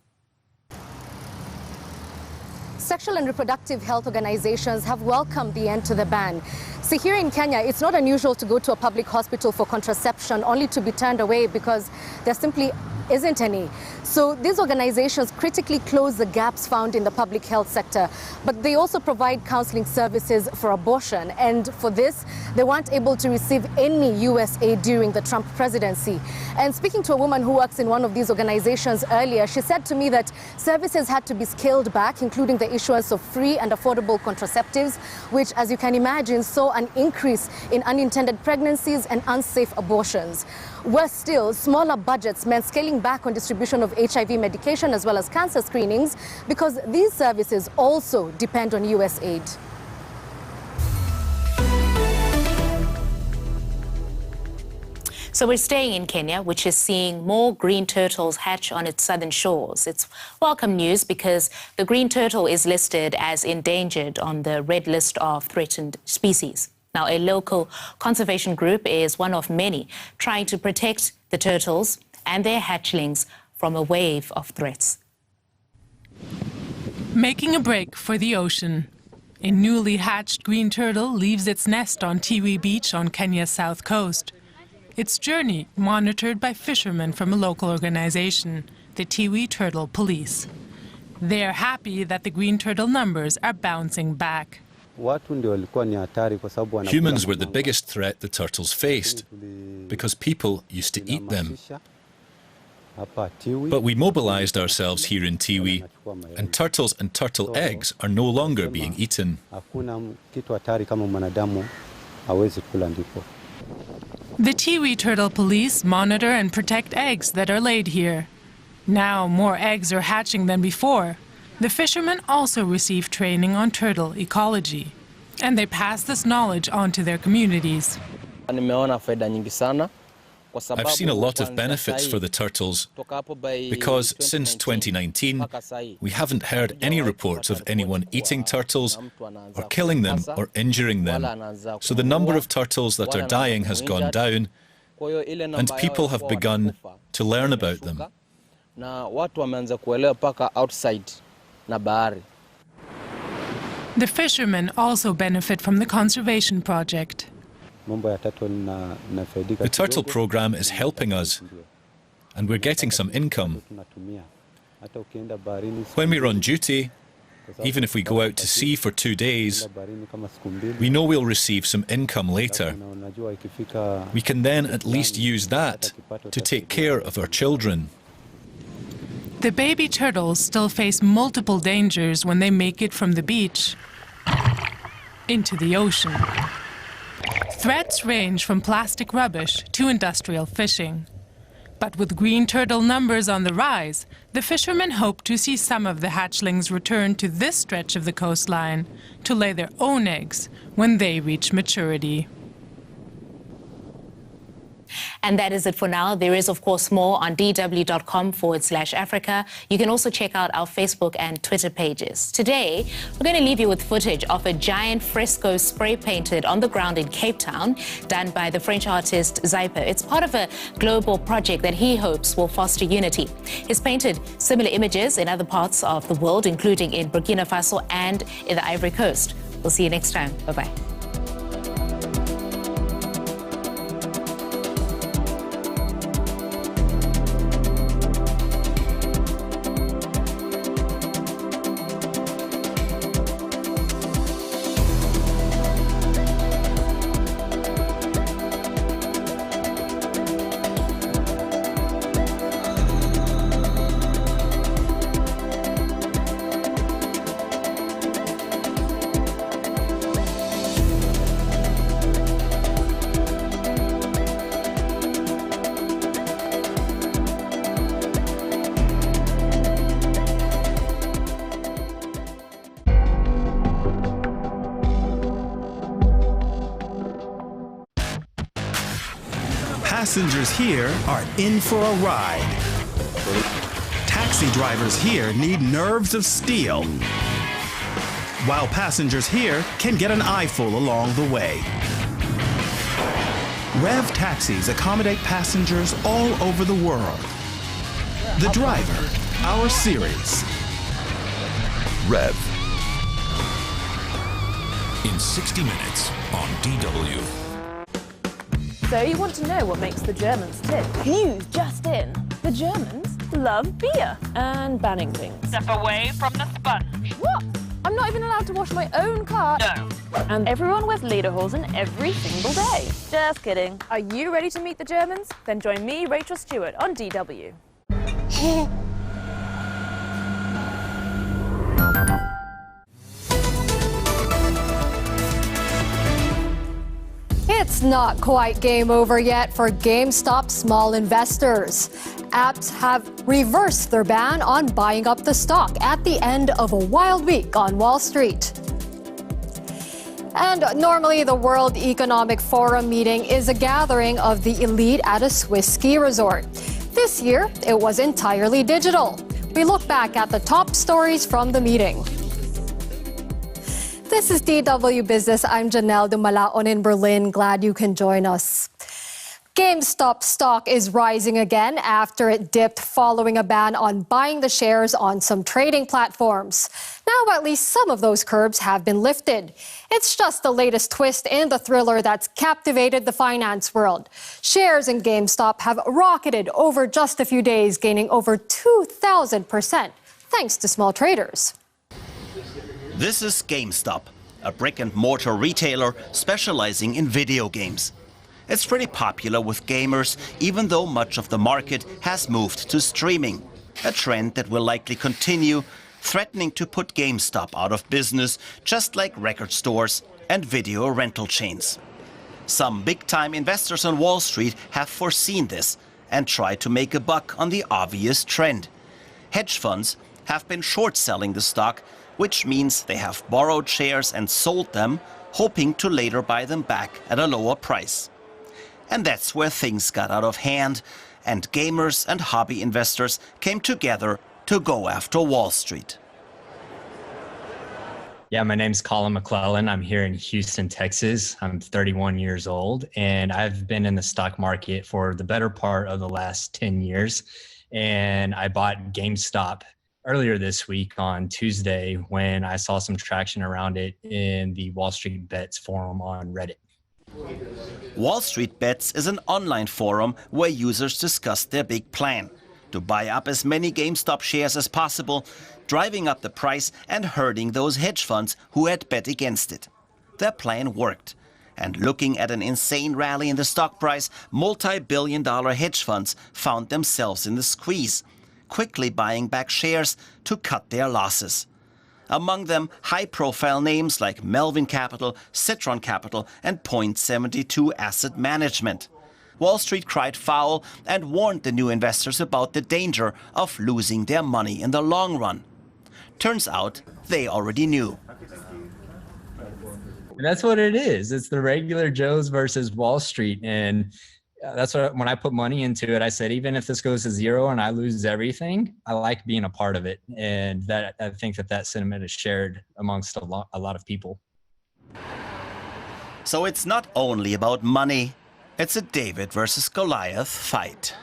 Sexual and reproductive health organizations have welcomed the end to the ban. See, here in Kenya, it's not unusual to go to a public hospital for contraception only to be turned away because there simply isn't any. So these organizations critically close the gaps found in the public health sector, but they also provide counseling services for abortion. And for this, they weren't able to receive any US aid during the Trump presidency. And speaking to a woman who works in one of these organizations earlier, she said to me that services had to be scaled back, including the issuance of free and affordable contraceptives, which, as you can imagine, saw an increase in unintended pregnancies and unsafe abortions. Worse still, smaller budgets meant scaling back on distribution of HIV medication as well as cancer screenings, because these services also depend on US aid. So we're staying in Kenya, which is seeing more green turtles hatch on its southern shores. It's welcome news because the green turtle is listed as endangered on the red list of threatened species. Now, a local conservation group is one of many trying to protect the turtles and their hatchlings from a wave of threats. Making a break for the ocean. A newly hatched green turtle leaves its nest on Tiwi Beach on Kenya's south coast. Its journey monitored by fishermen from a local organization, the Tiwi Turtle Police. They're happy that the green turtle numbers are bouncing back. Humans were the biggest threat the turtles faced because people used to eat them. But we mobilized ourselves here in Tiwi, and turtles and turtle eggs are no longer being eaten. The Tiwi Turtle Police monitor and protect eggs that are laid here. Now more eggs are hatching than before. The fishermen also receive training on turtle ecology, and they pass this knowledge on to their communities. I've seen a lot of benefits for the turtles because since 2019 we haven't heard any reports of anyone eating turtles or killing them or injuring them. So the number of turtles that are dying has gone down and people have begun to learn about them. The fishermen also benefit from the conservation project. The turtle program is helping us, and we're getting some income. When we're on duty, even if we go out to sea for 2 days, we know we'll receive some income later. We can then at least use that to take care of our children. The baby turtles still face multiple dangers when they make it from the beach into the ocean. Threats range from plastic rubbish to industrial fishing. But with green turtle numbers on the rise, the fishermen hope to see some of the hatchlings return to this stretch of the coastline to lay their own eggs when they reach maturity. And that is it for now. There is, of course, more on dw.com/Africa. You can also check out our Facebook and Twitter pages. Today, we're going to leave you with footage of a giant fresco spray painted on the ground in Cape Town, done by the French artist Zyper. It's part of a global project that he hopes will foster unity. He's painted similar images in other parts of the world, including in Burkina Faso and in the Ivory Coast. We'll see you next time. Bye-bye. Passengers here are in for a ride. Taxi drivers here need nerves of steel, while passengers here can get an eyeful along the way. Rev taxis accommodate passengers all over the world. The Driver, our series. Rev. In 60 minutes on DW. So you want to know what makes the Germans tick? News just in. The Germans love beer and banning things. Step away from the sponge. What? I'm not even allowed to wash my own car. No. And everyone wears lederhosen every single day. Just kidding. Are you ready to meet the Germans? Then join me, Rachel Stewart, on DW. It's not quite game over yet for GameStop small investors. Apps have reversed their ban on buying up the stock at the end of a wild week on Wall Street. And normally the World Economic Forum meeting is a gathering of the elite at a Swiss ski resort. This year, it was entirely digital. We look back at the top stories from the meeting. This is DW Business. I'm Janelle Dumalaon in Berlin. Glad you can join us. GameStop stock is rising again after it dipped following a ban on buying the shares on some trading platforms. Now at least some of those curbs have been lifted. It's just the latest twist in the thriller that's captivated the finance world. Shares in GameStop have rocketed over just a few days, gaining over 2,000% thanks to small traders. This is GameStop, a brick-and-mortar retailer specializing in video games. It's pretty popular with gamers, even though much of the market has moved to streaming, a trend that will likely continue, threatening to put GameStop out of business, just like record stores and video rental chains. Some big-time investors on Wall Street have foreseen this and tried to make a buck on the obvious trend. Hedge funds have been short-selling the stock, which means they have borrowed shares and sold them, hoping to later buy them back at a lower price. And that's where things got out of hand, and gamers and hobby investors came together to go after Wall Street. Yeah, my name's Colin McClellan. I'm here in Houston, Texas. I'm 31 years old, and I've been in the stock market for the better part of the last 10 years. And I bought GameStop earlier this week on Tuesday when I saw some traction around it in the Wall Street Bets forum on Reddit. Wall Street Bets is an online forum where users discuss their big plan to buy up as many GameStop shares as possible, driving up the price and hurting those hedge funds who had bet against it. Their plan worked. And looking at an insane rally in the stock price, multi-billion-dollar hedge funds found themselves in the squeeze. quickly buying back shares to cut their losses. Among them, high-profile names like Melvin Capital, Citron Capital and Point72 Asset Management. Wall Street cried foul and warned the new investors about the danger of losing their money in the long run. Turns out they already knew. That's what it is. It's the regular Joes versus Wall Street. And that's what, when I put money into it, I said, even if this goes to zero and I lose everything, I like being a part of it. And that I think that sentiment is shared amongst a lot of people. So it's not only about money, it's a David versus Goliath fight.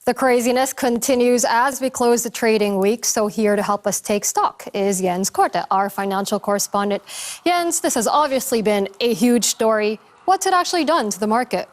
The craziness continues as we close the trading week. So here to help us take stock is Jens Korte, our financial correspondent. Jens, this has obviously been a huge story. What's it actually done to the market?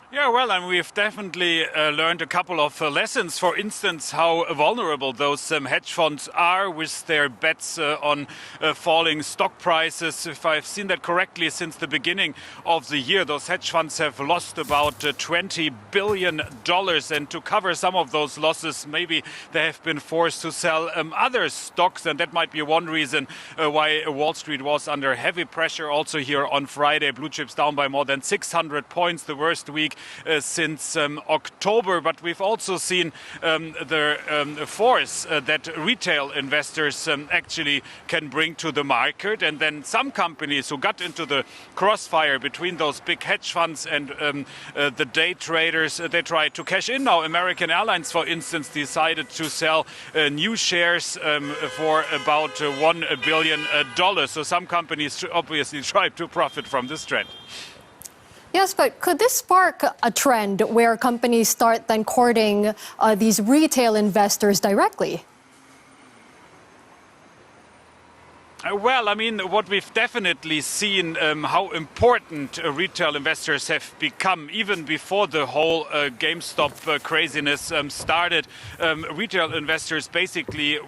Yeah, well, and we've definitely learned a couple of lessons. For instance, how vulnerable those hedge funds are with their bets on falling stock prices. If I've seen that correctly, since the beginning of the year, those hedge funds have lost about $20 billion. And to cover some of those losses, maybe they have been forced to sell other stocks. And that might be one reason why Wall Street was under heavy pressure. Also here on Friday, blue chips down by more than 600 points, the worst week since October. But we've also seen the force that retail investors actually can bring to the market. And then some companies who got into the crossfire between those big hedge funds and the day traders, they tried to cash in. Now, American Airlines, for instance, decided to sell new shares for about $1 billion. So some companies obviously tried to profit from this trend. Yes, but could this spark a trend where companies start then courting these retail investors directly? Well, I mean, what we've definitely seen, how important retail investors have become, even before the whole GameStop craziness started. Retail investors basically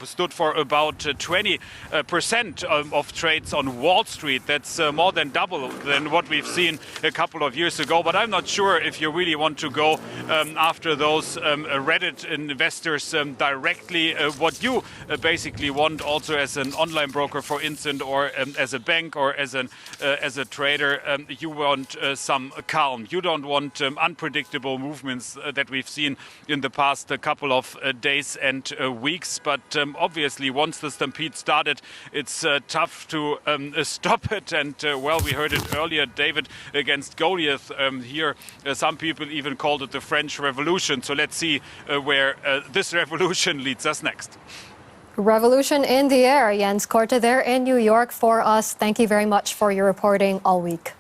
stood for about 20% of trades on Wall Street. That's more than double than what we've seen a couple of years ago. But I'm not sure if you really want to go after those Reddit investors directly. What you basically want also as an online broker, for instance, or as a bank or as a trader, you want some calm. You don't want unpredictable movements that we've seen in the past couple of days and weeks. But obviously, once the stampede started, it's tough to stop it. And well, we heard it earlier, David against Goliath. Here, some people even called it the French Revolution. So let's see where this revolution leads us next. Revolution in the air. Jens Korte there in New York for us. Thank you very much for your reporting all week.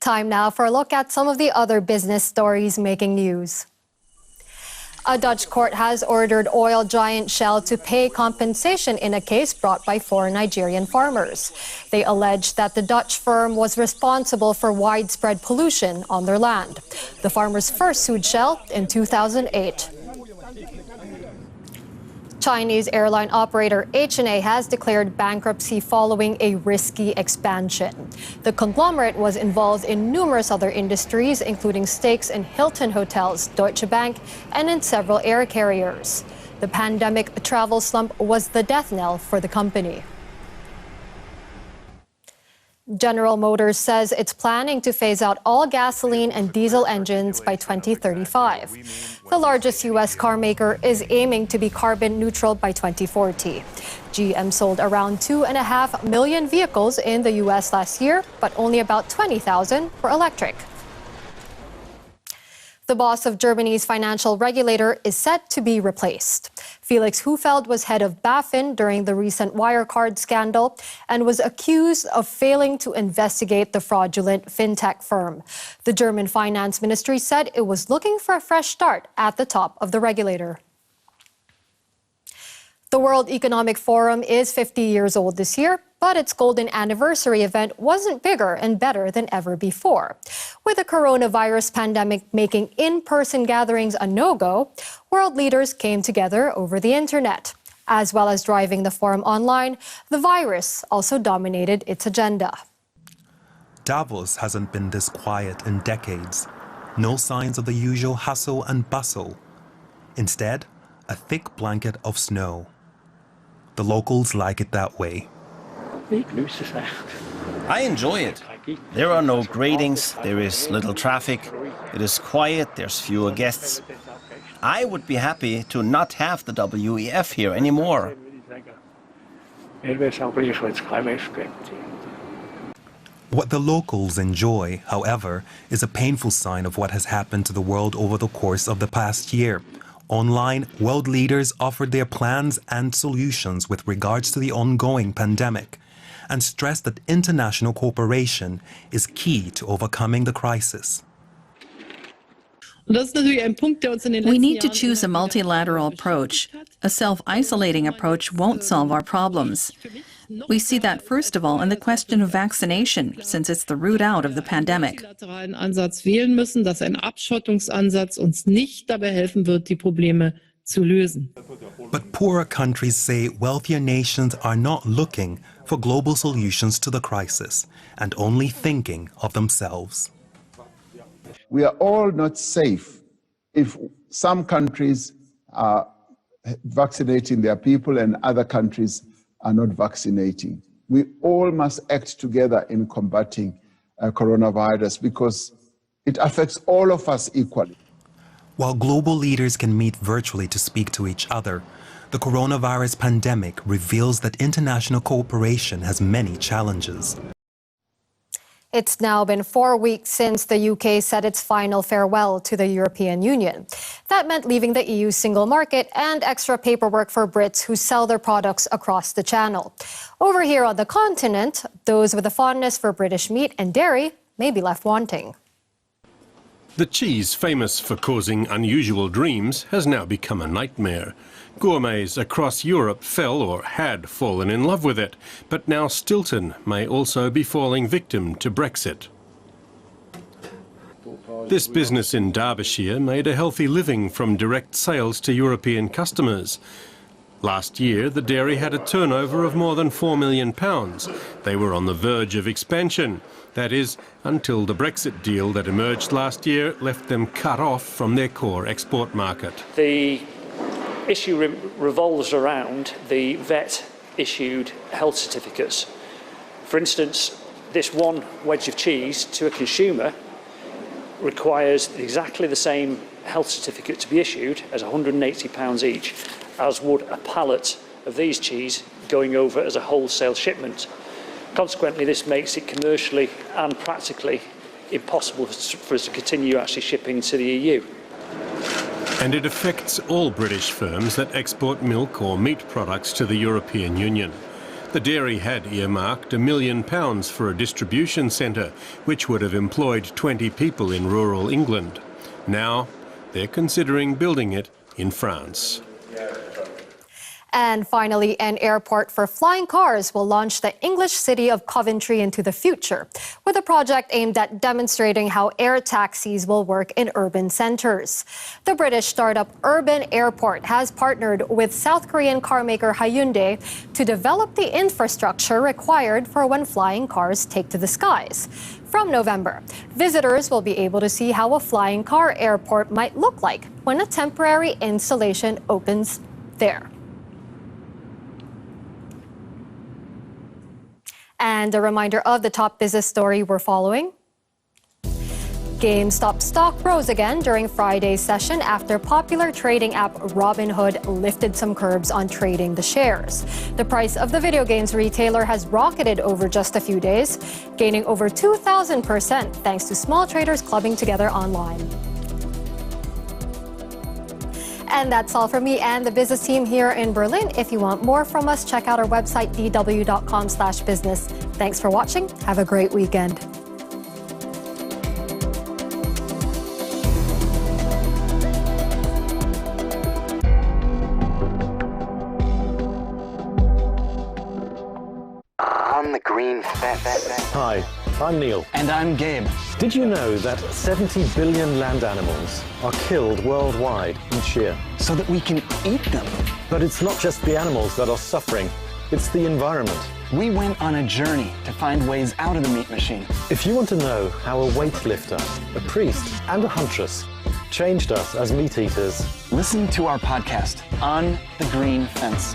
Time now for a look at some of the other business stories making news. A Dutch court has ordered oil giant Shell to pay compensation in a case brought by 4 Nigerian farmers. They allege that the Dutch firm was responsible for widespread pollution on their land. The farmers first sued Shell in 2008. Chinese airline operator HNA has declared bankruptcy following a risky expansion. The conglomerate was involved in numerous other industries, including stakes in Hilton Hotels, Deutsche Bank, and in several air carriers. The pandemic travel slump was the death knell for the company. General Motors says it's planning to phase out all gasoline and diesel engines by 2035. The largest U.S. car maker is aiming to be carbon neutral by 2040. GM sold around 2.5 million vehicles in the U.S. last year, but only about 20,000 were electric. The boss of Germany's financial regulator is set to be replaced. Felix Hufeld was head of BaFin during the recent Wirecard scandal and was accused of failing to investigate the fraudulent fintech firm. The German finance ministry said it was looking for a fresh start at the top of the regulator. The World Economic Forum is 50 years old this year, but its golden anniversary event wasn't bigger and better than ever before. With the coronavirus pandemic making in-person gatherings a no-go, world leaders came together over the internet. As well as driving the forum online, the virus also dominated its agenda. Davos hasn't been this quiet in decades. No signs of the usual hustle and bustle. Instead, a thick blanket of snow. The locals like it that way. I enjoy it. There are no gradings, there is little traffic, it is quiet, there's fewer guests. I would be happy to not have the WEF here anymore. What the locals enjoy, however, is a painful sign of what has happened to the world over the course of the past year. Online, world leaders offered their plans and solutions with regards to the ongoing pandemic, and stressed that international cooperation is key to overcoming the crisis. We need to choose a multilateral approach. A self-isolating approach won't solve our problems. We see that, first of all, in the question of vaccination, since it's the root out of the pandemic. But poorer countries say wealthier nations are not looking for global solutions to the crisis and only thinking of themselves. We are all not safe if some countries are vaccinating their people and other countries are not vaccinating. We all must act together in combating coronavirus because it affects all of us equally. While global leaders can meet virtually to speak to each other, the coronavirus pandemic reveals that international cooperation has many challenges. It's now been 4 weeks since the UK said its final farewell to the European Union. That meant leaving the EU single market and extra paperwork for Brits who sell their products across the channel. Over here on the continent, those with a fondness for British meat and dairy may be left wanting. The cheese, famous for causing unusual dreams, has now become a nightmare. Gourmets across Europe fell or had fallen in love with it, but now Stilton may also be falling victim to Brexit. This business in Derbyshire made a healthy living from direct sales to European customers. Last year, the dairy had a turnover of more than £4 million. They were on the verge of expansion. That is, until the Brexit deal that emerged last year left them cut off from their core export market. The issue revolves around the vet-issued health certificates. For instance, this one wedge of cheese to a consumer requires exactly the same health certificate to be issued as £180 each, as would a pallet of these cheese going over as a wholesale shipment. Consequently, this makes it commercially and practically impossible for us to continue actually shipping to the EU. And it affects all British firms that export milk or meat products to the European Union. The dairy had earmarked £1 million for a distribution centre, which would have employed 20 people in rural England. Now, they're considering building it in France. And finally, an airport for flying cars will launch the English city of Coventry into the future, with a project aimed at demonstrating how air taxis will work in urban centres. The British startup Urban Airport has partnered with South Korean carmaker Hyundai to develop the infrastructure required for when flying cars take to the skies. From November, visitors will be able to see how a flying car airport might look like when a temporary installation opens there. And a reminder of the top business story we're following. GameStop stock rose again during Friday's session after popular trading app Robinhood lifted some curbs on trading the shares. The price of the video games retailer has rocketed over just a few days, gaining over 2,000% thanks to small traders clubbing together online. And that's all from me and the business team here in Berlin. If you want more from us, check out our website, dw.com/business. Thanks for watching. Have a great weekend. On the green fence. Hi, I'm Neil. And I'm Gabe. Did you know that 70 billion land animals are killed worldwide each year? So that we can eat them. But it's not just the animals that are suffering, it's the environment. We went on a journey to find ways out of the meat machine. If you want to know how a weightlifter, a priest, and a huntress changed us as meat eaters, listen to our podcast, On the Green Fence.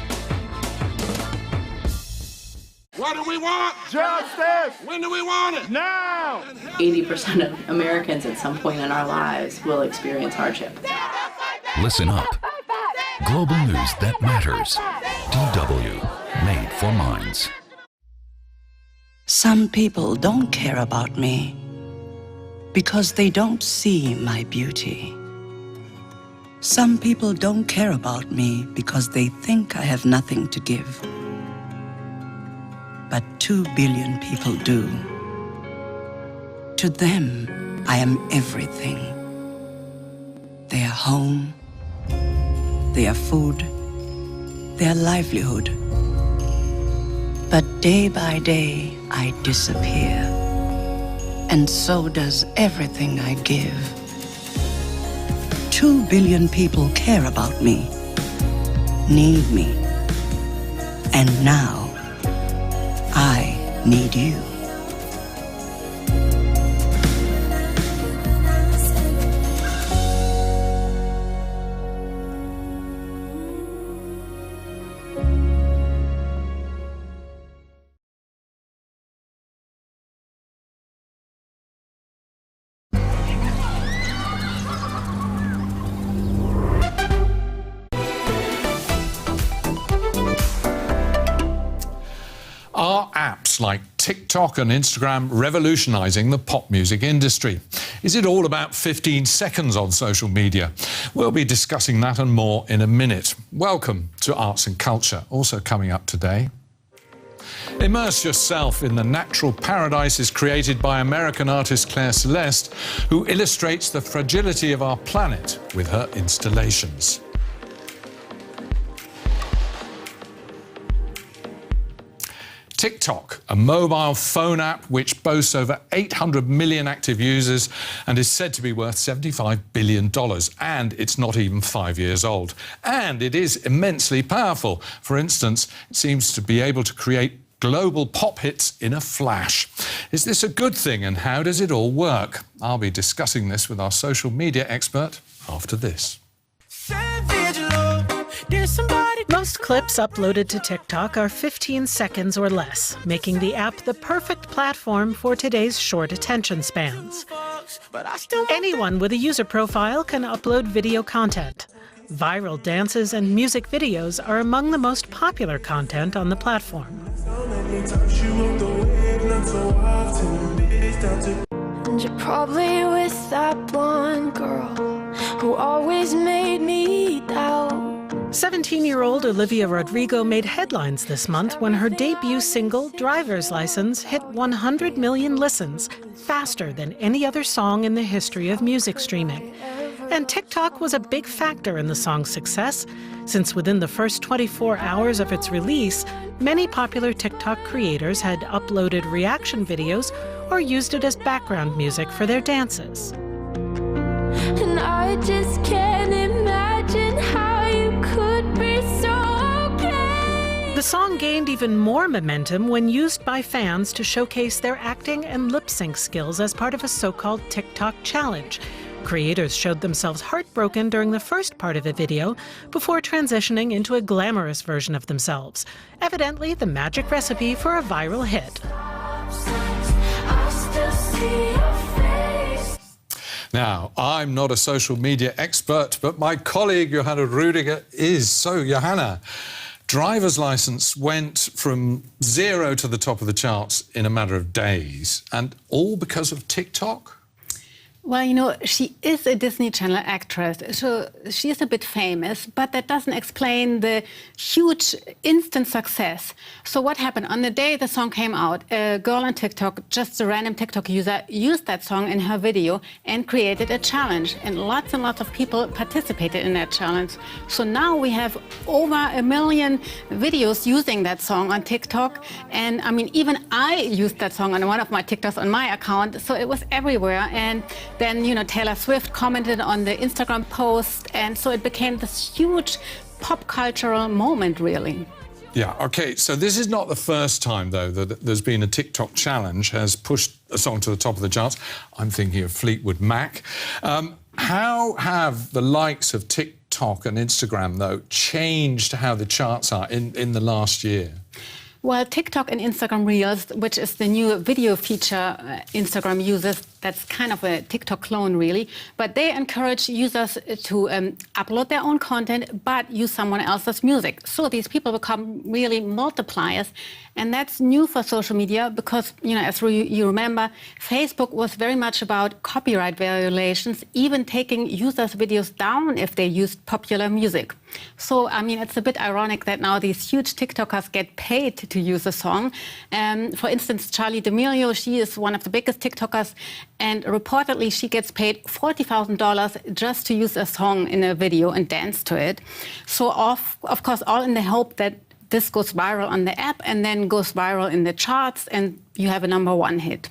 What do we want? Justice! When do we want it? Now! 80% of Americans at some point in our lives will experience hardship. Listen up. Global news that matters. DW, made for minds. Some people don't care about me because they don't see my beauty. Some people don't care about me because they think I have nothing to give. But 2 billion people do. To them, I am everything. Their home, their food, their livelihood. But day by day, I disappear. And so does everything I give. 2 billion people care about me, need me. And now, I need you. Are apps like TikTok and Instagram revolutionizing the pop music industry? Is it all about 15 seconds on social media? We'll be discussing that and more in a minute. Welcome to Arts and Culture, also coming up today. Immerse yourself in the natural paradises created by American artist Claire Celeste, who illustrates the fragility of our planet with her installations. TikTok, a mobile phone app which boasts over 800 million active users and is said to be worth $75 billion. And it's not even 5 years old. And it is immensely powerful. For instance, it seems to be able to create global pop hits in a flash. Is this a good thing, and how does it all work? I'll be discussing this with our social media expert after this. Most clips uploaded to TikTok are 15 seconds or less, making the app the perfect platform for today's short attention spans. Anyone with a user profile can upload video content. Viral dances and music videos are among the most popular content on the platform. And you're probably with that blonde girl who always made me doubt. 17-year-old Olivia Rodrigo made headlines this month when her debut single, Driver's License, hit 100 million listens, faster than any other song in the history of music streaming. And TikTok was a big factor in the song's success, since within the first 24 hours of its release, many popular TikTok creators had uploaded reaction videos or used it as background music for their dances. And I just can't imagine how you could be so okay. The song gained even more momentum when used by fans to showcase their acting and lip sync skills as part of a so-called TikTok challenge. Creators showed themselves heartbroken during the first part of a video before transitioning into a glamorous version of themselves. Evidently, the magic recipe for a viral hit. Now, I'm not a social media expert, but my colleague Johanna Rudiger is. So, Johanna, Driver's License went from 0 to the top of the charts in a matter of days, and all because of TikTok? Well, you know, she is a Disney Channel actress, so she is a bit famous, but that doesn't explain the huge instant success. So what happened? On the day the song came out, a girl on TikTok, just a random TikTok user, used that song in her video and created a challenge. And lots of people participated in that challenge. So now we have over 1 million videos using that song on TikTok. And I mean, even I used that song on one of my TikToks on my account, so it was everywhere. And then, you know, Taylor Swift commented on the Instagram post, and so it became this huge pop cultural moment, really. Yeah, OK, so this is not the first time, though, that there's been a TikTok challenge has pushed a song to the top of the charts. I'm thinking of Fleetwood Mac. How have the likes of TikTok and Instagram, though, changed how the charts are in the last year? Well, TikTok and Instagram Reels, which is the new video feature Instagram uses, that's kind of a TikTok clone, really. But they encourage users to upload their own content, but use someone else's music. So these people become really multipliers. And that's new for social media because, you know, as you remember, Facebook was very much about copyright violations, even taking users' videos down if they used popular music. So, I mean, it's a bit ironic that now these huge TikTokers get paid to use a song. For instance, Charli D'Amelio, she is one of the biggest TikTokers, and reportedly she gets paid $40,000 just to use a song in a video and dance to it. So, of course, all in the hope that this goes viral on the app and then goes viral in the charts and you have a #1 hit.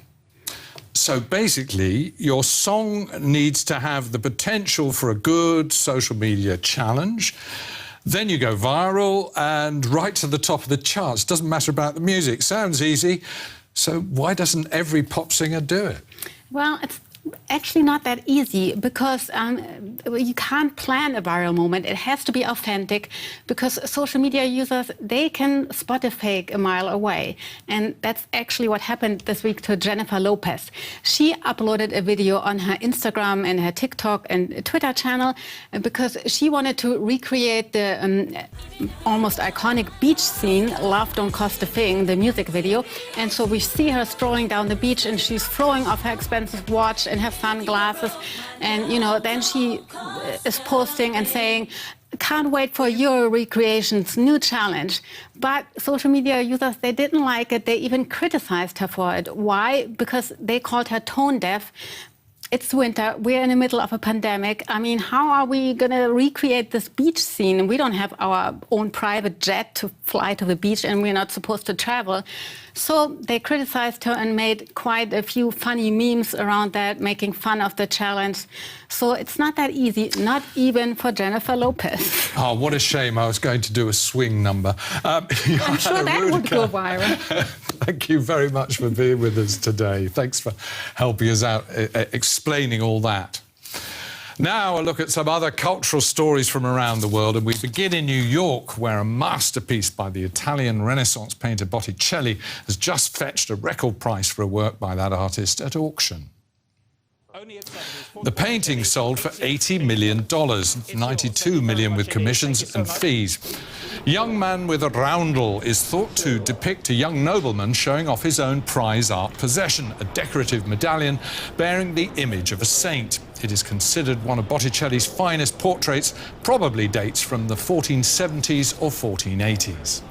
So basically, your song needs to have the potential for a good social media challenge. Then you go viral and right to the top of the charts. Doesn't matter about the music. Sounds easy. So why doesn't every pop singer do it? Well, it's actually not that easy because you can't plan a viral moment. It has to be authentic because social media users, they can spot a fake a mile away. And that's actually what happened this week to Jennifer Lopez. She uploaded a video on her Instagram and her TikTok and Twitter channel because she wanted to recreate the almost iconic beach scene, Love Don't Cost a Thing, the music video. And so we see her strolling down the beach and she's throwing off her expensive watch and her sunglasses, and you know, then she is posting and saying, "Can't wait for your recreation's new challenge." But social media users, they didn't like it. They even criticized her for it. Why? Because they called her tone deaf. It's winter. We're in the middle of a pandemic. I mean, how are we going to recreate this beach scene? We don't have our own private jet to fly to the beach, and we're not supposed to travel. So they criticized her and made quite a few funny memes around that, making fun of the challenge. So it's not that easy, not even for Jennifer Lopez. Oh, what a shame. I was going to do a swing number. I'm sure that would go viral. Thank you very much for being with us today. Thanks for helping us out, explaining all that. Now a look at some other cultural stories from around the world, and we begin in New York, where a masterpiece by the Italian Renaissance painter Botticelli has just fetched a record price for a work by that artist at auction. The painting sold for $80 million, $92 million with commissions and fees. Young Man with a Roundel is thought to depict a young nobleman showing off his own prize art possession, a decorative medallion bearing the image of a saint. It is considered one of Botticelli's finest portraits, probably dates from the 1470s or 1480s.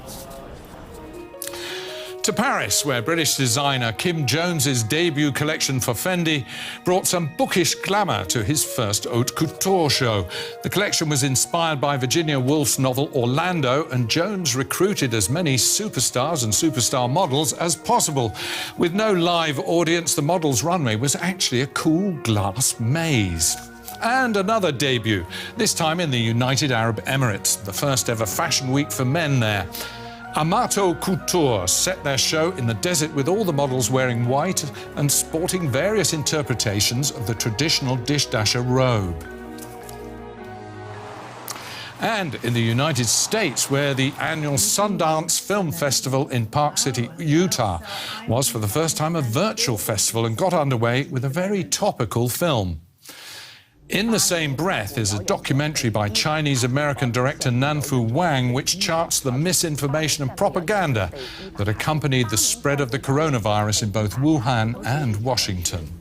To Paris, where British designer Kim Jones's debut collection for Fendi brought some bookish glamour to his first haute couture show. The collection was inspired by Virginia Woolf's novel Orlando, and Jones recruited as many superstars and superstar models as possible. With no live audience, the models' runway was actually a cool glass maze. And another debut, this time in the United Arab Emirates, the first ever fashion week for men there. Amato Couture set their show in the desert with all the models wearing white and sporting various interpretations of the traditional Dishdasha robe. And in the United States, where the annual Sundance Film Festival in Park City, Utah, was for the first time a virtual festival and got underway with a very topical film. In the same breath is a documentary by Chinese-American director Nanfu Wang, which charts the misinformation and propaganda that accompanied the spread of the coronavirus in both Wuhan and Washington.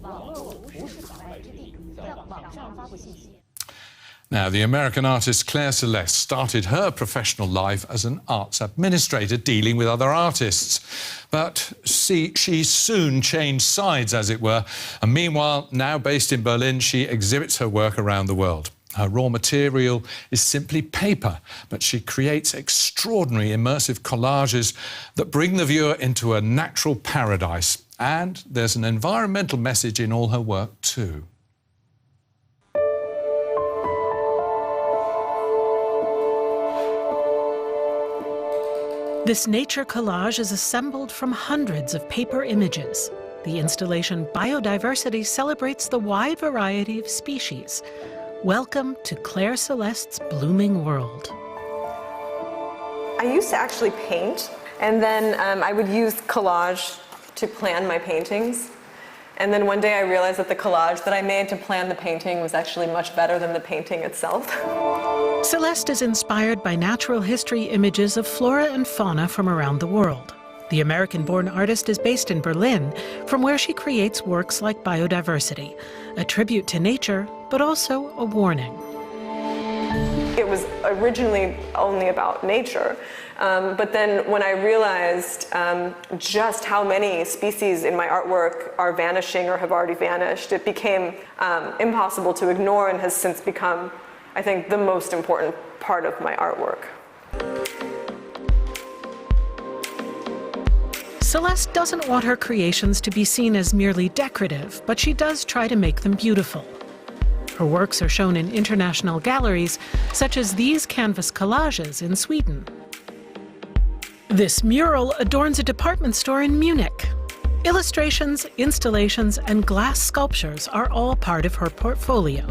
Now, the American artist Claire Celeste started her professional life as an arts administrator dealing with other artists. But she soon changed sides, as it were, and meanwhile, now based in Berlin, she exhibits her work around the world. Her raw material is simply paper, but she creates extraordinary immersive collages that bring the viewer into a natural paradise. And there's an environmental message in all her work, too. This nature collage is assembled from hundreds of paper images. The installation Biodiversity celebrates the wide variety of species. Welcome to Claire Celeste's blooming world. I used to actually paint, and then I would use collage to plan my paintings. And then one day I realized that the collage that I made to plan the painting was actually much better than the painting itself. Celeste is inspired by natural history images of flora and fauna from around the world. The American-born artist is based in Berlin, from where she creates works like Biodiversity, a tribute to nature, but also a warning. It was originally only about nature, but then when I realized just how many species in my artwork are vanishing or have already vanished, it became impossible to ignore and has since become, I think, the most important part of my artwork. Celeste doesn't want her creations to be seen as merely decorative, but she does try to make them beautiful. Her works are shown in international galleries, such as these canvas collages in Sweden. This mural adorns a department store in Munich. Illustrations, installations, and glass sculptures are all part of her portfolio.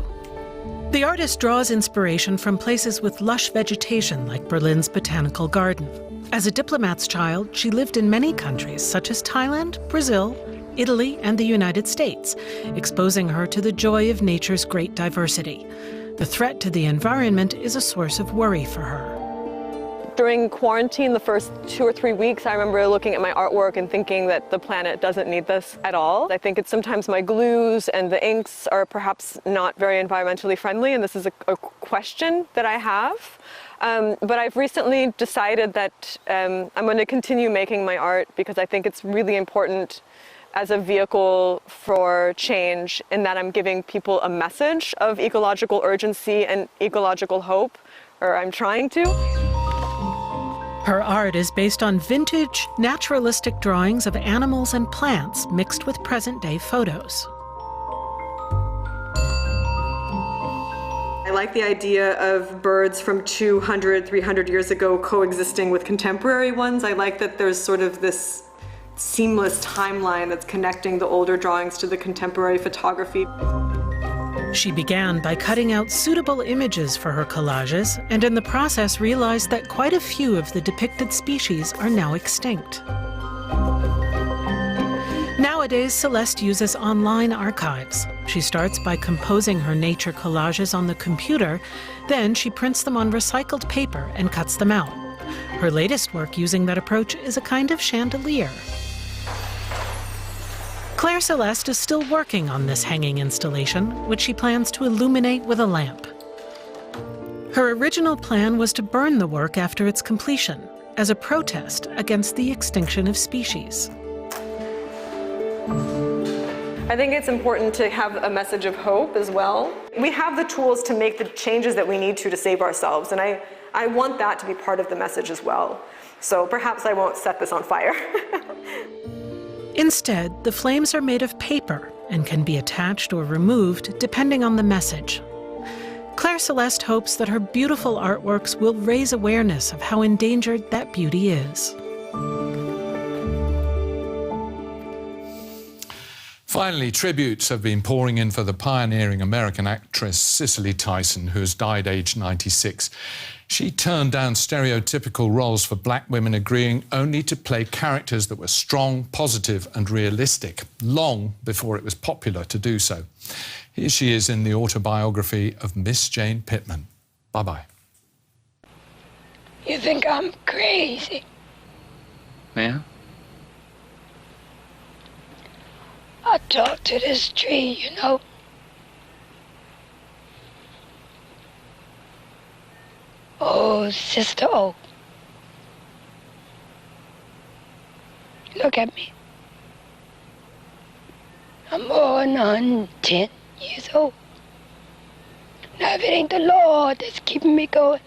The artist draws inspiration from places with lush vegetation like Berlin's Botanical Garden. As a diplomat's child, she lived in many countries such as Thailand, Brazil, Italy, and the United States, exposing her to the joy of nature's great diversity. The threat to the environment is a source of worry for her. During quarantine, the first 2 or 3 weeks, I remember looking at my artwork and thinking that the planet doesn't need this at all. I think it's sometimes my glues and the inks are perhaps not very environmentally friendly, and this is a question that I have. But I've recently decided that I'm going to continue making my art because I think it's really important as a vehicle for change, in that I'm giving people a message of ecological urgency and ecological hope, or I'm trying to. Her art is based on vintage, naturalistic drawings of animals and plants mixed with present-day photos. I like the idea of birds from 200, 300 years ago coexisting with contemporary ones. I like that there's sort of this seamless timeline that's connecting the older drawings to the contemporary photography. She began by cutting out suitable images for her collages, and in the process realized that quite a few of the depicted species are now extinct. Nowadays, Celeste uses online archives. She starts by composing her nature collages on the computer, then she prints them on recycled paper and cuts them out. Her latest work using that approach is a kind of chandelier. Claire Celeste is still working on this hanging installation, which she plans to illuminate with a lamp. Her original plan was to burn the work after its completion, as a protest against the extinction of species. I think it's important to have a message of hope as well. We have the tools to make the changes that we need to save ourselves, and I want that to be part of the message as well. So perhaps I won't set this on fire. Instead, the flames are made of paper and can be attached or removed depending on the message. Claire Celeste hopes that her beautiful artworks will raise awareness of how endangered that beauty is. Finally, tributes have been pouring in for the pioneering American actress Cicely Tyson, who has died aged 96. She turned down stereotypical roles for black women, agreeing only to play characters that were strong, positive and realistic, long before it was popular to do so. Here she is in the autobiography of Miss Jane Pittman. Bye-bye. You think I'm crazy? Yeah? I talk to this tree, you know. Oh, Sister Oak. Look at me. I'm more than 110 years old. Now if it ain't the Lord that's keeping me going.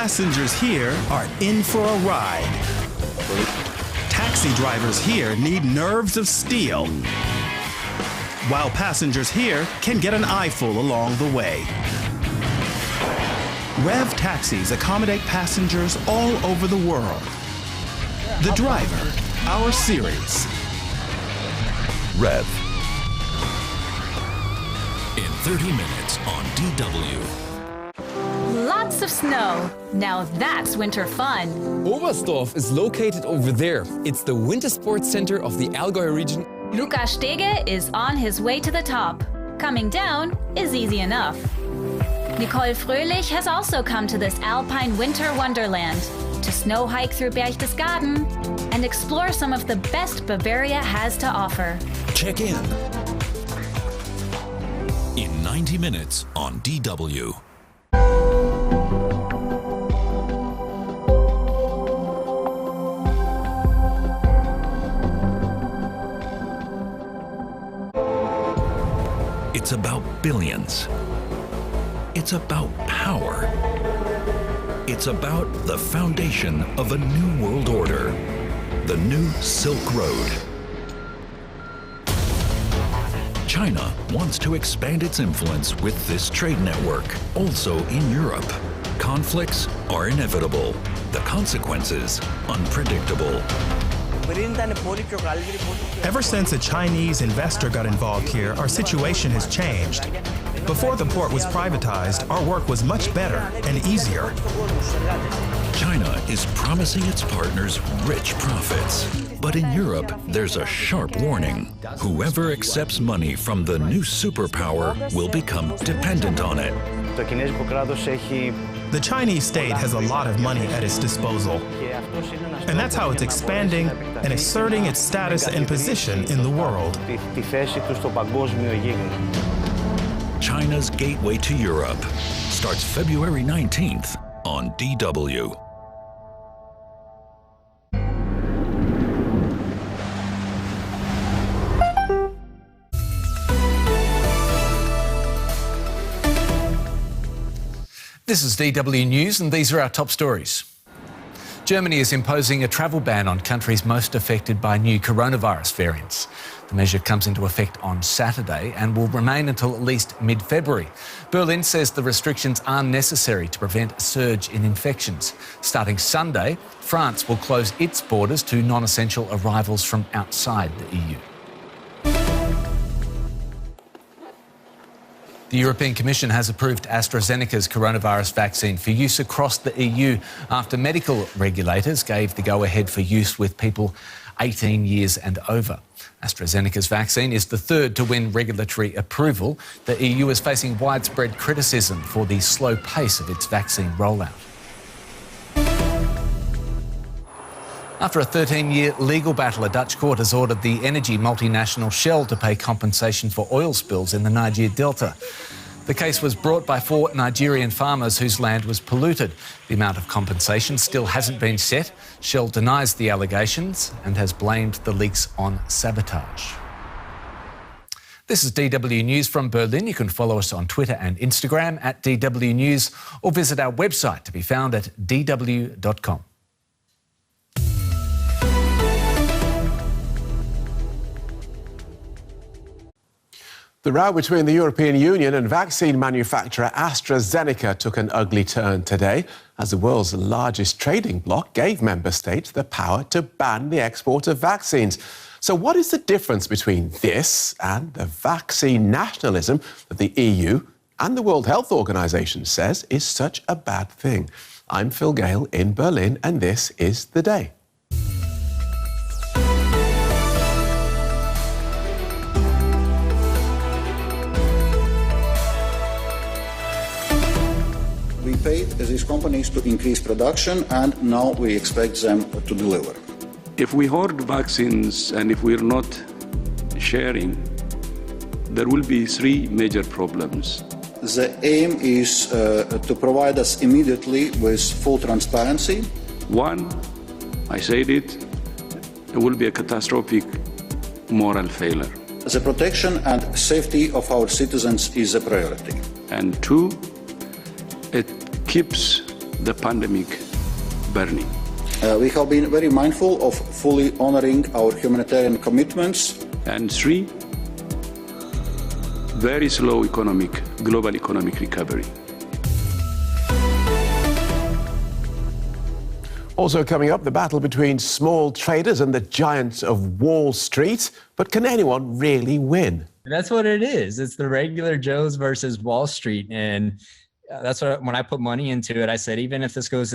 Passengers here are in for a ride. Taxi drivers here need nerves of steel, while passengers here can get an eyeful along the way. Rev taxis accommodate passengers all over the world. The Driver, our series. Rev. In 30 minutes on DW. Lots of snow. Now that's winter fun. Oberstdorf is located over there. It's the winter sports center of the Allgäu region. Lukas Stege is on his way to the top. Coming down is easy enough. Nicole Fröhlich has also come to this alpine winter wonderland to snow hike through Berchtesgaden and explore some of the best Bavaria has to offer. Check in 90 minutes on DW. It's about billions. It's about power. It's about the foundation of a new world order, the new Silk Road. China wants to expand its influence with this trade network, also in Europe. Conflicts are inevitable. The consequences unpredictable. Ever since a Chinese investor got involved here, our situation has changed. Before the port was privatized, our work was much better and easier. China is promising its partners rich profits. But in Europe, there's a sharp warning. Whoever accepts money from the new superpower will become dependent on it. The Chinese state has a lot of money at its disposal. And that's how it's expanding and asserting its status and position in the world. China's Gateway to Europe starts February 19th on DW. This is DW News, and these are our top stories. Germany is imposing a travel ban on countries most affected by new coronavirus variants. The measure comes into effect on Saturday and will remain until at least mid-February. Berlin says the restrictions are necessary to prevent a surge in infections. Starting Sunday, France will close its borders to non-essential arrivals from outside the EU. The European Commission has approved AstraZeneca's coronavirus vaccine for use across the EU after medical regulators gave the go-ahead for use with people 18 years and over. AstraZeneca's vaccine is the third to win regulatory approval. The EU is facing widespread criticism for the slow pace of its vaccine rollout. After a 13-year legal battle, a Dutch court has ordered the energy multinational Shell to pay compensation for oil spills in the Niger Delta. The case was brought by 4 Nigerian farmers whose land was polluted. The amount of compensation still hasn't been set. Shell denies the allegations and has blamed the leaks on sabotage. This is DW News from Berlin. You can follow us on Twitter and Instagram at DW News or visit our website to be found at dw.com. The row between the European Union and vaccine manufacturer AstraZeneca took an ugly turn today as the world's largest trading bloc gave member states the power to ban the export of vaccines. So what is the difference between this and the vaccine nationalism that the EU and the World Health Organization says is such a bad thing? I'm Phil Gale in Berlin, and this is The Day. We paid these companies to increase production, and now we expect them to deliver. If we hoard vaccines and if we're not sharing, there will be 3 major problems. The aim is to provide us immediately with full transparency. 1, I said it will be a catastrophic moral failure. The protection and safety of our citizens is a priority. And 2, it keeps the pandemic burning. We have been very mindful of fully honoring our humanitarian commitments. And 3, very slow global economic recovery. Also coming up, the battle between small traders and the giants of Wall Street. But can anyone really win? That's what it is. It's the regular Joes versus Wall Street. And that's what, when I put money into it, I said, even if this goes